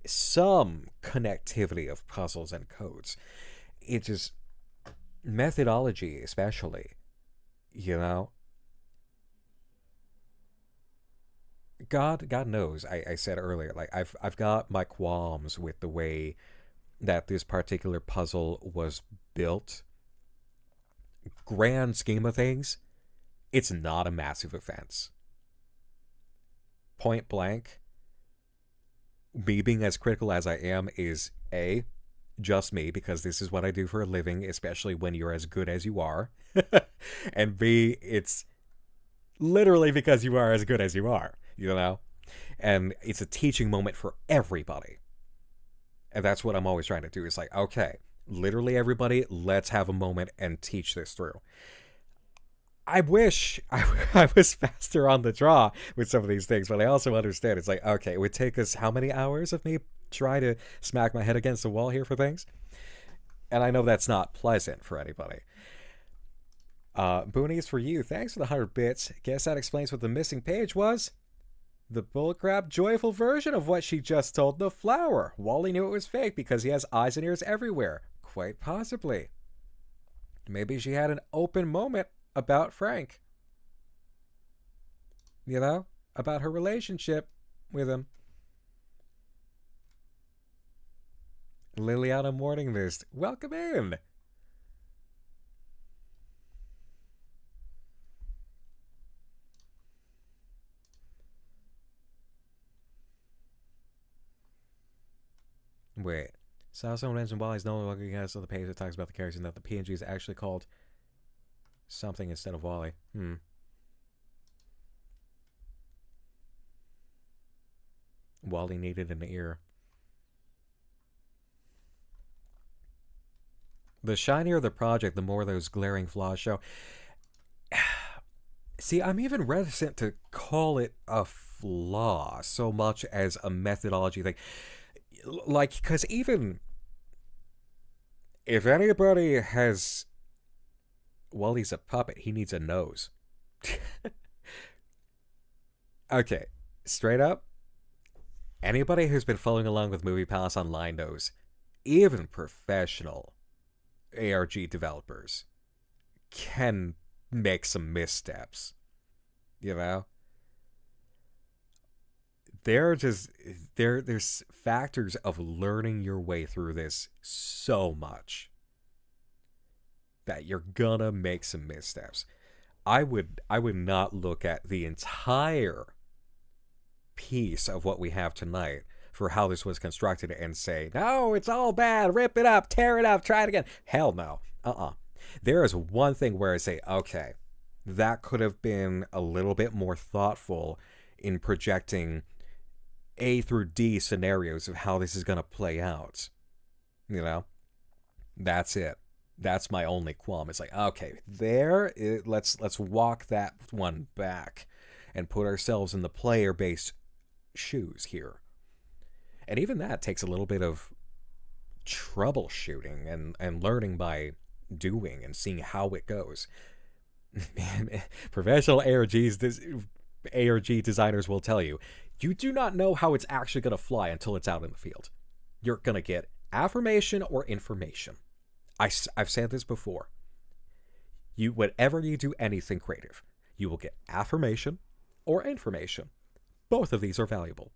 some connectivity of puzzles and codes. It just methodology, especially, you know. God knows. I said earlier, like I've got my qualms with the way that this particular puzzle was built. Grand scheme of things, it's not a massive offense. Point blank, me being as critical as I am is A, just me, because this is what I do for a living, especially when you're as good as you are. And B, it's literally because you are as good as you are, you know? And it's a teaching moment for everybody. And that's what I'm always trying to do. It's like, okay, literally everybody, let's have a moment and teach this through. I wish I was faster on the draw with some of these things, but I also understand it's like, okay, it would take us how many hours of me try to smack my head against the wall here for things? And I know that's not pleasant for anybody. Boonies for you. Thanks for the 100 bits. Guess that explains what the missing page was. The bullcrap joyful version of what she just told the flower. Wally knew it was fake because he has eyes and ears everywhere. Quite possibly. Maybe she had an open moment about Frank. You know? About her relationship with him. Liliana Morning Mist. Welcome in! Wait. Saw someone mention Wally's no longer has on the page that talks about the characters and that the PNG is actually called something instead of Wally. Wally needed an ear. The shinier the project, the more those glaring flaws show. See, I'm even reticent to call it a flaw so much as a methodology thing. Like, because even if anybody has... Well, he's a puppet. He needs a nose. Okay, straight up. Anybody who's been following along with Movie Palace Online knows, even professional ARG developers can make some missteps. You know? There's factors of learning your way through this so much that you're gonna make some missteps. I would not look at the entire piece of what we have tonight for how this was constructed and say, no, it's all bad, rip it up, tear it up, try it again. Hell no. There is one thing where I say, okay, that could have been a little bit more thoughtful in projecting A through D scenarios of how this is going to play out. You know? That's it. That's my only qualm. It's like, okay, there, let's walk that one back and put ourselves in the player base shoes here. And even that takes a little bit of troubleshooting and learning by doing and seeing how it goes. Professional ARG designers will tell you, you do not know how it's actually going to fly until it's out in the field. You're going to get affirmation or information. I've said this before. Whenever you do anything creative, you will get affirmation or information. Both of these are valuable.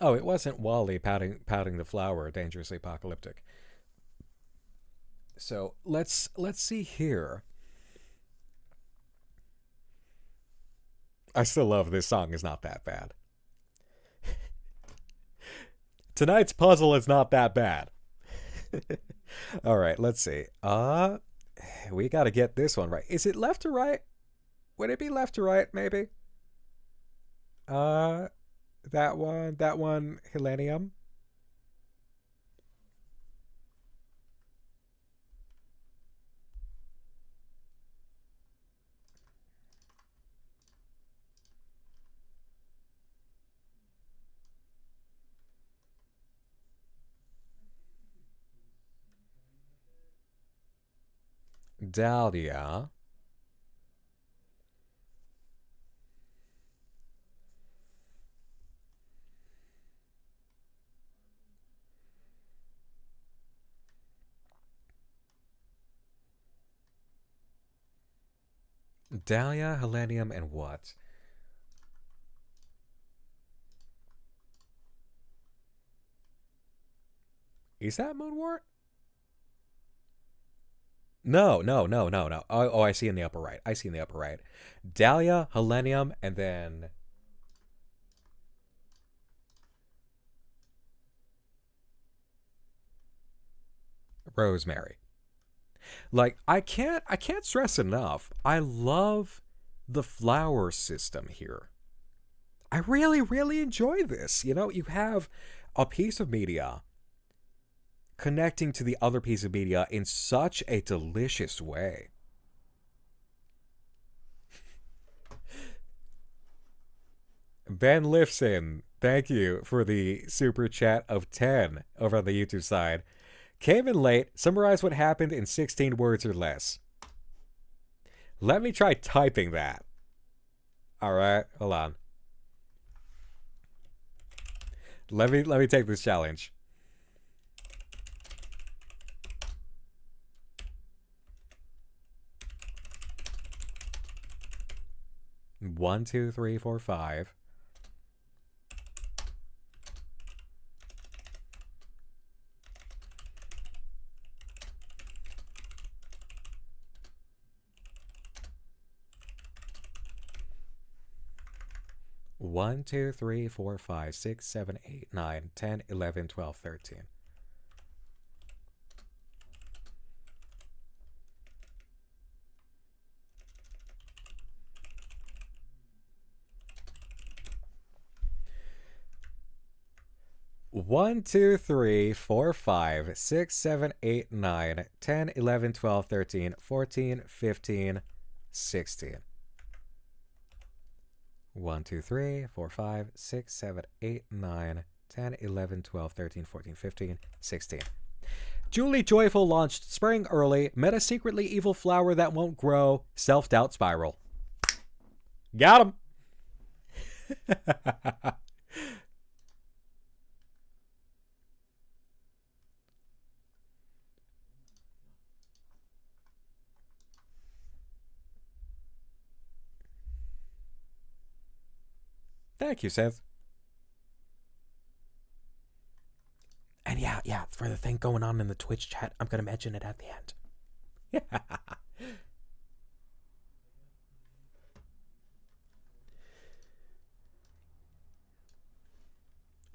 Oh, it wasn't Wally pouting the flower, dangerously apocalyptic. So let's see here. I still love this song. Is not that bad. Tonight's puzzle is not that bad. All right, let's see. We got to get this one right. Is it left to right? Would it be left to right, maybe? That one, Helenium. Dahlia. Dahlia, Helenium, and what? Is that Moonwort? No. Oh, I see in the upper right. Dahlia, Helenium, and then... Rosemary. Like, I can't stress enough. I love the flower system here. I really, really enjoy this. You know, you have a piece of media connecting to the other piece of media in such a delicious way. Ben Lifson, thank you for the super chat of 10 over on the YouTube side. Came in late. Summarize what happened in 16 words or less. Let me try typing that. All right, hold on. Let me take this challenge. One, two, three, four, five. One, two, three, four, five, 6, 7, 8, 9, 10, 11, 12, 13. One, two, three, four, 5, 6, 7, 8, 9, 10, 11, 12, 13, 14, 15, 16. 1, 2, 3, 4, 5, 6, 7, 8, 9, 10, 11, 12, 13, 14, 15, 16. Julie Joyful launched Spring early, met a secretly evil flower that won't grow, self-doubt spiral. Got him! Thank you, Seth. And yeah, for the thing going on in the Twitch chat, I'm going to mention it at the end. Yeah.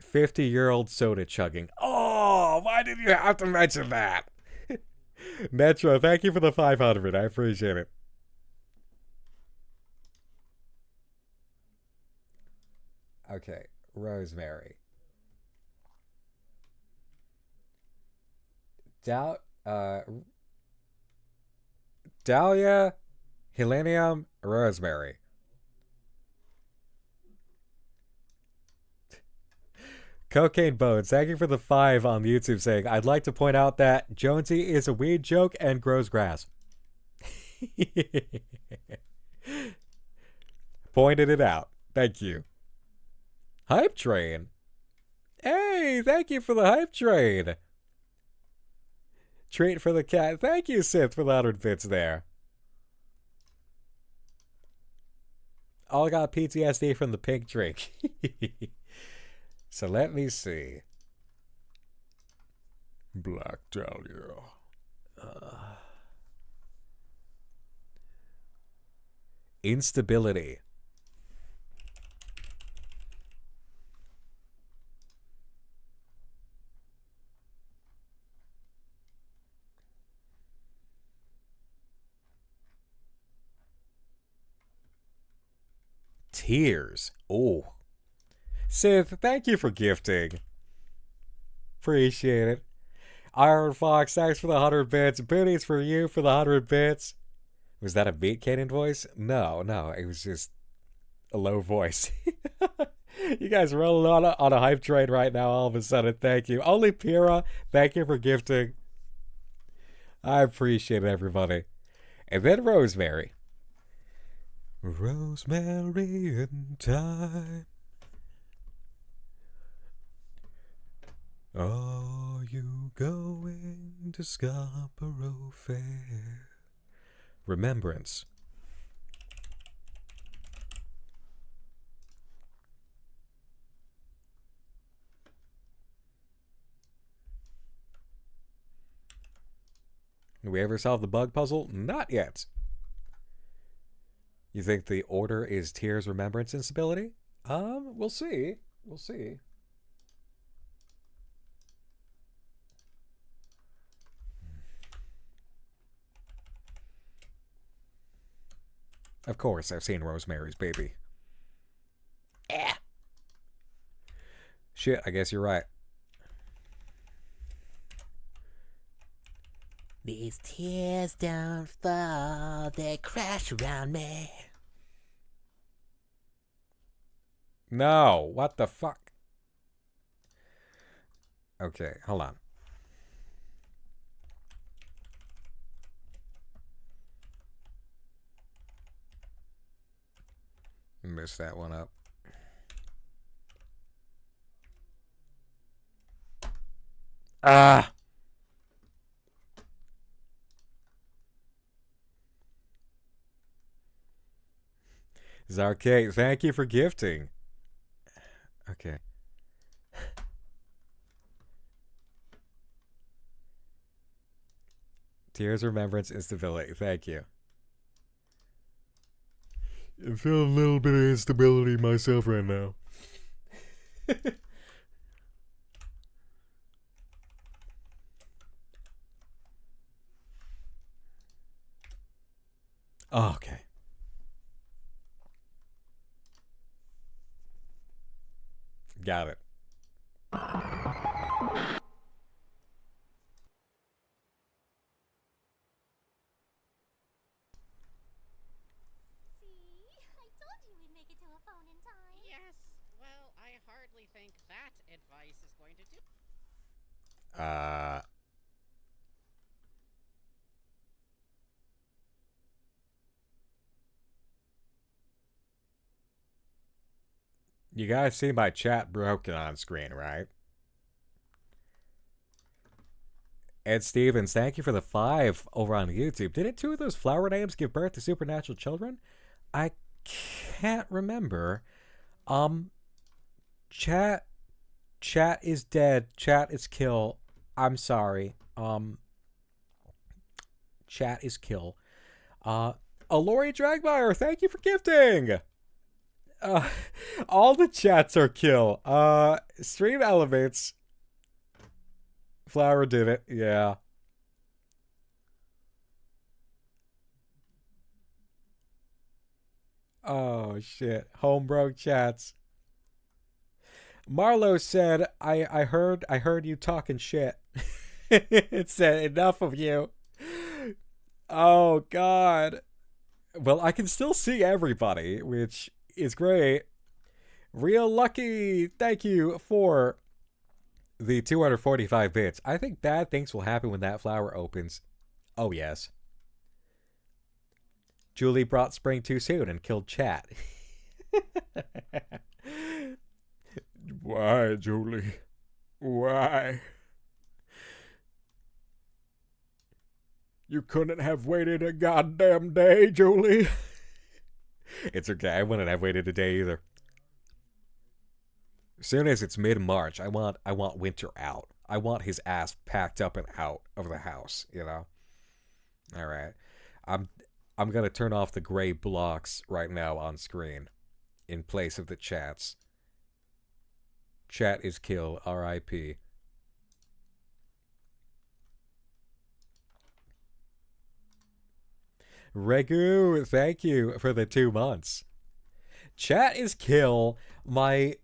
50-year-old soda chugging. Oh, Why did you have to mention that? Metro, thank you for the 500. I appreciate it. Okay, Rosemary. Dahlia, Helenium, Rosemary. Cocaine Bones, thank you for the 5 on YouTube saying, I'd like to point out that Jonesy is a weed joke and grows grass. Pointed it out. Thank you. Hype Train. Hey, thank you for the Hype Train. Treat for the cat. Thank you, Sith, for the 100 bits there. All got PTSD from the pink drink. So let me see. Black Dahlia. Instability. Tears. Oh. Sith, thank you for gifting. Appreciate it. Iron Fox, thanks for the 100 bits. Booties for you for the 100 bits. Was that a beat cannon voice? No, it was just a low voice. You guys are rolling on a hype train right now all of a sudden. Thank you. Only Pira, thank you for gifting. I appreciate it, everybody. And then Rosemary. Rosemary in time. Are you going to Scarborough Fair? Remembrance. Did we ever solve the bug puzzle? Not yet. You think the order is Tears, Remembrance, Instability? We'll see. We'll see. Of course, I've seen Rosemary's Baby. Shit, I guess you're right. These tears don't fall, they crash around me. No, what the fuck? Okay, hold on. Missed that one up. Ah! Zarkate, thank you for gifting. Okay. Tears, Remembrance, Instability. Thank you. I feel a little bit of instability myself right now. Oh, okay. Got it. Yes, well, I hardly think that advice is going to do. You guys see my chat broken on screen, right? Ed Stevens, thank you for the 5 over on YouTube. Didn't 2 of those flower names give birth to supernatural children? I can't remember. Chat is dead. Chat is kill. I'm sorry. Chat is kill. Alori Dragmire, thank you for gifting. All the chats are kill. Stream Elements. Flower did it, yeah. Oh, shit. Homebro chats. Marlo said, I heard you talking shit. It said, enough of you. Oh, God. Well, I can still see everybody, which is great. Real Lucky, thank you for the 245 bits. I think bad things will happen when that flower opens. Oh, yes. Julie brought spring too soon and killed chat. Why, Julie? Why? You couldn't have waited a goddamn day, Julie. It's okay. I wouldn't have waited a day either. As soon as it's mid-March, I want winter out. I want his ass packed up and out of the house, you know? All right. I'm going to turn off the gray blocks right now on screen in place of the chats. Chat is kill. R.I.P. Regu, thank you for the 2 months. Chat is kill. My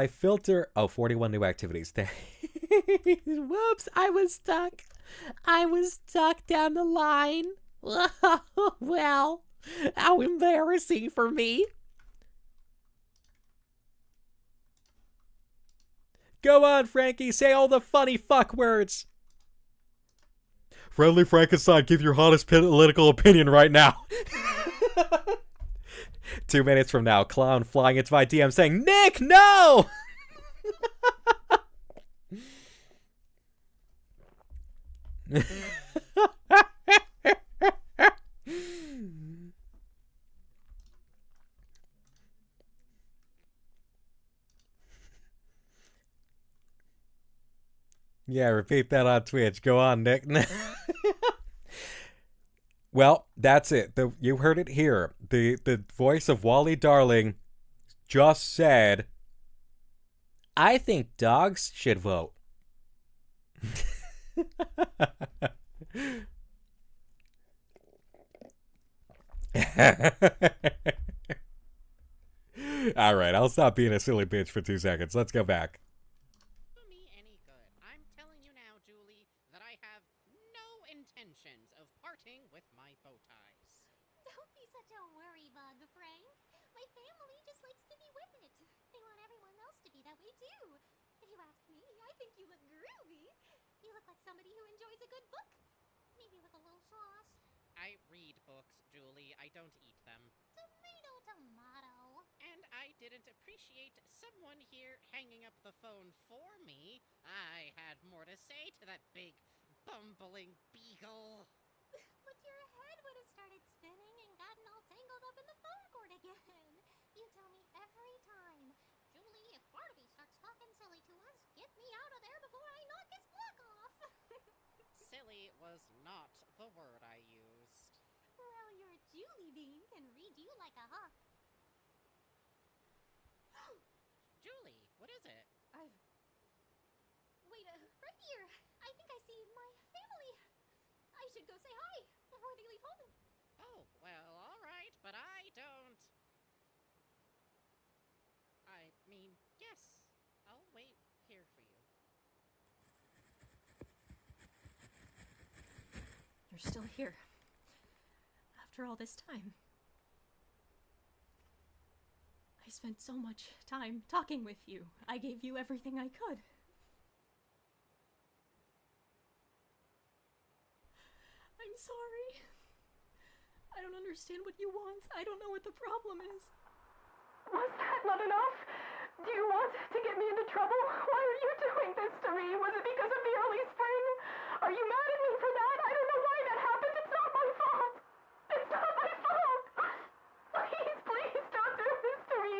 filter... Oh, 41 new activities. Whoops, I was stuck. I was stuck down the line. Well, how embarrassing for me. Go on, Frankie. Say all the funny fuck words. Friendly Frankenstein, give your hottest political opinion right now. 2 minutes from now, clown flying into my DM saying, Nick, no! Yeah, repeat that on Twitch. Go on, Nick. Well, that's it. You heard it here. The voice of Wally Darling just said, I think dogs should vote. All right, I'll stop being a silly bitch for 2 seconds. Let's go back. Intentions of parting with my bow ties. Don't be such a worry bug, Frank. My family just likes to be with it. They want everyone else to be that way too. If you ask me, I think you look groovy. You look like somebody who enjoys a good book. Maybe with a little sauce. I read books, Julie. I don't eat them. Tomato, tomato. And I didn't appreciate someone here hanging up the phone for me. I had more to say to that big bumbling beagle. But your head would have started spinning and gotten all tangled up in the phone cord again. You tell me every time, Julie, if Barnaby starts talking silly to us, get me out of there before I knock his block off. Silly was not the word I used. Well, your Julie Bean can read you like a hawk. Julie, what is it? Wait, right here. I think I see my family. I should go say hi before they leave home. Oh, well, all right, but I don't. I mean, yes, I'll wait here for you. You're still here. After all this time. I spent so much time talking with you. I gave you everything I could. I'm sorry. I don't understand what you want. I don't know what the problem is. Was that not enough? Do you want to get me into trouble? Why are you doing this to me? Was it because of the early spring? Are you mad at me for that? I don't know why that happened. It's not my fault. It's not my fault. Please, please don't do this to me.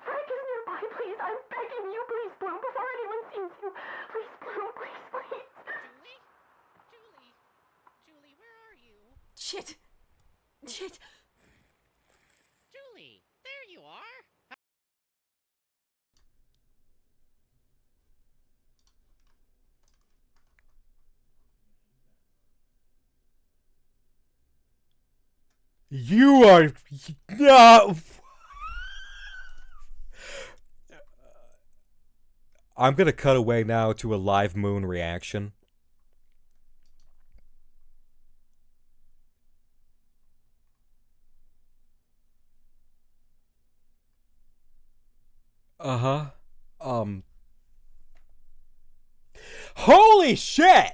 Frank is nearby, please. I'm begging you. Please, Bloom, before anyone sees you. Please, Bloom, please, please. Julie, where are you? Shit. Julie, there you are. You are... No! I'm gonna cut away now to a live Moone reaction. Uh-huh. Holy shit!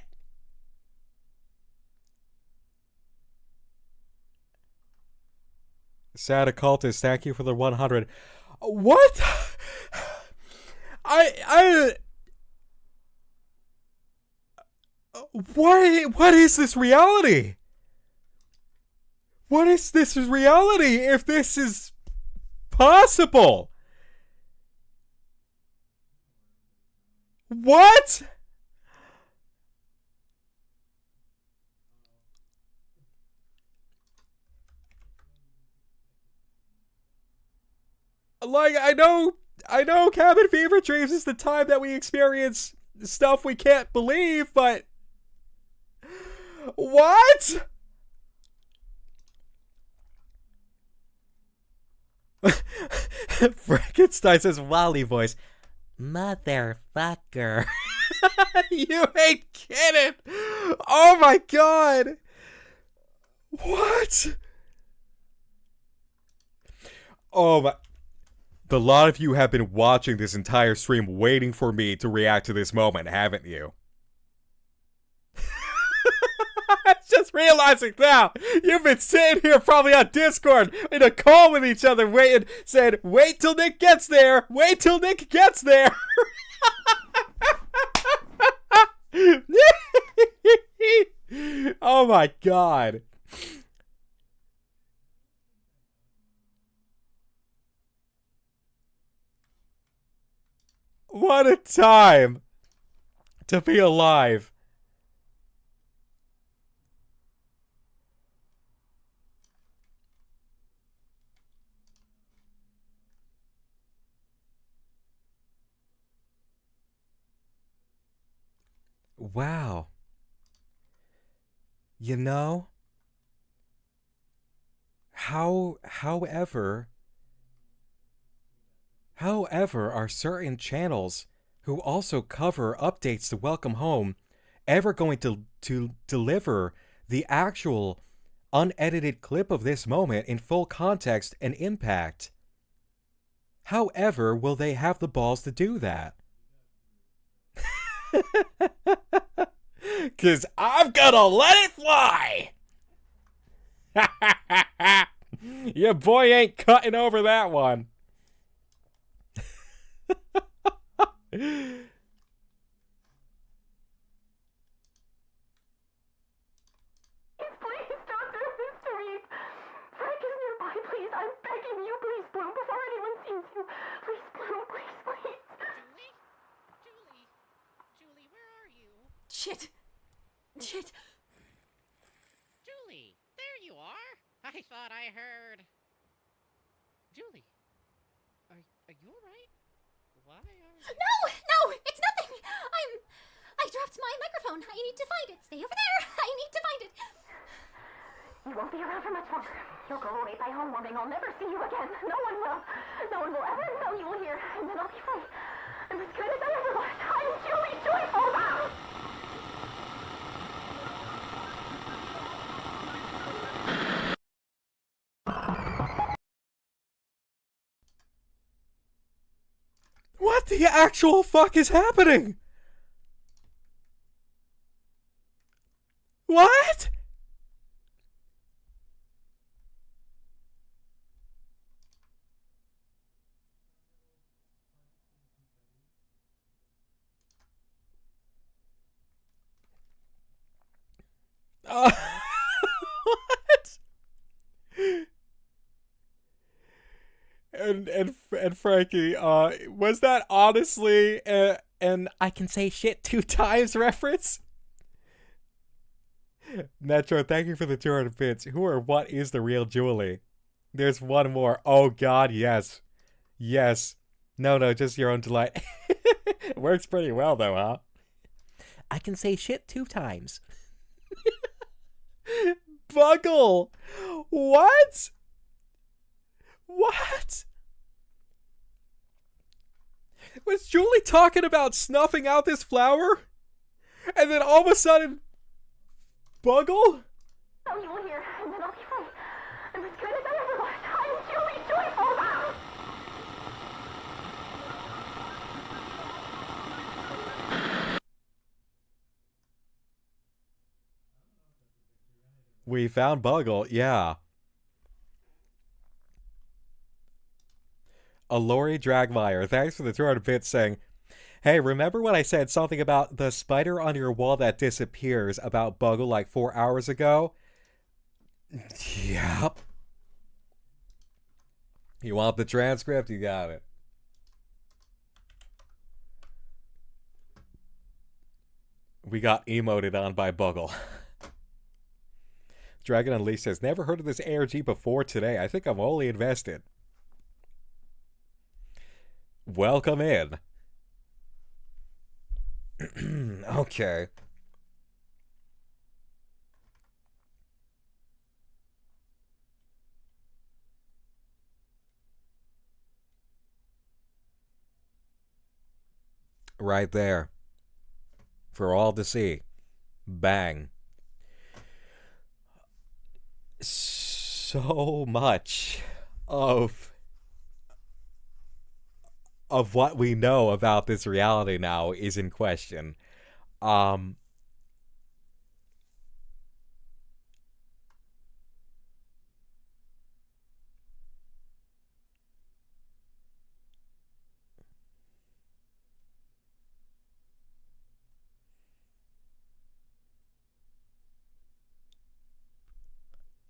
Sad occultist, thank you for the 100. What? What is this reality? What is this reality if this is possible? What? Like, I know cabin fever dreams is the time that we experience stuff we can't believe, but... What? Frankenstein says Wally voice. Motherfucker. You ain't kidding. Oh my god. What? Oh my... A lot of you have been watching this entire stream waiting for me to react to this moment, haven't you? I'm just realizing now, you've been sitting here probably on Discord in a call with each other waiting, saying, wait till Nick gets there, wait till Nick gets there. Oh my god. What a time to be alive. Wow. You know, however, are certain channels who also cover updates to Welcome Home ever going to deliver the actual unedited clip of this moment in full context and impact? However, will they have the balls to do that? 'Cause I'm gonna let it fly! Your boy ain't cutting over that one. Please don't do this to me. Frank is nearby, please. I'm begging you, please, Bloom, before anyone sees you. Please, Bloom, please, please. Julie, where are you? Shit. Julie, there you are. I thought I heard. Julie, are you alright? Why are... No, it's nothing. I dropped my microphone. I need to find it. Stay over there. I need to find it. You won't be around for much longer. You'll go away by home warming. I'll never see you again. No one will. No one will ever know you were here. And then I'll be free. I'm as good as I ever was. I'm Julie Joyful now. What the actual fuck is happening? What? What? And Frankie, was that honestly an I can say shit 2 times reference? Metro, thank you for the 200 bits. Who or what is the real Julie? There's one more. Oh god, yes. Yes. No, just your own delight. Works pretty well though, huh? I can say shit 2 times. Buckle! What? What? Was Julie talking about snuffing out this flower? And then all of a sudden, Buggle? Oh, you will hear, and then I'll be free. I'm as good as I ever was. I'm Julie Joyful now. We found Buggle, yeah. A Lori Dragmeyer, thanks for the 200 bits saying, hey, remember when I said something about the spider on your wall that disappears about Buggle like 4 hours ago? Yep. You want the transcript? You got it. We got emoted on by Buggle. Dragon Unleashed says, never heard of this ARG before today. I think I'm only invested. Welcome in. Okay. Right there. For all to see. Bang. So much of what we know about this reality now is in question.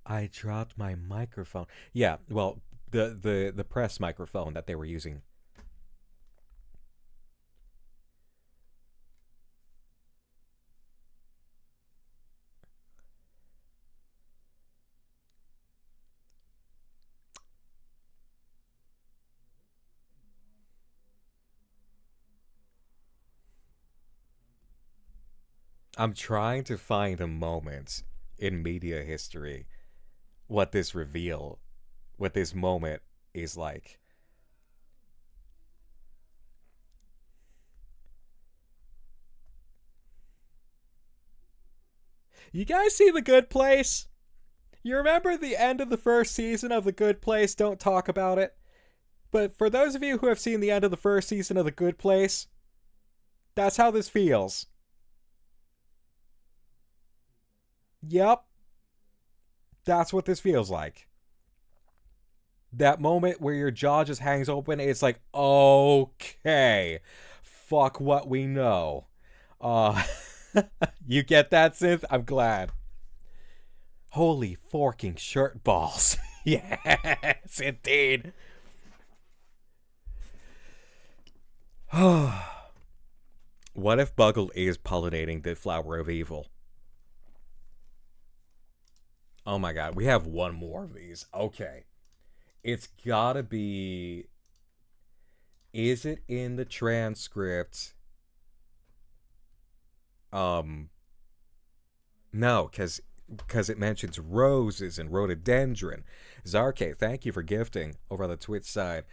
I dropped my microphone. Yeah, well, the press microphone that they were using. I'm trying to find a moment in media history what this moment is like. You guys see The Good Place? You remember the end of the first season of The Good Place? Don't talk about it. But for those of you who have seen the end of the first season of The Good Place, that's how this feels. Yep. That's what this feels like. That moment where your jaw just hangs open, it's like, okay, fuck what we know. You get that, Synth? I'm glad. Holy forking shirt balls. Yes, indeed. What if Buggle is pollinating the flower of evil? Oh my god, we have one more of these. Okay. It's gotta be... Is it in the transcript? No, because it mentions roses and rhododendron. Zarke, thank you for gifting over on the Twitch side.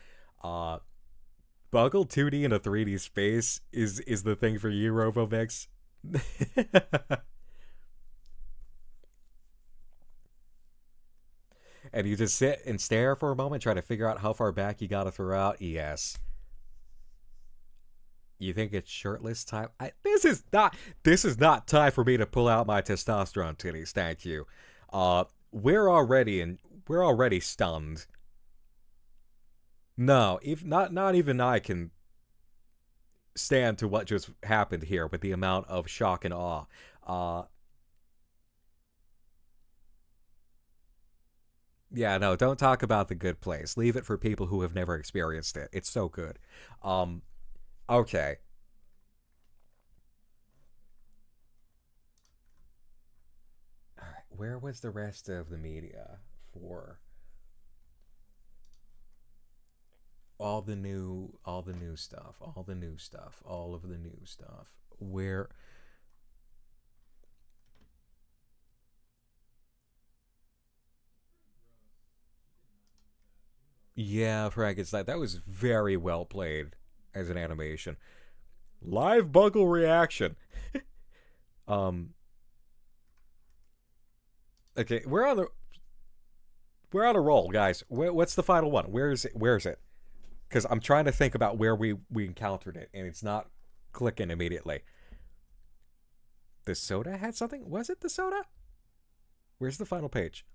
Buggle 2D in a 3D space is the thing for you, RoboVix. And you just sit and stare for a moment, try to figure out how far back you gotta throw out. Yes. You think it's shirtless time? This is not time for me to pull out my testosterone titties. Thank you. We're already stunned. No, not even I can stand to what just happened here with the amount of shock and awe. Yeah, no, don't talk about The Good Place. Leave it for people who have never experienced it. It's so good. Okay. All right, where was the rest of the media for all the new stuff? Where... Yeah, Frankenstein. That was very well played as an animation. Live bugle reaction. Okay, we're on a roll, guys. What's the final one? Where is it? Because I'm trying to think about where we encountered it, and it's not clicking immediately. The soda had something? Was it the soda? Where's the final page?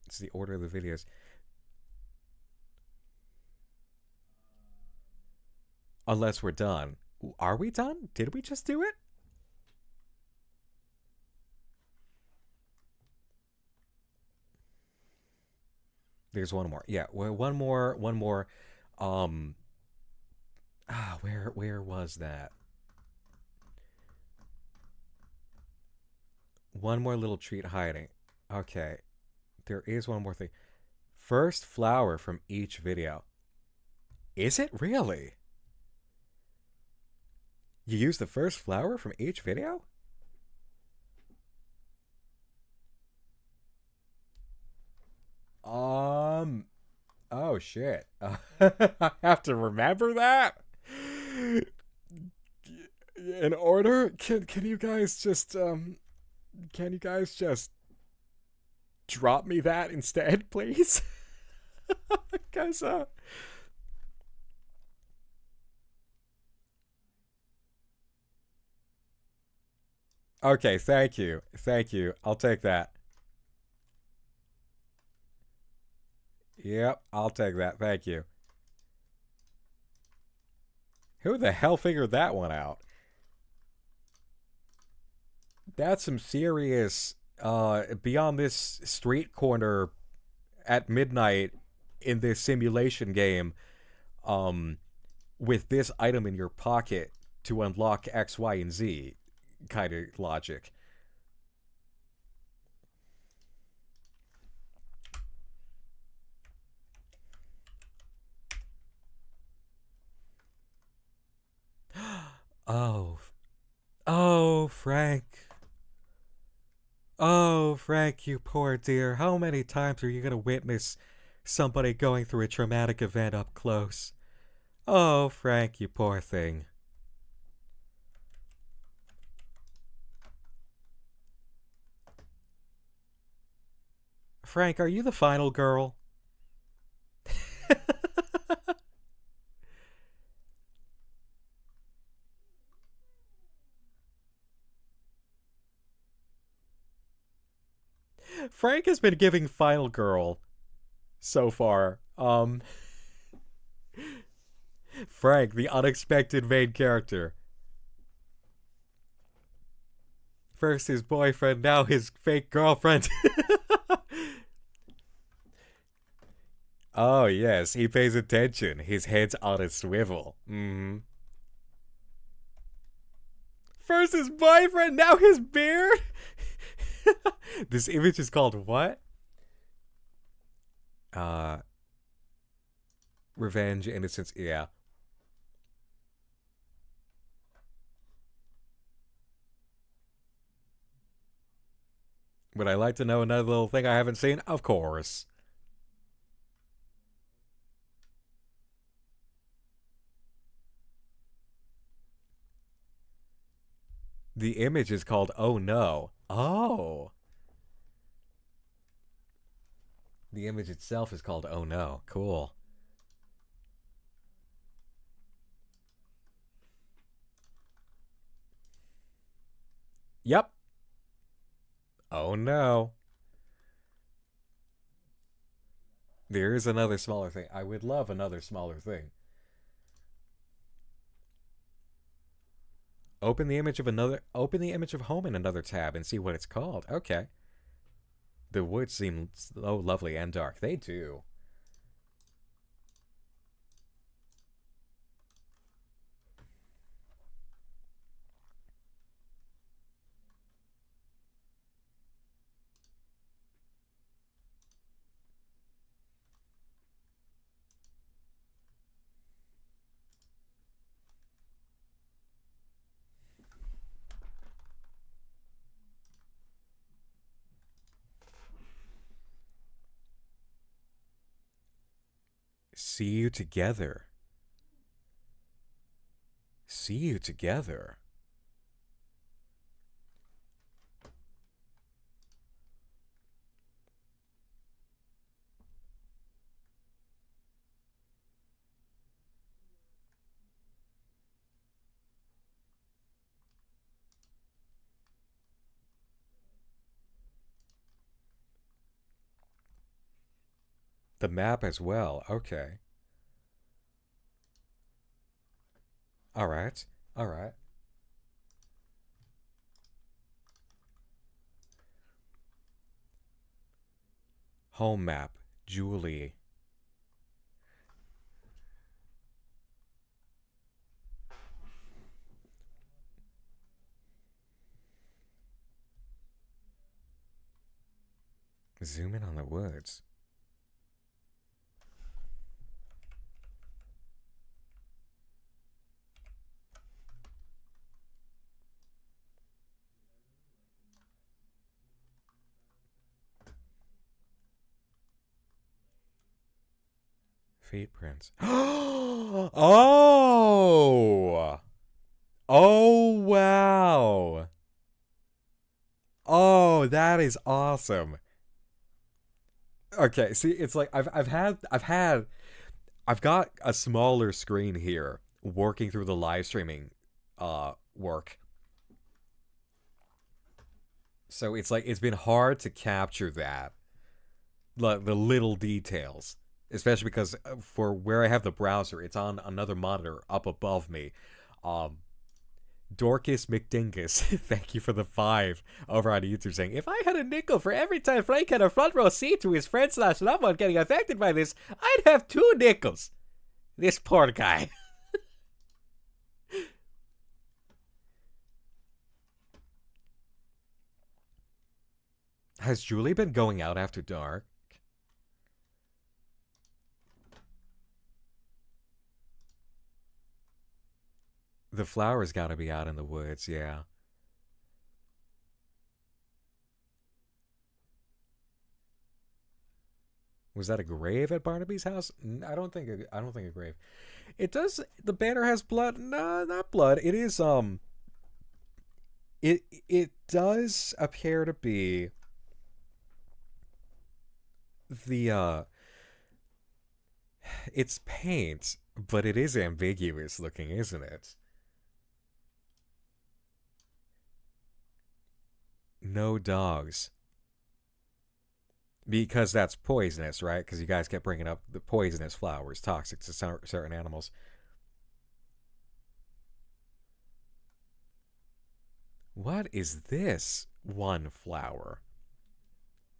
It's the order of the videos. Unless we're done. Are we done? Did we just do it? There's one more. Yeah, one more. Where was that? One more little treat hiding. Okay. There is one more thing. First flower from each video. Is it really? You use the first flower from each video? Oh shit. I have to remember that? In order? Can you guys just drop me that instead, please? Because okay, thank you. I'll take that. Yep, I'll take that. Thank you. Who the hell figured that one out? That's some serious beyond this street corner at midnight in this simulation game with this item in your pocket to unlock X, Y, and Z kind of logic. Oh, Frank. Oh, Frank, you poor dear. How many times are you going to witness somebody going through a traumatic event up close? Oh, Frank, you poor thing. Frank, are you the final girl? Frank has been giving final girl so far. Frank, the unexpected main character. First his boyfriend, now his fake girlfriend. Oh, yes, he pays attention. His head's on a swivel. First his boyfriend, now his beard? This image is called what? Revenge, Innocence, yeah. Would I like to know another little thing I haven't seen? Of course. The image is called Oh No. Oh. The image itself is called Oh No. Cool. Yep. Oh no. There is another smaller thing. I would love another smaller thing. Open the image of home in another tab and see what it's called. Okay. The woods seem so lovely and dark. They do. See you together. See you together. The map as well. Okay. All right. All right. Home map. Julie. Zoom in on the woods. Feet prints. Oh! Oh, wow. Oh, that is awesome. Okay, see, it's like I've got a smaller screen here working through the live streaming work. So it's like it's been hard to capture that, the little details, especially because for where I have the browser, it's on another monitor up above me. Dorcas McDingus, thank you for the 5 over on YouTube, saying, if I had a nickel for every time Frank had a front row seat to his friend / loved one getting affected by this, I'd have 2 nickels. This poor guy. Has Julie been going out after dark? The flowers gotta be out in the woods, yeah. Was that a grave at Barnaby's house? I don't think a grave. It does. The banner has blood. No, not blood. It is It does appear to be the it's paint, but it is ambiguous looking, isn't it? No dogs. Because that's poisonous, right? Because you guys kept bringing up the poisonous flowers, toxic to certain animals. What is this one flower?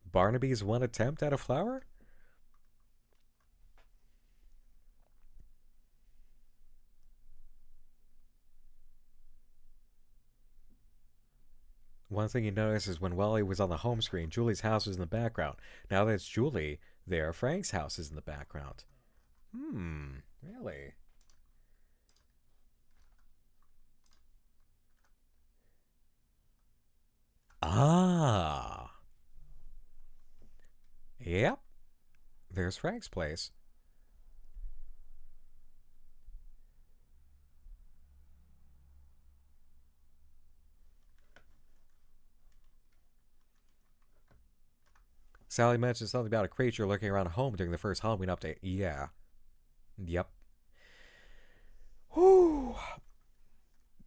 Barnaby's one attempt at a flower? One thing you notice is when Wally was on the home screen, Julie's house was in the background. Now that it's Julie there, Frank's house is in the background. Really? Ah. Yep. There's Frank's place. Sally mentioned something about a creature lurking around home during the first Halloween update. Yeah. Yep. Whew.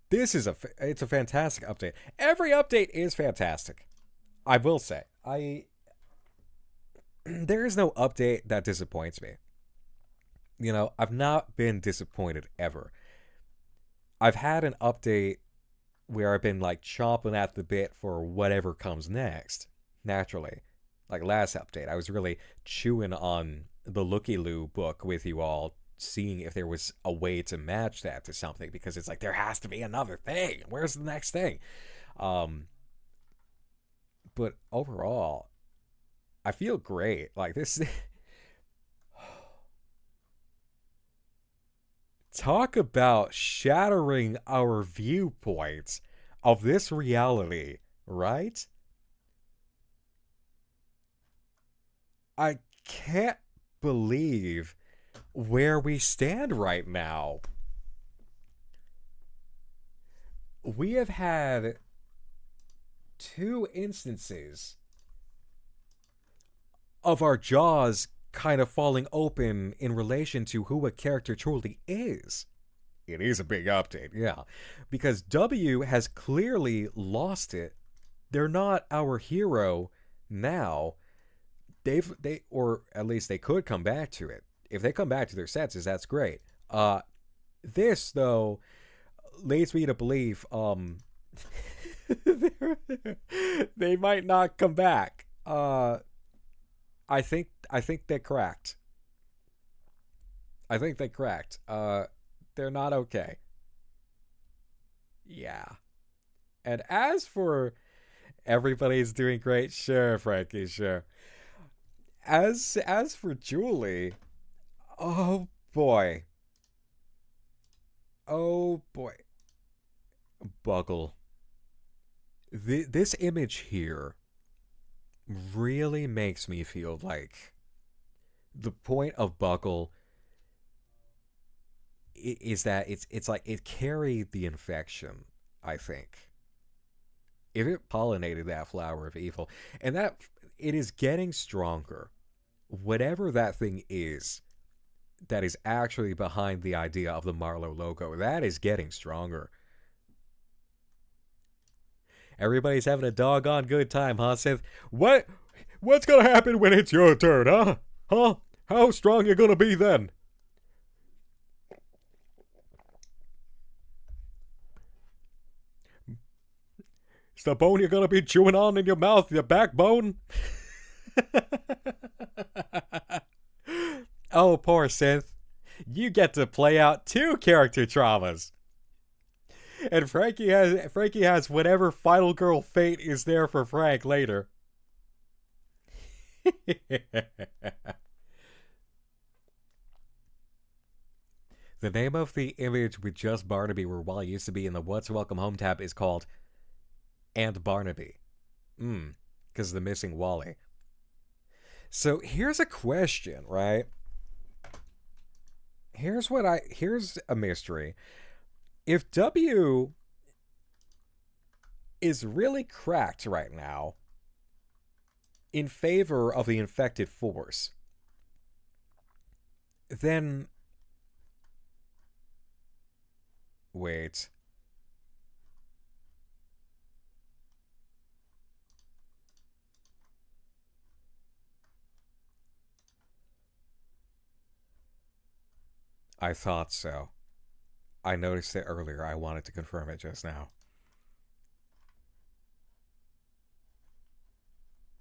This is it's a fantastic update. Every update is fantastic. I will say. There is no update that disappoints me. You know, I've not been disappointed ever. I've had an update where I've been like chomping at the bit for whatever comes next, naturally. Like last update, I was really chewing on the Looky Loo book with you all, seeing if there was a way to match that to something, because it's like, there has to be another thing. Where's the next thing? But overall, I feel great. Like this... Talk about shattering our viewpoints of this reality, right? I can't believe where we stand right now. We have had 2 instances of our jaws kind of falling open in relation to who a character truly is. It is a big update, yeah. Because W has clearly lost it. They're not our hero now. Or at least they could come back to it. If they come back to their senses, that's great. This, though, leads me to believe, they might not come back. I think they cracked. I think they cracked. They're not okay. Yeah. And as for everybody's doing great, sure, Frankie, sure. As for Julie, oh boy. Oh boy. Buckle. This image here really makes me feel like the point of Buckle is that it's like it carried the infection, I think. If it pollinated that flower of evil, and that it is getting stronger. Whatever that thing is that is actually behind the idea of the Marlowe logo, that is getting stronger. Everybody's having a doggone good time, huh, Seth? What's gonna happen when it's your turn, huh? Huh? How strong you gonna be then? Is the bone you're gonna be chewing on in your mouth your backbone? Oh, poor Synth. You get to play out 2 character traumas. And Frankie has whatever final girl fate is there for Frank later. The name of the image with just Barnaby where Wally used to be in the What's Welcome Home tab is called And Barnaby. Because the missing Wally. So here's a question, right? Here's a mystery. If W is really cracked right now in favor of the infected force, then wait. I thought so. I noticed it earlier. I wanted to confirm it just now.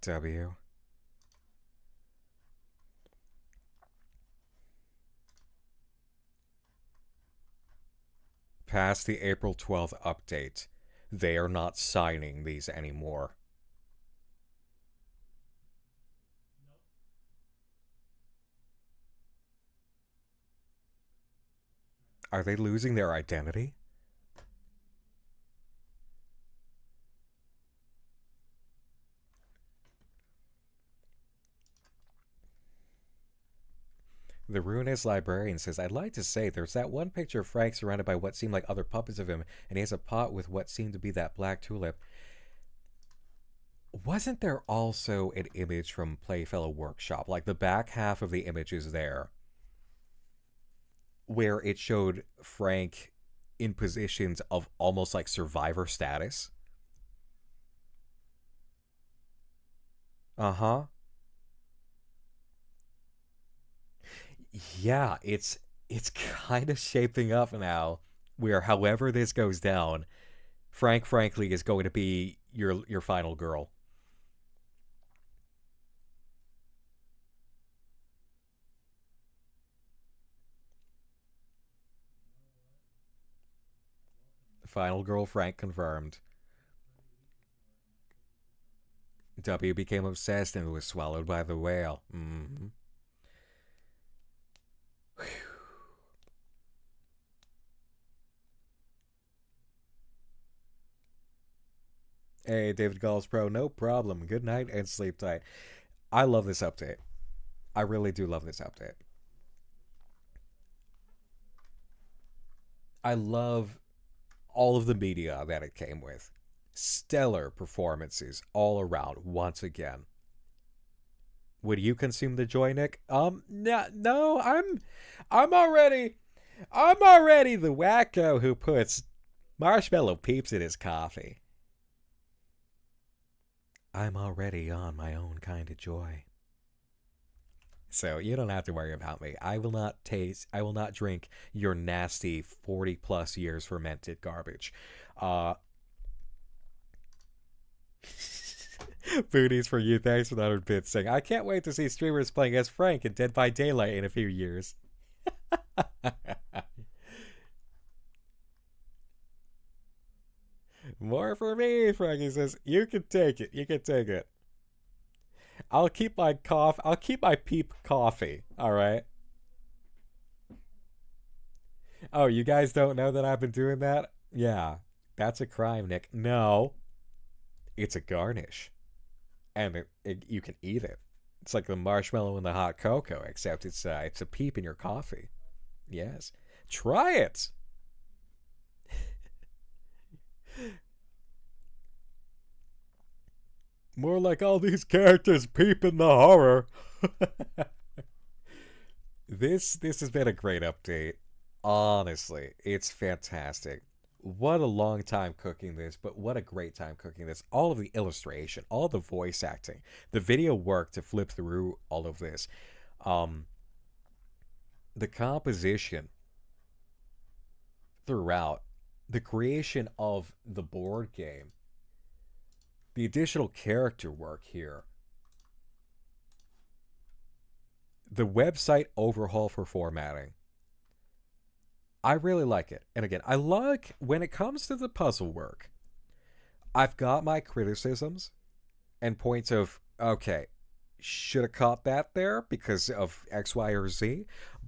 W. Past the April 12th update, they are not signing these anymore. Are they losing their identity? The Ruinous Librarian says, I'd like to say there's that one picture of Frank surrounded by what seemed like other puppets of him, and he has a pot with what seemed to be that black tulip. Wasn't there also an image from Playfellow Workshop? Like the back half of the image is there, where it showed Frank in positions of almost like survivor status. Uh-huh. Yeah, it's kind of shaping up now where however this goes down, Frank frankly is going to be your final girl. Final girl Frank confirmed. W became obsessed and was swallowed by the whale. Mm-hmm. Hey, David Galls Pro, no problem. Good night and sleep tight. I love this update. I really do love this update. I love all of the media that it came with. Stellar performances all around once again. Would you consume the joy, Nick? No, I'm already the wacko who puts marshmallow peeps in his coffee. I'm already on my own kind of joy. So you don't have to worry about me. I will not drink your nasty 40+ years fermented garbage. Booties for you. Thanks for the 100 bits saying, I can't wait to see streamers playing as Frank in Dead by Daylight in a few years. More for me, Frankie says. You can take it. You can take it. I'll keep my peep coffee. All right. Oh, you guys don't know that I've been doing that? Yeah, that's a crime, Nick. No, it's a garnish, and you can eat it. It's like the marshmallow and the hot cocoa, except it's a peep in your coffee. Yes, try it. More like all these characters peeping the horror. This has been a great update. Honestly, it's fantastic. What a long time cooking this, but what a great time cooking this. All of the illustration, all the voice acting, the video work to flip through all of this. The composition throughout, the creation of the board game, the additional character work here, the website overhaul for formatting. I really like it. And again, I like when it comes to the puzzle work, I've got my criticisms and points of, okay, should have caught that there because of X, Y, or Z.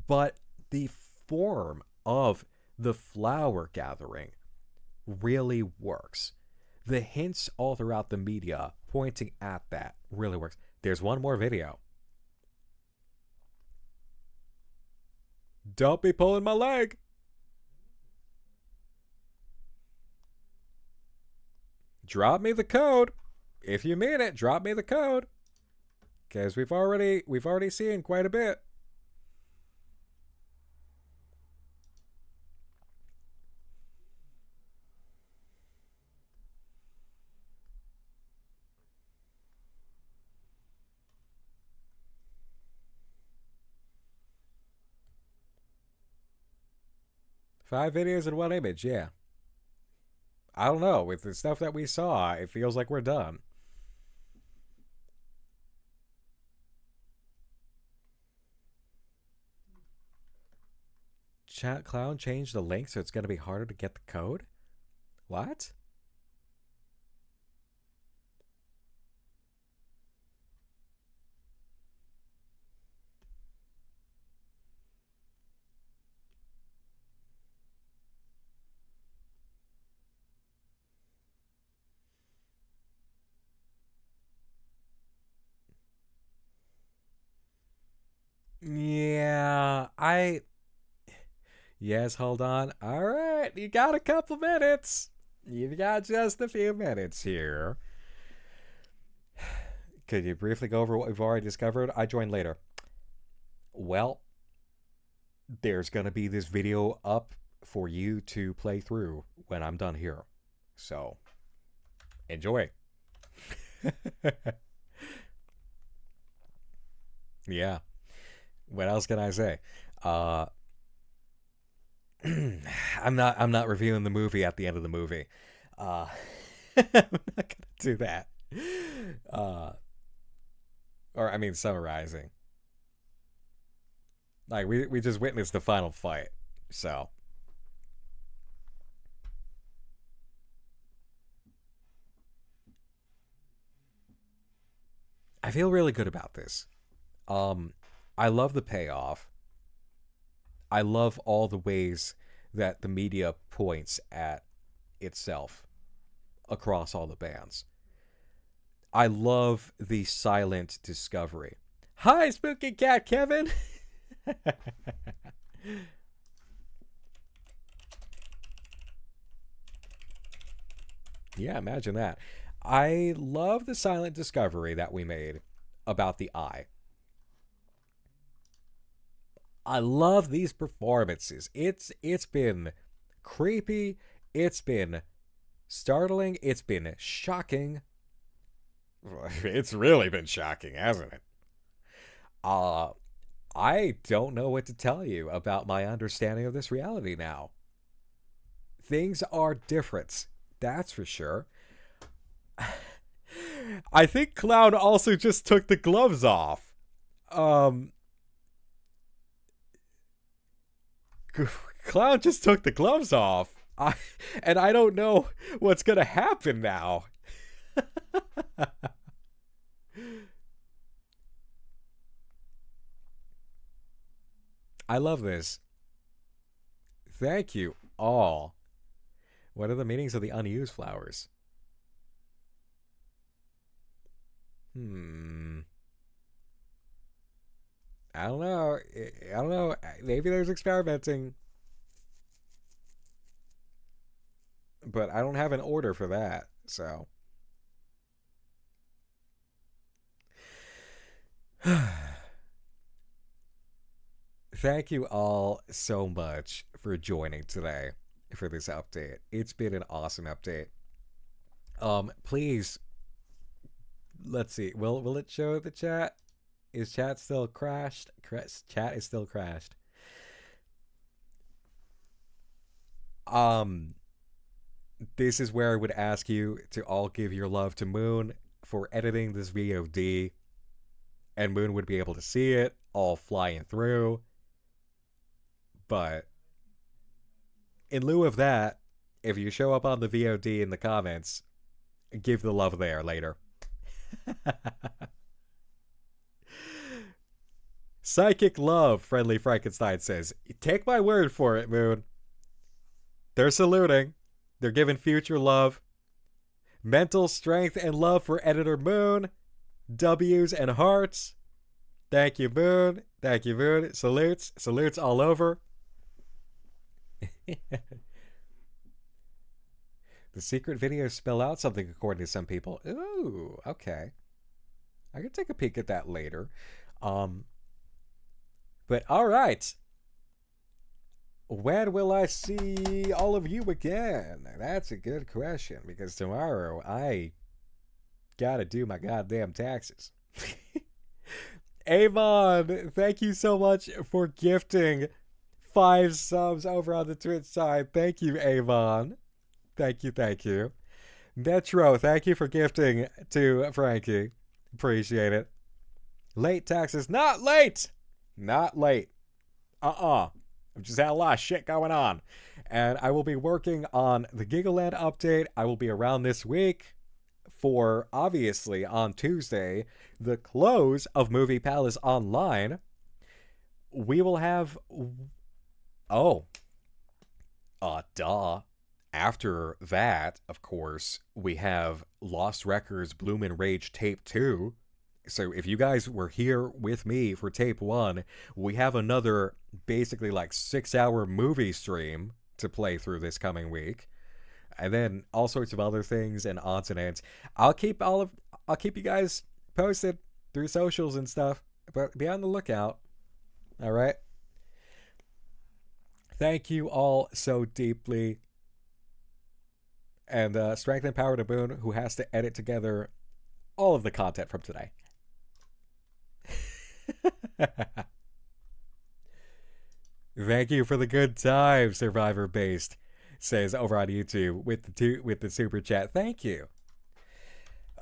But the form of the flower gathering really works. The hints all throughout the media pointing at that really works. There's one more video. Don't be pulling my leg. Drop me the code. If you mean it, drop me the code. Because we've already seen quite a bit. Five videos in one image, yeah. I don't know. With the stuff that we saw, it feels like we're done. Chat Clown changed the link so it's going to be harder to get the code? What? Yeah, Yes, hold on. All right, you got a couple minutes. You've got just a few minutes here. Could you briefly go over what we've already discovered? I joined later. Well, there's going to be this video up for you to play through when I'm done here. So, enjoy. Yeah. What else can I say? I'm not reviewing the movie at the end of the movie. I'm not gonna do that. Or I mean summarizing. Like we just witnessed the final fight. So I feel really good about this. I love the payoff. I love all the ways that the media points at itself across all the bands. I love the silent discovery. Hi, Spooky Cat Kevin! Yeah, imagine that. I love the silent discovery that we made about the eye. I love these performances. It's been creepy. It's been startling. It's been shocking. It's really been shocking, hasn't it? I don't know what to tell you about my understanding of this reality now. Things are different, that's for sure. I think Clown also just took the gloves off. Clown just took the gloves off. And I don't know what's gonna happen now. I love this. Thank you all. What are the meanings of the unused flowers? I don't know. Maybe there's experimenting. But I don't have an order for that, so. Thank you all so much for joining today for this update. It's been an awesome update. Please, let's see. Will it show the chat? Is chat still crashed? Chat is still crashed. This is where I would ask you to all give your love to Moone for editing this VOD, and Moone would be able to see it all flying through. But in lieu of that, if you show up on the VOD in the comments, give the love there later. Psychic Love, Friendly Frankenstein says, take my word for it, Moone. They're saluting. They're giving future love. Mental strength and love for Editor Moone. W's and hearts. Thank you, Moone. Thank you, Moone. Salutes. Salutes all over. The secret videos spell out something according to some people. Ooh, okay. I can take a peek at that later. But all right. When will I see all of you again? That's a good question, because tomorrow I gotta do my goddamn taxes. Avon, thank you so much for gifting 5 subs over on the Twitch side. Thank you, Avon. Thank you, thank you. Metro, thank you for gifting to Frankie. Appreciate it. Late taxes. Not late! Not late. I've just had a lot of shit going on. And I will be working on the Gigaland update. I will be around this week for, obviously, on Tuesday, the close of Movie Palace Online. We will have... After that, of course, we have Lost Records Bloom and Rage Tape 2. So if you guys were here with me for Tape 1, we have another basically like 6-hour movie stream to play through this coming week. And then all sorts of other things and odds and ends. I'll keep you guys posted through socials and stuff, but be on the lookout. All right? Thank you all so deeply. And strength and power to Moone, who has to edit together all of the content from today. Thank you for the good time, Survivor Based says over on YouTube with the super chat. Thank you.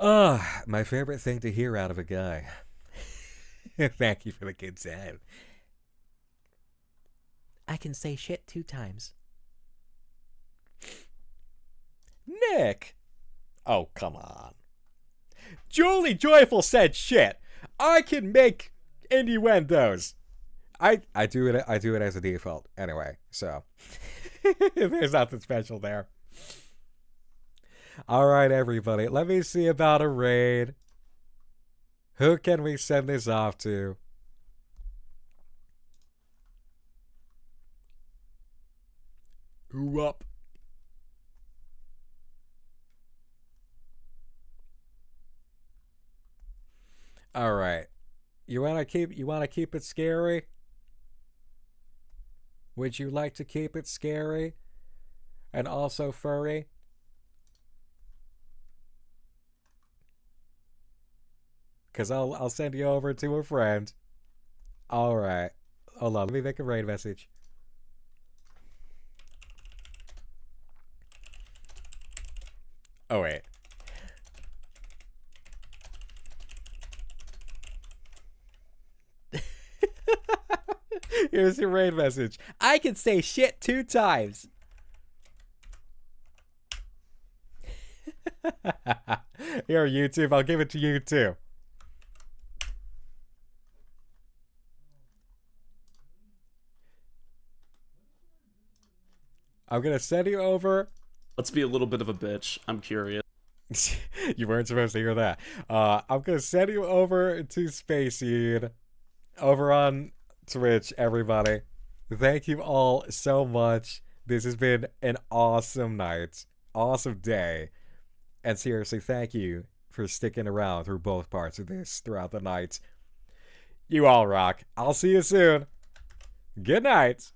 My favorite thing to hear out of a guy. Thank you for the good time. I can say shit 2 times. Nick! Oh, come on. Julie Joyful said shit. I can make innuendos. I do it as a default anyway, so there's nothing special there. All right, everybody, let me see about a raid. Who can we send this off to? Who up? All right. You want to keep it scary? Would you like to keep it scary? And also furry? Cause I'll send you over to a friend. All right. Hold on. Let me make a raid message. Oh wait. Here's your raid message. I can say shit 2 times. Here, YouTube. I'll give it to you too. I'm gonna send you over. Let's be a little bit of a bitch. I'm curious. You weren't supposed to hear that. I'm gonna send you over to Spaceed over on Twitch, everybody. Thank you all so much. This has been an awesome night, awesome day, and seriously, thank you for sticking around through both parts of this throughout the night. You all rock. I'll see you soon. Good night.